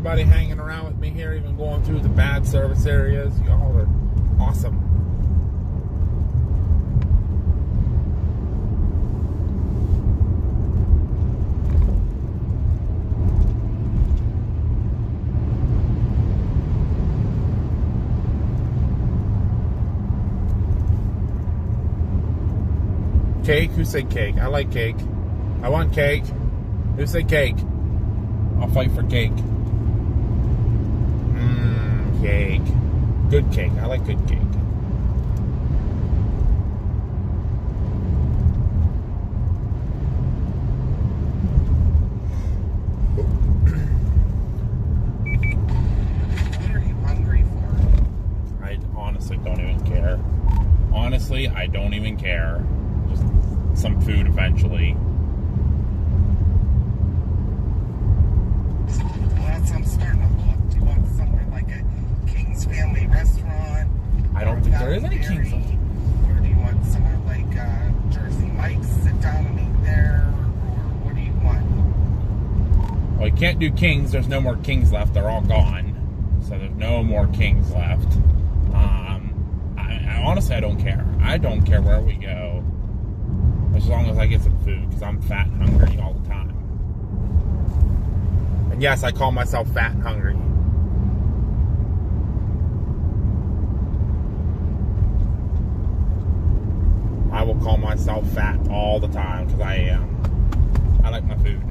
everybody hanging around with me here, even going through the bad service areas. Y'all are awesome. Cake? Who said cake? I like cake. I want cake. Who said cake? I'll fight for cake. Cake. Good cake. I like good cake. What are you hungry for? I honestly don't even care. Honestly, I don't even care. Just some food eventually. I'm starting to look. Do you want somewhere like a King's Family restaurant? I don't think there is any King's. Or do you want somewhere like Jersey Mike's, sit down and eat there? Or what do you want? Well, you can't do King's. There's no more King's left. They're all gone. So there's no more King's left. I honestly, I don't care. I don't care where we go. As long as I get some food. Because I'm fat and hungry all the time. And yes, I call myself fat and hungry. I will call myself fat all the time because I am. I like my food.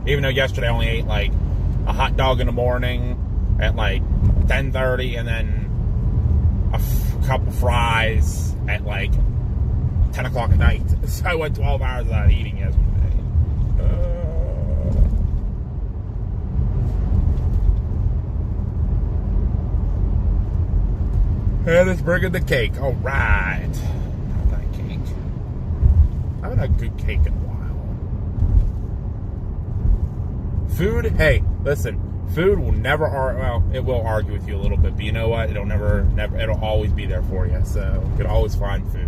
Even though yesterday I only ate like a hot dog in the morning at like 10:30 and then a couple fries at like 10 o'clock at night. So I went 12 hours without eating yesterday. And it's bringing the cake. All right. Have that cake. I haven't had good cake in a while. Food, hey, listen. Food will never, well, it will argue with you a little bit, but you know what? It'll never, it'll always be there for you. So you can always find food.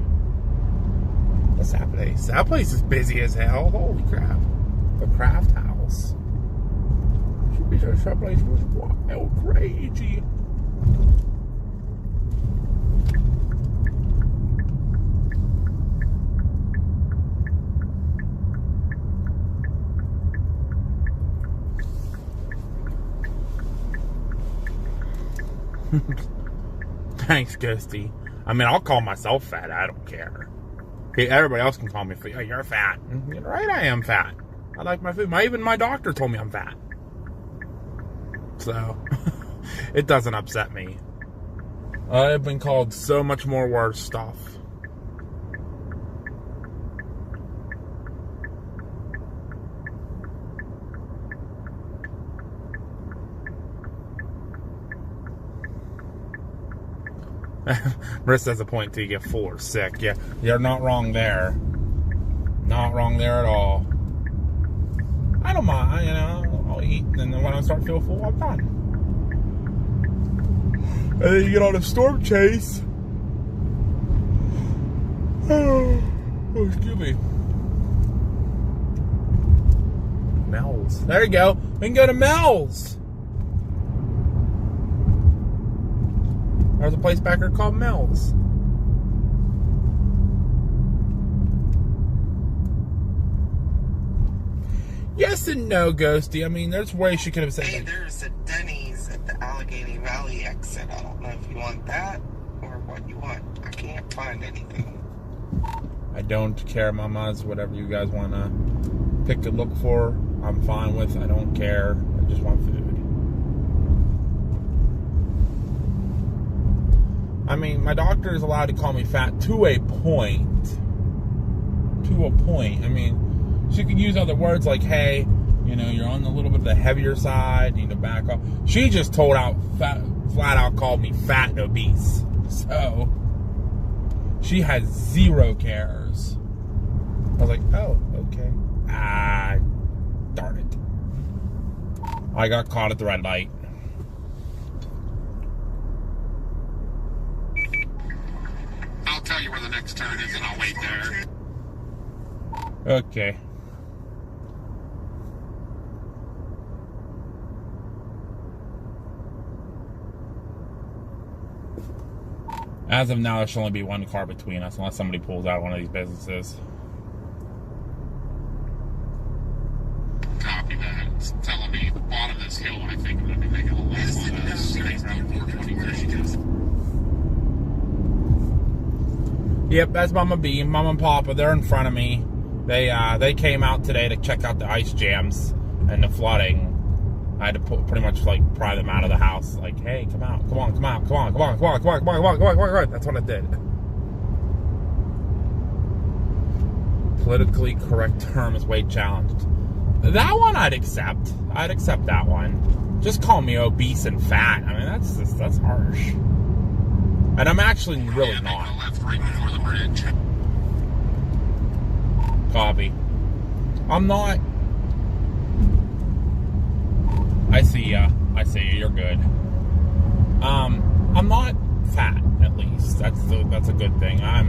What's that place? That place is busy as hell. Holy crap. The Craft House. That place was wild, crazy. Thanks, Ghosty. I mean, I'll call myself fat. I don't care. Everybody else can call me fat. Oh, you're fat. You're right, I am fat. I like my food. Even my doctor told me I'm fat. So, it doesn't upset me. I've been called so much more worse stuff. Marissa has a point till you get full or sick. Yeah, you're not wrong there. Not wrong there at all. I don't mind, you know. I'll eat, and then when I start feeling full, I'm fine. And then you get on a storm chase. Oh, excuse me. Mel's. There you go. We can go to Mel's. There's a place back here called Mel's. Yes and no, Ghosty. I mean, there's ways she could have said Hey, that. there's a Denny's at the Allegheny Valley exit. I don't know if you want that or what you want. I can't find anything. I don't care, mamas. Whatever you guys want to pick and look for, I'm fine with. I don't care. I just want food. I mean, my doctor is allowed to call me fat to a point. To a point. I mean, she could use other words like, hey, you know, you're on a little bit of the heavier side, you need to back off. She just flat out called me fat and obese. So, she has zero cares. I was like, oh, okay. Darn it. I got caught at the red light. I'll tell you where the next turn is and I'll wait there. Okay. Okay. As of now, there should only be one car between us, unless somebody pulls out one of these businesses. Copy that. It's telling me the bottom of this hill, I think I'm going to be making a left on State Route 423. Yep, that's Mama B. Mom and Papa, they're in front of me. They came out today to check out the ice jams and the flooding. I had to pretty much like pry them out of the house. Like, hey, come out, come on, come out, come on, come on, come on, come on, come on, come on, come on, come on. That's what I did. Politically correct term is weight challenged. That one I'd accept. I'd accept that one. Just call me obese and fat. I mean, that's harsh. And I'm actually really not. Left right before the bridge. Copy. I'm not. I see ya. I see ya. You're good. I'm not fat, at least. That's a good thing. I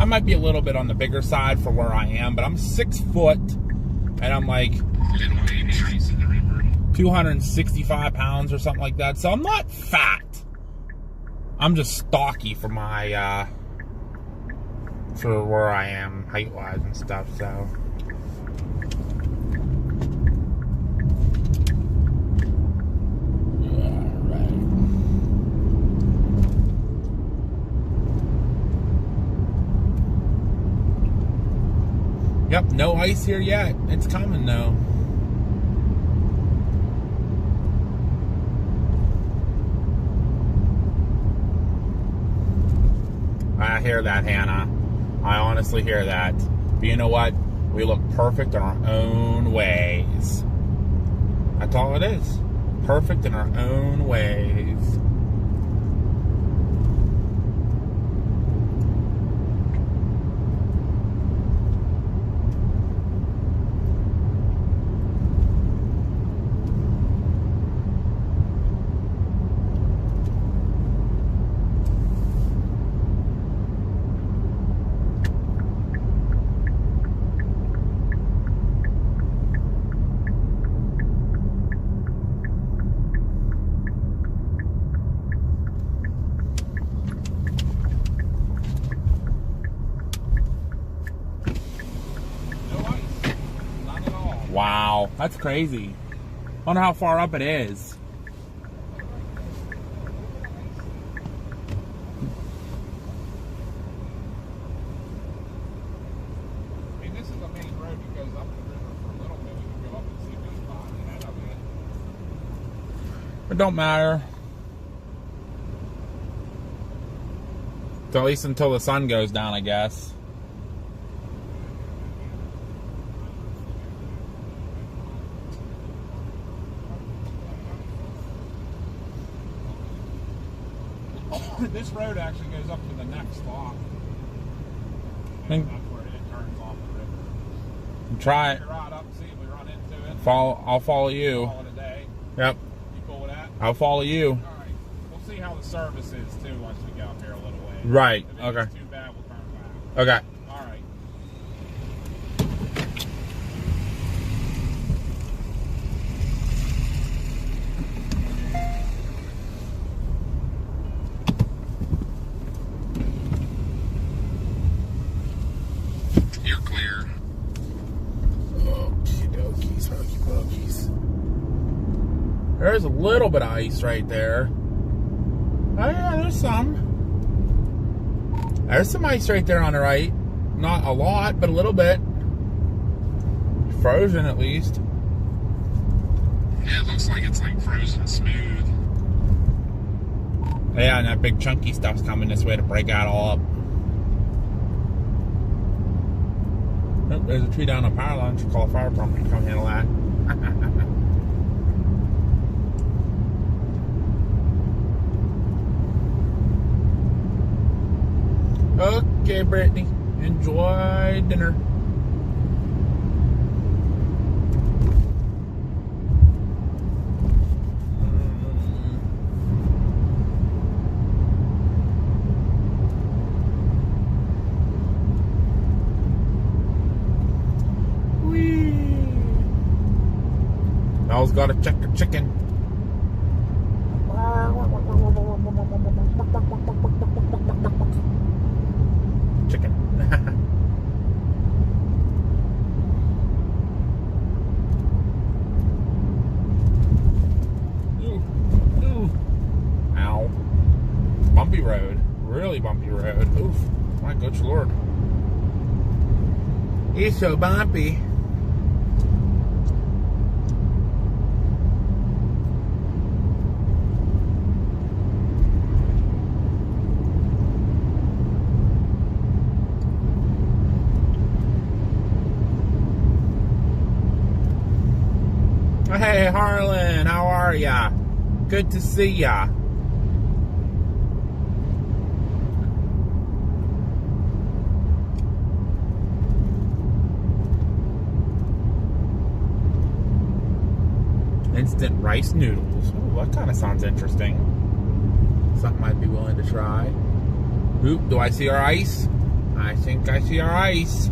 might be a little bit on the bigger side for where I am, but I'm 6 foot, and I'm like 265 pounds or something like that. So I'm not fat. I'm just stocky for my for where I am height-wise and stuff. So. Yep, no ice here yet. It's coming though. I hear that, Hannah. I honestly hear that. But you know what? We look perfect in our own ways. That's all it is. Perfect in our own ways. Wow, that's crazy. I wonder how far up it is. I mean, this is a main road that goes up the river for a little bit. We can go up and see this spot and head up it. It don't matter. At least until the sun goes down, I guess. This road actually goes up to the next stop. That's where it turns off the river. Try it. Ride up, see if we run into it. I'll follow you. Call it a day. Yep. You cool with that? I'll follow you. All right. We'll see how the service is too once we get up here a little way. Right. If Okay. it's too bad, we'll turn back. Okay. All right. You're clear. Okie dokies, hokey pokies. There's a little bit of ice right there. Oh yeah, there's some. There's some ice right there on the right. Not a lot, but a little bit. Frozen at least. Yeah, it looks like it's like frozen smooth. Yeah, and that big chunky stuff's coming this way to break out all up. Oh, there's a tree down on power line. Should call a fire department to come handle that. Okay, Brittany. Enjoy dinner. Mel's got a chicken. much, Lord. He's so bumpy. Hey, Harlan, how are ya? Good to see ya. Instant rice noodles. Ooh, that kind of sounds interesting. Something I'd be willing to try. Ooh, do I see our ice? I think I see our ice.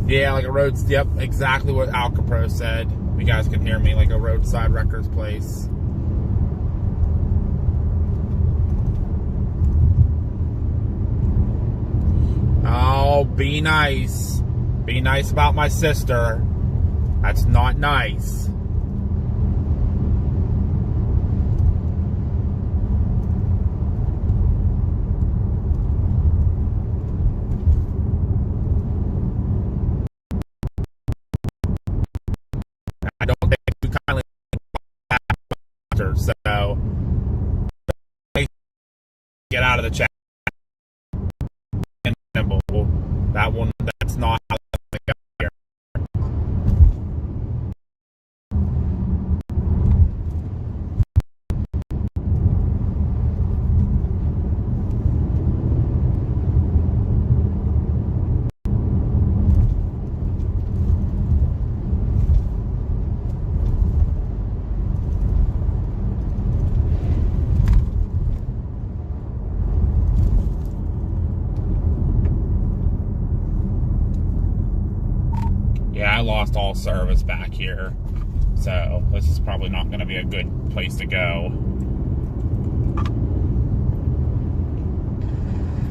Yeah, like a roads. Yep, exactly what Alcapro said. You guys can hear me, like a roadside wrecker's place. Oh, be nice. Be nice about my sister. That's not nice. I don't think you kindly so get out of the chat. That one, that's not how they got here. Yeah, I lost all service back here, so this is probably not going to be a good place to go.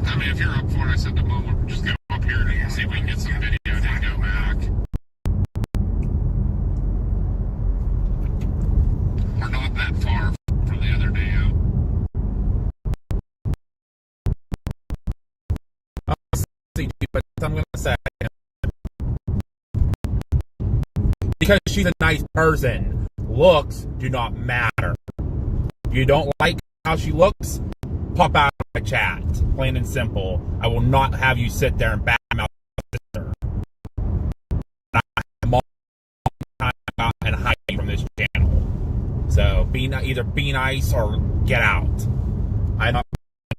I mean, if you're up for it, I said the moment, we'll just go up here and see if we can get some video and then go back. We're not that far from the other day out. But I'm going to say, because she's a nice person, looks do not matter. If you don't like how she looks, pop out of my chat. Plain and simple. I will not have you sit there and badmouth my sister. I'm all time and hide from this channel. So either be nice or get out. I'm not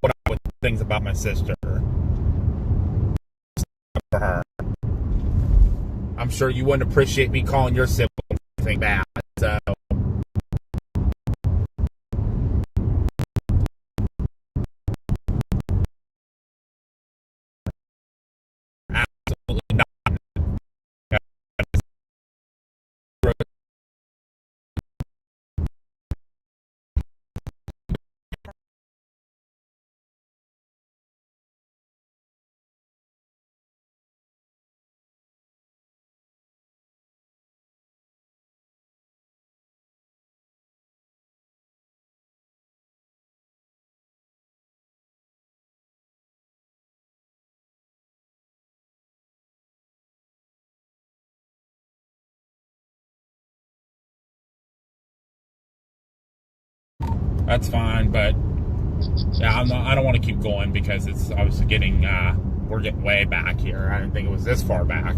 put up with things about my sister. For her. I'm sure you wouldn't appreciate me calling your sibling anything bad, so. Absolutely not. That's fine, but yeah, I don't want to keep going because it's obviously getting, we're getting way back here. I didn't think it was this far back.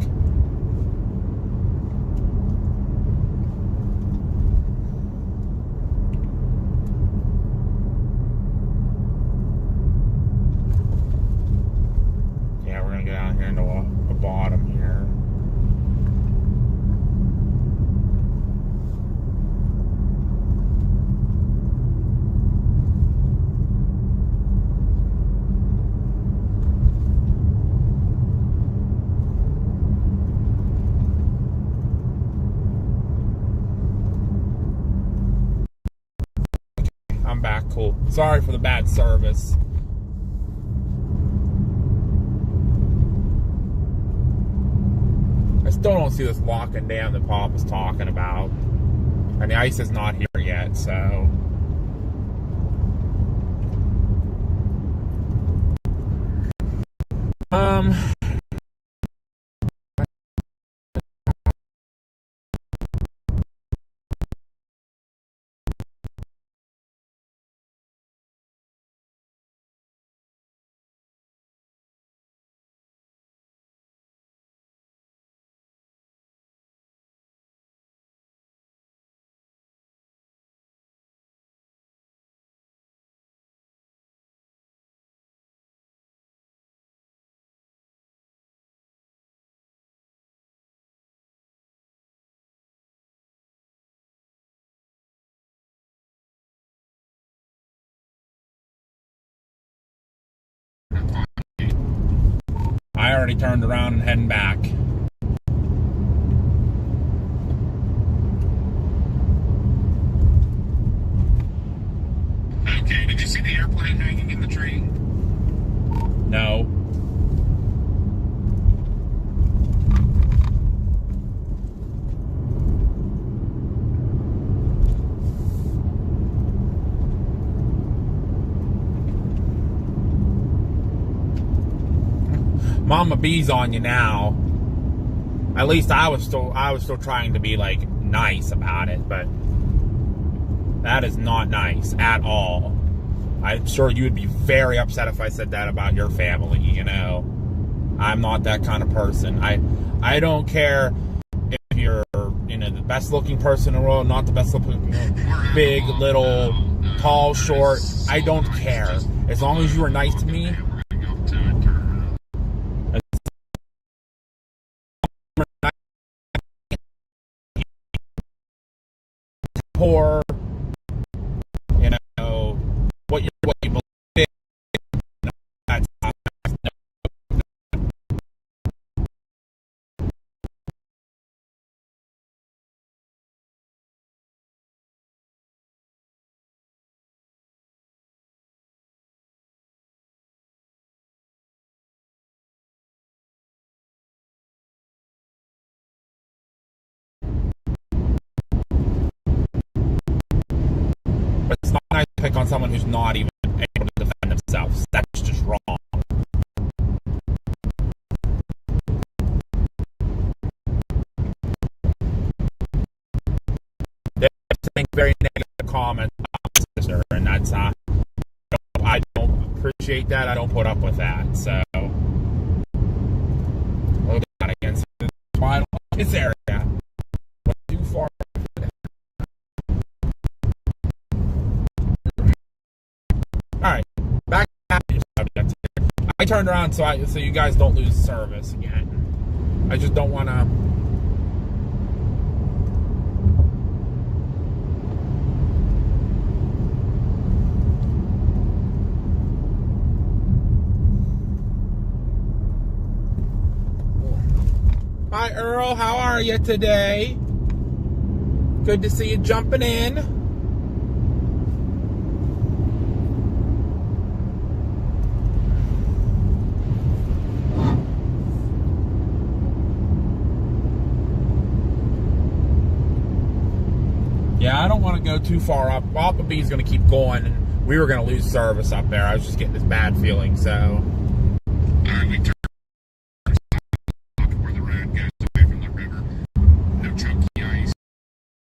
Yeah, we're going to go down here into the bottom here. I'm back, cool. Sorry for the bad service. I still don't see this locking dam that Pop was talking about. And the ice is not here yet, so. I already turned around and heading back. Okay, did you see the airplane hanging in the tree? No. Mama B's on you now. At least I was still trying to be like nice about it, but that is not nice at all. I'm sure you would be very upset if I said that about your family, you know. I'm not that kind of person. I don't care if you're, you know, the best looking person in the world, not the best looking, big, little, tall, short. I don't care. As long as you are nice to me. Poor, you know, what you believe in, that's not but it's not nice to pick on someone who's not even able to defend themselves. That's just wrong. They're saying very negative comments about my sister, and that's I don't appreciate that. I don't put up with that. So look at that again. That's why I don't like this area. Went too far. Alright, back to your subject. I turned around so you guys don't lose service again. I just don't want to. Hi Earl, how are you today? Good to see you jumping in. Yeah, I don't want to go too far up. Papa B's going to keep going, and we were going to lose service up there. I was just getting this bad feeling, so. Alright, we turn where the road goes away from the river. No chunky ice.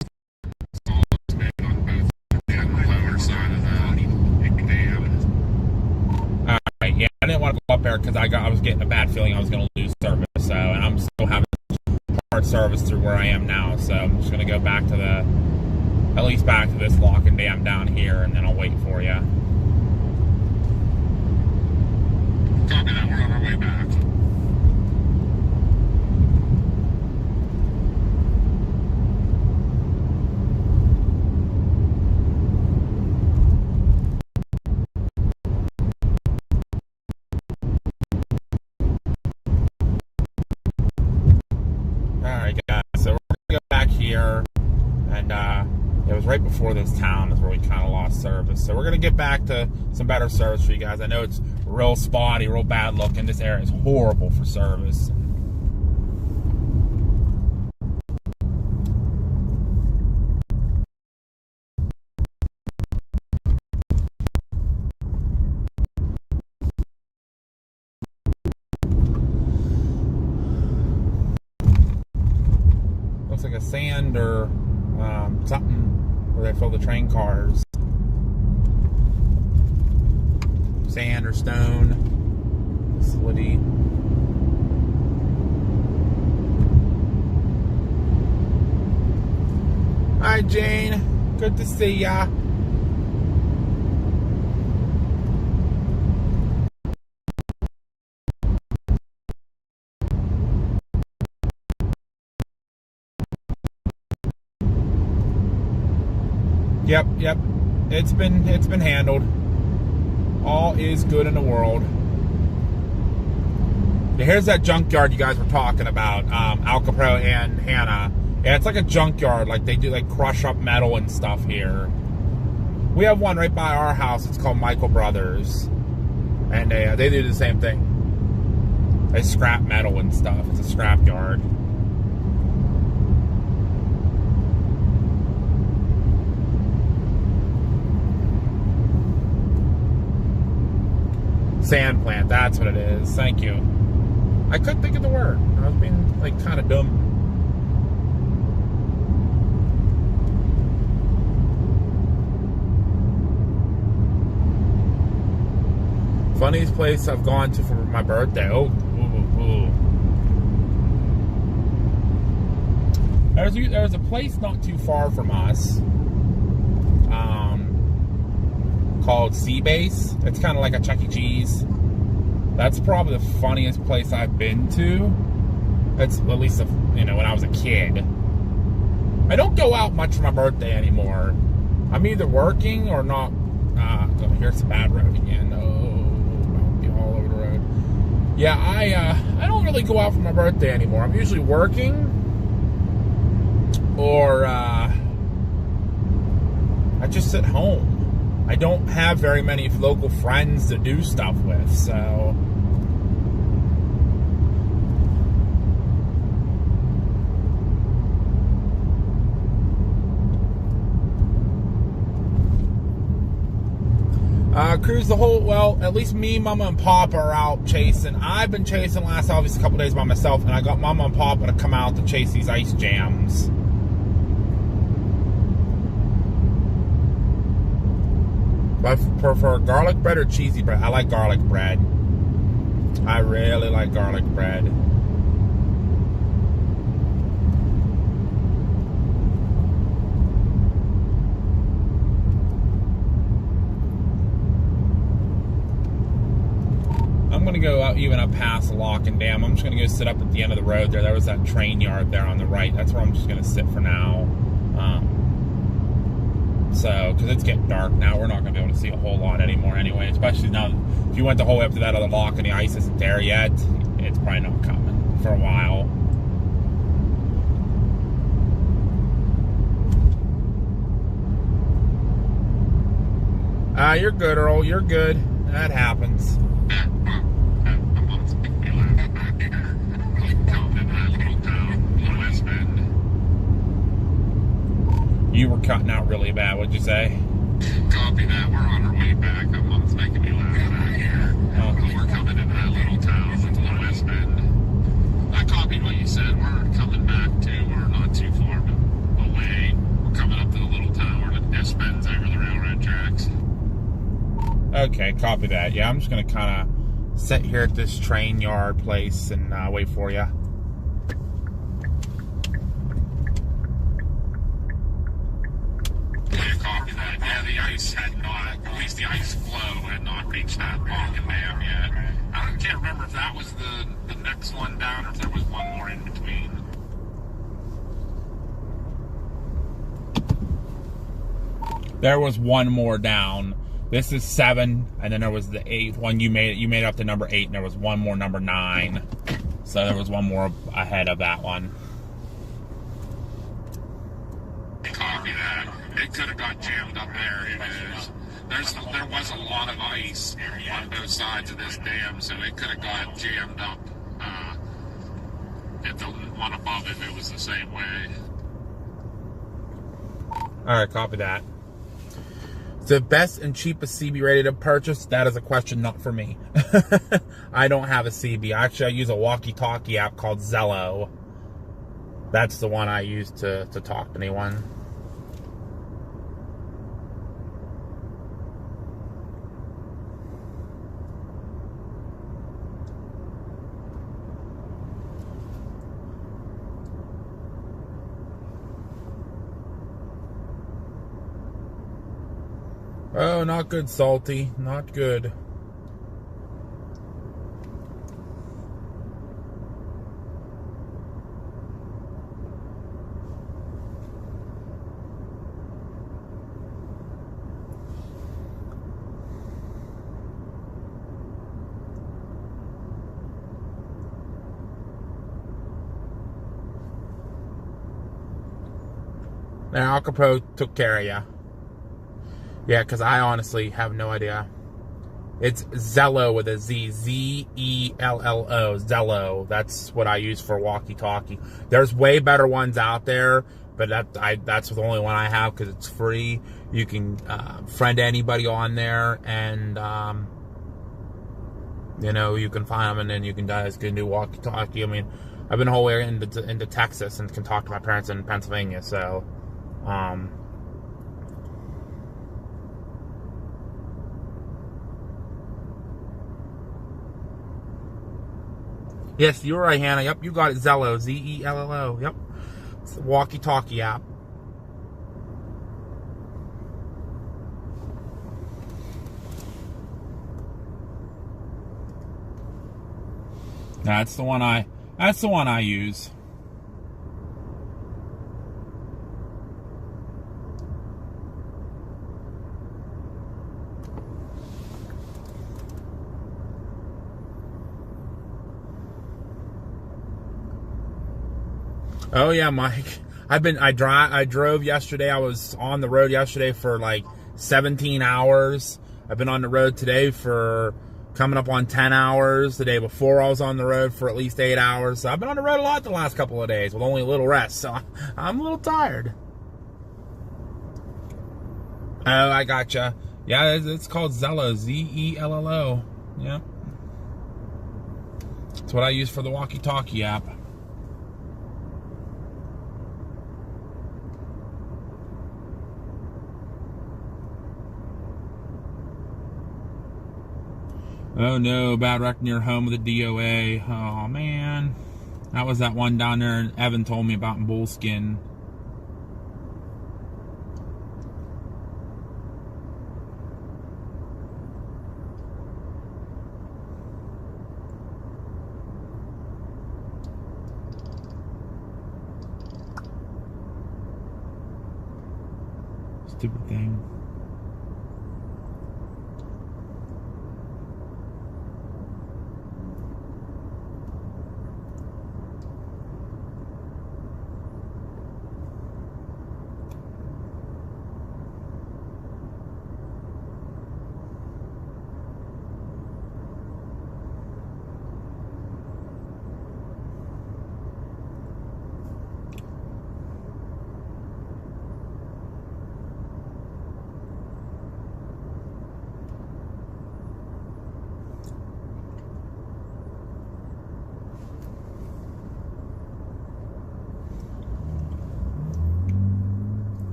It's all made on both the lower side of the up there because I was getting a bad feeling I was going to lose service. So, and I'm still having hard service through where I am now. So I'm just going to go back to at least back to this lock and dam down here, and then I'll wait for you. Copy that. We're on our way back. Alright guys, so we're going to go back here, and it was right before this town is where we kind of lost service. So we're going to get back to some better service for you guys. I know it's real spotty, real bad looking. This area is horrible for service. Looks like a sand or something where they fill the train cars. Sand or stone facility. Hi Jane, good to see ya. Yep. It's been handled. All is good in the world. Here's that junkyard you guys were talking about, Alcapro and Hannah. Yeah, it's like a junkyard. Like they do, like crush up metal and stuff here. We have one right by our house. It's called Michael Brothers, and they do the same thing. They scrap metal and stuff. It's a scrap yard. Sand plant, that's what it is. Thank you. I couldn't think of the word. I was being like kind of dumb. Funniest place I've gone to for my birthday. There's a place not too far from us. Called Seabase. It's kind of like a Chuck E. Cheese. That's probably the funniest place I've been to. That's at least, when I was a kid. I don't go out much for my birthday anymore. I'm either working or not. Oh, here's the bad road again. Oh, I'll be all over the road. Yeah, I don't really go out for my birthday anymore. I'm usually working or I just sit home. I don't have very many local friends to do stuff with, so. Cruise the whole, well, at least me, Mama, and Papa are out chasing. I've been chasing last, obviously, a couple days by myself, and I got Mama and Papa to come out to chase these ice jams. I prefer garlic bread or cheesy bread. I like garlic bread. I really like garlic bread. I'm going to go out even up past the lock and dam. I'm just going to go sit up at the end of the road there. There was that train yard there on the right. That's where I'm just going to sit for now. So, because it's getting dark now, we're not going to be able to see a whole lot anymore anyway, especially now if you went the whole way up to that other lock and the ice isn't there yet, it's probably not coming for a while. You're good, Earl. You're good. That happens. You were cutting out really bad. What'd you say? Copy that. We're on our way back. That mom's making me laugh back here. We're coming into that little town at the West Bend. I copied what you said. We're coming back to, we're not too far away. We're coming up to the little town where the S bends over the railroad tracks. Okay, copy that. Yeah, I'm just going to kind of sit here at this train yard place and wait for you. Copy that. Yeah, the ice had not, at least the ice flow had not reached that Logan Dam yet. I can't remember if that was the next one down or if there was one more in between. There was one more down. This is 7, and then there was the 8th one. You made up to number 8, and there was one more, number 9. So there was one more ahead of that one. Copy that. It could have got jammed up there. It is. There was a lot of ice on both sides of this dam, so it could have got jammed up. At the one above it was the same way. All right, copy that. The best and cheapest CB ready to purchase? That is a question not for me. I don't have a CB. Actually, I use a walkie-talkie app called Zello. That's the one I use to talk to anyone. Oh, not good, Salty. Not good. Now, Alcapro took care of you. Yeah, because I honestly have no idea. It's Zello with a Z. Z-E-L-L-O. Zello. That's what I use for walkie-talkie. There's way better ones out there, but that's the only one I have because it's free. You can friend anybody on there, and you know, you can find them, and then you guys can do walkie-talkie. I mean, I've been whole way into Texas and can talk to my parents in Pennsylvania, so yes, you're right, Hannah. Yep, you got it. Zello. Z-E-L-L-O. Yep. It's the walkie-talkie app. That's the one I use. Oh yeah, Mike. I drove yesterday. I was on the road yesterday for like 17 hours. I've been on the road today for coming up on 10 hours. The day before I was on the road for at least 8 hours. So I've been on the road a lot the last couple of days with only a little rest. So I'm a little tired. Oh, I gotcha. Yeah, it's called Zello. Z-E-L-L-O. Yeah. That's what I use for the walkie-talkie app. Oh no, bad wreck near home with a DOA. Oh man. That was that one down there and Evan told me about in Bullskin. Stupid thing.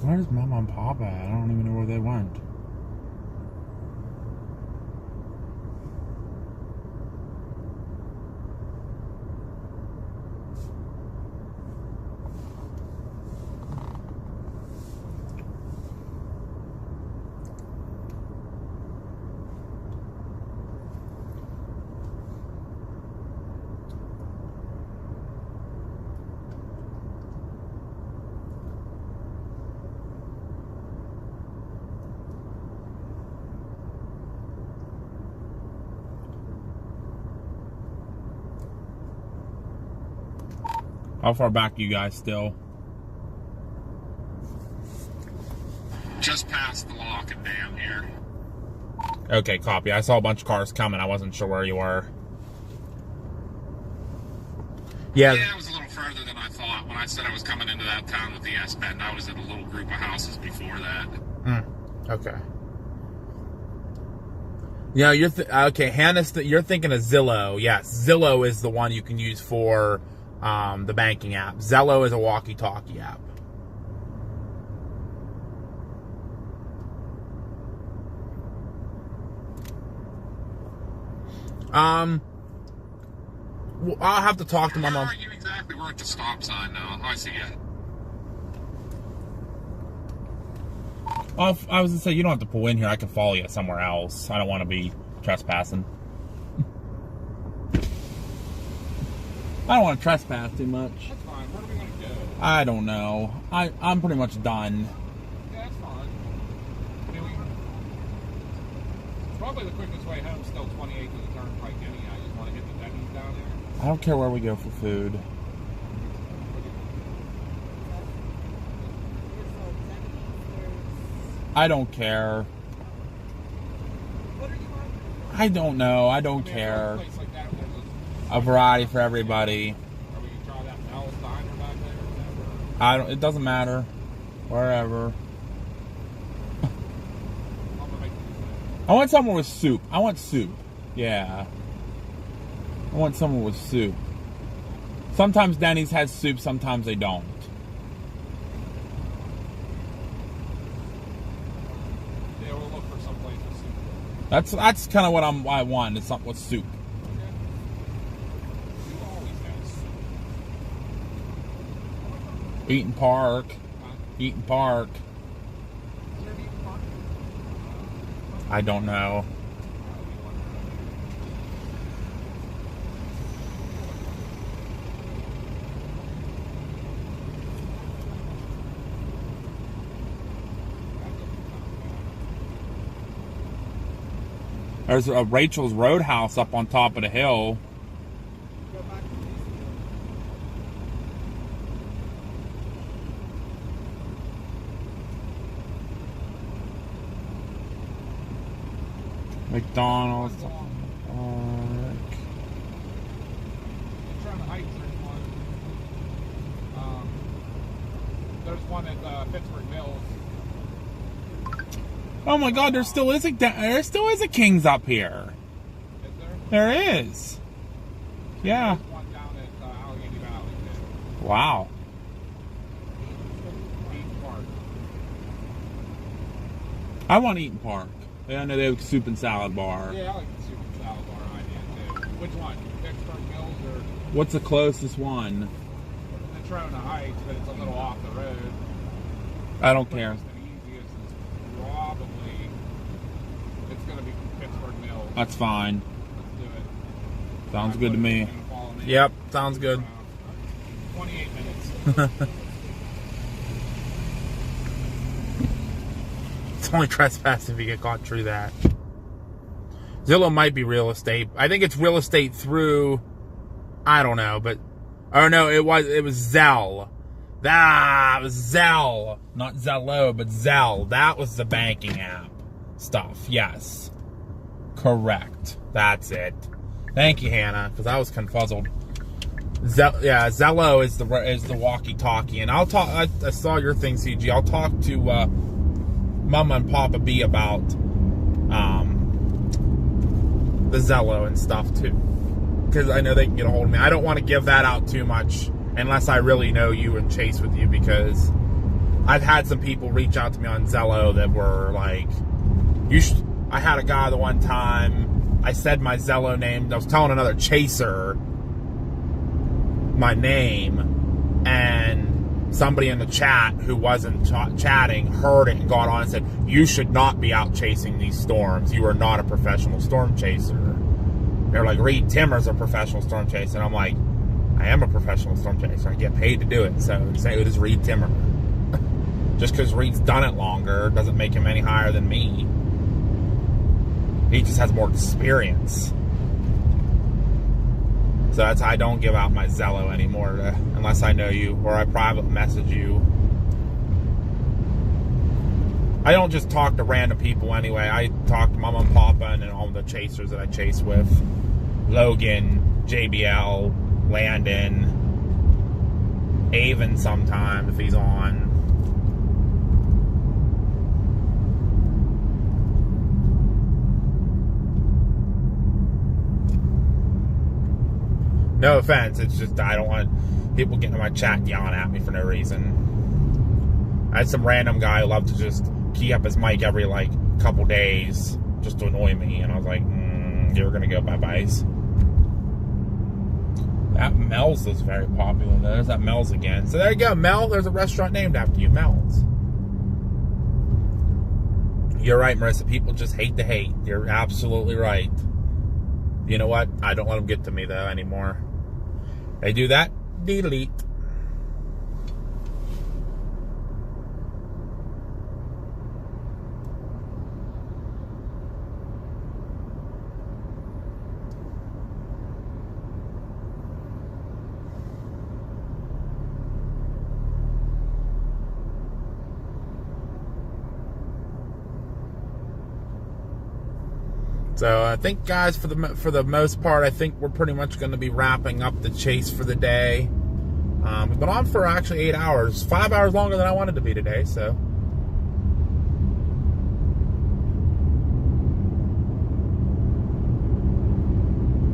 Where's Mama and Papa at? I don't even know where they went. How far back are you guys still? Just past the lock and dam here. Okay, copy. I saw a bunch of cars coming. I wasn't sure where you were. Yeah. Yeah, it was a little further than I thought. When I said I was coming into that town with the S-Bend, I was in a little group of houses before that. Okay. Yeah, okay, Hannah, you're thinking of Zillow. Yes, Zillow is the one you can use for the banking app. Zello is a walkie-talkie app. Well, I'll have to talk to my mom. Where are you exactly? We're at the stop sign now. I see it. I was going to say, you don't have to pull in here. I can follow you somewhere else. I don't want to be trespassing. I don't want to trespass too much. That's fine. Where do we want to go? I don't know. I'm pretty much done. Yeah, that's fine. I mean, it's probably the quickest way home, still 28 to the turnpike anyhow. You just want to hit the Denny's down there? I don't care where we go for food. I don't care. I don't know. I don't care. A variety for everybody. It doesn't matter. Wherever. I want someone with soup. I want soup. Yeah. I want someone with soup. Sometimes Denny's has soup, sometimes they don't. Yeah, we'll look for some place with soup. That's kind of what I want. Is something with soup. Eaton Park. Eaton Park. I don't know. There's a Rachel's Roadhouse up on top of the hill. McDonald's. In Sherman Heights, there's one at Pittsburgh Mills. Oh my God! There still is a King's up here. Is there? There is. Yeah. There's one down at Allegheny Valley too. Wow. Eaton Park. I want Eaton Park. I know they have a soup and salad bar. Yeah, I like the soup and salad bar idea too. Which one? Pittsburgh Mills or? What's the closest one? Natrona Heights, but it's a little off the road. I don't care. The easiest is probably it's going to be Pittsburgh Mills. That's fine. Let's do it. Sounds good to me. Yep, sounds good. 28 minutes. It's only trespassing if you get caught. True that. Zillow might be real estate. I think it's real estate through. I don't know, but oh no, it was Zelle. That was Zelle, not Zello, but Zelle. That was the banking app stuff. Yes, correct. That's it. Thank you, Hannah, because I was confuzzled. Zello is the walkie-talkie, and I'll talk. I saw your thing, CG. I'll talk to Mama and Papa B about the Zello and stuff too, because I know they can get a hold of me. I don't want to give that out too much unless I really know you and chase with you, because I've had some people reach out to me on Zello that were like, I had a guy the one time, I said my Zello name, I was telling another chaser my name, and somebody in the chat who wasn't chatting heard it and got on and said, you should not be out chasing these storms. You are not a professional storm chaser. They're like, Reed Timmer's a professional storm chaser. And I'm like, I am a professional storm chaser. I get paid to do it. So say it is Reed Timmer. Just because Reed's done it longer doesn't make him any higher than me. He just has more experience. So that's how I don't give out my Zello anymore unless I know you or I private message you. I don't just talk to random people anyway. I talk to Mama and Papa and all the chasers that I chase with. Logan, JBL, Landon, Avon sometimes if he's on. No offense, it's just I don't want people getting in my chat and yelling at me for no reason. I had some random guy who loved to just key up his mic every like couple days just to annoy me, and I was like, you're gonna go bye-byes. That Mel's is very popular. There's that Mel's again. So there you go, Mel. There's a restaurant named after you, Mel's. You're right, Marissa. People just hate to hate. You're absolutely right. You know what? I don't let them get to me though anymore. They do that, delete. So I think, guys, for the most part, I think we're pretty much going to be wrapping up the chase for the day. We've been on for actually 8 hours, 5 hours longer than I wanted to be today. So,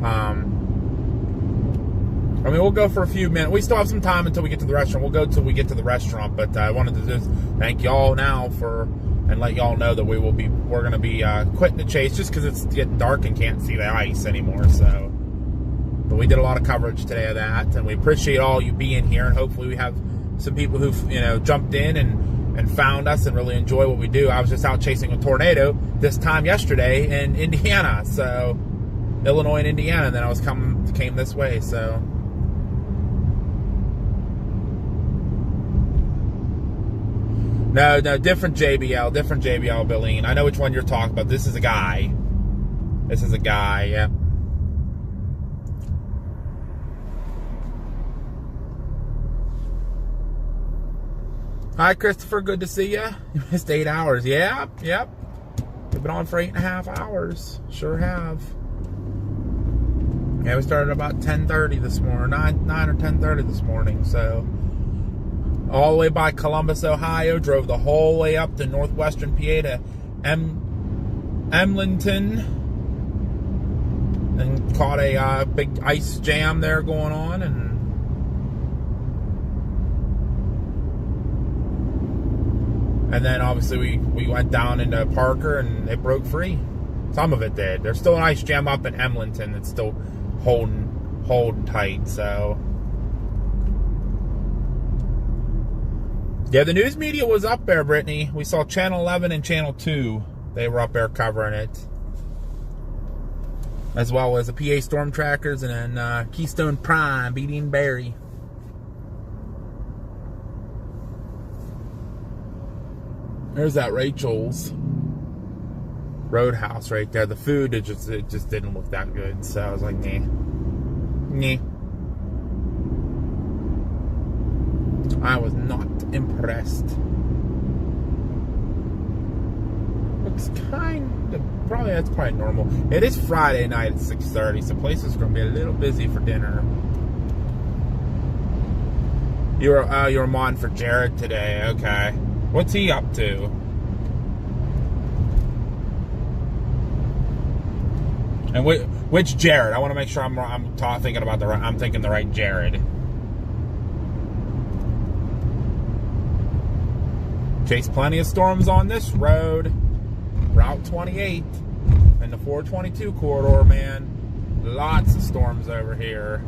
I mean, we'll go for a few minutes. We still have some time until we get to the restaurant. We'll go till we get to the restaurant. But I wanted to just thank y'all now and let y'all know that we're going to be quitting the chase just because it's getting dark and can't see the ice anymore. So, but we did a lot of coverage today of that, and we appreciate all you being here. And hopefully, we have some people who've jumped in and found us and really enjoy what we do. I was just out chasing a tornado this time yesterday in Indiana, so Illinois and Indiana, and then I came this way. So. No, different JBL, Billeen. I know which one you're talking about. This is a guy. Yeah. Hi, Christopher. Good to see you. You missed 8 hours. Yeah, yep. We've been on for 8.5 hours. Sure have. Yeah, we started about 10:30 this morning, 9 or 10:30 this morning, so... all the way by Columbus, Ohio, drove the whole way up to northwestern PA to Emlenton, and caught a big ice jam there going on, and then obviously we went down into Parker and it broke free. Some of it did. There's still an ice jam up in Emlenton that's still holding tight, so... yeah, the news media was up there, Brittany. We saw Channel 11 and Channel 2. They were up there covering it. As well as the PA Storm Trackers and then Keystone Prime, Beatty and Barry. There's that Rachel's Roadhouse right there. The food, it just didn't look that good. So I was like, nah. I was not impressed. Looks kind of, that's probably normal. It is Friday night at 6:30, so places are going to be a little busy for dinner. You're on for Jared today, okay. What's he up to? And which Jared? I want to make sure I'm thinking about I'm thinking the right Jared. Chased plenty of storms on this road. Route 28 and the 422 corridor, man. Lots of storms over here.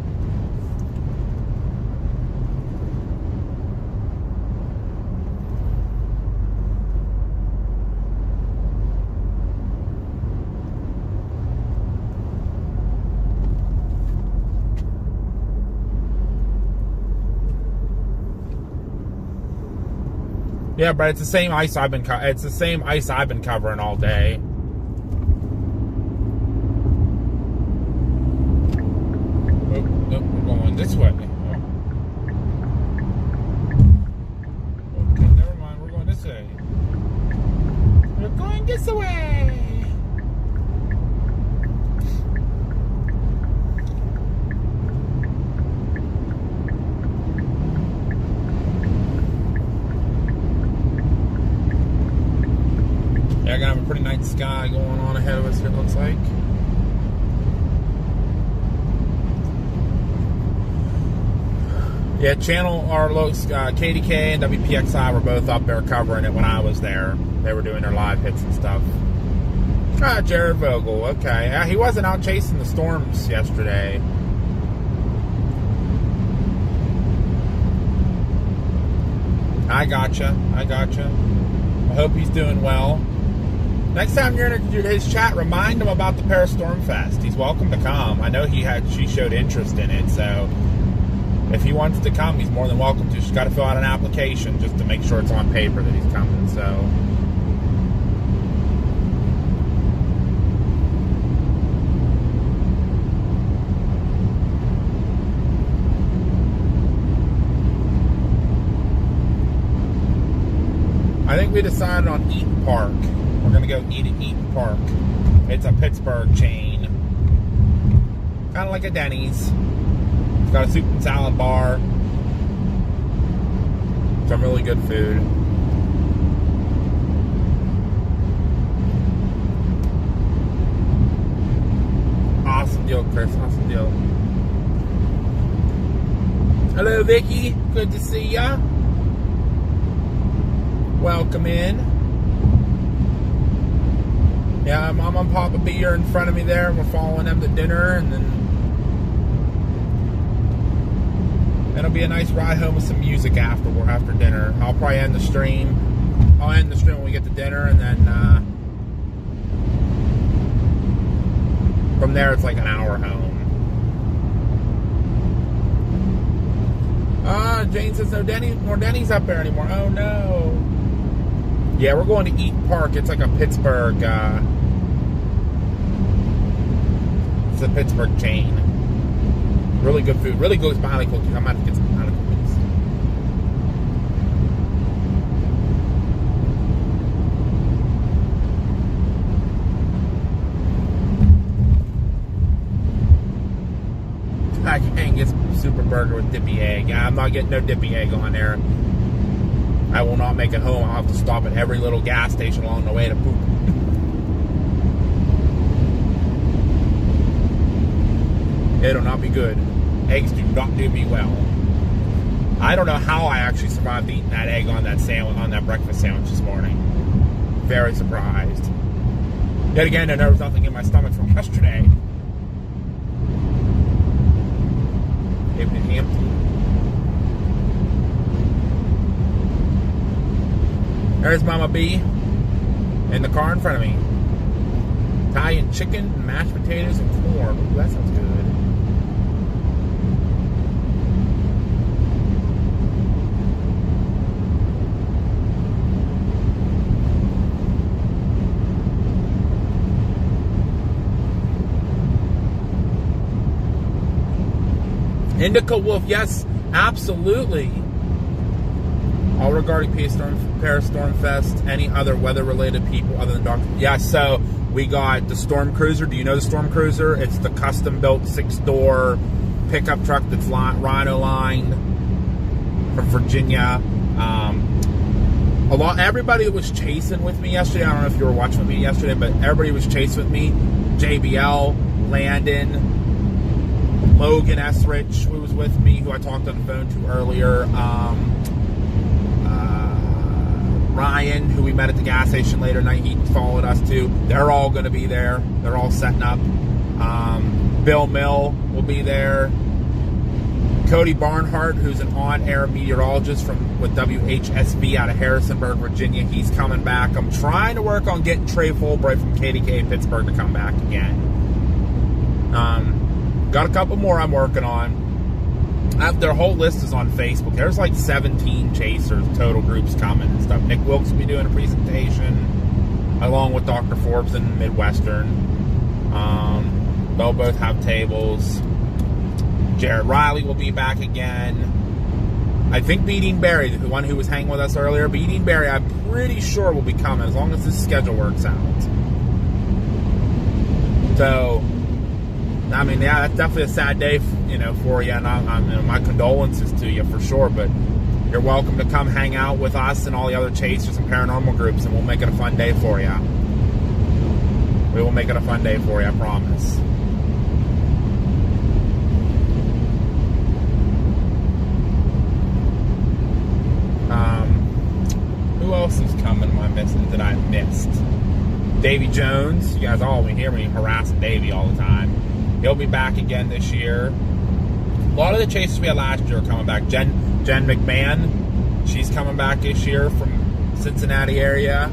Yeah, but it's the same ice I've been covering all day. Nope, we're going this way. Okay, never mind, we're going this way. We're going this way. Yeah, I got a pretty nice sky going on ahead of us, it looks like. Yeah, Channel Overlook's KDK and WPXI were both up there covering it when I was there. They were doing their live hits and stuff. Ah, Jared Vogel, okay. Yeah, he wasn't out chasing the storms yesterday. I gotcha. I hope he's doing well. Next time you're in his chat, remind him about the Paris Storm Fest. He's welcome to come. I know she showed interest in it, so if he wants to come, he's more than welcome to. She's got to fill out an application just to make sure it's on paper that he's coming, so. I think we decided on Eaton Park. We're going to go eat at Eaton Park. It's a Pittsburgh chain. Kind of like a Denny's. It's got a soup and salad bar. Some really good food. Awesome deal, Chris. Awesome deal. Hello, Vicky. Good to see ya. Welcome in. Yeah, Mom and Papa B are in front of me there, and we're following them to dinner, and then it'll be a nice ride home with some music after dinner. I'll probably end the stream. I'll end the stream when we get to dinner, and then from there it's like an hour home. Jane says no more Denny's up there anymore. Oh no. Yeah, we're going to Eaton Park. It's like a Pittsburgh, it's a Pittsburgh chain. Really good food. Really good smiley cookies. I'm about to get some smiley cookies. I can't get super burger with dippy egg. I'm not getting no dippy egg on there. I will not make it home. I'll have to stop at every little gas station along the way to poop. It'll not be good. Eggs do not do me well. I don't know how I actually survived eating that egg on that sandwich, on that breakfast sandwich this morning. Very surprised. Yet again, there was nothing in my stomach from yesterday. It was empty. There's Mama B in the car in front of me. Italian chicken, mashed potatoes, and corn. Ooh, that sounds good. Indica Wolf, yes, absolutely. All regarding Paris Storm Fest, any other weather-related people other than Dr. Yeah, so we got the Storm Cruiser. Do you know the Storm Cruiser? It's the custom-built 6-door pickup truck that's Rhino lined from Virginia. Everybody that was chasing with me yesterday, I don't know if you were watching with me yesterday, but everybody was chasing with me. JBL, Landon, Logan Esrich, who was with me, who I talked on the phone to earlier. Ryan we met at the gas station later tonight. He followed us too. They're all going to be there. They're all setting up. Bill Mill will be there. Cody Barnhart, who's an on-air meteorologist with WHSV out of Harrisonburg, Virginia, he's coming back. I'm trying to work on getting Trey Fulbright from KDK Pittsburgh to come back again. Got a couple more I'm working on. Their whole list is on Facebook. There's like 17 chasers, total groups coming and stuff. Nick Wilkes will be doing a presentation along with Dr. Forbes and Midwestern. They'll both have tables. Jared Riley will be back again. I think Beating Barry, the one who was hanging with us earlier, Beating Barry, I'm pretty sure will be coming as long as this schedule works out. So, I mean, yeah, that's definitely a sad day, for you, and my condolences to you for sure. But you're welcome to come hang out with us and all the other chasers and paranormal groups, and we'll make it a fun day for you. We will make it a fun day for you, I promise. Who else is coming? That I missed? Davy Jones. You guys all hear me harassing Davy all the time. He'll be back again this year. A lot of the chasers we had last year are coming back. Jen McMahon, she's coming back this year from Cincinnati area.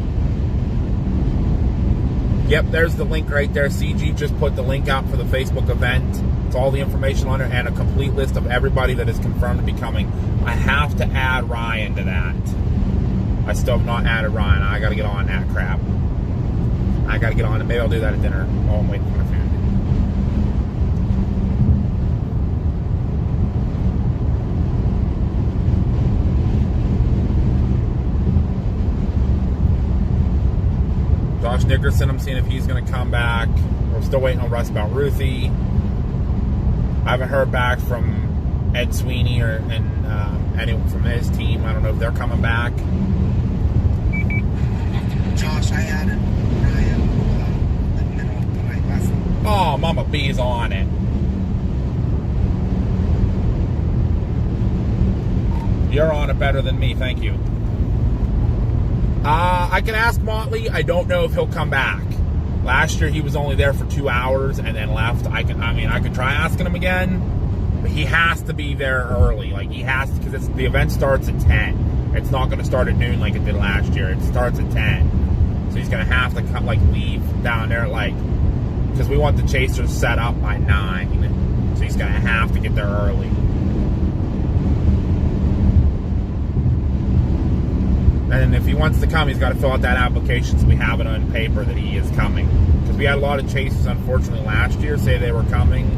Yep, there's the link right there. CG just put the link out for the Facebook event. It's all the information on it and a complete list of everybody that is confirmed to be coming. I have to add Ryan to that. I still have not added Ryan. I got to get on that crap. I got to get on it. Maybe I'll do that at dinner. Oh, I'm waiting for my food. Josh Nickerson, I'm seeing if he's going to come back. We're still waiting on Russ about Ruthie. I haven't heard back from Ed Sweeney and anyone from his team. I don't know if they're coming back. Josh, I added Ryan in the middle of the night last night. Oh, Mama B's on it. You're on it better than me, thank you. I can ask Motley. I don't know if he'll come back. Last year he was only there for 2 hours and then left. I could try asking him again, but he has to be there early. Like he has to, because the event starts at 10. It's not going to start at noon like it did last year. It starts at 10, so he's going to have to come, leave down there because we want the chasers set up by 9. So he's going to have to get there early. And if he wants to come, he's got to fill out that application so we have it on paper that he is coming. Because we had a lot of chasers, unfortunately, last year say they were coming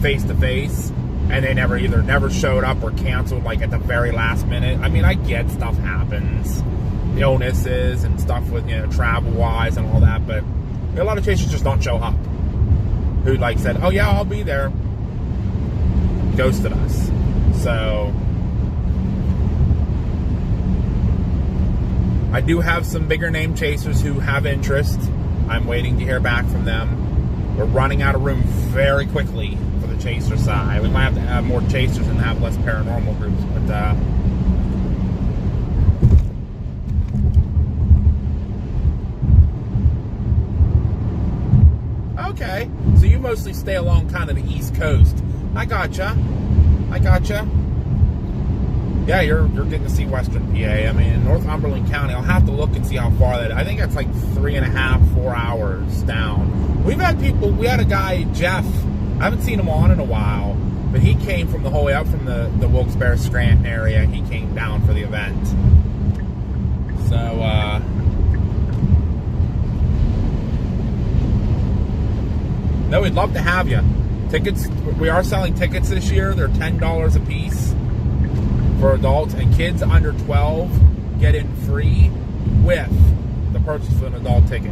face-to-face, and they never showed up or canceled, at the very last minute. I mean, I get stuff happens. Illnesses and stuff with, travel-wise and all that, but a lot of chasers just don't show up. Who, said, oh, yeah, I'll be there. Ghosted us. So I do have some bigger name chasers who have interest. I'm waiting to hear back from them. We're running out of room very quickly for the chaser side. We might have to have more chasers and have less paranormal groups, but okay. So you mostly stay along kind of the East Coast. I gotcha. Yeah, you're getting to see Western PA. I mean, in Northumberland County, I'll have to look and see how far that is. I think that's 3.5, 4 hours down. We had a guy, Jeff, I haven't seen him on in a while, but he came from the whole way up from the Wilkes-Barre Scranton area. He came down for the event. So, no, we'd love to have you. Tickets, we are selling tickets this year. They're $10 a piece. For adults, and kids under 12 get in free with the purchase of an adult ticket.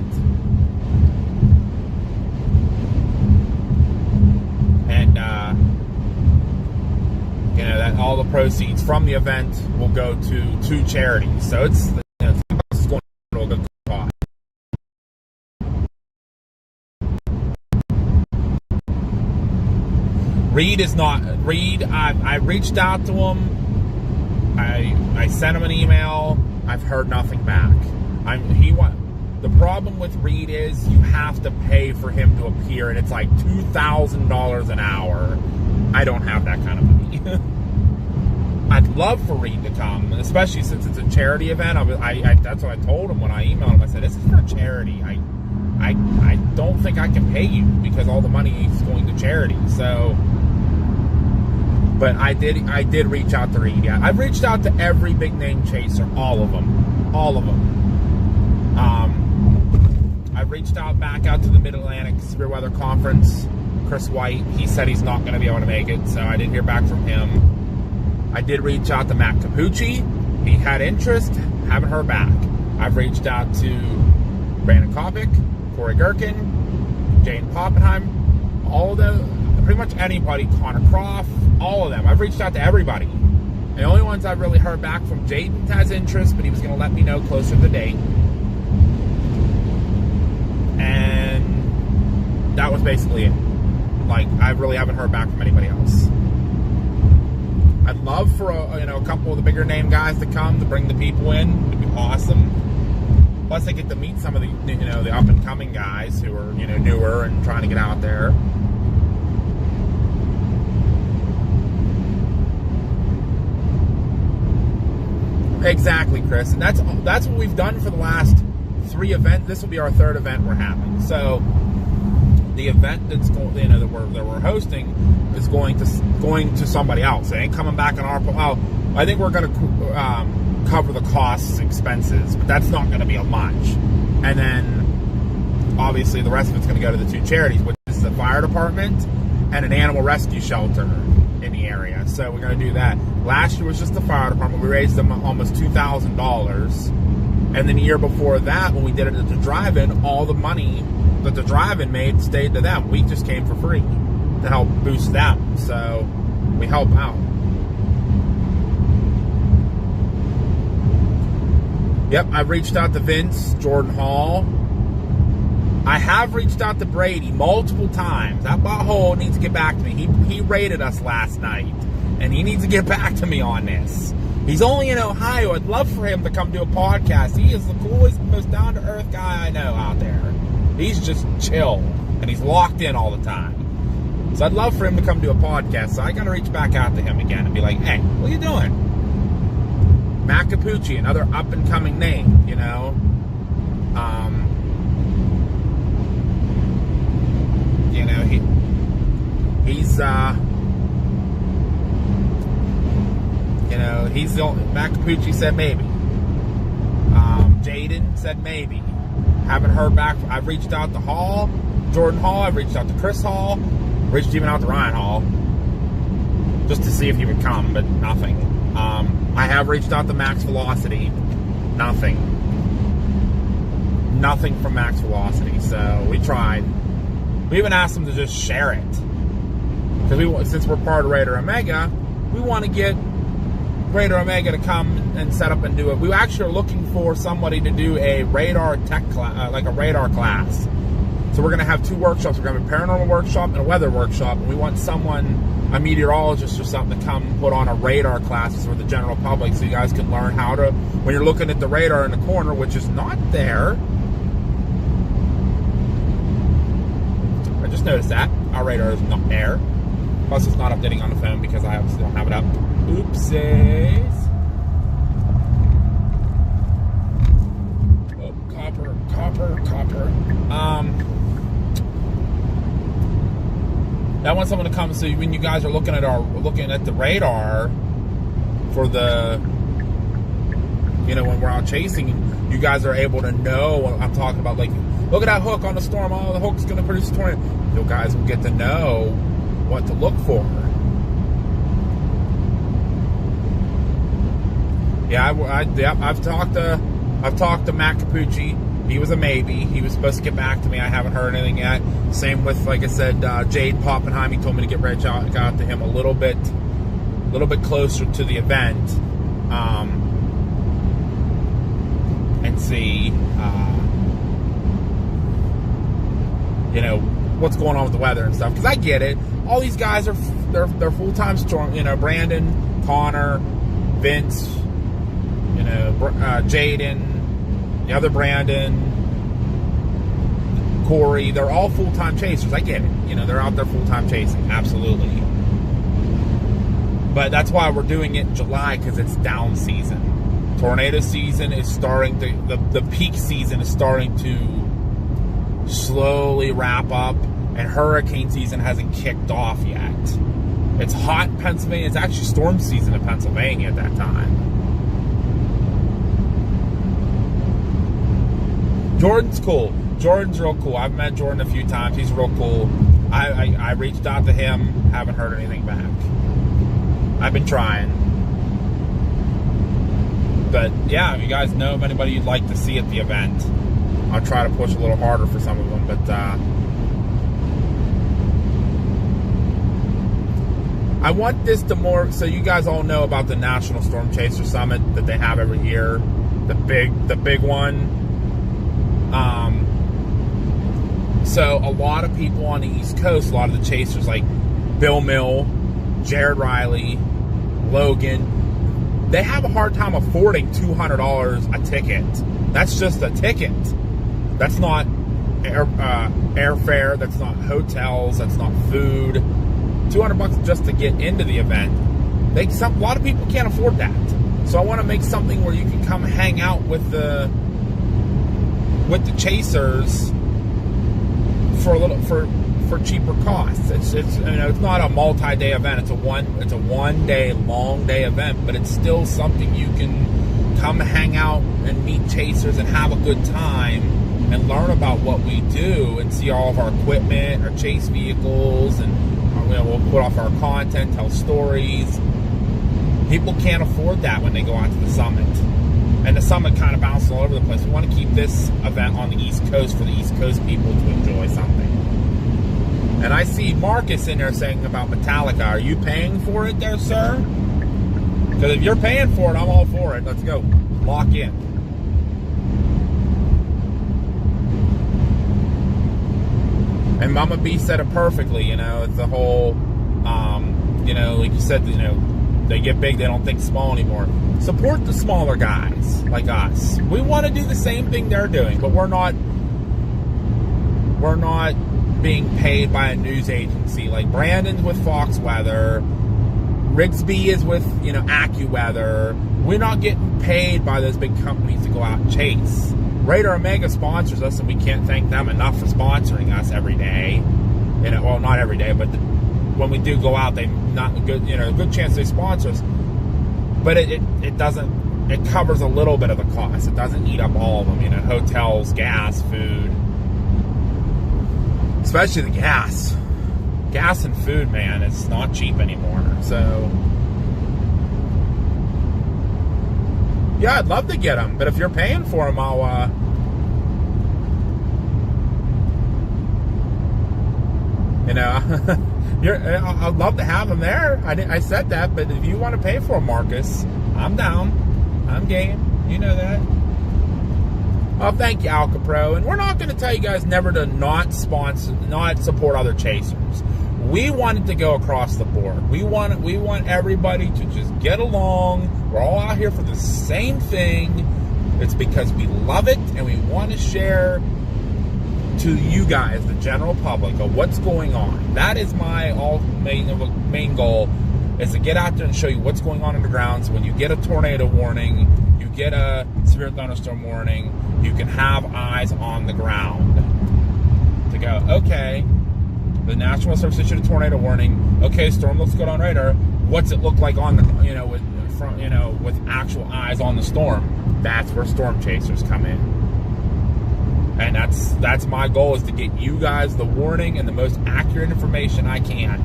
And that all the proceeds from the event will go to 2 charities. So it's going to a good cause. Reed, I reached out to him. I sent him an email. I've heard nothing back. The problem with Reed is you have to pay for him to appear, and it's like $2,000 an hour. I don't have that kind of money. I'd love for Reed to come, especially since it's a charity event. That's what I told him when I emailed him. I said, this is for charity. I don't think I can pay you because all the money is going to charity. So, but I did reach out to Reed. Yeah, I've reached out to every big name chaser, all of them. I've reached back out to the Mid-Atlantic Severe Weather Conference, Chris White. He said he's not going to be able to make it, so I didn't hear back from him. I did reach out to Matt Capucci. He had interest, haven't heard back. I've reached out to Brandon Kopic, Corey Gherkin, Jane Poppenheim, all of them, pretty much anybody, Connor Croft, all of them. I've reached out to everybody. The only ones I've really heard back from, Jaden has interest, but he was going to let me know closer to the date. And that was basically it. Like, I really haven't heard back from anybody else. I'd love for a couple of the bigger name guys to come to bring the people in. It'd be awesome. Plus, I get to meet some of the the up and coming guys who are newer and trying to get out there. Exactly, Chris, and that's what we've done for the last 3 events. This will be our 3rd event we're having. So the event that's going, that we're hosting is going to somebody else. It ain't coming back on our. Well, I think we're going to cover the costs, expenses, but that's not going to be a much. And then obviously the rest of it's going to go to the 2 charities, which is the fire department and an animal rescue shelter in the area. So we're going to do that. Last year was just the fire department. We raised them almost $2,000. And then the year before that, when we did it at the drive-in, all the money that the drive-in made stayed to them. We just came for free to help boost them. So we help out. Yep, I've reached out to Vince, Jordan Hall. I have reached out to Brady multiple times. That butthole needs to get back to me. He raided us last night, and he needs to get back to me on this. He's only in Ohio. I'd love for him to come do a podcast. He is the coolest, most down-to-earth guy I know out there. He's just chill, and he's locked in all the time. So I'd love for him to come do a podcast. So I got to reach back out to him again and be like, hey, what are you doing? Matt Capucci, another up-and-coming name, he's the only. Matt Capucci said maybe. Jaden said maybe. Haven't heard back. I've reached out to Hall, Jordan Hall. I've reached out to Chris Hall. Reached even out to Ryan Hall, just to see if he would come, but nothing. I have reached out to Max Velocity. Nothing from Max Velocity. So we tried. We even asked them to just share it. Because since we're part of Raider Omega, we want to get Raider Omega to come and set up and do it. We actually are looking for somebody to do a radar tech class, like a radar class. So we're going to have 2 workshops. We're going to have a paranormal workshop and a weather workshop. And we want someone, a meteorologist or something, to come put on a radar class for the general public, so you guys can learn how to, when you're looking at the radar in the corner, which is not there. I just noticed that our radar is not there. Plus, it's not updating on the phone because I obviously don't have it up. Oopsies. Oh, copper. I want someone to come, so when you guys are looking at the radar for the, when we're out chasing, you guys are able to know what I'm talking about. Like, look at that hook on the storm. Oh, the hook's going to produce a tornado. You guys will get to know what to look for. Yeah, I've talked to Matt Capucci. He was a maybe. He was supposed to get back to me. I haven't heard anything yet. Same with, like I said, Jade Poppenheim. He told me to get reach out to him a little bit closer to the event, and see, what's going on with the weather and stuff. Because I get it. All these guys they're full-time storm. Brandon, Connor, Vince, Jaden, the other Brandon, Corey, they're all full-time chasers. I get it. You know, they're out there full-time chasing. Absolutely. But that's why we're doing it in July, because it's down season. Tornado season is starting to, the peak season is starting to slowly wrap up, and hurricane season hasn't kicked off yet. It's hot in Pennsylvania. It's actually storm season in Pennsylvania at that time. Jordan's cool. Jordan's real cool. I've met Jordan a few times. He's real cool. I reached out to him. Haven't heard anything back. I've been trying. But yeah, if you guys know of anybody you'd like to see at the event, I'll try to push a little harder for some of them. But I want this to more, so you guys all know about the National Storm Chaser Summit that they have every year, the big one. So a lot of people on the East Coast, a lot of the chasers like Bill Mill, Jared Riley, Logan, they have a hard time affording $200 a ticket. That's just a ticket. That's not airfare. That's not hotels. That's not food. $200 just to get into the event. A lot of people can't afford that. So I want to make something where you can come hang out with the chasers for cheaper costs. It's you know, it's not a multi-day event. It's a one day, long day event, but it's still something you can come hang out and meet chasers and have a good time and learn about what we do and see all of our equipment, our chase vehicles, and we'll put off our content, tell stories. People can't afford that when they go out to the summit. And the summit kind of bounces all over the place. We want to keep this event on the East Coast for the East Coast people to enjoy something. And I see Marcus in there saying about Metallica. Are you paying for it there, sir? Because if you're paying for it, I'm all for it. Let's go. Lock in. And Mama B said it perfectly, you know, it's the whole, you know, like you said, you know, they get big, they don't think small anymore. Support the smaller guys like us. We want to do the same thing they're doing, but we're not being paid by a news agency. Like Brandon's with Fox Weather, Rigsby is with, you know, AccuWeather. We're not getting paid by those big companies to go out and chase. Radar Omega sponsors us, and we can't thank them enough for sponsoring us every day. You know, well, not every day, but when we do go out, they not good. You know, a good chance they sponsor us. But it doesn't. It covers a little bit of the cost. It doesn't eat up all of them. You know, hotels, gas, food, especially the gas. Gas and food, man, it's not cheap anymore. So. Yeah, I'd love to get them, but if you're paying for them, I'll, you know, I'd love to have them there. I said that, but if you want to pay for them, Marcus, I'm down. I'm game. You know that. Oh, thank you, Alcapro. And we're not going to tell you guys never to not support other chasers. We want it to go across the board. We want everybody to just get along. We're all out here for the same thing. It's because we love it and we want to share to you guys, the general public, of what's going on. That is my main goal, is to get out there and show you what's going on in the ground. So when you get a tornado warning, you get a severe thunderstorm warning, you can have eyes on the ground to go, okay, the National Weather Service issued a tornado warning. Okay, storm looks good on radar. What's it look like on the, you know, with actual eyes on the storm? That's where storm chasers come in. And that's my goal, is to get you guys the warning and the most accurate information I can.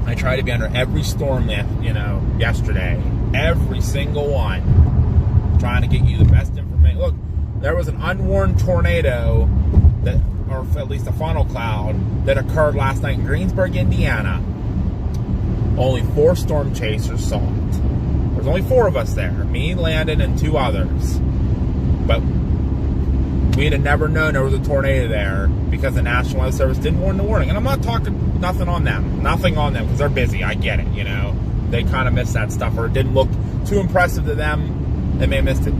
I try to be under every storm myth, you know, yesterday. Every single one. Trying to get you the best information. Look, there was an unwarned tornado that, or at least a funnel cloud, that occurred last night in Greensburg, Indiana. Only 4 storm chasers saw it. There's only 4 of us there. Me, Landon, and 2 others. But we'd have never known there was a tornado there because the National Weather Service didn't warn the warning. And I'm not talking nothing on them. Nothing on them, because they're busy. I get it, you know. They kind of missed that stuff, or it didn't look too impressive to them. They may have missed it.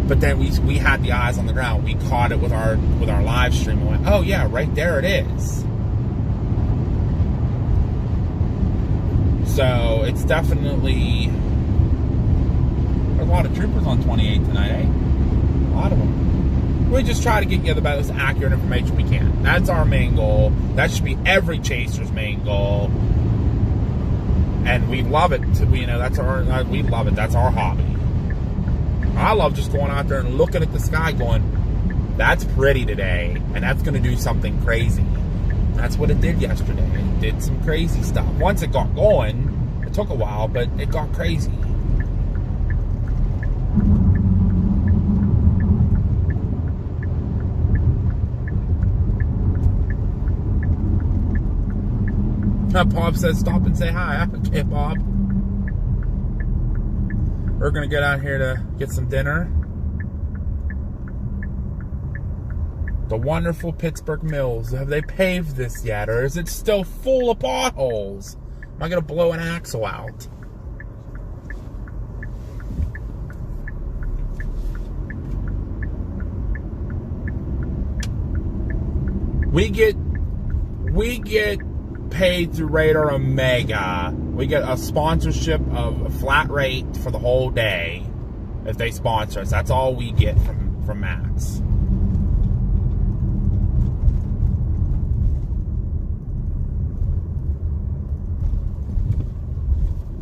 But then we had the eyes on the ground. We caught it with our live stream and went, oh yeah, right there it is. So it's definitely, there's a lot of troopers on 28 tonight, eh? A lot of them. We just try to get you the most accurate information we can. That's our main goal. That should be every chaser's main goal. And we love it. We love it. That's our hobby. I love just going out there and looking at the sky going, that's pretty today, and that's going to do something crazy. That's what it did yesterday. It did some crazy stuff. Once it got going, it took a while, but it got crazy. Bob says, stop and say hi. Okay, Bob. We're going to get out here to get some dinner. The wonderful Pittsburgh Mills. Have they paved this yet? Or is it still full of potholes? Am I going to blow an axle out? We get paid through Radar Omega. We get a sponsorship of a flat rate for the whole day if they sponsor us. That's all we get from Max.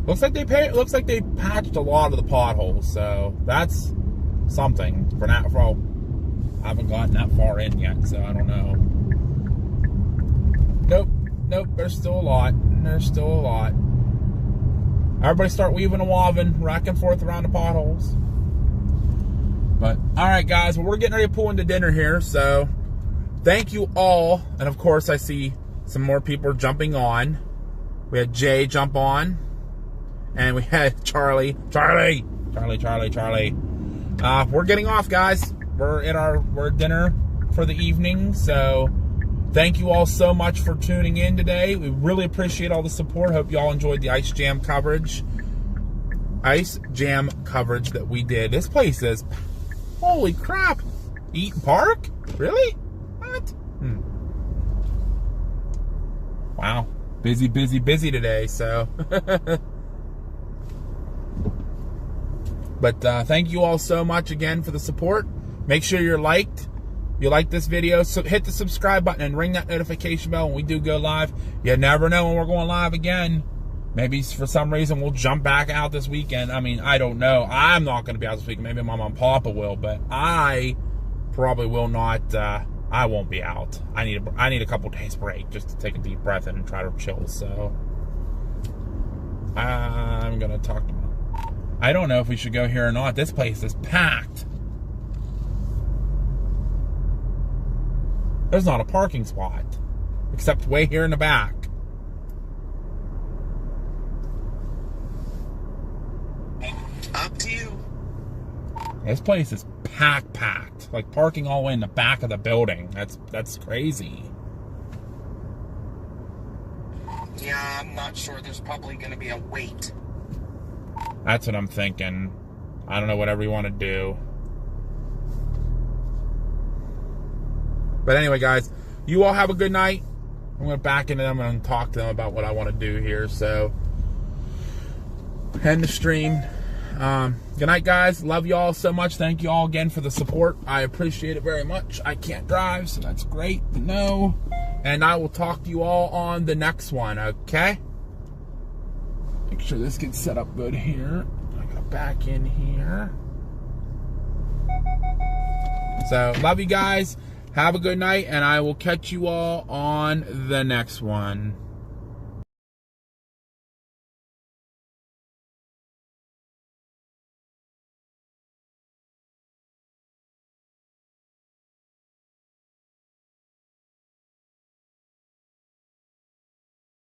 Looks like they patched a lot of the potholes, so that's something for now. I haven't gotten that far in yet, so I don't know. Nope, there's still a lot. Everybody start weaving and waving, back and forth around the potholes. But, alright guys, well, we're getting ready to pull into dinner here, so thank you all. And of course, I see some more people jumping on. We had Jay jump on. And we had Charlie. We're getting off, guys. We're at dinner for the evening, so thank you all so much for tuning in today. We really appreciate all the support. Hope you all enjoyed the Ice Jam coverage that we did. This place is, holy crap, Eaton Park? Really? What? Wow. Busy today, so. But thank you all so much again for the support. Make sure you like this video, so hit the subscribe button and ring that notification bell when we do go live. You never know when we're going live again. Maybe for some reason we'll jump back out this weekend. I mean, I don't know. I'm not going to be out this weekend. Maybe my mom and Papa will, but I probably will not. I won't be out. I need a couple days break just to take a deep breath in and try to chill. So I'm going to talk to my. I don't know if we should go here or not. This place is packed. There's not a parking spot, except way here in the back. Up to you. This place is packed. Like parking all the way in the back of the building. That's crazy. Yeah, I'm not sure. There's probably going to be a wait. That's what I'm thinking. I don't know, whatever you want to do. But anyway, guys, you all have a good night. I'm going to back into them and talk to them about what I want to do here. So, end the stream. Good night, guys. Love you all so much. Thank you all again for the support. I appreciate it very much. I can't drive, so that's great to know. And I will talk to you all on the next one, okay? Make sure this gets set up good here. I gotta back in here. So, love you guys. Have a good night, and I will catch you all on the next one.